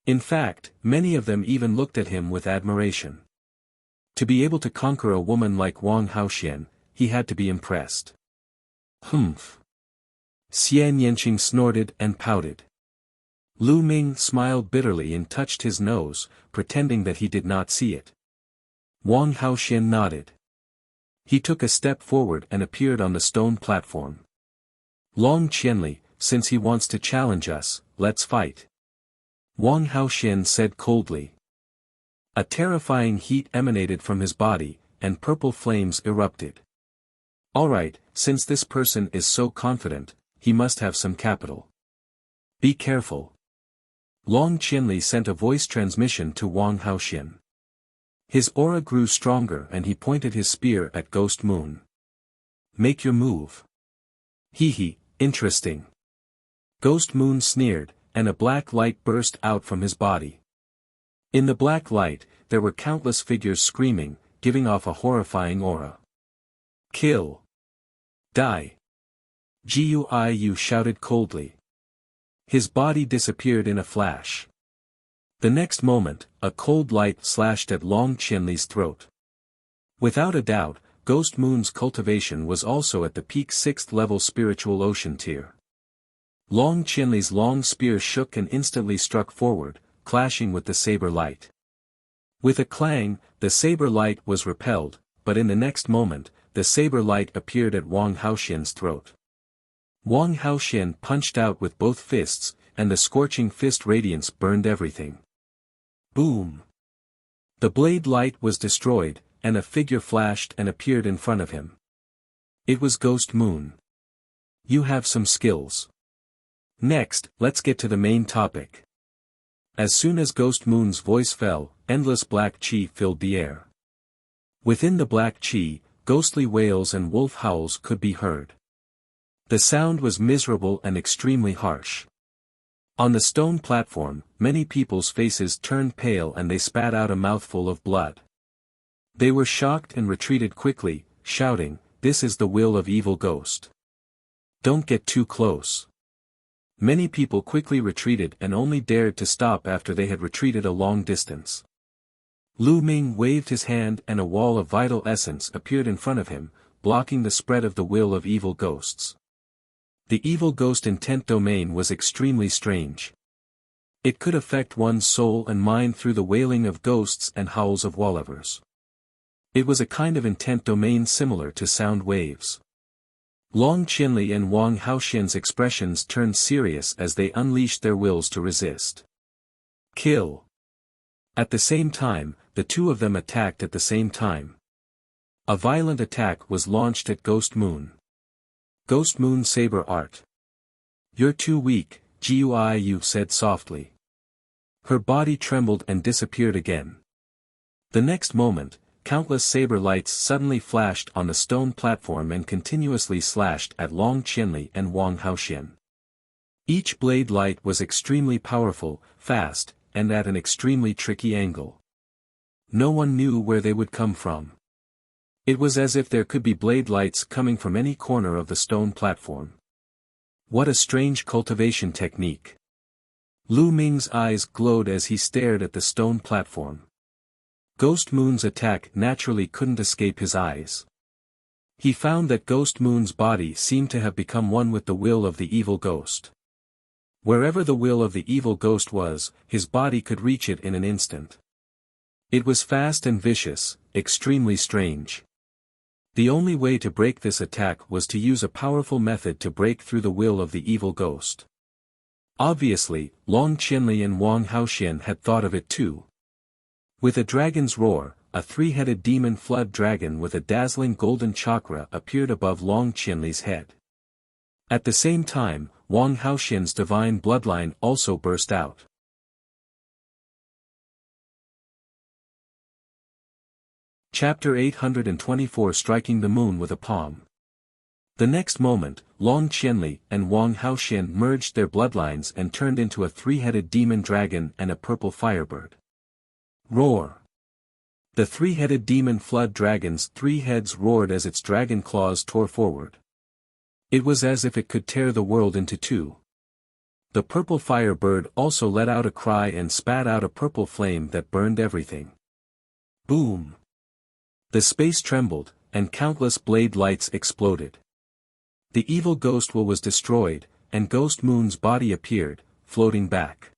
In fact, many of them even looked at him with admiration. To be able to conquer a woman like Wang Haoxian, he had to be impressed. Humph. Xian Yanqing snorted and pouted. Lu Ming smiled bitterly and touched his nose, pretending that he did not see it. Wang Haoxian nodded. He took a step forward and appeared on the stone platform. Long Qianli, since he wants to challenge us, let's fight. Wang Haoxian said coldly. A terrifying heat emanated from his body, and purple flames erupted. Alright, since this person is so confident, he must have some capital. Be careful. Long Qianli sent a voice transmission to Wang Haoxian. His aura grew stronger and he pointed his spear at Ghost Moon. Make your move. Hee, interesting. Ghost Moon sneered, and a black light burst out from his body. In the black light, there were countless figures screaming, giving off a horrifying aura. Kill. Die. Guiyu shouted coldly. His body disappeared in a flash. The next moment, a cold light slashed at Long Qianli's throat. Without a doubt, Ghost Moon's cultivation was also at the peak 6th level spiritual ocean tier. Long Qianli's long spear shook and instantly struck forward, clashing with the saber light. With a clang, the saber light was repelled, but in the next moment, the saber light appeared at Wang Haoxian's throat. Wang Haoxian punched out with both fists, and the scorching fist radiance burned everything. Boom! The blade light was destroyed, and a figure flashed and appeared in front of him. It was Ghost Moon. You have some skills. Next, let's get to the main topic. As soon as Ghost Moon's voice fell, endless black qi filled the air. Within the black qi, ghostly wails and wolf howls could be heard. The sound was miserable and extremely harsh. On the stone platform, many people's faces turned pale and they spat out a mouthful of blood. They were shocked and retreated quickly, shouting, "This is the will of evil ghost. Don't get too close." Many people quickly retreated and only dared to stop after they had retreated a long distance. Lu Ming waved his hand and a wall of vital essence appeared in front of him, blocking the spread of the will of evil ghosts. The evil ghost intent domain was extremely strange. It could affect one's soul and mind through the wailing of ghosts and howls of wallivers. It was a kind of intent domain similar to sound waves. Long Qianli and Wang Haoxian's expressions turned serious as they unleashed their wills to resist. Kill. At the same time, the two of them attacked at the same time. A violent attack was launched at Ghost Moon. Ghost Moon Saber Art. You're too weak, Guiyu said softly. Her body trembled and disappeared again. The next moment, countless saber lights suddenly flashed on the stone platform and continuously slashed at Long Qianli and Wang Haoxian. Each blade light was extremely powerful, fast, and at an extremely tricky angle. No one knew where they would come from. It was as if there could be blade lights coming from any corner of the stone platform. What a strange cultivation technique. Lu Ming's eyes glowed as he stared at the stone platform. Ghost Moon's attack naturally couldn't escape his eyes. He found that Ghost Moon's body seemed to have become one with the will of the evil ghost. Wherever the will of the evil ghost was, his body could reach it in an instant. It was fast and vicious, extremely strange. The only way to break this attack was to use a powerful method to break through the will of the evil ghost. Obviously, Long Qianli and Wang Haoxian had thought of it too. With a dragon's roar, a three-headed demon flood dragon with a dazzling golden chakra appeared above Long Qianli's head. At the same time, Wang Haoxian's divine bloodline also burst out. Chapter 824 Striking the Moon with a Palm. The next moment, Long Qianli and Wang Haoxian merged their bloodlines and turned into a three-headed demon dragon and a purple firebird. Roar! The three-headed demon flood dragon's three heads roared as its dragon claws tore forward. It was as if it could tear the world into two. The purple firebird also let out a cry and spat out a purple flame that burned everything. Boom! The space trembled, and countless blade lights exploded. The evil ghost will was destroyed, and Ghost Moon's body appeared, floating back.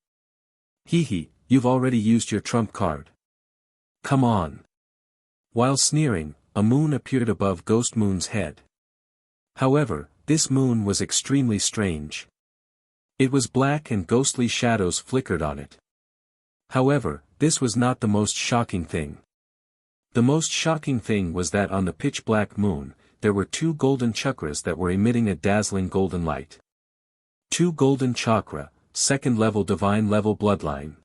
Hee, you've already used your trump card. Come on. While sneering, a moon appeared above Ghost Moon's head. However, this moon was extremely strange. It was black and ghostly shadows flickered on it. However, this was not the most shocking thing. The most shocking thing was that on the pitch-black moon, there were two golden chakras that were emitting a dazzling golden light. 2 golden chakra, second-level divine-level bloodline.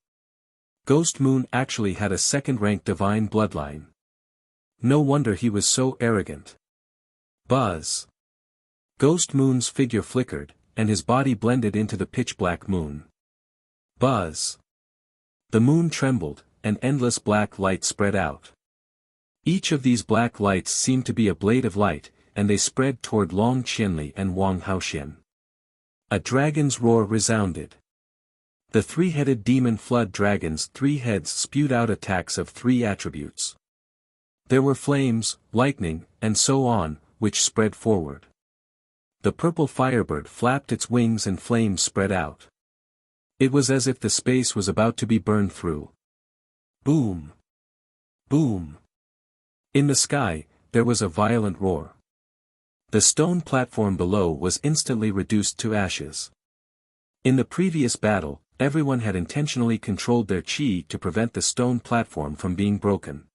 Ghost Moon actually had a second-rank divine bloodline. No wonder he was so arrogant. Buzz! Ghost Moon's figure flickered, and his body blended into the pitch-black moon. Buzz! The moon trembled, and endless black light spread out. Each of these black lights seemed to be a blade of light, and they spread toward Long Qianli and Wang Haoxian. A dragon's roar resounded. The three-headed demon flood dragon's 3 heads spewed out attacks of 3 attributes. There were flames, lightning, and so on, which spread forward. The purple firebird flapped its wings and flames spread out. It was as if the space was about to be burned through. Boom! Boom! In the sky, there was a violent roar. The stone platform below was instantly reduced to ashes. In the previous battle, everyone had intentionally controlled their qi to prevent the stone platform from being broken.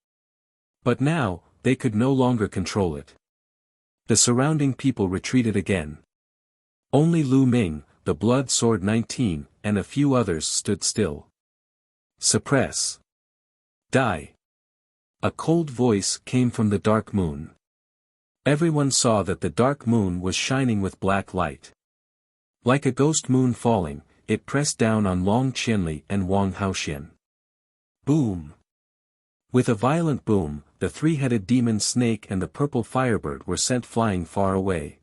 But now, they could no longer control it. The surrounding people retreated again. Only Lu Ming, the Blood Sword 19, and a few others stood still. Suppress. Die. A cold voice came from the dark moon. Everyone saw that the dark moon was shining with black light. Like a ghost moon falling, it pressed down on Long Qianli and Wang Haoxian. Boom! With a violent boom, the three-headed demon snake and the purple firebird were sent flying far away.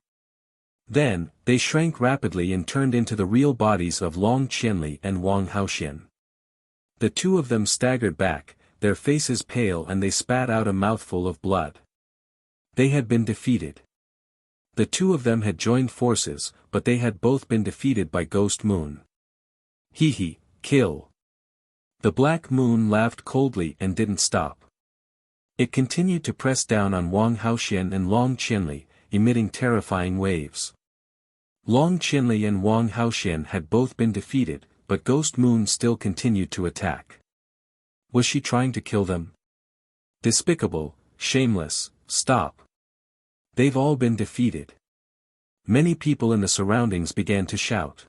Then, they shrank rapidly and turned into the real bodies of Long Qianli and Wang Haoxian. The two of them staggered back, their faces pale, and they spat out a mouthful of blood. They had been defeated. The two of them had joined forces, but they had both been defeated by Ghost Moon. Hee, kill. The black moon laughed coldly and didn't stop. It continued to press down on Wang Haoxian and Long Qianli, emitting terrifying waves. Long Qianli and Wang Haoxian had both been defeated, but Ghost Moon still continued to attack. Was she trying to kill them? Despicable, shameless, stop. They've all been defeated. Many people in the surroundings began to shout.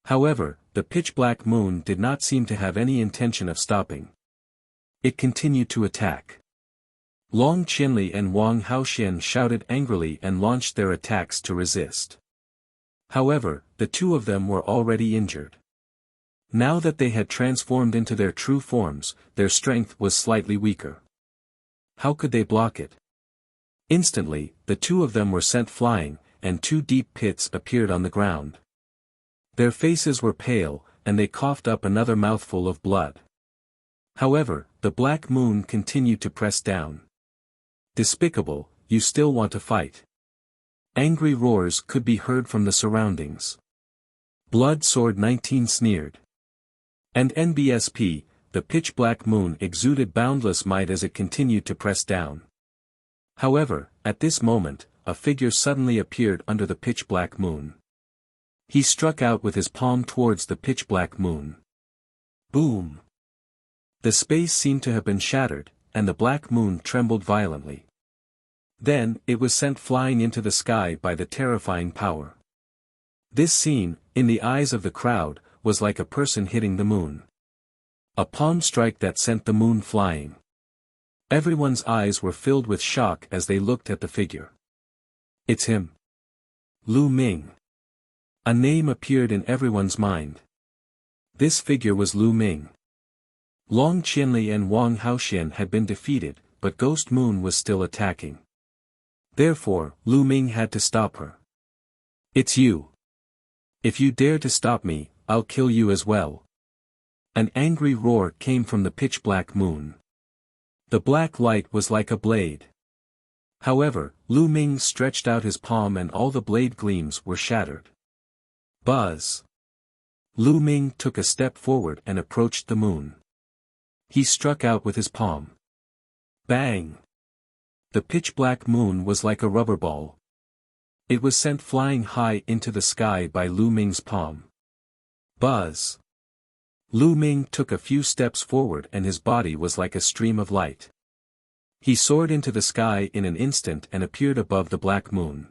However, the pitch-black moon did not seem to have any intention of stopping. It continued to attack. Long Qianli and Wang Haoxian shouted angrily and launched their attacks to resist. However, the two of them were already injured. Now that they had transformed into their true forms, their strength was slightly weaker. How could they block it? Instantly, the two of them were sent flying, and 2 deep pits appeared on the ground. Their faces were pale, and they coughed up another mouthful of blood. However, the black moon continued to press down. Despicable, you still want to fight. Angry roars could be heard from the surroundings. Blood Sword 19 sneered. And NBSP, the pitch-black moon exuded boundless might as it continued to press down. However, at this moment, a figure suddenly appeared under the pitch-black moon. He struck out with his palm towards the pitch-black moon. Boom! The space seemed to have been shattered, and the black moon trembled violently. Then, it was sent flying into the sky by the terrifying power. This scene, in the eyes of the crowd, was like a person hitting the moon. A palm strike that sent the moon flying. Everyone's eyes were filled with shock as they looked at the figure. It's him. Lu Ming. A name appeared in everyone's mind. This figure was Lu Ming. Long Qianli and Wang Haoxian had been defeated, but Ghost Moon was still attacking. Therefore, Lu Ming had to stop her. It's you. If you dare to stop me, I'll kill you as well. An angry roar came from the pitch-black moon. The black light was like a blade. However, Lu Ming stretched out his palm and all the blade gleams were shattered. Buzz! Lu Ming took a step forward and approached the moon. He struck out with his palm. Bang! The pitch-black moon was like a rubber ball. It was sent flying high into the sky by Lu Ming's palm. Buzz! Lu Ming took a few steps forward and his body was like a stream of light. He soared into the sky in an instant and appeared above the black moon.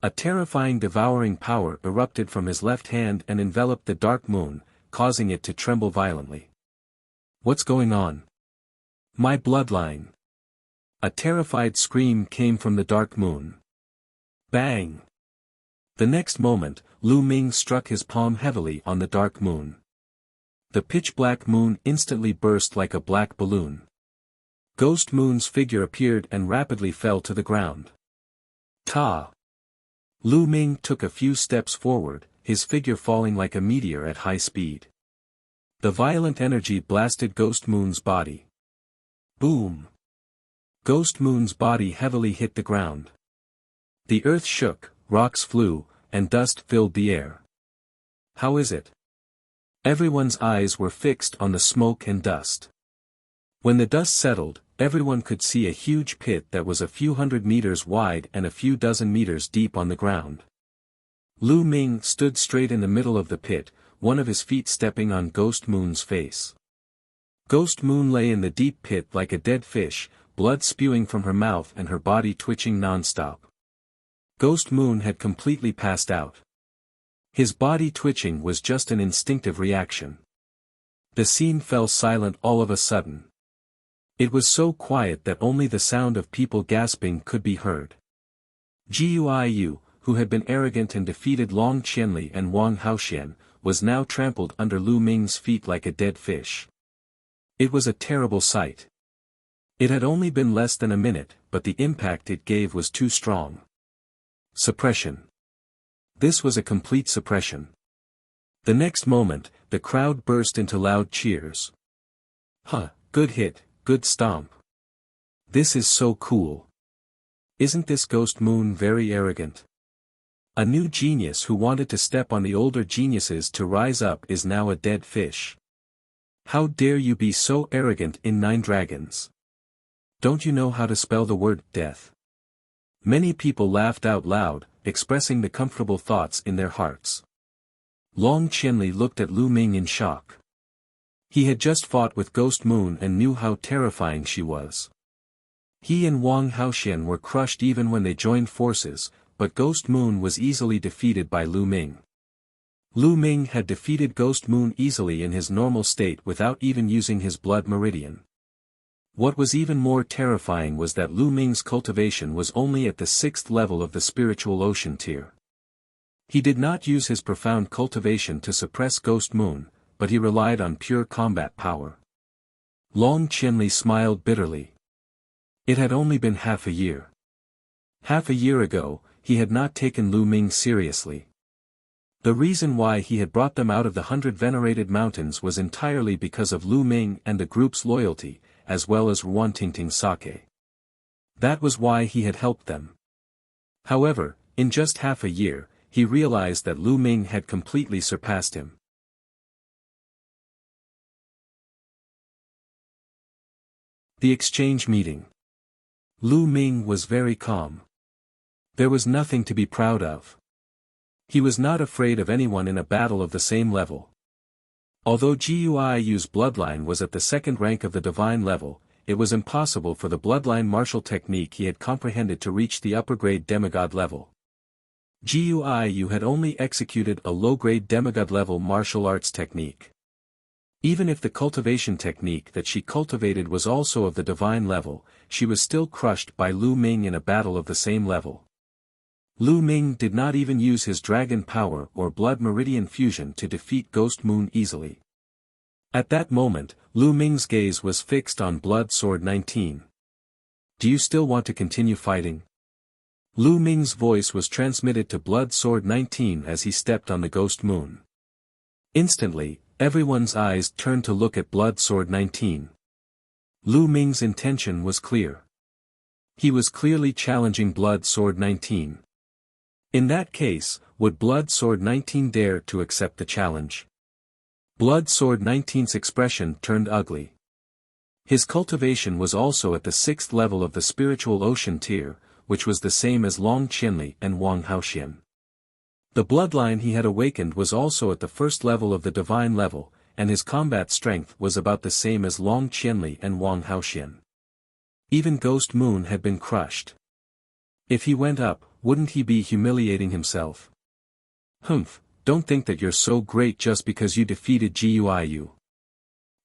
A terrifying devouring power erupted from his left hand and enveloped the dark moon, causing it to tremble violently. What's going on? My bloodline! A terrified scream came from the dark moon. Bang! The next moment, Lu Ming struck his palm heavily on the dark moon. The pitch-black moon instantly burst like a black balloon. Ghost Moon's figure appeared and rapidly fell to the ground. Ta! Lu Ming took a few steps forward, his figure falling like a meteor at high speed. The violent energy blasted Ghost Moon's body. Boom! Ghost Moon's body heavily hit the ground. The earth shook, rocks flew, and dust filled the air. How is it? Everyone's eyes were fixed on the smoke and dust. When the dust settled, everyone could see a huge pit that was a few hundred meters wide and a few dozen meters deep on the ground. Lu Ming stood straight in the middle of the pit, one of his feet stepping on Ghost Moon's face. Ghost Moon lay in the deep pit like a dead fish, blood spewing from her mouth and her body twitching non-stop. Ghost Moon had completely passed out. His body twitching was just an instinctive reaction. The scene fell silent all of a sudden. It was so quiet that only the sound of people gasping could be heard. Guiyu, who had been arrogant and defeated Long Qianli and Wang Haoxian, was now trampled under Lu Ming's feet like a dead fish. It was a terrible sight. It had only been less than a minute, but the impact it gave was too strong. Suppression. This was a complete suppression. The next moment, the crowd burst into loud cheers. Huh, good hit, good stomp. This is so cool. Isn't this Ghost Moon very arrogant? A new genius who wanted to step on the older geniuses to rise up is now a dead fish. How dare you be so arrogant in Nine Dragons? Don't you know how to spell the word death? Many people laughed out loud, expressing the comfortable thoughts in their hearts. Long Qianli looked at Lu Ming in shock. He had just fought with Ghost Moon and knew how terrifying she was. He and Wang Haoxian were crushed even when they joined forces, but Ghost Moon was easily defeated by Lu Ming. Lu Ming had defeated Ghost Moon easily in his normal state without even using his blood meridian. What was even more terrifying was that Lu Ming's cultivation was only at the 6th level of the spiritual ocean tier. He did not use his profound cultivation to suppress Ghost Moon, but he relied on pure combat power. Long Qianli smiled bitterly. It had only been half a year. Half a year ago, he had not taken Lu Ming seriously. The reason why he had brought them out of the 100 venerated mountains was entirely because of Lu Ming and the group's loyalty, as well as Ruantingting Sake. That was why he had helped them. However, in just half a year, he realized that Lu Ming had completely surpassed him. The exchange meeting. Lu Ming was very calm. There was nothing to be proud of. He was not afraid of anyone in a battle of the same level. Although Guiyu's bloodline was at the 2nd rank of the divine level, it was impossible for the bloodline martial technique he had comprehended to reach the upper-grade demigod level. Guiyu had only executed a low-grade demigod level martial arts technique. Even if the cultivation technique that she cultivated was also of the divine level, she was still crushed by Lu Ming in a battle of the same level. Lu Ming did not even use his dragon power or blood meridian fusion to defeat Ghost Moon easily. At that moment, Lu Ming's gaze was fixed on Blood Sword 19. Do you still want to continue fighting? Lu Ming's voice was transmitted to Blood Sword 19 as he stepped on the Ghost Moon. Instantly, everyone's eyes turned to look at Blood Sword 19. Lu Ming's intention was clear. He was clearly challenging Blood Sword 19. In that case, would Blood Sword 19 dare to accept the challenge? Blood Sword 19's expression turned ugly. His cultivation was also at the 6th level of the spiritual ocean tier, which was the same as Long Qianli and Wang Haoxian. The bloodline he had awakened was also at the 1st level of the divine level, and his combat strength was about the same as Long Qianli and Wang Haoxian. Even Ghost Moon had been crushed. If he went up, wouldn't he be humiliating himself? Humph, don't think that you're so great just because you defeated Guiyu.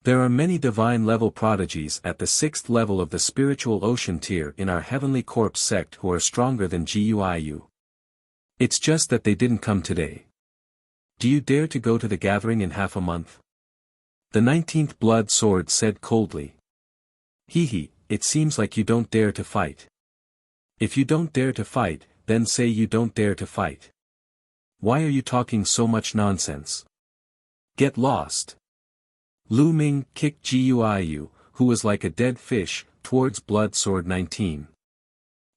There are many divine level prodigies at the 6th level of the spiritual ocean tier in our Heavenly Corpse sect who are stronger than Guiyu. It's just that they didn't come today. Do you dare to go to the gathering in half a month? The 19th Blood Sword said coldly. Hehe, it seems like you don't dare to fight. If you don't dare to fight, then say you don't dare to fight. Why are you talking so much nonsense? Get lost. Lu Ming kicked Guiyu, who was like a dead fish, towards Blood Sword 19.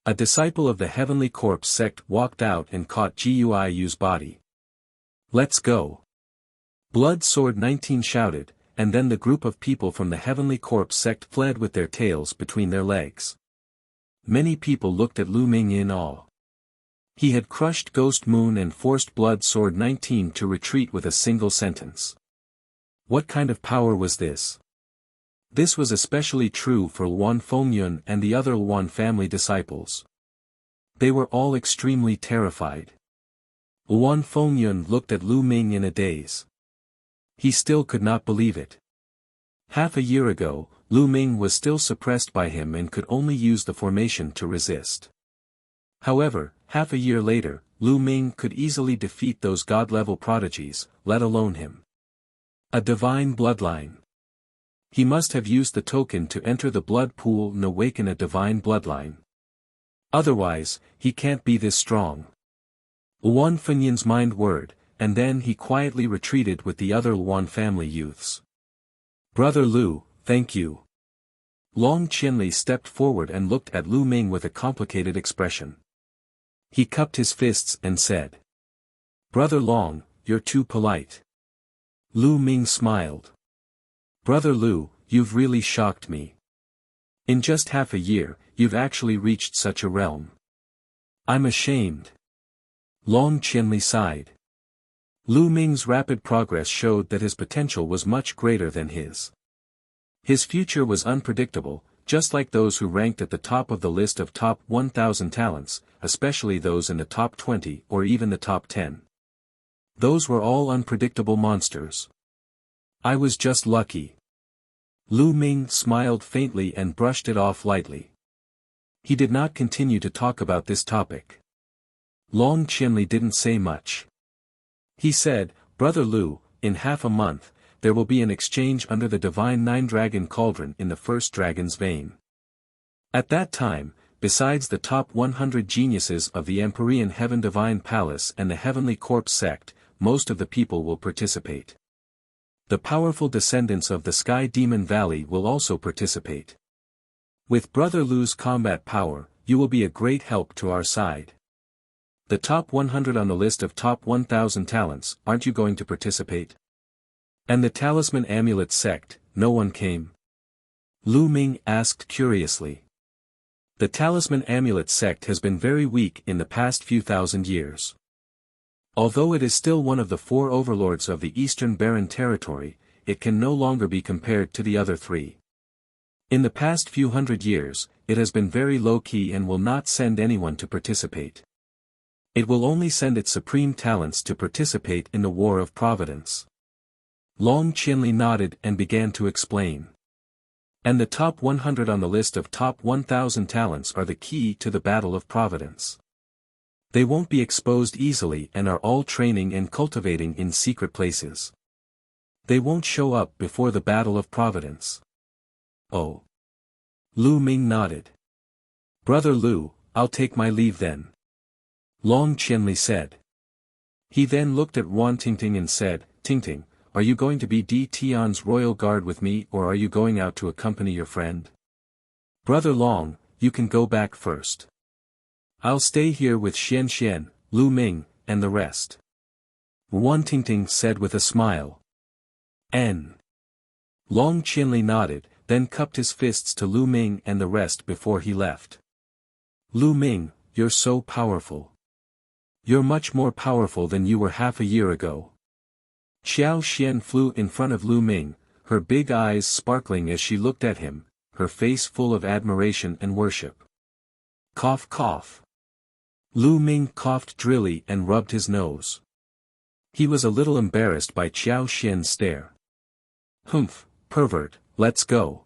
A disciple of the Heavenly Corpse sect walked out and caught Guiyu's body. Let's go. Blood Sword 19 shouted, and then the group of people from the Heavenly Corpse sect fled with their tails between their legs. Many people looked at Lu Ming in awe. He had crushed Ghost Moon and forced Blood Sword 19 to retreat with a single sentence. What kind of power was this? This was especially true for Luan Fengyun and the other Luan family disciples. They were all extremely terrified. Luan Fengyun looked at Lu Ming in a daze. He still could not believe it. Half a year ago, Lu Ming was still suppressed by him and could only use the formation to resist. However, half a year later, Lu Ming could easily defeat those god-level prodigies, let alone him. A divine bloodline. He must have used the token to enter the blood pool and awaken a divine bloodline. Otherwise, he can't be this strong. Luan Fengyun's mind whirred, and then he quietly retreated with the other Luan family youths. Brother Lu, thank you. Long Qianli stepped forward and looked at Lu Ming with a complicated expression. He cupped his fists and said. Brother Long, you're too polite. Lu Ming smiled. Brother Lu, you've really shocked me. In just half a year, you've actually reached such a realm. I'm ashamed. Long Qianli sighed. Lu Ming's rapid progress showed that his potential was much greater than his. His future was unpredictable, just like those who ranked at the top of the list of top 1,000 talents, especially those in the top 20 or even the top 10. Those were all unpredictable monsters. I was just lucky. Lu Ming smiled faintly and brushed it off lightly. He did not continue to talk about this topic. Long Qianli didn't say much. He said, Brother Lu, in half a month, there will be an exchange under the divine nine-dragon cauldron in the first dragon's vein. At that time, besides the top 100 geniuses of the Empyrean Heaven Divine Palace and the Heavenly Corpse sect, most of the people will participate. The powerful descendants of the Sky Demon Valley will also participate. With Brother Lu's combat power, you will be a great help to our side. The top 100 on the list of top 1,000 talents, aren't you going to participate? And the Talisman Amulet sect, no one came? Lu Ming asked curiously. The Talisman Amulet sect has been very weak in the past few thousand years. Although it is still one of the 4 overlords of the Eastern Barren Territory, it can no longer be compared to the other 3. In the past few hundred years, it has been very low-key and will not send anyone to participate. It will only send its supreme talents to participate in the War of Providence. Long Qianli nodded and began to explain. And the top 100 on the list of top 1,000 talents are the key to the battle of providence. They won't be exposed easily and are all training and cultivating in secret places. They won't show up before the battle of providence. Oh. Lu Ming nodded. Brother Lu, I'll take my leave then. Long Qianli said. He then looked at Wan Tingting and said, Tingting, are you going to be Di Tian's royal guard with me or are you going out to accompany your friend? Brother Long, you can go back first. I'll stay here with Xian Xian, Lu Ming, and the rest. Wan Tingting said with a smile. N. Long Qianli nodded, then cupped his fists to Lu Ming and the rest before he left. Lu Ming, you're so powerful. You're much more powerful than you were half a year ago. Xiao Xian flew in front of Lu Ming, her big eyes sparkling as she looked at him, her face full of admiration and worship. Cough cough. Lu Ming coughed drily and rubbed his nose. He was a little embarrassed by Xiao Xian's stare. Humph, pervert, let's go.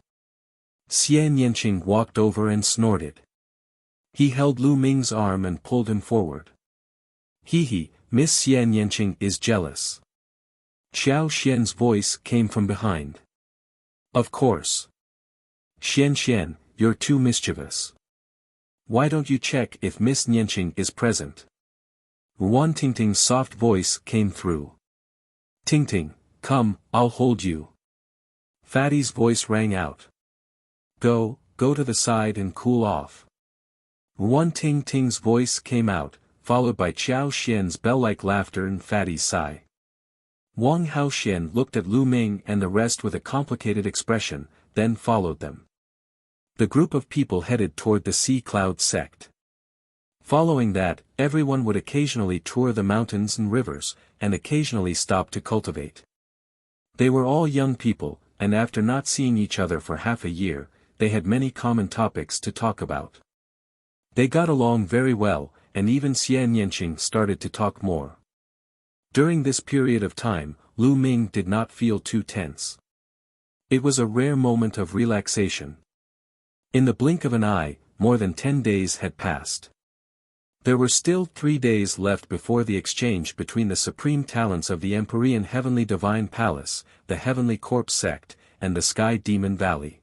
Xian Yanqing walked over and snorted. He held Lu Ming's arm and pulled him forward. Hee, Miss Xian Yanqing is jealous. Xiao Xian's voice came from behind. Of course. Xian Xian, you're too mischievous. Why don't you check if Miss Yanqing is present? Wan Tingting's soft voice came through. Tingting, come, I'll hold you. Fatty's voice rang out. Go to the side and cool off. Wan Tingting's voice came out, followed by Xiao Xian's bell-like laughter and Fatty's sigh. Wang Haoxian looked at Lu Ming and the rest with a complicated expression, then followed them. The group of people headed toward the Sea Cloud sect. Following that, everyone would occasionally tour the mountains and rivers, and occasionally stop to cultivate. They were all young people, and after not seeing each other for half a year, they had many common topics to talk about. They got along very well, and even Xian Yanqing started to talk more. During this period of time, Lu Ming did not feel too tense. It was a rare moment of relaxation. In the blink of an eye, more than 10 days had passed. There were still 3 days left before the exchange between the supreme talents of the Empyrean Heavenly Divine Palace, the Heavenly Corpse sect, and the Sky Demon Valley.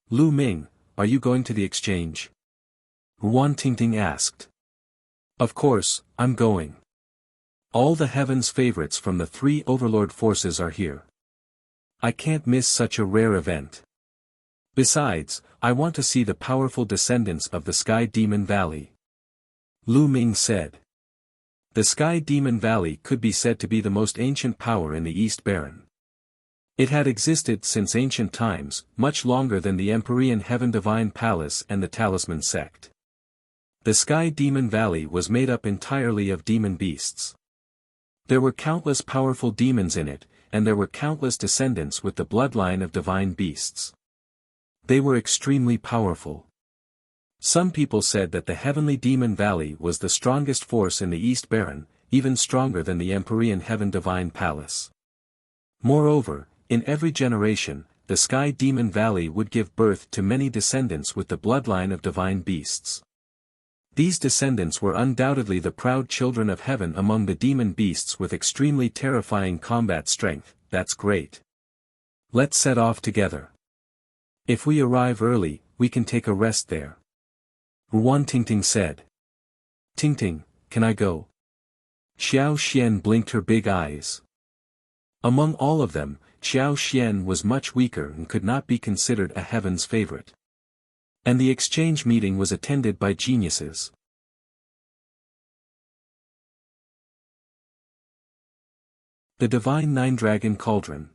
Lu Ming, are you going to the exchange? Wan Tingting asked. Of course, I'm going. All the heaven's favorites from the 3 overlord forces are here. I can't miss such a rare event. Besides, I want to see the powerful descendants of the Sky Demon Valley. Lu Ming said. The Sky Demon Valley could be said to be the most ancient power in the East Baron. It had existed since ancient times, much longer than the Empyrean Heaven Divine Palace and the Talisman sect. The Sky Demon Valley was made up entirely of demon beasts. There were countless powerful demons in it, and there were countless descendants with the bloodline of divine beasts. They were extremely powerful. Some people said that the Heavenly Demon Valley was the strongest force in the East Baron, even stronger than the Empyrean Heaven Divine Palace. Moreover, in every generation, the Sky Demon Valley would give birth to many descendants with the bloodline of divine beasts. These descendants were undoubtedly the proud children of heaven among the demon beasts with extremely terrifying combat strength. That's great. Let's set off together. If we arrive early, we can take a rest there. Wan Tingting said. Tingting, can I go? Xiao Xian blinked her big eyes. Among all of them, Xiao Xian was much weaker and could not be considered a heaven's favorite. And the exchange meeting was attended by geniuses. The Divine Nine-Dragon Cauldron.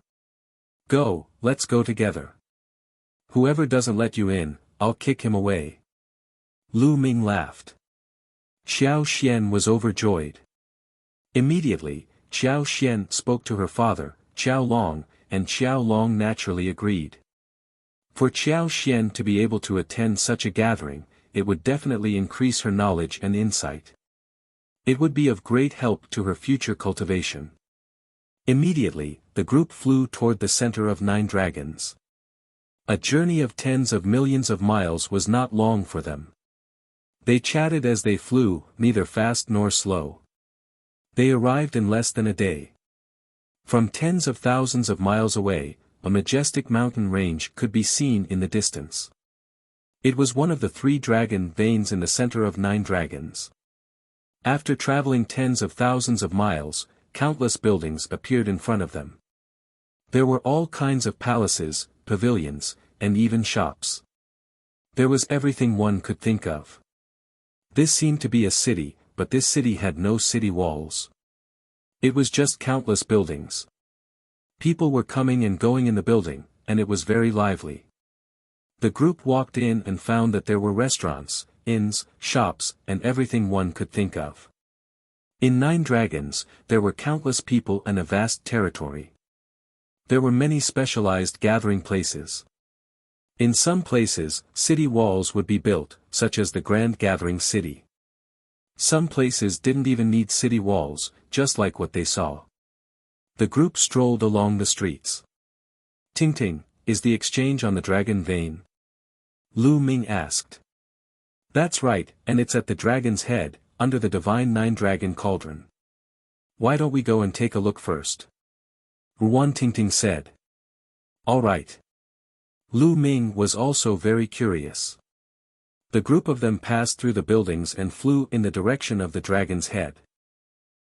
Go, let's go together. Whoever doesn't let you in, I'll kick him away. Lu Ming laughed. Xiao Xian was overjoyed. Immediately, Xiao Xian spoke to her father, Xiao Long, and Xiao Long naturally agreed. For Xiao Xian to be able to attend such a gathering, it would definitely increase her knowledge and insight. It would be of great help to her future cultivation. Immediately, the group flew toward the center of 9 dragons. A journey of tens of millions of miles was not long for them. They chatted as they flew, neither fast nor slow. They arrived in less than a day. From tens of thousands of miles away, a majestic mountain range could be seen in the distance. It was one of the 3 dragon veins in the center of 9 dragons. After traveling tens of thousands of miles, countless buildings appeared in front of them. There were all kinds of palaces, pavilions, and even shops. There was everything one could think of. This seemed to be a city, but this city had no city walls. It was just countless buildings. People were coming and going in the building, and it was very lively. The group walked in and found that there were restaurants, inns, shops, and everything one could think of. In 9 dragons, there were countless people and a vast territory. There were many specialized gathering places. In some places, city walls would be built, such as the Grand Gathering City. Some places didn't even need city walls, just like what they saw. The group strolled along the streets. Ting Ting, is the exchange on the dragon vein? Lu Ming asked. That's right, and it's at the dragon's head, under the divine 9 dragon cauldron. Why don't we go and take a look first? Ruan Tingting said. All right. Lu Ming was also very curious. The group of them passed through the buildings and flew in the direction of the dragon's head.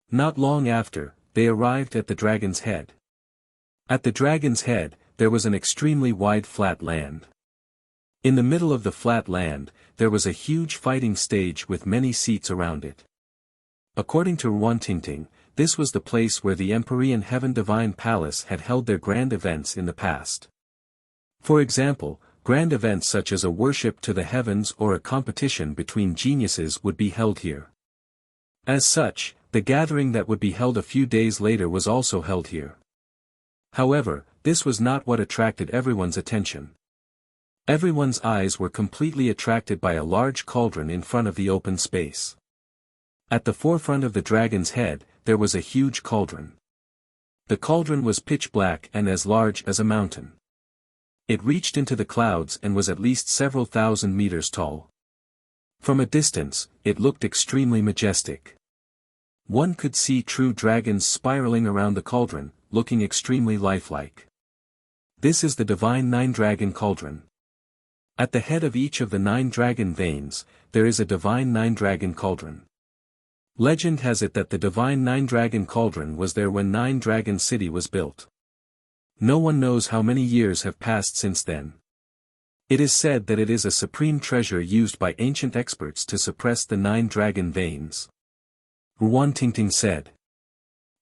Not long after, they arrived at the dragon's head. At the dragon's head, there was an extremely wide flat land. In the middle of the flat land, there was a huge fighting stage with many seats around it. According to Ruan Tingting, this was the place where the Empyrean Heaven Divine Palace had held their grand events in the past. For example, grand events such as a worship to the heavens or a competition between geniuses would be held here. As such, the gathering that would be held a few days later was also held here. However, this was not what attracted everyone's attention. Everyone's eyes were completely attracted by a large cauldron in front of the open space. At the forefront of the dragon's head, there was a huge cauldron. The cauldron was pitch black and as large as a mountain. It reached into the clouds and was at least several thousand meters tall. From a distance, it looked extremely majestic. One could see true dragons spiraling around the cauldron, looking extremely lifelike. This is the divine 9 dragon cauldron. At the head of each of the 9 dragon veins, there is a divine 9 dragon cauldron. Legend has it that the divine 9 dragon cauldron was there when 9 Dragon City was built. No one knows how many years have passed since then. It is said that it is a supreme treasure used by ancient experts to suppress the 9 dragon veins. Ruan Tingting said.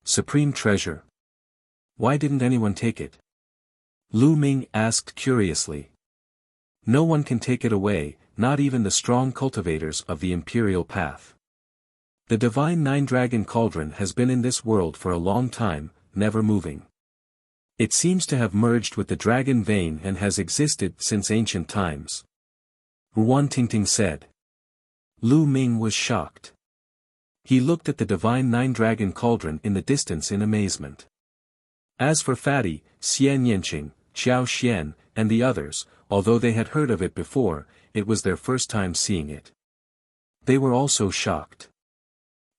Supreme treasure. Why didn't anyone take it? Lu Ming asked curiously. No one can take it away, not even the strong cultivators of the imperial path. The divine 9 dragon cauldron has been in this world for a long time, never moving. It seems to have merged with the dragon vein and has existed since ancient times. Ruan Tingting said. Lu Ming was shocked. He looked at the divine 9 dragon cauldron in the distance in amazement. As for Fatty, Xian Yanqing, Xiao Xian, and the others, although they had heard of it before, it was their first time seeing it. They were also shocked.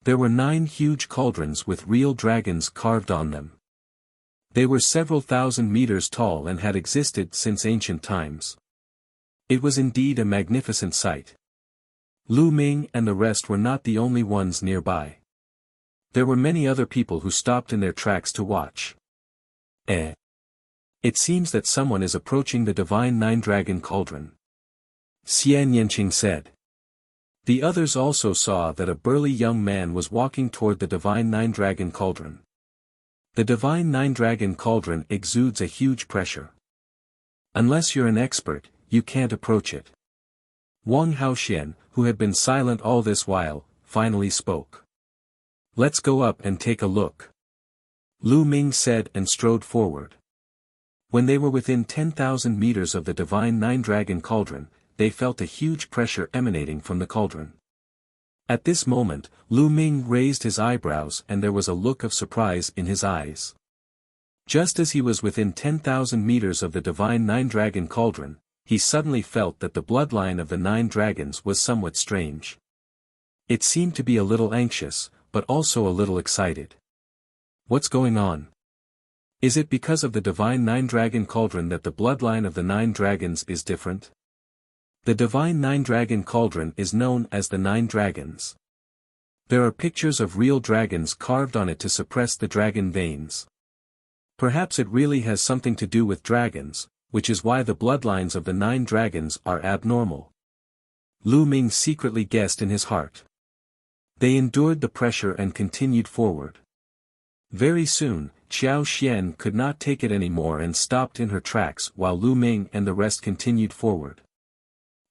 There were 9 huge cauldrons with real dragons carved on them. They were several thousand meters tall and had existed since ancient times. It was indeed a magnificent sight. Lu Ming and the rest were not the only ones nearby. There were many other people who stopped in their tracks to watch. It seems that someone is approaching the divine 9 dragon cauldron. Xian Yanqing said. The others also saw that a burly young man was walking toward the divine 9 dragon cauldron. The divine 9 dragon cauldron exudes a huge pressure. Unless you're an expert, you can't approach it. Wang Haoxian, who had been silent all this while, finally spoke. Let's go up and take a look. Lu Ming said and strode forward. When they were within 10,000 meters of the divine 9 dragon cauldron, they felt a huge pressure emanating from the cauldron. At this moment, Lu Ming raised his eyebrows and there was a look of surprise in his eyes. Just as he was within 10,000 meters of the divine nine-dragon cauldron, he suddenly felt that the bloodline of the nine dragons was somewhat strange. It seemed to be a little anxious, but also a little excited. What's going on? Is it because of the divine nine-dragon cauldron that the bloodline of the nine dragons is different? The divine nine-dragon cauldron is known as the nine dragons. There are pictures of real dragons carved on it to suppress the dragon veins. Perhaps it really has something to do with dragons, which is why the bloodlines of the nine dragons are abnormal. Lu Ming secretly guessed in his heart. They endured the pressure and continued forward. Very soon, Qiao Xian could not take it anymore and stopped in her tracks while Lu Ming and the rest continued forward.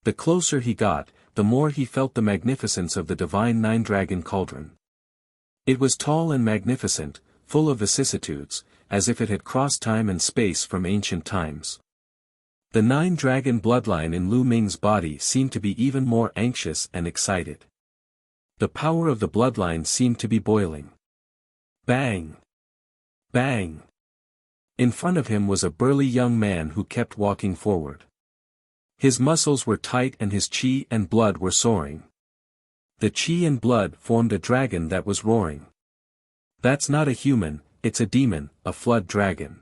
The closer he got, the more he felt the magnificence of the divine nine-dragon cauldron. It was tall and magnificent, full of vicissitudes, as if it had crossed time and space from ancient times. The nine-dragon bloodline in Lu Ming's body seemed to be even more anxious and excited. The power of the bloodline seemed to be boiling. Bang! Bang! In front of him was a burly young man who kept walking forward. His muscles were tight and his qi and blood were soaring. The qi and blood formed a dragon that was roaring. That's not a human, it's a demon, a flood dragon.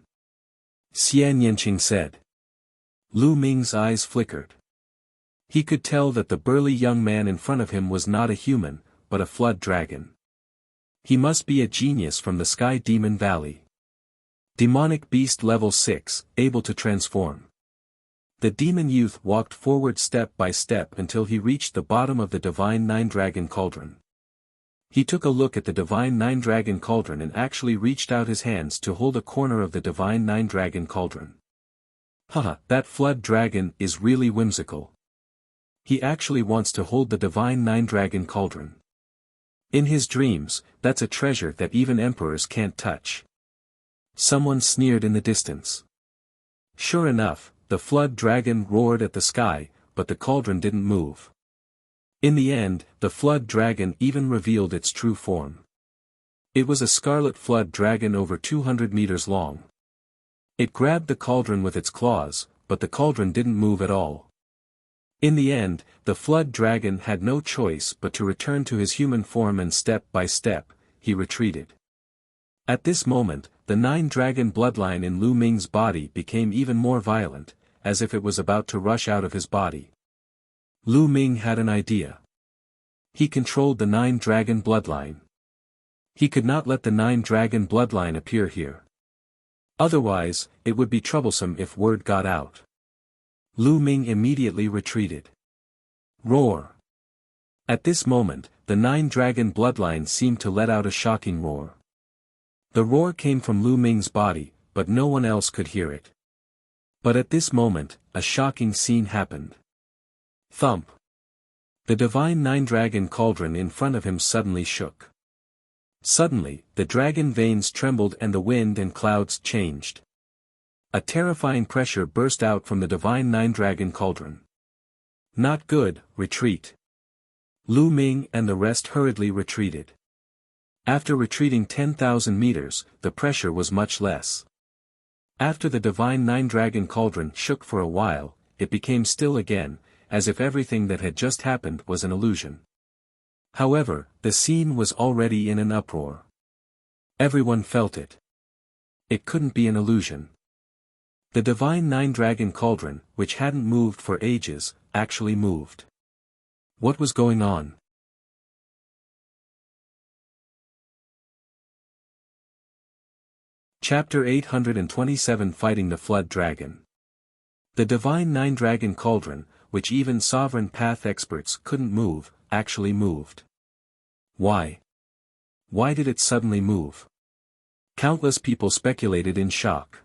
Xian Yanqing said. Lu Ming's eyes flickered. He could tell that the burly young man in front of him was not a human, but a flood dragon. He must be a genius from the Sky Demon Valley. Demonic Beast Level 6, able to transform. The demon youth walked forward step by step until he reached the bottom of the divine nine-dragon cauldron. He took a look at the divine nine-dragon cauldron and actually reached out his hands to hold a corner of the divine nine-dragon cauldron. Haha, that flood dragon is really whimsical. He actually wants to hold the divine nine-dragon cauldron. In his dreams, that's a treasure that even emperors can't touch. Someone sneered in the distance. Sure enough, the flood dragon roared at the sky, but the cauldron didn't move. In the end, the flood dragon even revealed its true form. It was a scarlet flood dragon over 200 meters long. It grabbed the cauldron with its claws, but the cauldron didn't move at all. In the end, the flood dragon had no choice but to return to his human form and step by step, he retreated. At this moment, the nine-dragon bloodline in Lu Ming's body became even more violent, as if it was about to rush out of his body. Lu Ming had an idea. He controlled the nine-dragon bloodline. He could not let the nine-dragon bloodline appear here. Otherwise, it would be troublesome if word got out. Lu Ming immediately retreated. Roar! At this moment, the nine-dragon bloodline seemed to let out a shocking roar. The roar came from Lu Ming's body, but no one else could hear it. But at this moment, a shocking scene happened. Thump! The divine nine-dragon cauldron in front of him suddenly shook. Suddenly, the dragon veins trembled and the wind and clouds changed. A terrifying pressure burst out from the divine nine-dragon cauldron. Not good, retreat. Lu Ming and the rest hurriedly retreated. After retreating 10,000 meters, the pressure was much less. After the divine nine-dragon cauldron shook for a while, it became still again, as if everything that had just happened was an illusion. However, the scene was already in an uproar. Everyone felt it. It couldn't be an illusion. The divine nine-dragon cauldron, which hadn't moved for ages, actually moved. What was going on? Chapter 827 Fighting the Flood Dragon. The divine nine-dragon cauldron, which even sovereign path experts couldn't move, actually moved. Why? Why did it suddenly move? Countless people speculated in shock.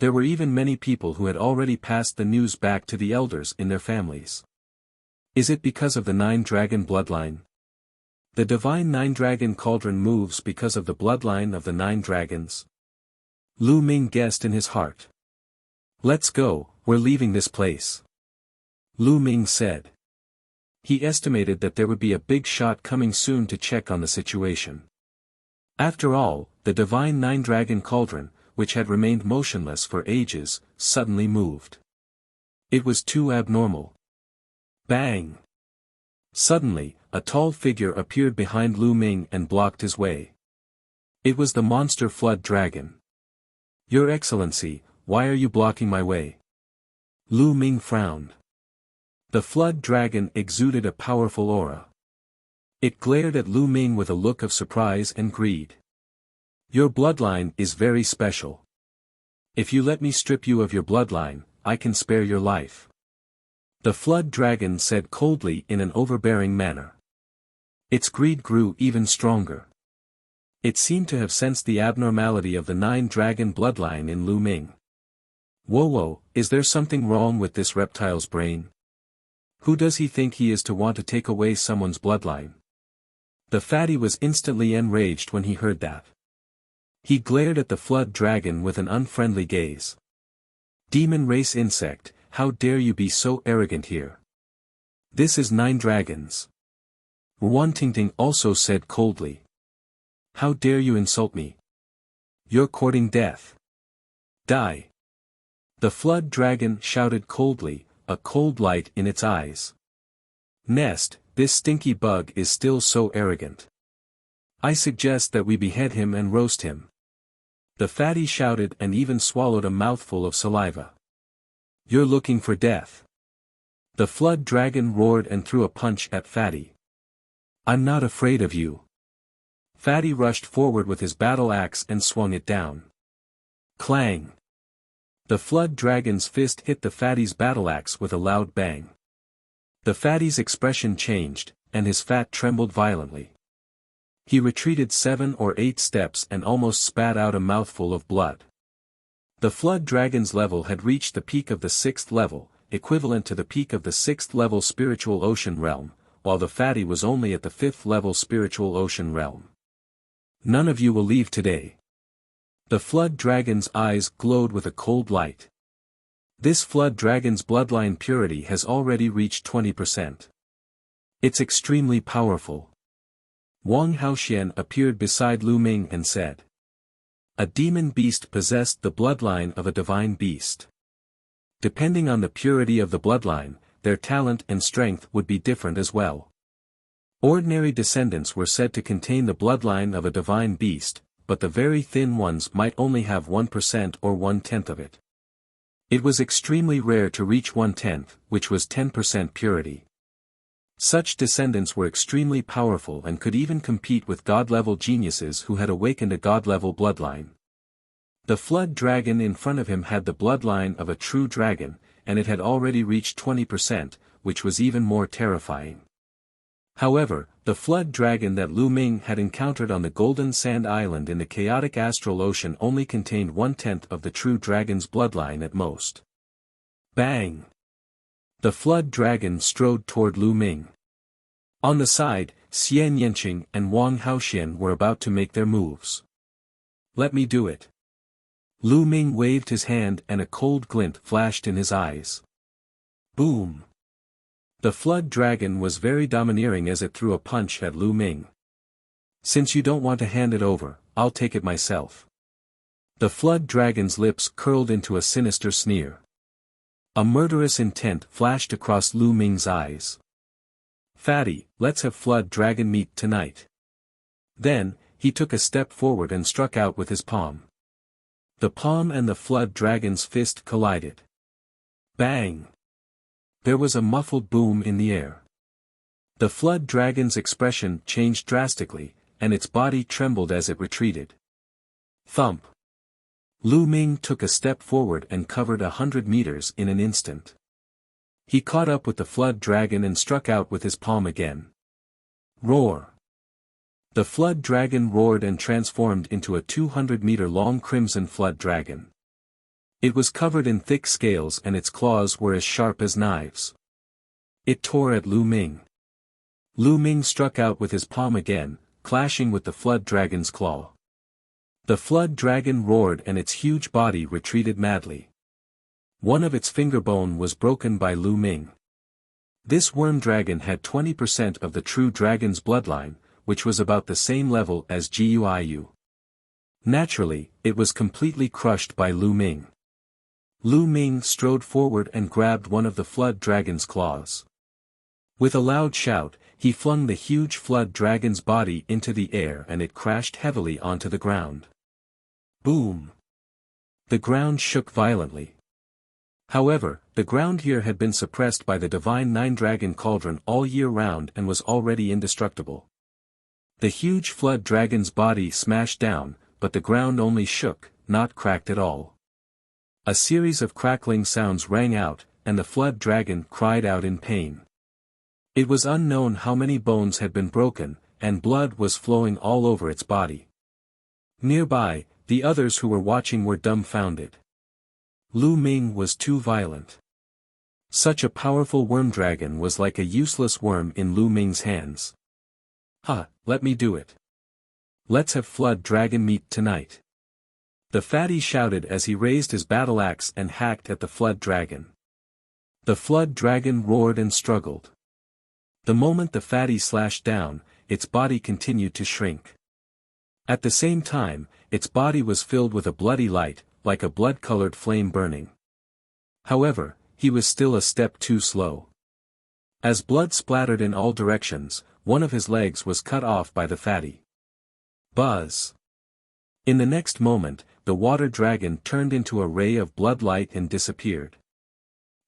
There were even many people who had already passed the news back to the elders in their families. Is it because of the nine-dragon bloodline? The divine nine-dragon cauldron moves because of the bloodline of the nine dragons. Lu Ming guessed in his heart. Let's go, we're leaving this place. Lu Ming said. He estimated that there would be a big shot coming soon to check on the situation. After all, the divine nine-dragon cauldron, which had remained motionless for ages, suddenly moved. It was too abnormal. Bang! Suddenly, a tall figure appeared behind Lu Ming and blocked his way. It was the monster flood dragon. "Your Excellency, why are you blocking my way?" Lu Ming frowned. The flood dragon exuded a powerful aura. It glared at Lu Ming with a look of surprise and greed. "Your bloodline is very special. If you let me strip you of your bloodline, I can spare your life," the flood dragon said coldly in an overbearing manner. Its greed grew even stronger. It seemed to have sensed the abnormality of the 9-dragon bloodline in Lu Ming. "Whoa, is there something wrong with this reptile's brain? Who does he think he is to want to take away someone's bloodline?" The fatty was instantly enraged when he heard that. He glared at the flood dragon with an unfriendly gaze. "Demon race insect, how dare you be so arrogant here? This is 9 dragons. Wan-Ting-Ting also said coldly. "How dare you insult me? You're courting death. Die!" The flood dragon shouted coldly, a cold light in its eyes. "Nest, this stinky bug is still so arrogant. I suggest that we behead him and roast him." The fatty shouted and even swallowed a mouthful of saliva. "You're looking for death." The flood dragon roared and threw a punch at Fatty. "I'm not afraid of you." Fatty rushed forward with his battle axe and swung it down. Clang! The flood dragon's fist hit the fatty's battle axe with a loud bang. The fatty's expression changed, and his fat trembled violently. He retreated 7 or 8 steps and almost spat out a mouthful of blood. The flood dragon's level had reached the peak of the 6th level, equivalent to the peak of the 6th level spiritual ocean realm, while the fatty was only at the 5th level spiritual ocean realm. "None of you will leave today." The flood dragon's eyes glowed with a cold light. This flood dragon's bloodline purity has already reached 20%. It's extremely powerful. Wang Haoxian appeared beside Lu Ming and said. A demon beast possessed the bloodline of a divine beast. Depending on the purity of the bloodline, their talent and strength would be different as well. Ordinary descendants were said to contain the bloodline of a divine beast, but the very thin ones might only have 1% or 1/10 of it. It was extremely rare to reach 1/10, which was 10% purity. Such descendants were extremely powerful and could even compete with god-level geniuses who had awakened a god-level bloodline. The flood dragon in front of him had the bloodline of a true dragon, and it had already reached 20%, which was even more terrifying. However, the flood dragon that Lu Ming had encountered on the Golden Sand Island in the chaotic astral ocean only contained 1/10 of the true dragon's bloodline at most. Bang! The flood dragon strode toward Lu Ming. On the side, Xian Yanqing and Wang Haoxian were about to make their moves. "Let me do it." Lu Ming waved his hand and a cold glint flashed in his eyes. Boom! The flood dragon was very domineering as it threw a punch at Lu Ming. "Since you don't want to hand it over, I'll take it myself." The flood dragon's lips curled into a sinister sneer. A murderous intent flashed across Lu Ming's eyes. "Fatty, let's have flood dragon meat tonight." Then, he took a step forward and struck out with his palm. The palm and the flood dragon's fist collided. Bang! There was a muffled boom in the air. The flood dragon's expression changed drastically, and its body trembled as it retreated. Thump! Lu Ming took a step forward and covered 100 meters in an instant. He caught up with the flood dragon and struck out with his palm again. Roar! The flood dragon roared and transformed into a 200-meter-long crimson flood dragon. It was covered in thick scales and its claws were as sharp as knives. It tore at Lu Ming. Lu Ming struck out with his palm again, clashing with the flood dragon's claw. The flood dragon roared and its huge body retreated madly. One of its finger bone was broken by Lu Ming. This worm dragon had 20% of the true dragon's bloodline, which was about the same level as Guiyu. Naturally, it was completely crushed by Lu Ming. Lu Ming strode forward and grabbed one of the flood dragon's claws. With a loud shout, he flung the huge flood dragon's body into the air and it crashed heavily onto the ground. Boom! The ground shook violently. However, the ground here had been suppressed by the divine nine-dragon cauldron all year round and was already indestructible. The huge flood dragon's body smashed down, but the ground only shook, not cracked at all. A series of crackling sounds rang out, and the flood dragon cried out in pain. It was unknown how many bones had been broken, and blood was flowing all over its body. Nearby, the others who were watching were dumbfounded. Lu Ming was too violent. Such a powerful worm dragon was like a useless worm in Lu Ming's hands. "Ha, let me do it. Let's have flood dragon meat tonight." The fatty shouted as he raised his battle axe and hacked at the flood dragon. The flood dragon roared and struggled. The moment the fatty slashed down, its body continued to shrink. At the same time, its body was filled with a bloody light, like a blood-colored flame burning. However, he was still a step too slow. As blood splattered in all directions, one of his legs was cut off by the fatty. Buzz! In the next moment, the water dragon turned into a ray of blood light and disappeared.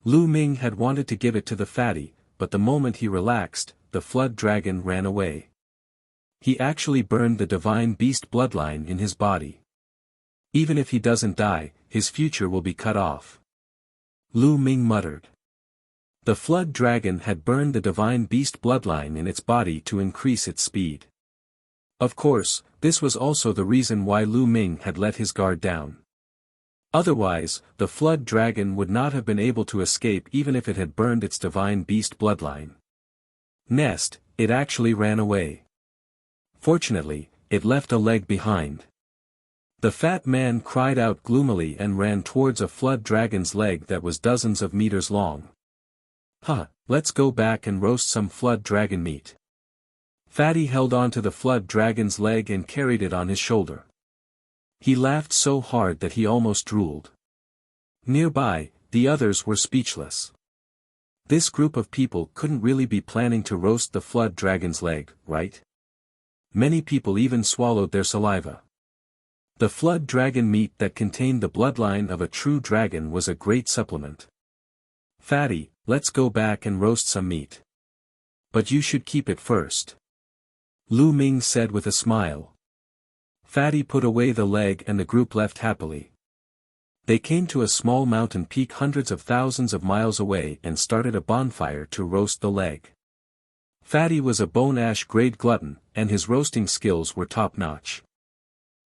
Lu Ming had wanted to give it to the fatty, but the moment he relaxed, the flood dragon ran away. He actually burned the divine beast bloodline in his body. Even if he doesn't die, his future will be cut off. Lu Ming muttered. The flood dragon had burned the divine beast bloodline in its body to increase its speed. Of course, this was also the reason why Lu Ming had let his guard down. Otherwise, the flood dragon would not have been able to escape even if it had burned its divine beast bloodline. Next, it actually ran away. Fortunately, it left a leg behind. The fat man cried out gloomily and ran towards a flood dragon's leg that was dozens of meters long. "Huh, let's go back and roast some flood dragon meat." Fatty held on to the flood dragon's leg and carried it on his shoulder. He laughed so hard that he almost drooled. Nearby, the others were speechless. This group of people couldn't really be planning to roast the flood dragon's leg, right? Many people even swallowed their saliva. The flood dragon meat that contained the bloodline of a true dragon was a great supplement. "Fatty, let's go back and roast some meat. But you should keep it first," Lu Ming said with a smile. Fatty put away the leg and the group left happily. They came to a small mountain peak hundreds of thousands of miles away and started a bonfire to roast the leg. Fatty was a bone-ash grade glutton, and his roasting skills were top-notch.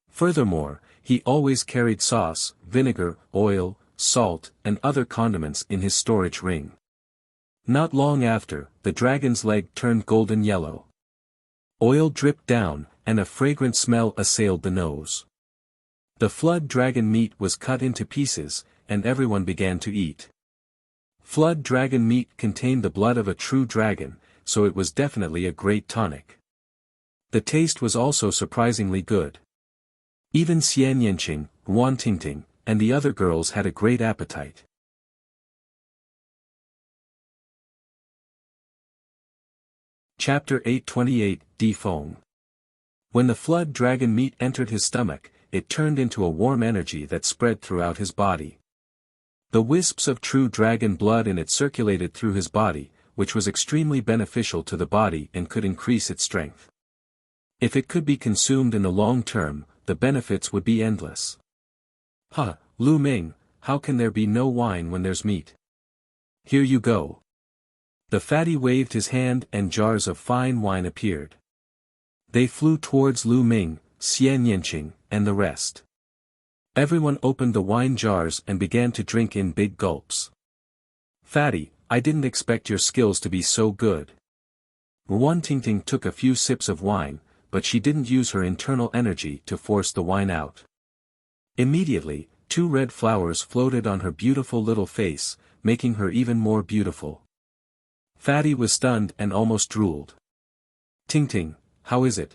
Furthermore, he always carried sauce, vinegar, oil, salt, and other condiments in his storage ring. Not long after, the dragon's leg turned golden yellow. Oil dripped down, and a fragrant smell assailed the nose. The flood dragon meat was cut into pieces, and everyone began to eat. Flood dragon meat contained the blood of a true dragon, so it was definitely a great tonic. The taste was also surprisingly good. Even Xian Yanqing, Wan Tingting, and the other girls had a great appetite. Chapter 828, Di Feng. When the flood dragon meat entered his stomach, it turned into a warm energy that spread throughout his body. The wisps of true dragon blood in it circulated through his body, which was extremely beneficial to the body and could increase its strength. If it could be consumed in the long term, the benefits would be endless. "Huh, Lu Ming, how can there be no wine when there's meat? Here you go." The fatty waved his hand and jars of fine wine appeared. They flew towards Lu Ming, Xian Yanqing, and the rest. Everyone opened the wine jars and began to drink in big gulps. "Fatty, I didn't expect your skills to be so good." Wan Tingting took a few sips of wine, but she didn't use her internal energy to force the wine out. Immediately, 2 red flowers floated on her beautiful little face, making her even more beautiful. Fatty was stunned and almost drooled. "Tingting, how is it?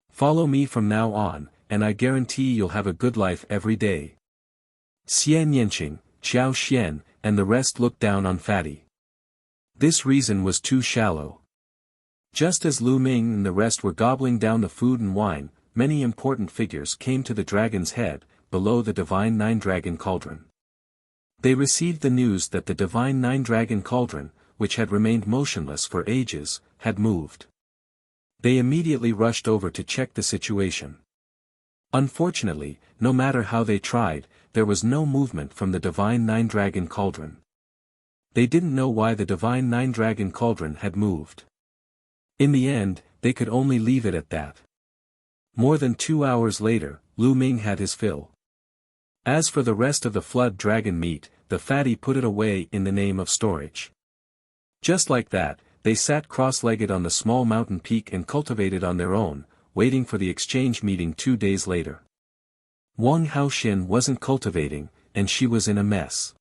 Follow me from now on, and I guarantee you'll have a good life every day." Xian Yanqing, Xiao Xian, and the rest looked down on Fatty. This reason was too shallow. Just as Lu Ming and the rest were gobbling down the food and wine, many important figures came to the dragon's head, below the divine nine-dragon cauldron. They received the news that the divine nine-dragon cauldron, which had remained motionless for ages, had moved. They immediately rushed over to check the situation. Unfortunately, no matter how they tried, there was no movement from the divine nine-dragon cauldron. They didn't know why the divine nine-dragon cauldron had moved. In the end, they could only leave it at that. More than 2 hours later, Lu Ming had his fill. As for the rest of the flood dragon meat, the fatty put it away in the name of storage. Just like that, they sat cross-legged on the small mountain peak and cultivated on their own, waiting for the exchange meeting 2 days later. Wang Haoxian wasn't cultivating, and she was in a mess.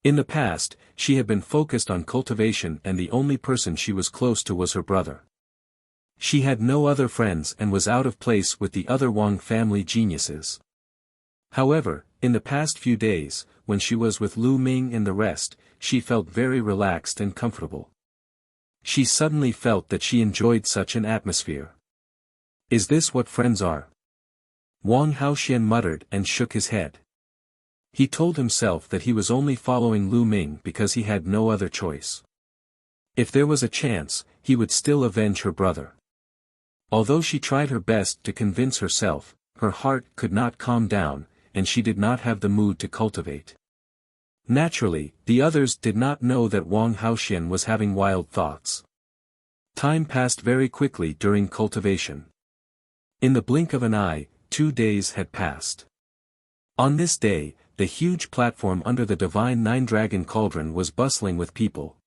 In the past, she had been focused on cultivation and the only person she was close to was her brother. She had no other friends and was out of place with the other Wang family geniuses. However, in the past few days, when she was with Lu Ming and the rest, she felt very relaxed and comfortable. She suddenly felt that she enjoyed such an atmosphere. "Is this what friends are?" Wang Haoxian muttered and shook his head. He told himself that he was only following Lu Ming because he had no other choice. If there was a chance, he would still avenge her brother. Although she tried her best to convince herself, her heart could not calm down, and she did not have the mood to cultivate. Naturally, the others did not know that Wang Haoxian was having wild thoughts. Time passed very quickly during cultivation. In the blink of an eye, 2 days had passed. On this day, the huge platform under the divine nine-dragon cauldron was bustling with people.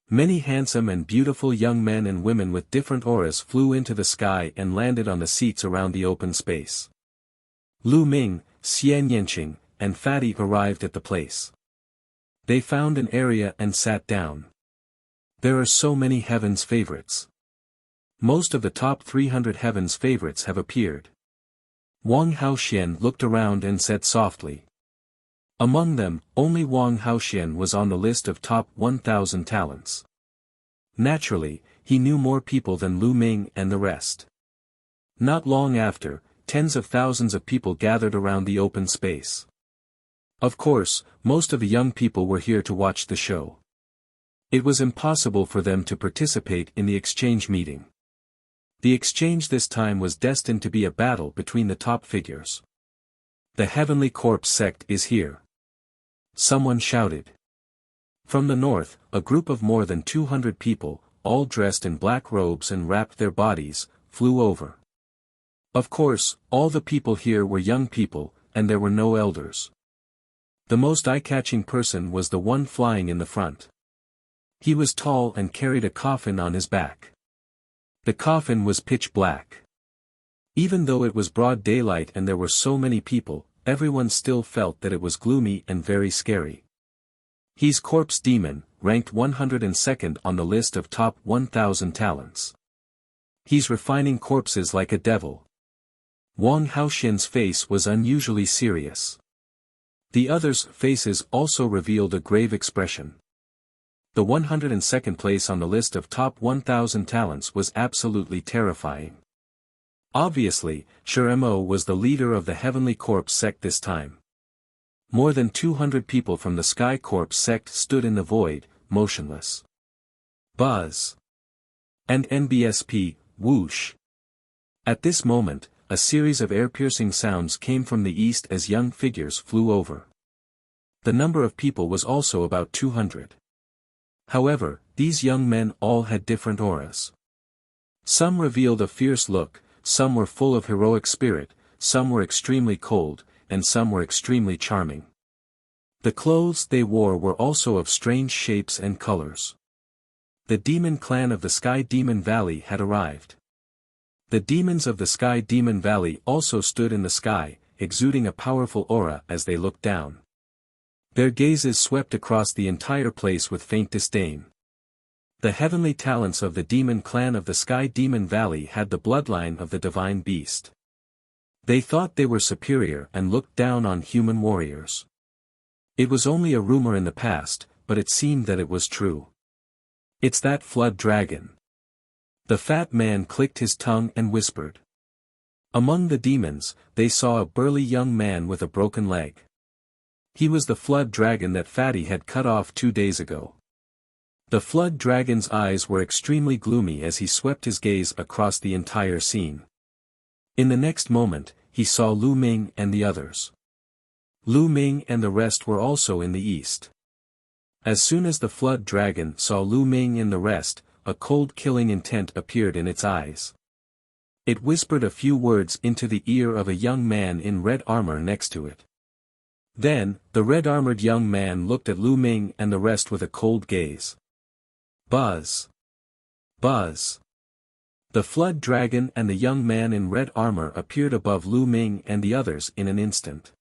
Many handsome and beautiful young men and women with different auras flew into the sky and landed on the seats around the open space. Lu Ming, Xian Yanqing, and Fatty arrived at the place. They found an area and sat down. There are so many Heaven's favorites. Most of the top 300 Heaven's favorites have appeared. Wang Haoxian looked around and said softly. Among them, only Wang Haoxian was on the list of top 1,000 talents. Naturally, he knew more people than Lu Ming and the rest. Not long after, tens of thousands of people gathered around the open space. Of course, most of the young people were here to watch the show. It was impossible for them to participate in the exchange meeting. The exchange this time was destined to be a battle between the top figures. "The Heavenly Corpse sect is here," someone shouted. From the north, a group of more than 200 people, all dressed in black robes and wrapped their bodies, flew over. Of course, all the people here were young people, and there were no elders. The most eye-catching person was the one flying in the front. He was tall and carried a coffin on his back. The coffin was pitch black. Even though it was broad daylight and there were so many people, everyone still felt that it was gloomy and very scary. He's Corpse Demon, ranked 102nd on the list of top 1,000 talents. He's refining corpses like a devil. Wang Haoxian's face was unusually serious. The others' faces also revealed a grave expression. The 102nd place on the list of top 1,000 talents was absolutely terrifying. Obviously, Shiremo was the leader of the Heavenly Corpse sect this time. More than 200 people from the Sky Corpse sect stood in the void, motionless. Buzz. And NBSP, whoosh. At this moment, a series of air-piercing sounds came from the east as young figures flew over. The number of people was also about 200. However, these young men all had different auras. Some revealed a fierce look, some were full of heroic spirit, some were extremely cold, and some were extremely charming. The clothes they wore were also of strange shapes and colors. The demon clan of the Sky Demon Valley had arrived. The demons of the Sky Demon Valley also stood in the sky, exuding a powerful aura as they looked down. Their gazes swept across the entire place with faint disdain. The heavenly talents of the demon clan of the Sky Demon Valley had the bloodline of the divine beast. They thought they were superior and looked down on human warriors. It was only a rumor in the past, but it seemed that it was true. It's that flood dragon. The fat man clicked his tongue and whispered. Among the demons, they saw a burly young man with a broken leg. He was the flood dragon that Fatty had cut off 2 days ago. The flood dragon's eyes were extremely gloomy as he swept his gaze across the entire scene. In the next moment, he saw Lu Ming and the others. Lu Ming and the rest were also in the east. As soon as the flood dragon saw Lu Ming and the rest, a cold killing intent appeared in its eyes. It whispered a few words into the ear of a young man in red armor next to it. Then, the red-armored young man looked at Lu Ming and the rest with a cold gaze. Buzz! Buzz! The flood dragon and the young man in red armor appeared above Lu Ming and the others in an instant.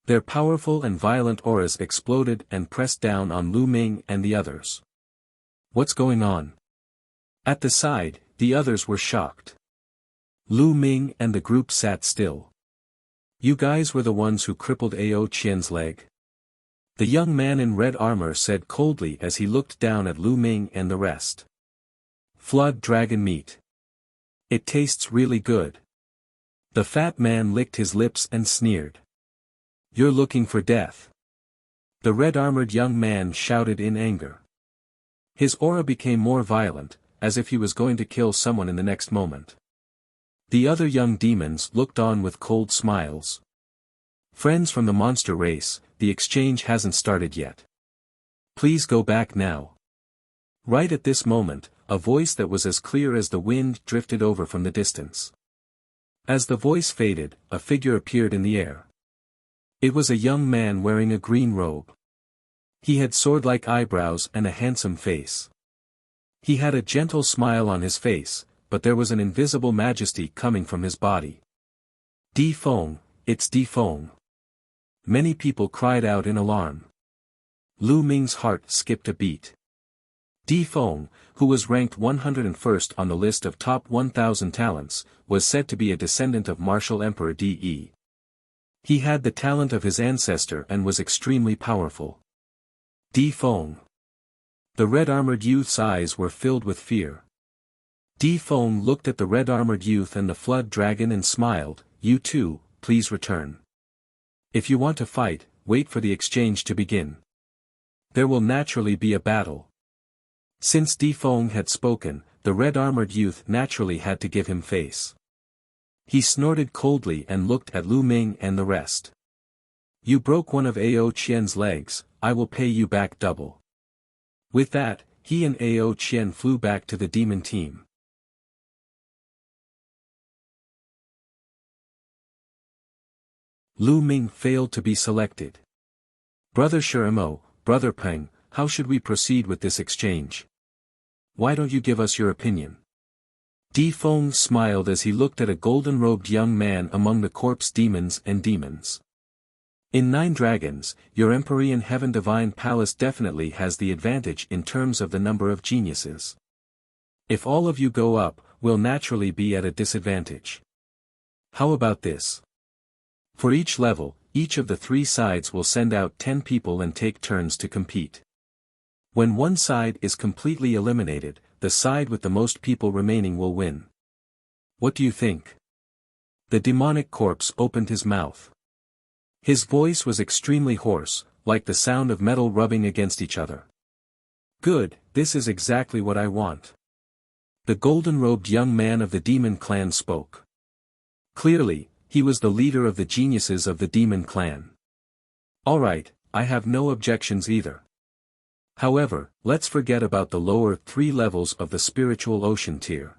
Their powerful and violent auras exploded and pressed down on Lu Ming and the others. What's going on? At the side, the others were shocked. Lu Ming and the group sat still. You guys were the ones who crippled Ao Qian's leg? The young man in red armor said coldly as he looked down at Lu Ming and the rest. Flood dragon meat. It tastes really good. The fat man licked his lips and sneered. You're looking for death. The red-armored young man shouted in anger. His aura became more violent, as if he was going to kill someone in the next moment. The other young demons looked on with cold smiles. Friends from the monster race, the exchange hasn't started yet. Please go back now. Right at this moment, a voice that was as clear as the wind drifted over from the distance. As the voice faded, a figure appeared in the air. It was a young man wearing a green robe. He had sword-like eyebrows and a handsome face. He had a gentle smile on his face, but there was an invisible majesty coming from his body. Di Feng, it's Di Feng. Many people cried out in alarm. Lu Ming's heart skipped a beat. Di Feng, who was ranked 101st on the list of top 1,000 talents, was said to be a descendant of martial emperor De. He had the talent of his ancestor and was extremely powerful. Di Feng. The red-armored youth's eyes were filled with fear. Di Feng looked at the red-armored youth and the flood dragon and smiled. You too, please return. If you want to fight, wait for the exchange to begin. There will naturally be a battle. Since Di Feng had spoken, the red-armored youth naturally had to give him face. He snorted coldly and looked at Lu Ming and the rest. You broke one of Ao Qian's legs, I will pay you back double. With that, he and Ao Qian flew back to the demon team. Lu Ming failed to be selected. Brother Shirimo, Brother Peng, how should we proceed with this exchange? Why don't you give us your opinion? Di Feng smiled as he looked at a golden-robed young man among the corpse demons and demons. In 9 dragons, your Empyrean Heaven Divine Palace definitely has the advantage in terms of the number of geniuses. If all of you go up, we'll naturally be at a disadvantage. How about this? For each level, each of the 3 sides will send out 10 people and take turns to compete. When one side is completely eliminated, the side with the most people remaining will win. What do you think? The demonic corpse opened his mouth. His voice was extremely hoarse, like the sound of metal rubbing against each other. Good, this is exactly what I want. The golden-robed young man of the demon clan spoke. Clearly, he was the leader of the geniuses of the demon clan. Alright, I have no objections either. However, let's forget about the lower 3 levels of the spiritual ocean tier.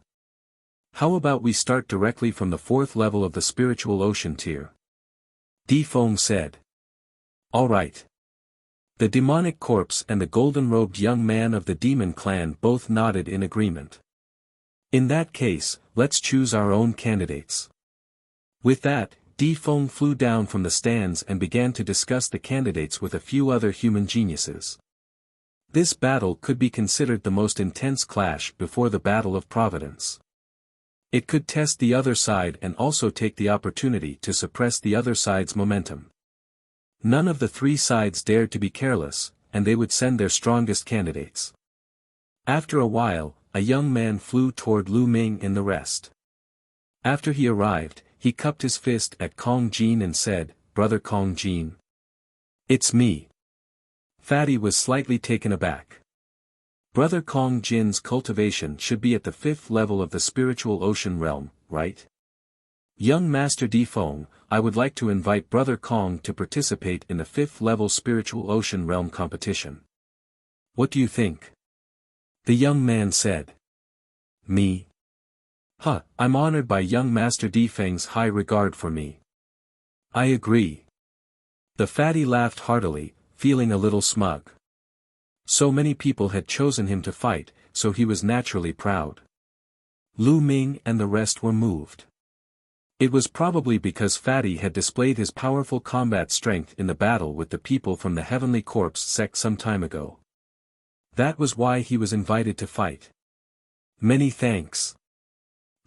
How about we start directly from the 4th level of the spiritual ocean tier? Di Feng said. Alright. The demonic corpse and the golden-robed young man of the demon clan both nodded in agreement. In that case, let's choose our own candidates. With that, Di Feng flew down from the stands and began to discuss the candidates with a few other human geniuses. This battle could be considered the most intense clash before the Battle of Providence. It could test the other side and also take the opportunity to suppress the other side's momentum. None of the three sides dared to be careless, and they would send their strongest candidates. After a while, a young man flew toward Lu Ming and the rest. After he arrived, he cupped his fist at Kong Jin and said, "Brother Kong Jin. It's me." Fatty was slightly taken aback. Brother Kong Jin's cultivation should be at the 5th level of the spiritual ocean realm, right? Young Master Di Feng, I would like to invite Brother Kong to participate in the 5th level spiritual ocean realm competition. What do you think? The young man said. Me? Huh, I'm honored by young Master Di Feng's high regard for me. I agree. The fatty laughed heartily, feeling a little smug. So many people had chosen him to fight, so he was naturally proud. Lu Ming and the rest were moved. It was probably because Fatty had displayed his powerful combat strength in the battle with the people from the Heavenly Corpse sect some time ago. That was why he was invited to fight. Many thanks.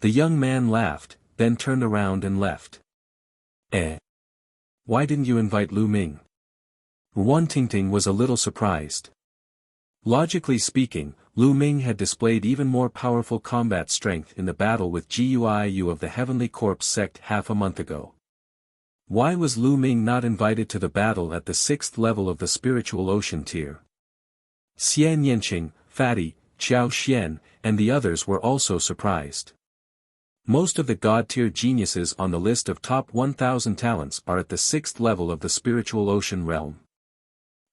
The young man laughed, then turned around and left. Why didn't you invite Lu Ming? Wan Tingting was a little surprised. Logically speaking, Lu Ming had displayed even more powerful combat strength in the battle with Guiu of the Heavenly Corpse sect half a month ago. Why was Lu Ming not invited to the battle at the 6th level of the spiritual ocean tier? Xian Yanqing, Fatty, Xiao Xian, and the others were also surprised. Most of the God-tier geniuses on the list of top 1,000 talents are at the 6th level of the spiritual ocean realm.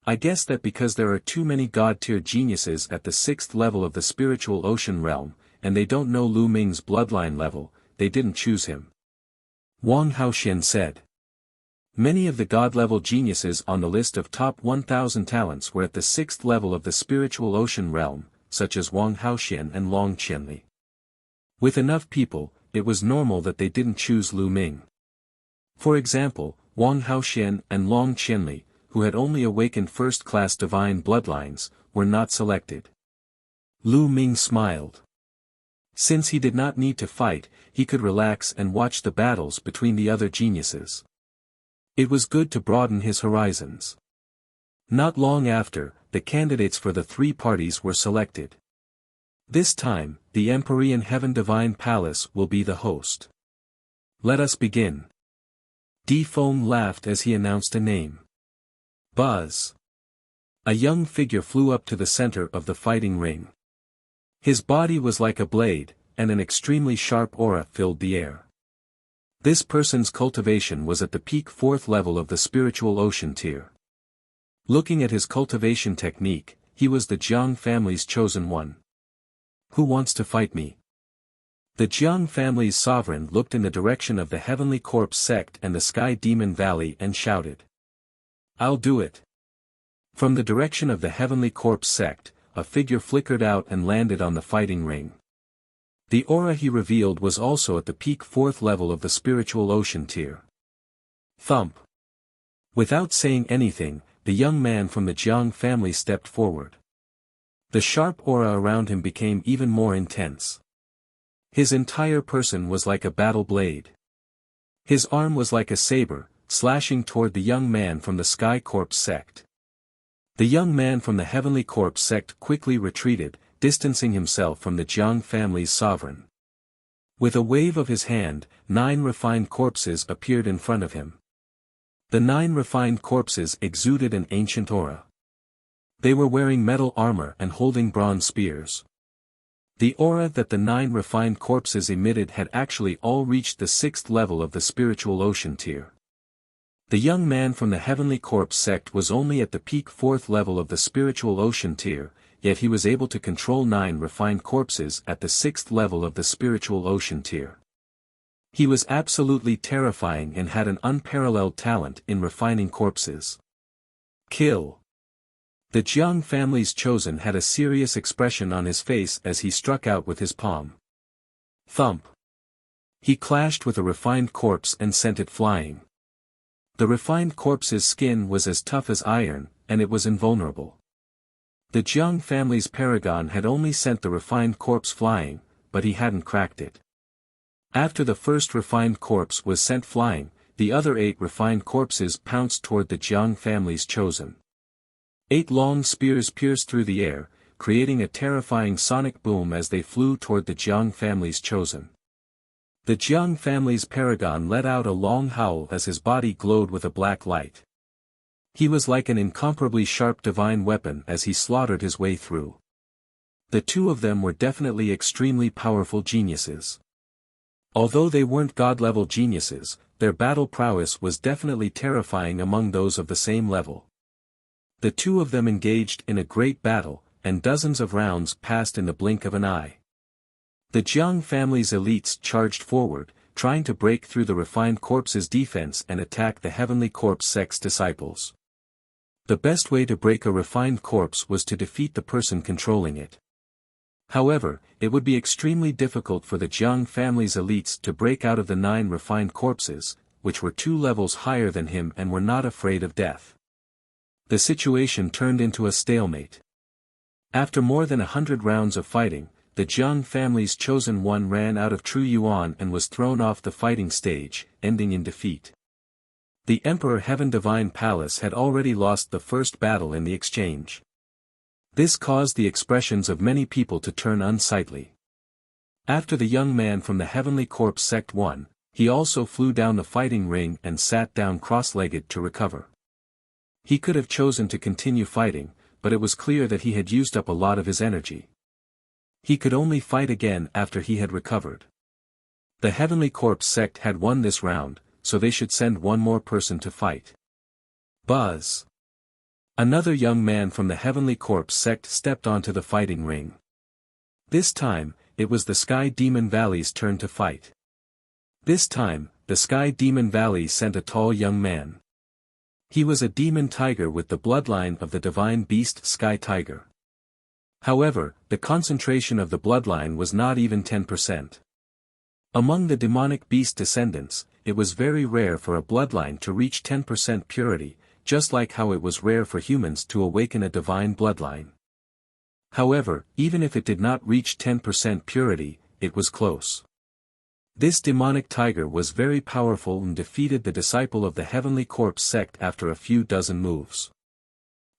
I guess that because there are too many God-tier geniuses at the 6th level of the spiritual ocean realm, and they don't know Lu Ming's bloodline level, they didn't choose him. Wang Haoxian said. Many of the God-level geniuses on the list of top 1,000 talents were at the 6th level of the spiritual ocean realm, such as Wang Haoxian and Long Qianli. With enough people, it was normal that they didn't choose Lu Ming. For example, Wang Haoxian and Long Qianli, who had only awakened first-class divine bloodlines, were not selected. Lu Ming smiled. Since he did not need to fight, he could relax and watch the battles between the other geniuses. It was good to broaden his horizons. Not long after, the candidates for the three parties were selected. This time, the Empyrean Heaven Divine Palace will be the host. Let us begin. Di Feng laughed as he announced a name. Buzz. A young figure flew up to the center of the fighting ring. His body was like a blade, and an extremely sharp aura filled the air. This person's cultivation was at the peak 4th level of the spiritual ocean tier. Looking at his cultivation technique, he was the Jiang family's chosen one. Who wants to fight me? The Jiang family's sovereign looked in the direction of the Heavenly Corpse sect and the Sky Demon Valley and shouted. I'll do it. From the direction of the Heavenly Corpse sect, a figure flickered out and landed on the fighting ring. The aura he revealed was also at the peak 4th level of the spiritual ocean tier. Thump. Without saying anything, the young man from the Jiang family stepped forward. The sharp aura around him became even more intense. His entire person was like a battle blade. His arm was like a saber, slashing toward the young man from the Sky Corpse sect. The young man from the Heavenly Corpse sect quickly retreated, distancing himself from the Jiang family's sovereign. With a wave of his hand, 9 refined corpses appeared in front of him. The 9 refined corpses exuded an ancient aura. They were wearing metal armor and holding bronze spears. The aura that the 9 refined corpses emitted had actually all reached the 6th level of the spiritual ocean tier. The young man from the Heavenly Corpse sect was only at the peak 4th level of the spiritual ocean tier, yet he was able to control 9 refined corpses at the 6th level of the spiritual ocean tier. He was absolutely terrifying and had an unparalleled talent in refining corpses. Kill. The Jiang family's chosen had a serious expression on his face as he struck out with his palm. Thump. He clashed with a refined corpse and sent it flying. The refined corpse's skin was as tough as iron, and it was invulnerable. The Jiang family's paragon had only sent the refined corpse flying, but he hadn't cracked it. After the first refined corpse was sent flying, the other 8 refined corpses pounced toward the Jiang family's chosen. 8 long spears pierced through the air, creating a terrifying sonic boom as they flew toward the Jiang family's chosen. The Jiang family's paragon let out a long howl as his body glowed with a black light. He was like an incomparably sharp divine weapon as he slaughtered his way through. The 2 of them were definitely extremely powerful geniuses. Although they weren't god-level geniuses, their battle prowess was definitely terrifying among those of the same level. The 2 of them engaged in a great battle, and dozens of rounds passed in the blink of an eye. The Jiang family's elites charged forward, trying to break through the refined corpse's defense and attack the heavenly corpse sect's disciples. The best way to break a refined corpse was to defeat the person controlling it. However, it would be extremely difficult for the Jiang family's elites to break out of the 9 refined corpses, which were 2 levels higher than him and were not afraid of death. The situation turned into a stalemate. After more than 100 rounds of fighting, the Jiang family's chosen one ran out of true yuan and was thrown off the fighting stage, ending in defeat. The Emperor Heaven Divine Palace had already lost the first battle in the exchange. This caused the expressions of many people to turn unsightly. After the young man from the Heavenly Corpse sect won, he also flew down the fighting ring and sat down cross-legged to recover. He could have chosen to continue fighting, but it was clear that he had used up a lot of his energy. He could only fight again after he had recovered. The Heavenly Corpse sect had won this round, so they should send one more person to fight. Buzz. Another young man from the Heavenly Corpse sect stepped onto the fighting ring. This time, it was the Sky Demon Valley's turn to fight. This time, the Sky Demon Valley sent a tall young man. He was a demon tiger with the bloodline of the divine beast Sky Tiger. However, the concentration of the bloodline was not even 10%. Among the demonic beast descendants, it was very rare for a bloodline to reach 10% purity, just like how it was rare for humans to awaken a divine bloodline. However, even if it did not reach 10% purity, it was close. This demonic tiger was very powerful and defeated the disciple of the Heavenly Corpse sect after a few dozen moves.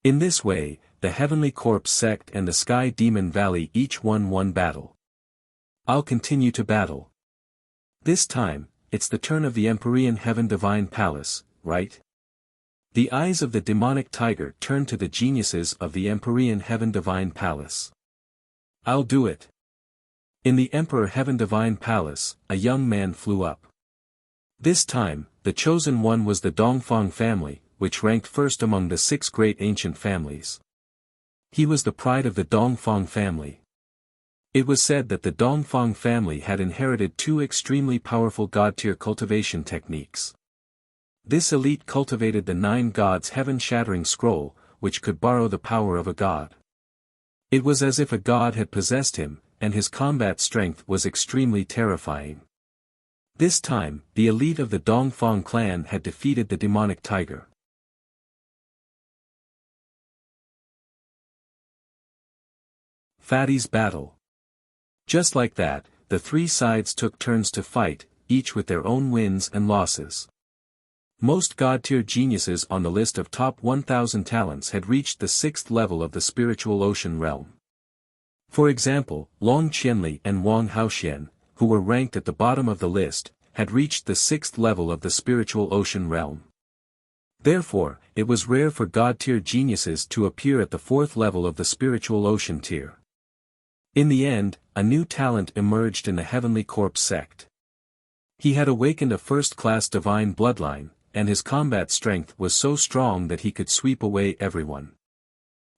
In this way, the Heavenly Corpse sect and the Sky Demon Valley each won one battle. I'll continue to battle. This time, it's the turn of the Empyrean Heaven Divine Palace, right? The eyes of the demonic tiger turned to the geniuses of the Empyrean Heaven Divine Palace. I'll do it. In the Emperor Heaven Divine Palace, a young man flew up. This time, the chosen one was the Dongfang family, which ranked first among the 6 great ancient families. He was the pride of the Dongfang family. It was said that the Dongfang family had inherited 2 extremely powerful god-tier cultivation techniques. This elite cultivated the 9 gods' heaven-shattering scroll, which could borrow the power of a god. It was as if a god had possessed him, and his combat strength was extremely terrifying. This time, the elite of the Dongfang clan had defeated the demonic tiger. Fatty's battle. Just like that, the 3 sides took turns to fight, each with their own wins and losses. Most god-tier geniuses on the list of top 1,000 talents had reached the 6th level of the spiritual ocean realm. For example, Long Qianli and Wang Haoxian, who were ranked at the bottom of the list, had reached the 6th level of the spiritual ocean realm. Therefore, it was rare for god-tier geniuses to appear at the 4th level of the spiritual ocean tier. In the end, a new talent emerged in the Heavenly Corpse sect. He had awakened a first-class divine bloodline, and his combat strength was so strong that he could sweep away everyone.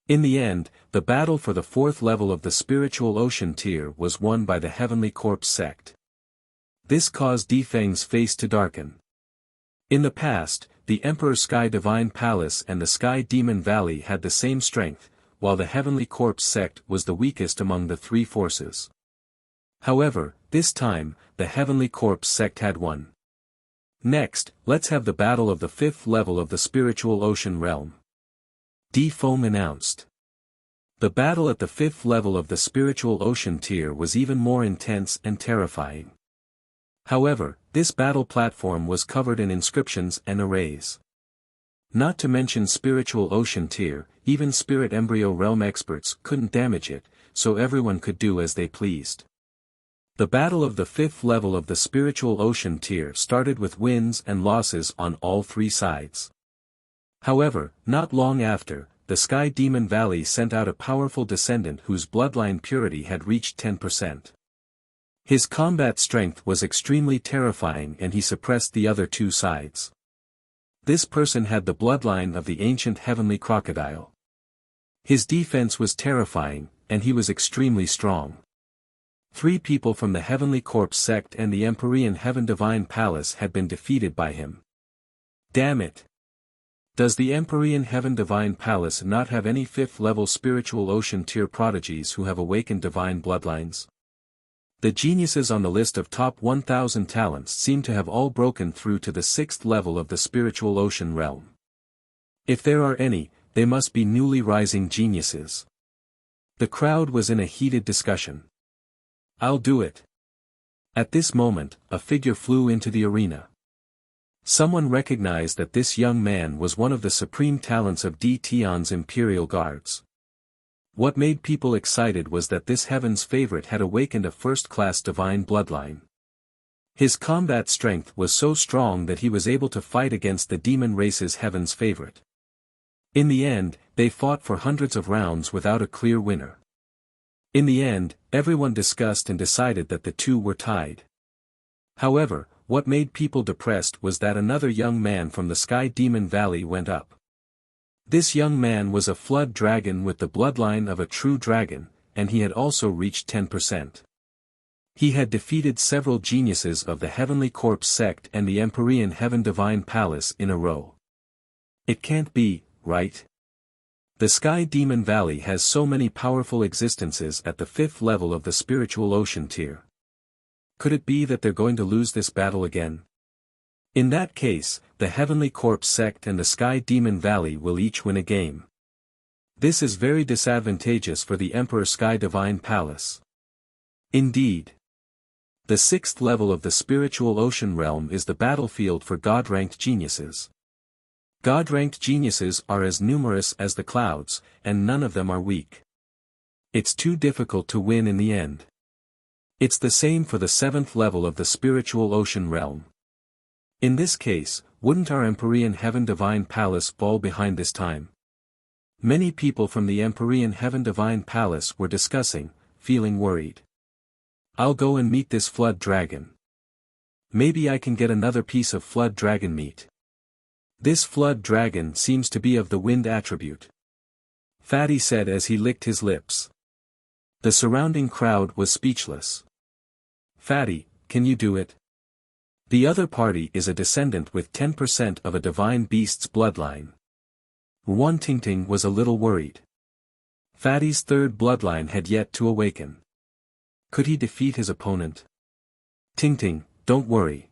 In the end, the battle for the 4th level of the spiritual ocean tier was won by the Heavenly Corpse sect. This caused Difeng's face to darken. In the past, the Emperor Sky Divine Palace and the Sky Demon Valley had the same strength, while the Heavenly Corpse sect was the weakest among the 3 forces. However, this time, the Heavenly Corpse sect had won. Next, let's have the battle of the 5th level of the spiritual ocean realm. Difeng announced. The battle at the 5th level of the spiritual ocean tier was even more intense and terrifying. However, this battle platform was covered in inscriptions and arrays. Not to mention spiritual ocean tier, even spirit embryo realm experts couldn't damage it, so everyone could do as they pleased. The battle of the 5th level of the spiritual ocean tier started with wins and losses on all three sides. However, not long after, the Sky Demon Valley sent out a powerful descendant whose bloodline purity had reached 10%. His combat strength was extremely terrifying and he suppressed the other two sides. This person had the bloodline of the ancient heavenly crocodile. His defense was terrifying, and he was extremely strong. 3 people from the Heavenly Corpse sect and the Empyrean Heaven Divine Palace had been defeated by him. Damn it! Does the Empyrean Heaven Divine Palace not have any 5th level spiritual ocean tier prodigies who have awakened divine bloodlines? The geniuses on the list of top 1000 talents seem to have all broken through to the 6th level of the spiritual ocean realm. If there are any, they must be newly rising geniuses. The crowd was in a heated discussion. I'll do it. At this moment, a figure flew into the arena. Someone recognized that this young man was one of the supreme talents of D. Tion's Imperial Guards. What made people excited was that this heaven's favorite had awakened a first-class divine bloodline. His combat strength was so strong that he was able to fight against the demon race's heaven's favorite. In the end, they fought for hundreds of rounds without a clear winner. In the end, everyone discussed and decided that the two were tied. However, what made people depressed was that another young man from the Sky Demon Valley went up. This young man was a flood dragon with the bloodline of a true dragon, and he had also reached 10%. He had defeated several geniuses of the Heavenly Corpse sect and the Empyrean Heaven Divine Palace in a row. It can't be, right? The Sky Demon Valley has so many powerful existences at the 5th level of the spiritual ocean tier. Could it be that they're going to lose this battle again? In that case, the Heavenly Corpse sect and the Sky Demon Valley will each win a game. This is very disadvantageous for the Emperor Sky Divine Palace. Indeed. The 6th level of the spiritual ocean realm is the battlefield for God-ranked geniuses. God-ranked geniuses are as numerous as the clouds, and none of them are weak. It's too difficult to win in the end. It's the same for the 7th level of the spiritual ocean realm. In this case, wouldn't our Empyrean Heaven Divine Palace fall behind this time? Many people from the Empyrean Heaven Divine Palace were discussing, feeling worried. I'll go and meet this flood dragon. Maybe I can get another piece of flood dragon meat. This flood dragon seems to be of the wind attribute. Fatty said as he licked his lips. The surrounding crowd was speechless. Fatty, can you do it? The other party is a descendant with 10% of a divine beast's bloodline. Ruan Tingting was a little worried. Fatty's 3rd bloodline had yet to awaken. Could he defeat his opponent? Tingting, don't worry.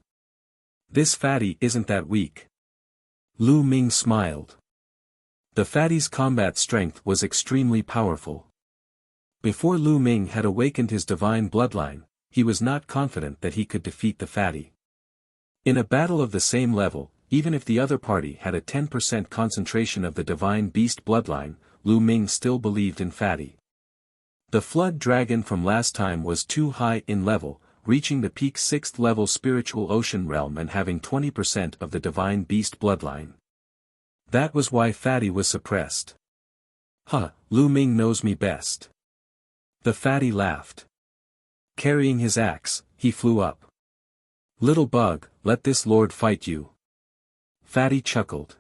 This Fatty isn't that weak. Lu Ming smiled. The Fatty's combat strength was extremely powerful. Before Lu Ming had awakened his divine bloodline, he was not confident that he could defeat the Fatty. In a battle of the same level, even if the other party had a 10% concentration of the divine beast bloodline, Lu Ming still believed in Fatty. The flood dragon from last time was too high in level, reaching the peak 6th level spiritual ocean realm and having 20% of the divine beast bloodline. That was why Fatty was suppressed. Huh, Lu Ming knows me best. The Fatty laughed. Carrying his axe, he flew up. Little bug, let this lord fight you. Fatty chuckled.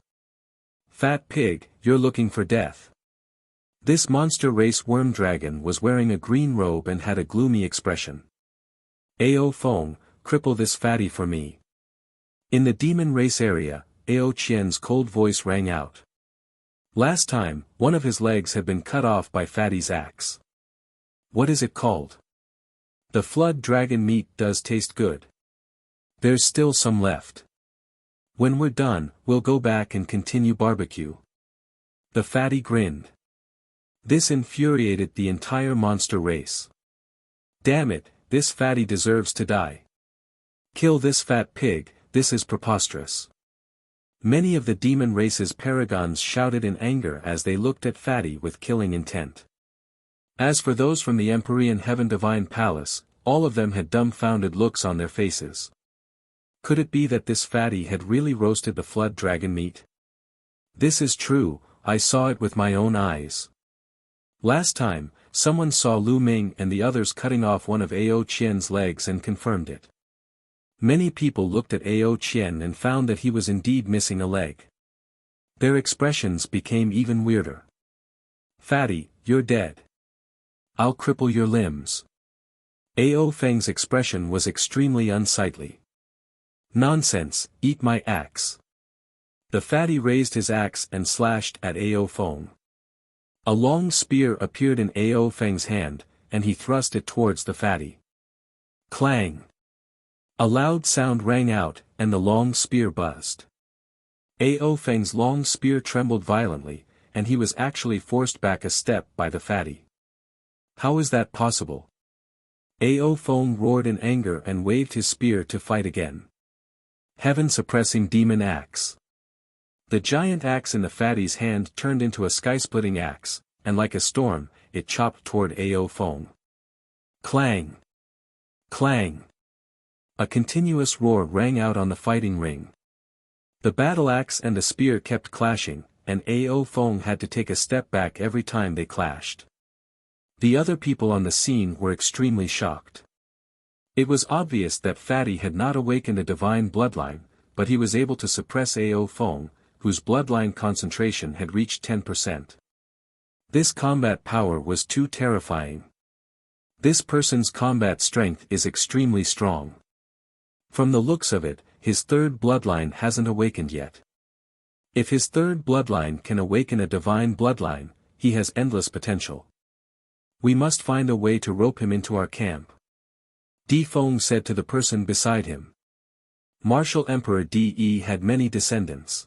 Fat pig, you're looking for death. This monster race worm dragon was wearing a green robe and had a gloomy expression. Ao Fong, cripple this Fatty for me. In the demon race area, Ao Qian's cold voice rang out. Last time, one of his legs had been cut off by Fatty's axe. What is it called? The flood dragon meat does taste good. There's still some left. When we're done, we'll go back and continue barbecue. The Fatty grinned. This infuriated the entire monster race. Damn it, this Fatty deserves to die. Kill this fat pig, this is preposterous. Many of the demon race's paragons shouted in anger as they looked at Fatty with killing intent. As for those from the Empyrean Heaven Divine Palace, all of them had dumbfounded looks on their faces. Could it be that this Fatty had really roasted the flood dragon meat? This is true, I saw it with my own eyes. Last time, someone saw Lu Ming and the others cutting off one of Ao Qian's legs and confirmed it. Many people looked at Ao Qian and found that he was indeed missing a leg. Their expressions became even weirder. Fatty, you're dead. I'll cripple your limbs. Ao Feng's expression was extremely unsightly. Nonsense, eat my axe. The Fatty raised his axe and slashed at Ao Feng. A long spear appeared in Ao Feng's hand, and he thrust it towards the Fatty. Clang! A loud sound rang out, and the long spear buzzed. Ao Feng's long spear trembled violently, and he was actually forced back a step by the Fatty. How is that possible? Ao Feng roared in anger and waved his spear to fight again. Heaven-suppressing demon axe. The giant axe in the Fatty's hand turned into a sky-splitting axe, and like a storm, it chopped toward Ao Feng. Clang! Clang! A continuous roar rang out on the fighting ring. The battle axe and the spear kept clashing, and Ao Feng had to take a step back every time they clashed. The other people on the scene were extremely shocked. It was obvious that Fatty had not awakened a divine bloodline, but he was able to suppress Ao Feng, whose bloodline concentration had reached 10%. This combat power was too terrifying. This person's combat strength is extremely strong. From the looks of it, his third bloodline hasn't awakened yet. If his third bloodline can awaken a divine bloodline, he has endless potential. We must find a way to rope him into our camp. Di Feng said to the person beside him. Martial Emperor Di had many descendants.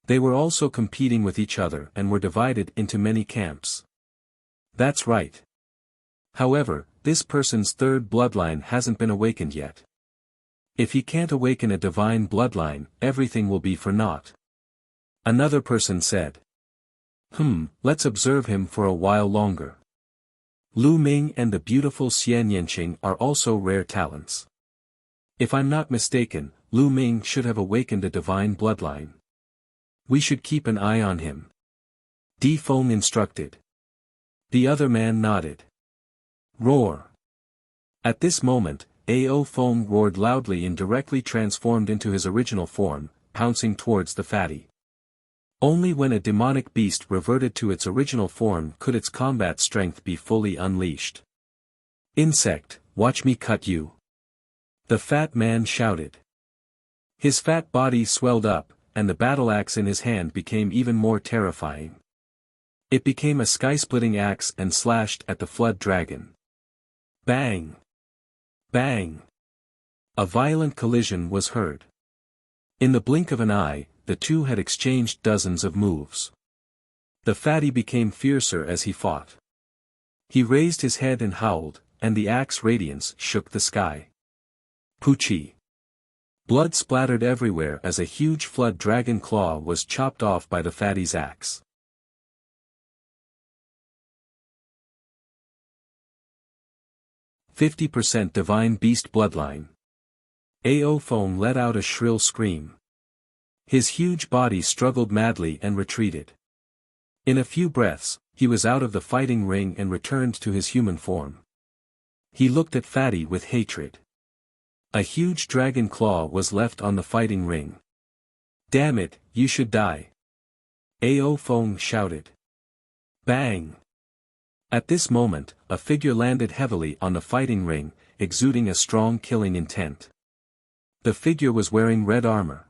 They were also competing with each other and were divided into many camps. That's right. However, this person's third bloodline hasn't been awakened yet. If he can't awaken a divine bloodline, everything will be for naught. Another person said. Let's observe him for a while longer. Lu Ming and the beautiful Xian Yanqing are also rare talents. If I'm not mistaken, Lu Ming should have awakened a divine bloodline. We should keep an eye on him. Di Feng instructed. The other man nodded. Roar! At this moment, Ao Feng roared loudly and directly transformed into his original form, pouncing towards the Fatty. Only when a demonic beast reverted to its original form could its combat strength be fully unleashed. Insect, watch me cut you! The fat man shouted. His fat body swelled up, and the battle axe in his hand became even more terrifying. It became a sky-splitting axe and slashed at the flood dragon. Bang! Bang! A violent collision was heard. In the blink of an eye, the two had exchanged dozens of moves. The Fatty became fiercer as he fought. He raised his head and howled, and the axe radiance shook the sky. Poochie! Blood splattered everywhere as a huge flood dragon claw was chopped off by the Fatty's axe. "50% Divine Beast Bloodline." Ao Feng let out a shrill scream. His huge body struggled madly and retreated. In a few breaths, he was out of the fighting ring and returned to his human form. He looked at Fatty with hatred. A huge dragon claw was left on the fighting ring. "Damn it, you should die!" Ao Feng shouted. Bang! At this moment, a figure landed heavily on the fighting ring, exuding a strong killing intent. The figure was wearing red armor.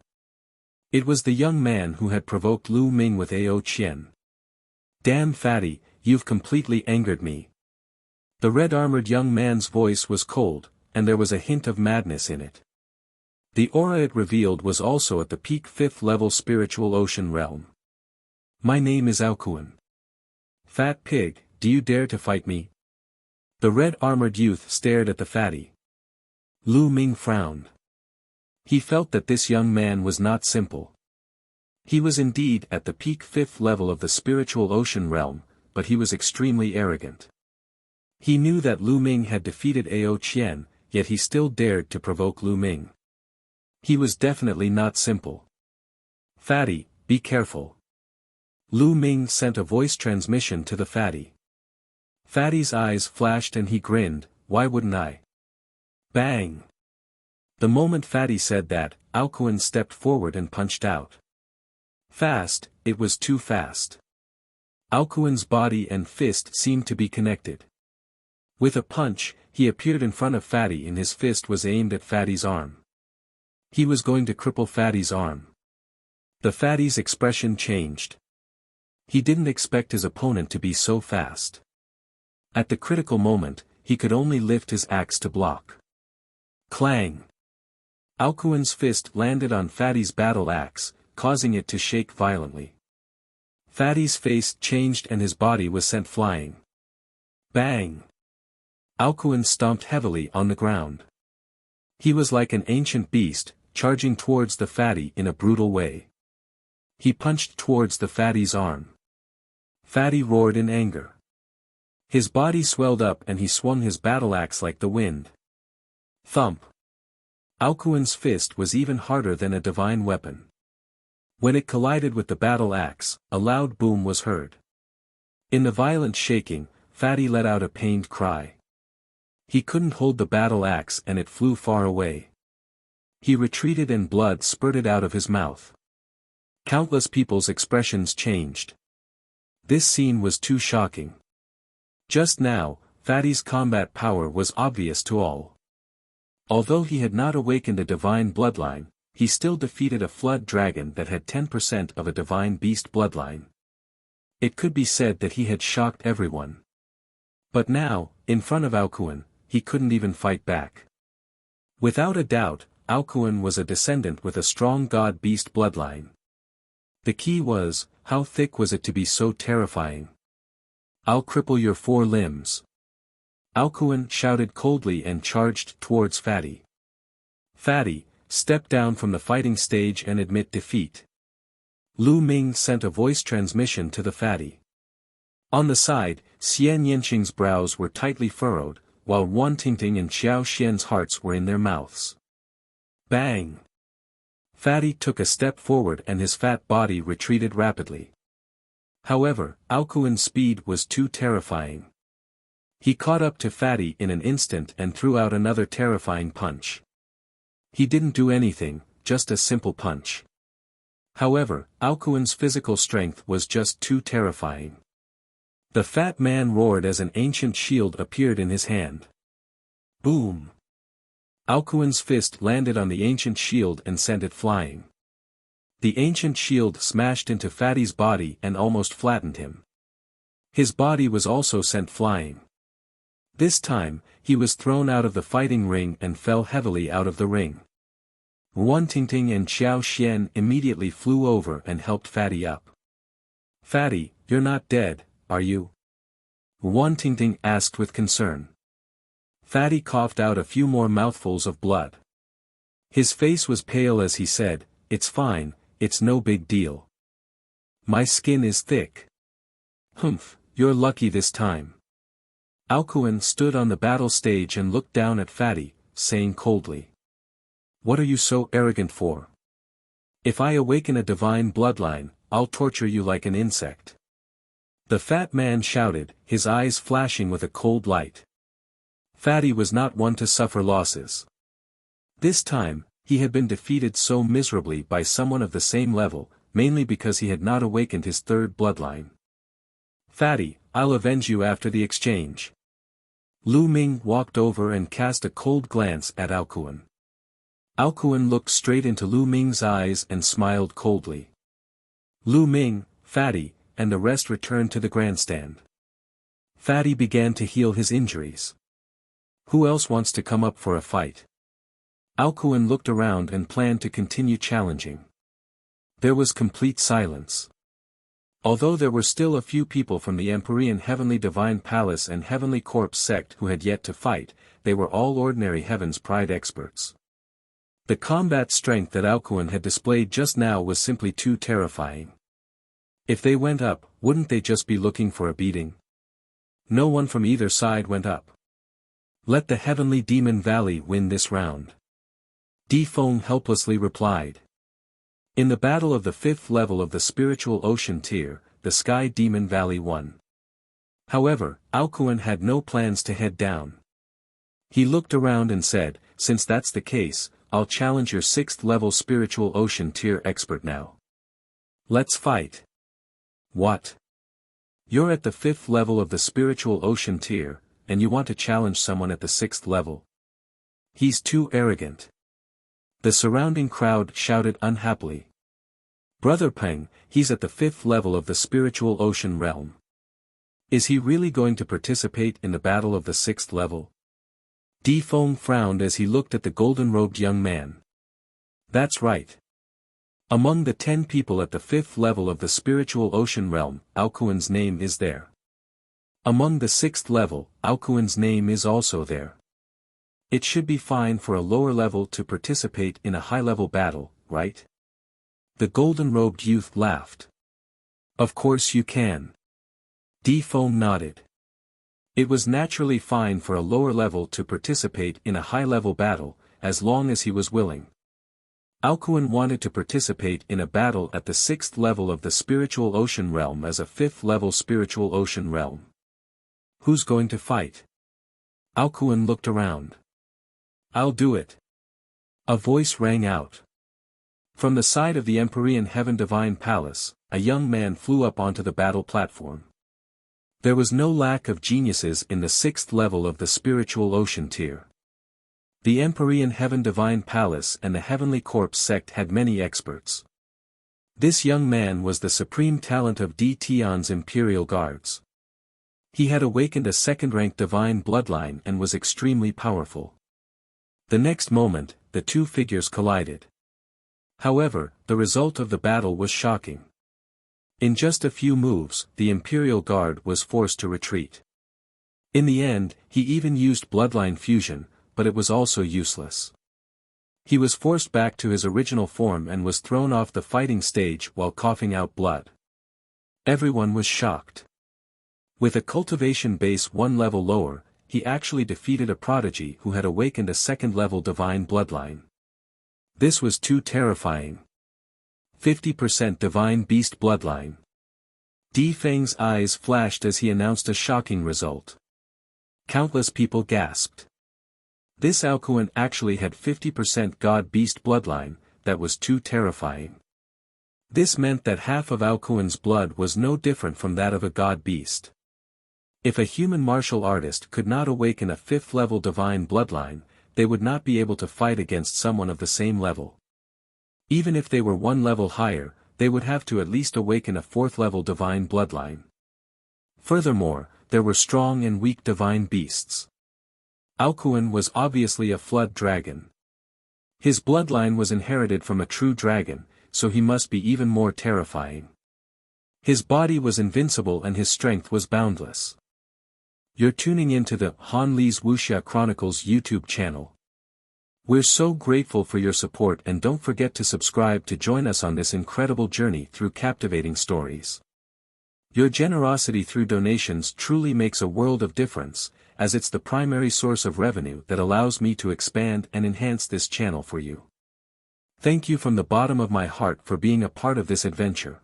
It was the young man who had provoked Lu Ming with Ao Qian. "Damn Fatty, you've completely angered me." The red-armored young man's voice was cold, and there was a hint of madness in it. The aura it revealed was also at the peak 5th level spiritual ocean realm. "My name is Aokuan. Fat pig, do you dare to fight me?" The red-armored youth stared at the Fatty. Lu Ming frowned. He felt that this young man was not simple. He was indeed at the peak fifth level of the spiritual ocean realm, but he was extremely arrogant. He knew that Lu Ming had defeated Ao Qian, yet he still dared to provoke Lu Ming. He was definitely not simple. "Fatty, be careful." Lu Ming sent a voice transmission to the fatty. Fatty's eyes flashed and he grinned, "Why wouldn't I?" Bang! The moment Fatty said that, Alcuin stepped forward and punched out. Fast, it was too fast. Alcuin's body and fist seemed to be connected. With a punch, he appeared in front of Fatty and his fist was aimed at Fatty's arm. He was going to cripple Fatty's arm. The fatty's expression changed. He didn't expect his opponent to be so fast. At the critical moment, he could only lift his axe to block. Clang! Alcuin's fist landed on Fatty's battle axe, causing it to shake violently. Fatty's face changed and his body was sent flying. Bang! Alcuin stomped heavily on the ground. He was like an ancient beast, charging towards the fatty in a brutal way. He punched towards the fatty's arm. Fatty roared in anger. His body swelled up and he swung his battle axe like the wind. Thump! Alcuin's fist was even harder than a divine weapon. When it collided with the battle axe, a loud boom was heard. In the violent shaking, Fatty let out a pained cry. He couldn't hold the battle axe and it flew far away. He retreated and blood spurted out of his mouth. Countless people's expressions changed. This scene was too shocking. Just now, Fatty's combat power was obvious to all. Although he had not awakened a divine bloodline, he still defeated a flood dragon that had 10% of a divine beast bloodline. It could be said that he had shocked everyone. But now, in front of Alcuin, he couldn't even fight back. Without a doubt, Alcuin was a descendant with a strong god-beast bloodline. The key was, how thick was it to be so terrifying? "I'll cripple your 4 limbs." Alcuin shouted coldly and charged towards Fatty. "Fatty, step down from the fighting stage and admit defeat." Lu Ming sent a voice transmission to the fatty. On the side, Xian Yanqing's brows were tightly furrowed, while Wan Tingting and Xiao Xian's hearts were in their mouths. Bang! Fatty took a step forward and his fat body retreated rapidly. However, Alcuin's speed was too terrifying. He caught up to Fatty in an instant and threw out another terrifying punch. He didn't do anything, just a simple punch. However, Alcuin's physical strength was just too terrifying. The fat man roared as an ancient shield appeared in his hand. Boom! Alcuin's fist landed on the ancient shield and sent it flying. The ancient shield smashed into Fatty's body and almost flattened him. His body was also sent flying. This time, he was thrown out of the fighting ring and fell heavily out of the ring. Wan Tingting and Xiao Xian immediately flew over and helped Fatty up. "Fatty, you're not dead, are you?" Wan Tingting asked with concern. Fatty coughed out a few more mouthfuls of blood. His face was pale as he said, "It's fine, it's no big deal. My skin is thick." "Humph, you're lucky this time." Alcuin stood on the battle stage and looked down at Fatty, saying coldly, "What are you so arrogant for? If I awaken a divine bloodline, I'll torture you like an insect." The fat man shouted, his eyes flashing with a cold light. Fatty was not one to suffer losses. This time, he had been defeated so miserably by someone of the same level, mainly because he had not awakened his third bloodline. "Fatty, I'll avenge you after the exchange." Lu Ming walked over and cast a cold glance at Alcuin. Alcuin looked straight into Lu Ming's eyes and smiled coldly. Lu Ming, Fatty, and the rest returned to the grandstand. Fatty began to heal his injuries. Who else wants to come up for a fight? Alcuin looked around and planned to continue challenging. There was complete silence. Although there were still a few people from the Empyrean Heavenly Divine Palace and Heavenly Corpse sect who had yet to fight, they were all ordinary Heaven's Pride experts. The combat strength that Alcuin had displayed just now was simply too terrifying. If they went up, wouldn't they just be looking for a beating? No one from either side went up. Let the Heavenly Demon Valley win this round. Di Feng helplessly replied. In the battle of the 5th level of the Spiritual Ocean tier, the Sky Demon Valley won. However, Alcuin had no plans to head down. He looked around and said, since that's the case, I'll challenge your 6th level Spiritual Ocean tier expert now. Let's fight. What? You're at the 5th level of the Spiritual Ocean tier, and you want to challenge someone at the 6th level? He's too arrogant. The surrounding crowd shouted unhappily. Brother Peng, he's at the 5th level of the Spiritual Ocean realm. Is he really going to participate in the battle of the 6th level? Di Feng frowned as he looked at the golden-robed young man. That's right. Among the 10 people at the 5th level of the Spiritual Ocean realm, Alcuin's name is there. Among the 6th level, Alcuin's name is also there. It should be fine for a lower level to participate in a high-level battle, right? The golden-robed youth laughed. Of course you can. Di Feng nodded. It was naturally fine for a lower level to participate in a high-level battle, as long as he was willing. Alcuin wanted to participate in a battle at the 6th level of the Spiritual Ocean realm as a 5th level Spiritual Ocean realm. Who's going to fight? Alcuin looked around. I'll do it. A voice rang out. From the side of the Empyrean Heaven Divine Palace, a young man flew up onto the battle platform. There was no lack of geniuses in the 6th level of the Spiritual Ocean tier. The Empyrean Heaven Divine Palace and the Heavenly Corpse sect had many experts. This young man was the supreme talent of Di Tian's Imperial Guards. He had awakened a second-rank divine bloodline and was extremely powerful. The next moment, the two figures collided. However, the result of the battle was shocking. In just a few moves, the Imperial Guard was forced to retreat. In the end, he even used bloodline fusion, but it was also useless. He was forced back to his original form and was thrown off the fighting stage while coughing out blood. Everyone was shocked. With a cultivation base 1 level lower, he actually defeated a prodigy who had awakened a 2nd level divine bloodline. This was too terrifying. 50% divine beast bloodline. Di Feng's eyes flashed as he announced a shocking result. Countless people gasped. This Alcuin actually had 50% god-beast bloodline, that was too terrifying. This meant that half of Alcuin's blood was no different from that of a god-beast. If a human martial artist could not awaken a 5th-level divine bloodline, they would not be able to fight against someone of the same level. Even if they were 1 level higher, they would have to at least awaken a 4th-level divine bloodline. Furthermore, there were strong and weak divine beasts. Alcuin was obviously a flood dragon. His bloodline was inherited from a true dragon, so he must be even more terrifying. His body was invincible and his strength was boundless. You're tuning into the Han Li's Wuxia Chronicles YouTube channel. We're so grateful for your support, and don't forget to subscribe to join us on this incredible journey through captivating stories. Your generosity through donations truly makes a world of difference, as it's the primary source of revenue that allows me to expand and enhance this channel for you. Thank you from the bottom of my heart for being a part of this adventure.